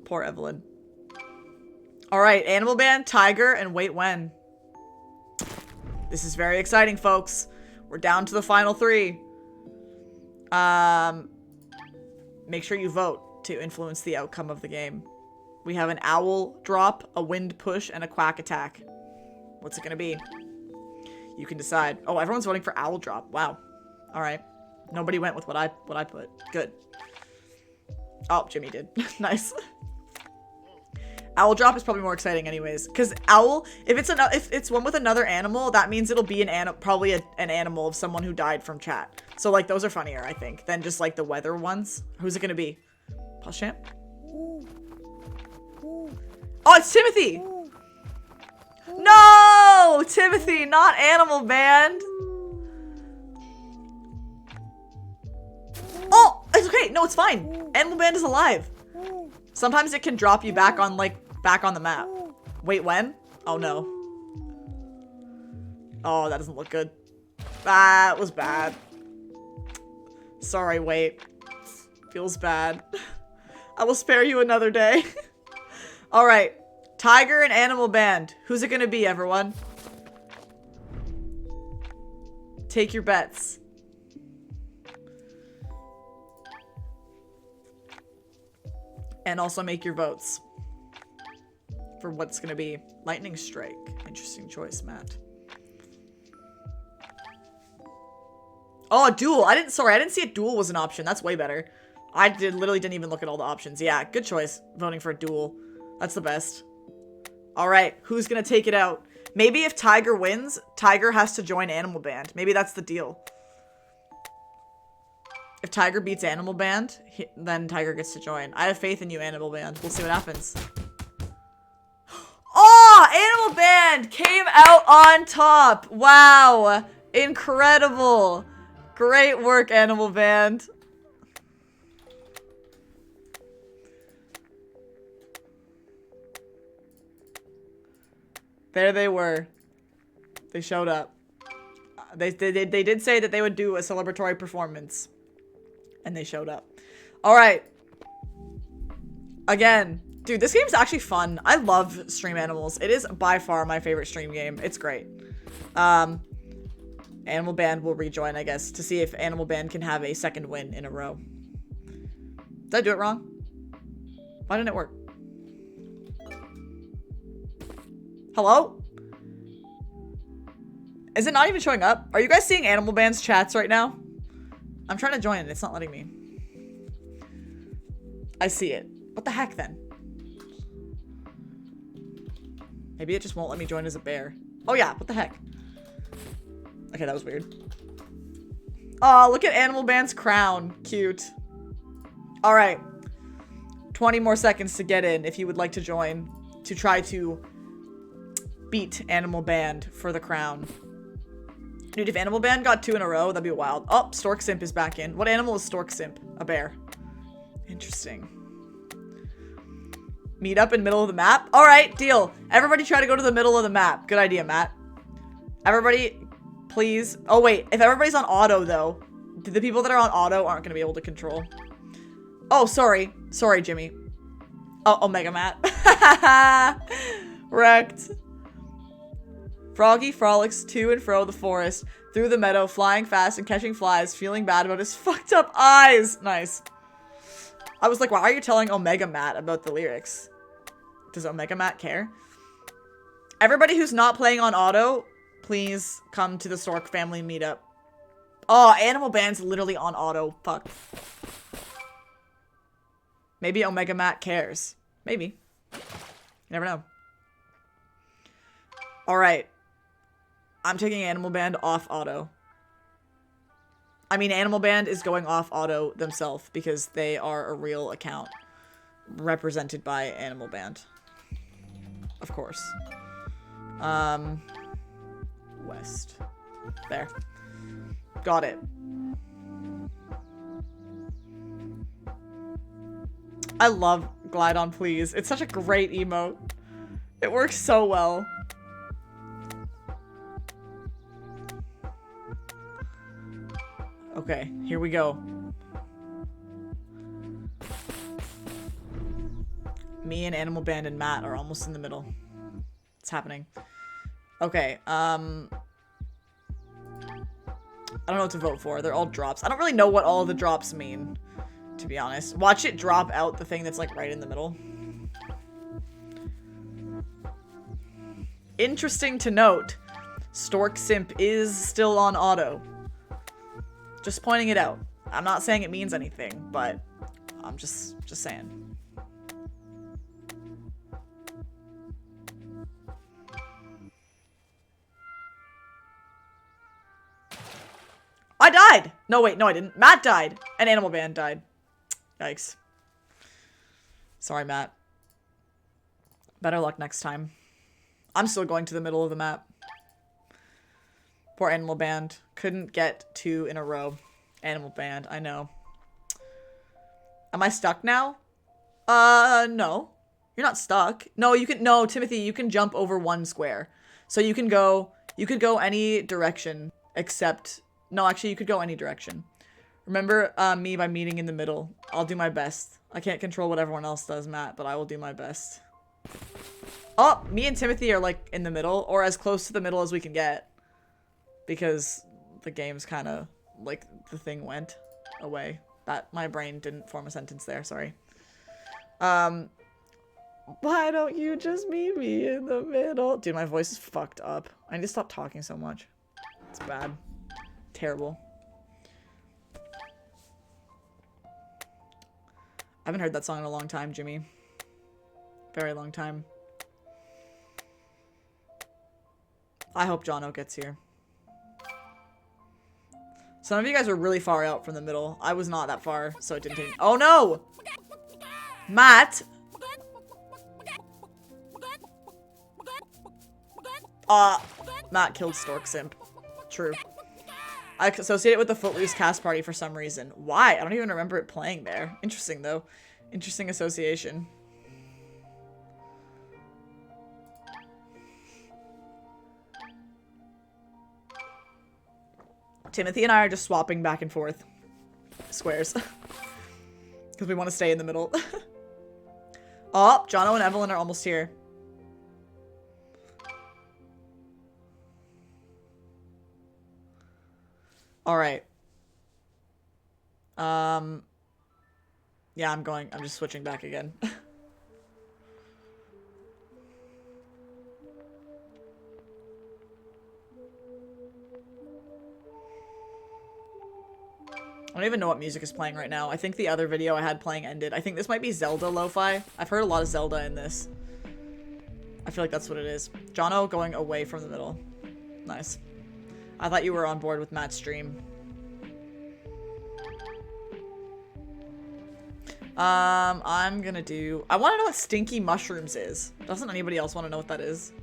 Poor Evelyn. Alright. Animal Band, Tiger, and Wait When. This is very exciting, folks. We're down to the final 3. Make sure you vote to influence the outcome of the game. We have an owl drop, a wind push, and a quack attack. What's it gonna be? You can decide. Oh, everyone's voting for owl drop. Wow. All right. Nobody went with what I put. Good. Oh, Jimmy did. Nice. Owl drop is probably more exciting anyways, because owl, if it's one with another animal, that means it'll be probably an animal of someone who died from chat. So like those are funnier, I think, than just like the weather ones. Who's it gonna be? Champ? Oh, it's Timothy! No! Timothy, not Animal Band! Oh! It's okay! No, it's fine! Animal Band is alive! Sometimes it can drop you back on, back on the map. Wait, when? Oh, no. Oh, that doesn't look good. That was bad. Sorry, wait. Feels bad. I will spare you another day. Alright. Tiger and Animal Band. Who's it gonna be, everyone? Take your bets. And also make your votes. For what's gonna be. Lightning Strike. Interesting choice, Matt. Oh, a duel. Sorry, I didn't see a duel was an option. That's way better. I literally didn't even look at all the options. Yeah, good choice. Voting for a duel. That's the best. Alright, who's gonna take it out? Maybe if Tiger wins, Tiger has to join Animal Band. Maybe that's the deal. If Tiger beats Animal Band, then Tiger gets to join. I have faith in you, Animal Band. We'll see what happens. Oh! Animal Band came out on top! Wow! Incredible! Great work, Animal Band. There they were. They showed up. They did say that they would do a celebratory performance. And they showed up. Alright. Again. Dude, this game's actually fun. I love Stream Animals. It is by far my favorite stream game. It's great. Animal Band will rejoin, I guess, to see if Animal Band can have a second win in a row. Did I do it wrong? Why didn't it work? Hello? Is it not even showing up? Are you guys seeing Animal Band's chats right now? I'm trying to join and it's not letting me. I see it. What the heck then? Maybe it just won't let me join as a bear. Oh yeah, what the heck? Okay, that was weird. Oh, look at Animal Band's crown. Cute. Alright. 20 more seconds to get in if you would like to join. To try to beat Animal Band for the crown. Dude, if Animal Band got 2 in a row, that'd be wild. Oh, Stork Simp is back in. What animal is Stork Simp? A bear. Interesting. Meet up in middle of the map? Alright, deal. Everybody try to go to the middle of the map. Good idea, Matt. Everybody, please. Oh, wait. If everybody's on auto, though, the people that are on auto aren't going to be able to control. Oh, sorry. Sorry, Jimmy. Oh, Omega Matt. Wrecked. Froggy frolics to and fro the forest, through the meadow, flying fast and catching flies, feeling bad about his fucked up eyes. Nice. I was like, why are you telling Omega Matt about the lyrics? Does Omega Matt care? Everybody who's not playing on auto, please come to the Stork family meetup. Oh, Animal Band's literally on auto. Fuck. Maybe Omega Matt cares. Maybe. You never know. Alright. I'm taking Animal Band off auto. I mean, Animal Band is going off auto themselves because they are a real account represented by Animal Band. Of course. West. There. Got it. I love Glide on, please. It's such a great emote. It works so well. Okay, here we go. Me and Animal Band and Matt are almost in the middle. It's happening. Okay, I don't know what to vote for. They're all drops. I don't really know what all of the drops mean, to be honest. Watch it drop out the thing that's like right in the middle. Interesting to note, Stork Simp is still on auto. Just pointing it out. I'm not saying it means anything, but I'm just saying. I died! No, wait, no, I didn't. Matt died. And Animal Band died. Yikes. Sorry, Matt. Better luck next time. I'm still going to the middle of the map. Poor Animal Band. Couldn't get 2 in a row. Animal Band, I know. Am I stuck now? No. You're not stuck. No, you can, no, Timothy, you can jump over 1 square. So you could go any direction except, no, actually you could go any direction. Remember me by meeting in the middle. I'll do my best. I can't control what everyone else does, Matt, but I will do my best. Oh, me and Timothy are like in the middle, or as close to the middle as we can get. Because the game's kind of, like, the thing went away. That, my brain didn't form a sentence there, sorry. Why don't you just meet me in the middle? Dude, my voice is fucked up. I need to stop talking so much. It's bad. Terrible. I haven't heard that song in a long time, Jimmy. Very long time. I hope Jono gets here. Some of you guys were really far out from the middle. I was not that far, so it didn't take— Oh no! Matt! Matt killed Stork Simp. True. I associate it with the Footloose cast party for some reason. Why? I don't even remember it playing there. Interesting, though. Interesting association. Timothy and I are just swapping back and forth squares. Because we want to stay in the middle. Oh, Jono and Evelyn are almost here. Alright. Yeah, I'm just switching back again. I don't even know what music is playing right now. I think the other video I had playing ended. I think this might be Zelda lo-fi. I've heard a lot of Zelda in this. I feel like that's what it is. Jono going away from the middle. Nice. I thought you were on board with Matt's stream. I'm gonna do— I want to know what stinky mushrooms is. Doesn't anybody else want to know what that is?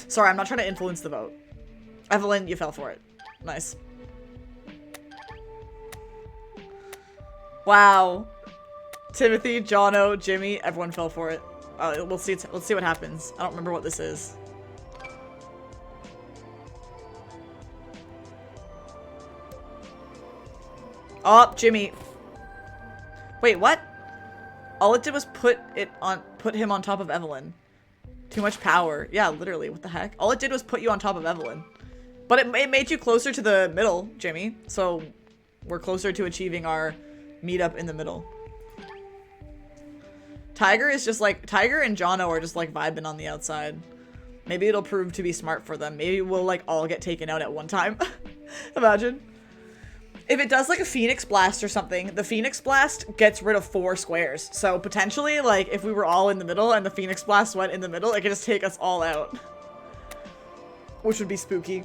Sorry, I'm not trying to influence the vote. Evelyn, you fell for it. Nice. Wow. Timothy, Jono, Jimmy, everyone fell for it. We'll see. Let's see what happens. I don't remember what this is. Oh, Jimmy. Wait, what? All it did was put him on top of Evelyn. Too much power. Yeah, literally. What the heck? All it did was put you on top of Evelyn. But it made you closer to the middle, Jimmy. So we're closer to achieving our meetup in the middle. Tiger is just like— Tiger and Jono are just like vibing on the outside. Maybe it'll prove to be smart for them. Maybe we'll like all get taken out at one time. Imagine. If it does like a Phoenix Blast or something, the Phoenix Blast gets rid of 4 squares. So potentially, like, if we were all in the middle and the Phoenix Blast went in the middle, it could just take us all out. Which would be spooky.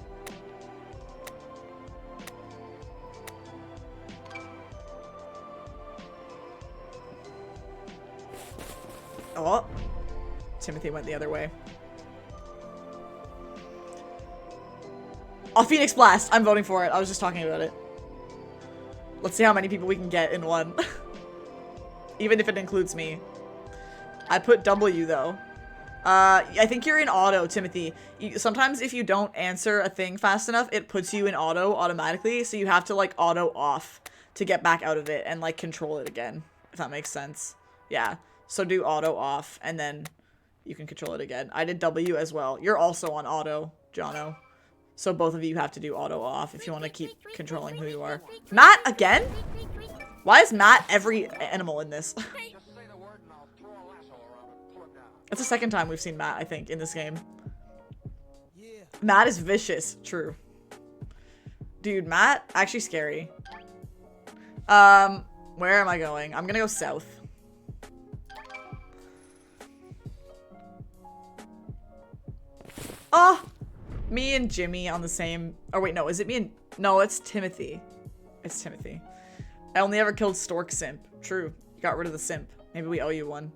Oh. Timothy went the other way. Oh, Phoenix Blast! I'm voting for it. I was just talking about it. Let's see how many people we can get in one. even if it includes me. I put W though. I think you're in auto, Timothy. Sometimes if you don't answer a thing fast enough, it puts you in auto automatically, so you have to like auto off to get back out of it and like control it again, if that makes sense. Yeah, so do auto off and then you can control it again. I did W as well. You're also on auto, Jono. So both of you have to do auto off if you want to keep controlling who you are. Matt again? Why is Matt every animal in this? It's the second time we've seen Matt, I think, in this game. Matt is vicious. True. Dude, Matt, actually scary. Where am I going? I'm gonna go south. Oh! Me and Jimmy on the same... Oh, wait, no. Is it me and... No, it's Timothy. It's Timothy. I only ever killed Stork Simp. True. You got rid of the Simp. Maybe we owe you one.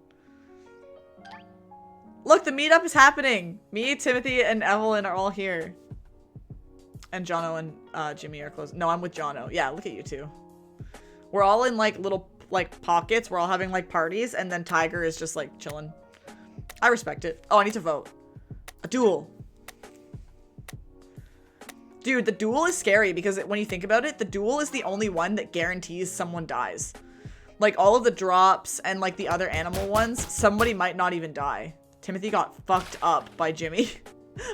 Look, the meetup is happening. Me, Timothy, and Evelyn are all here. And Jono and Jimmy are close. No, I'm with Jono. Yeah, look at you two. We're all in like little like pockets. We're all having like parties, and then Tiger is just like chilling. I respect it. Oh, I need to vote. A duel. Dude, the duel is scary because when you think about it, the duel is the only one that guarantees someone dies. Like all of the drops and like the other animal ones, somebody might not even die. Timothy got fucked up by Jimmy,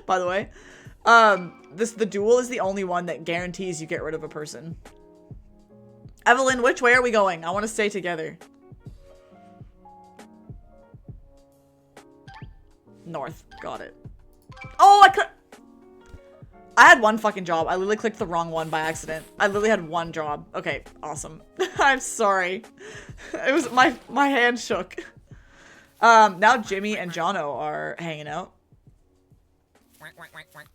by the way. The duel is the only one that guarantees you get rid of a person. Evelyn, which way are we going? I want to stay together. North. Got it. Oh, I had one fucking job. I literally clicked the wrong one by accident. I literally had one job. Okay, awesome. I'm sorry. It was my hand shook. Now Jimmy and Jono are hanging out.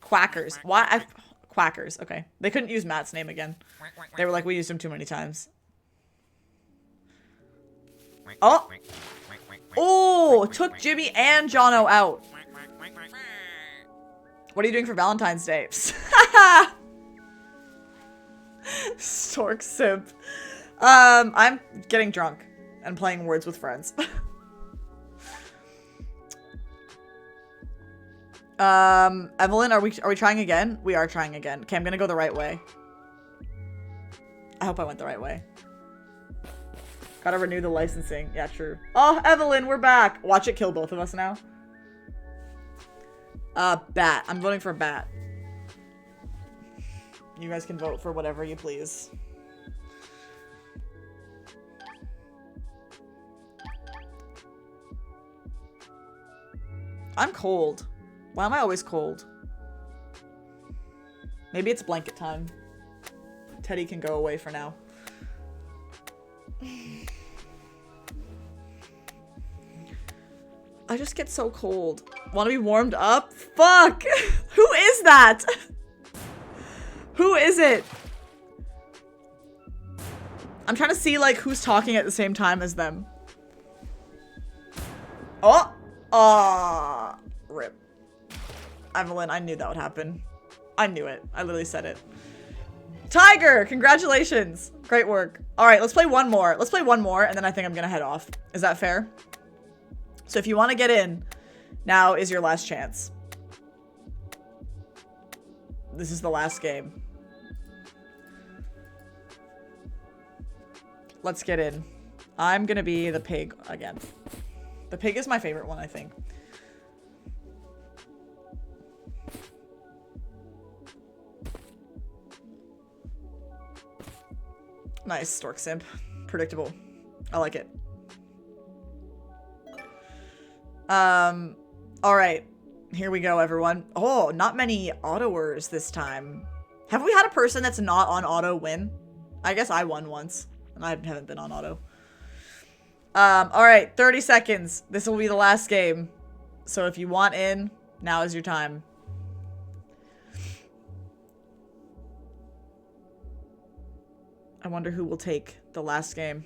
Quackers. Why? Quackers. Okay. They couldn't use Matt's name again. They were like, we used him too many times. Oh! Oh! Took Jimmy and Jono out. What are you doing for Valentine's Day? Stork simp. I'm getting drunk and playing Words with Friends. Evelyn, are we trying again? We are trying again. Okay, I'm gonna go the right way. I hope I went the right way. Gotta renew the licensing. Yeah, true. Oh, Evelyn, we're back. Watch it kill both of us now. Bat. I'm voting for bat. You guys can vote for whatever you please. I'm cold. Why am I always cold? Maybe it's blanket time. Teddy can go away for now. I just get so cold. Want to be warmed up? Fuck! Who is that? Who is it? I'm trying to see like who's talking at the same time as them. Oh! Aw. Rip. Evelyn, I knew that would happen. I knew it. I literally said it. Tiger! Congratulations! Great work. Alright, let's play one more. Let's play one more, and then I think I'm gonna head off. Is that fair? So if you want to get in, now is your last chance. This is the last game. Let's get in. I'm gonna be the pig again. The pig is my favorite one, I think. Nice, Stork Simp. Predictable. I like it. Alright. Here we go, everyone. Oh, not many autoers this time. Have we had a person that's not on auto win? I guess I won once, and I haven't been on auto. Alright, 30 seconds. This will be the last game. So if you want in, now is your time. I wonder who will take the last game.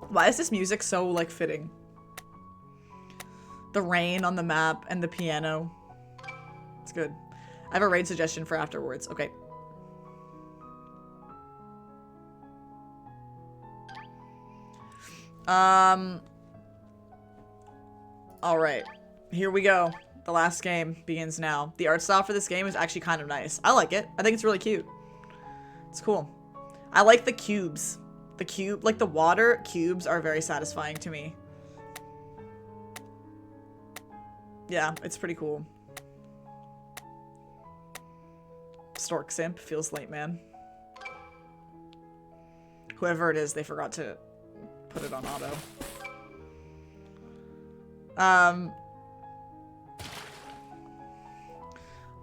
Why is this music so, like, fitting? The rain on the map and the piano. It's good. I have a raid suggestion for afterwards. Okay. Alright. Here we go. The last game begins now. The art style for this game is actually kind of nice. I like it. I think it's really cute. It's cool. I like the cubes. The cube, like the water cubes are very satisfying to me. Yeah, it's pretty cool. Stork Simp feels late, man. Whoever it is, they forgot to put it on auto.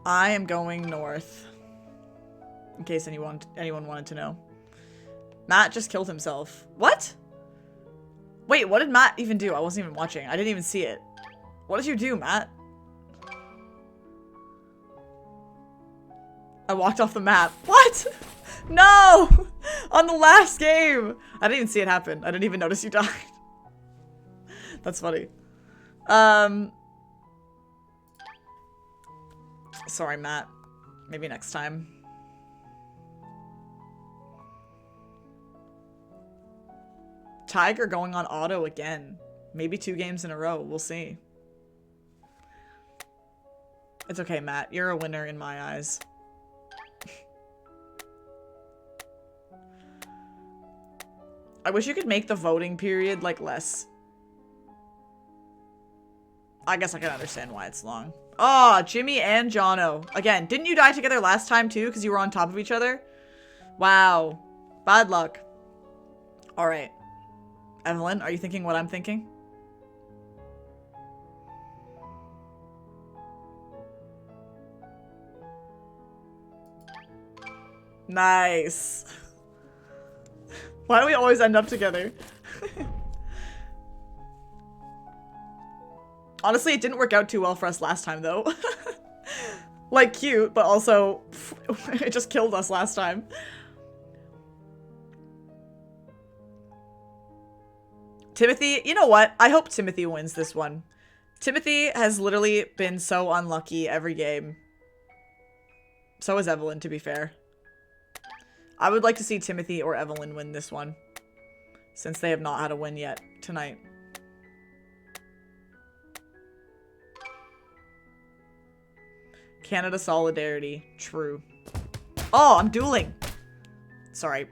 I am going north. In case anyone wanted to know. Matt just killed himself. What? Wait, what did Matt even do? I wasn't even watching. I didn't even see it. What did you do, Matt? I walked off the map. What? No! On the last game! I didn't even see it happen. I didn't even notice you died. That's funny. Sorry, Matt. Maybe next time. Tiger going on auto again. Maybe 2 games in a row. We'll see. It's okay, Matt. You're a winner in my eyes. I wish you could make the voting period, like, less. I guess I can understand why it's long. Oh, Jimmy and Jono. Again, didn't you die together last time, too? Because you were on top of each other? Wow. Bad luck. Alright. Evelyn, are you thinking what I'm thinking? Nice. Why do we always end up together? Honestly, it didn't work out too well for us last time, though. Like, cute, but also, it just killed us last time. Timothy, you know what? I hope Timothy wins this one. Timothy has literally been so unlucky every game. So is Evelyn, to be fair. I would like to see Timothy or Evelyn win this one, since they have not had a win yet tonight. Canada solidarity. True. Oh, I'm dueling. Sorry.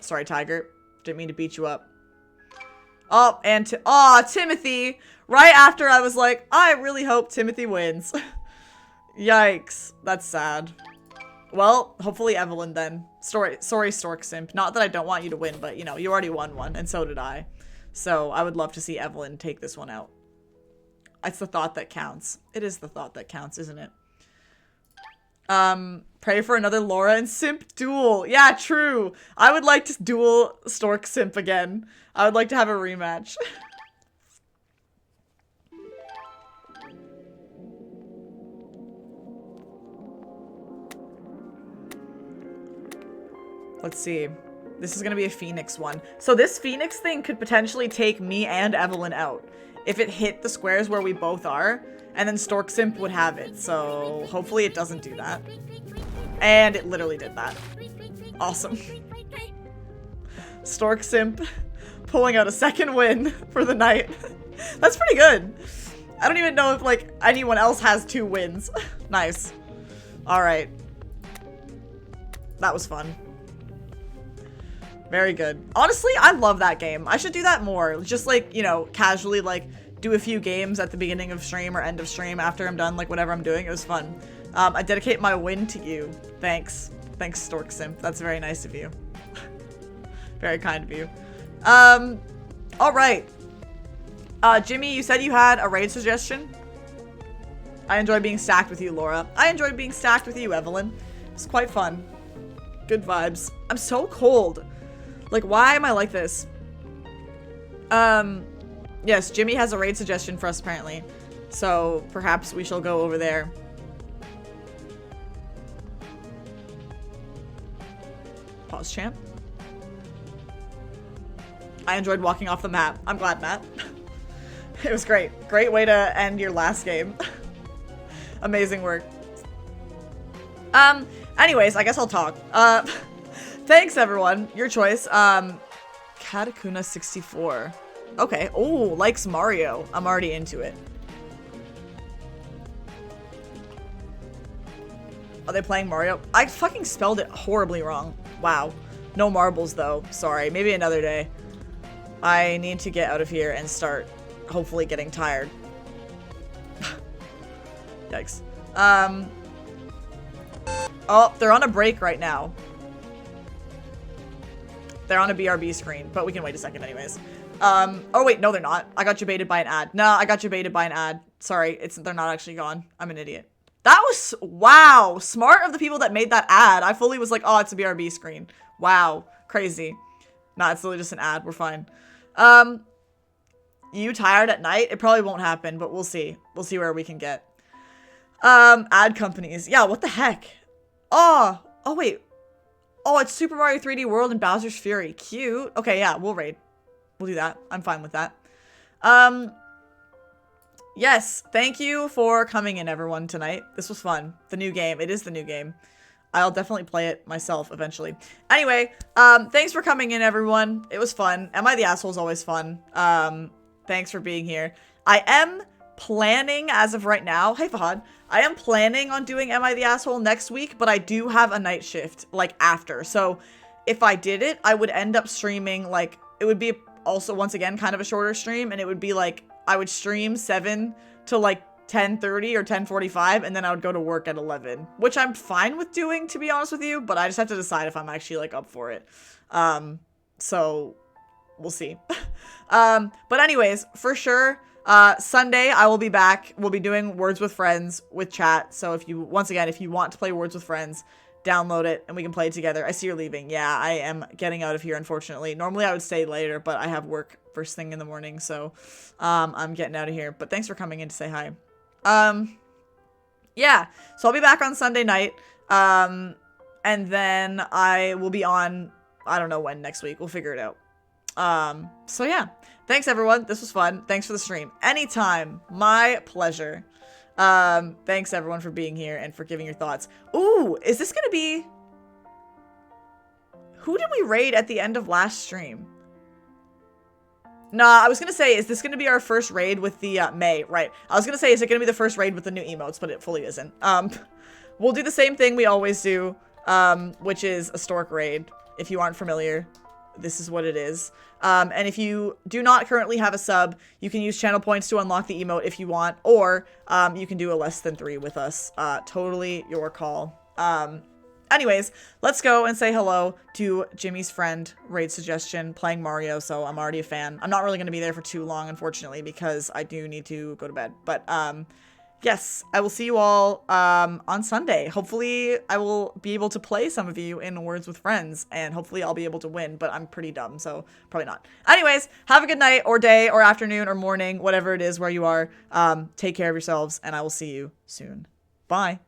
Sorry, Tiger. Didn't mean to beat you up. Oh, and Timothy. Right after I was like, I really hope Timothy wins. Yikes. That's sad. Well, hopefully Evelyn then. Sorry, Stork Simp. Not that I don't want you to win, but, you know, you already won one, and so did I. So I would love to see Evelyn take this one out. It's the thought that counts. It is the thought that counts, isn't it? Pray for another Laura and Simp duel. Yeah, true. I would like to duel Stork Simp again. I would like to have a rematch. Let's see. This is gonna be a Phoenix one. So this Phoenix thing could potentially take me and Evelyn out if it hit the squares where we both are, and then Stork Simp would have it. So hopefully it doesn't do that. And it literally did that. Awesome. Stork Simp pulling out a second win for the night. That's pretty good. I don't even know if, like, anyone else has 2 wins. Nice. Alright. That was fun. Very good. Honestly, I love that game. I should do that more. Just, like, you know, casually, like, do a few games at the beginning of stream or end of stream after I'm done, like, whatever I'm doing. It was fun. I dedicate my win to you. Thanks. Thanks, Stork Simp. That's very nice of you. Very kind of you. Alright. Jimmy, you said you had a raid suggestion? I enjoy being stacked with you, Laura. I enjoyed being stacked with you, Evelyn. It's quite fun. Good vibes. I'm so cold. Like, why am I like this? Yes, Jimmy has a raid suggestion for us, apparently. So, perhaps we shall go over there. Pause champ. I enjoyed walking off the map. I'm glad, Matt. It was great. Great way to end your last game. Amazing work. Anyways, I guess I'll talk. Thanks everyone. Your choice. Katakuna 64. Okay. Oh, likes Mario. I'm already into it. Are they playing Mario? I fucking spelled it horribly wrong. Wow. No marbles though. Sorry. Maybe another day. I need to get out of here and start hopefully getting tired. Yikes. Oh, they're on a break right now. They're on a BRB screen, but we can wait a second anyways. Oh wait, no they're not. I got you baited by an ad. No, I got you baited by an ad. Sorry, they're not actually gone. I'm an idiot. That was, wow, smart of the people that made that ad. I fully was like, oh, it's a BRB screen. Wow, crazy. Nah, it's literally just an ad. We're fine. You tired at night? It probably won't happen, but we'll see. We'll see where we can get. Ad companies. Yeah, what the heck? Oh, wait. Oh, it's Super Mario 3D World and Bowser's Fury. Cute. Okay, yeah, we'll raid. We'll do that. I'm fine with that. Yes, thank you for coming in, everyone, tonight. This was fun. The new game. It is the new game. I'll definitely play it myself eventually. Anyway, thanks for coming in, everyone. It was fun. Am I the Asshole is always fun. Thanks for being here. I am planning, as of right now, hey Fahad, I am planning on doing Am I the Asshole next week, but I do have a night shift, like, after. So, if I did it, I would end up streaming, like, it would be also, once again, kind of a shorter stream, and it would be, like, I would stream 7 to, like, 10:30 or 10:45, and then I would go to work at 11, which I'm fine with doing, to be honest with you, but I just have to decide if I'm actually, like, up for it. So, we'll see. But anyways, for sure, Sunday I will be back. We'll be doing Words with Friends with chat. So if you, once again, if you want to play Words with Friends, download it and we can play it together. I see you're leaving. Yeah, I am getting out of here, unfortunately. Normally I would stay later, but I have work first thing in the morning. So, I'm getting out of here, but thanks for coming in to say hi. Yeah, so I'll be back on Sunday night. And then I will be on, I don't know when next week. We'll figure it out. So yeah, thanks everyone. This was fun. Thanks for the stream. Anytime. My pleasure. Thanks everyone for being here and for giving your thoughts. Ooh, is this gonna be... Who did we raid at the end of last stream? Nah, I was gonna say, is this gonna be our first raid with the, May? Right. I was gonna say, is it gonna be the first raid with the new emotes, but it fully isn't. We'll do the same thing we always do, which is a stork raid. If you aren't familiar, this is what it is. And if you do not currently have a sub, you can use channel points to unlock the emote if you want, or you can do a less than 3 with us. Totally your call. Anyways, let's go and say hello to Jimmy's friend, raid suggestion, playing Mario, so I'm already a fan. I'm not really going to be there for too long, unfortunately, because I do need to go to bed. But, yes, I will see you all on Sunday. Hopefully, I will be able to play some of you in Words with Friends, and hopefully I'll be able to win, but I'm pretty dumb, so probably not. Anyways, have a good night, or day, or afternoon, or morning, whatever it is where you are. Take care of yourselves, and I will see you soon. Bye.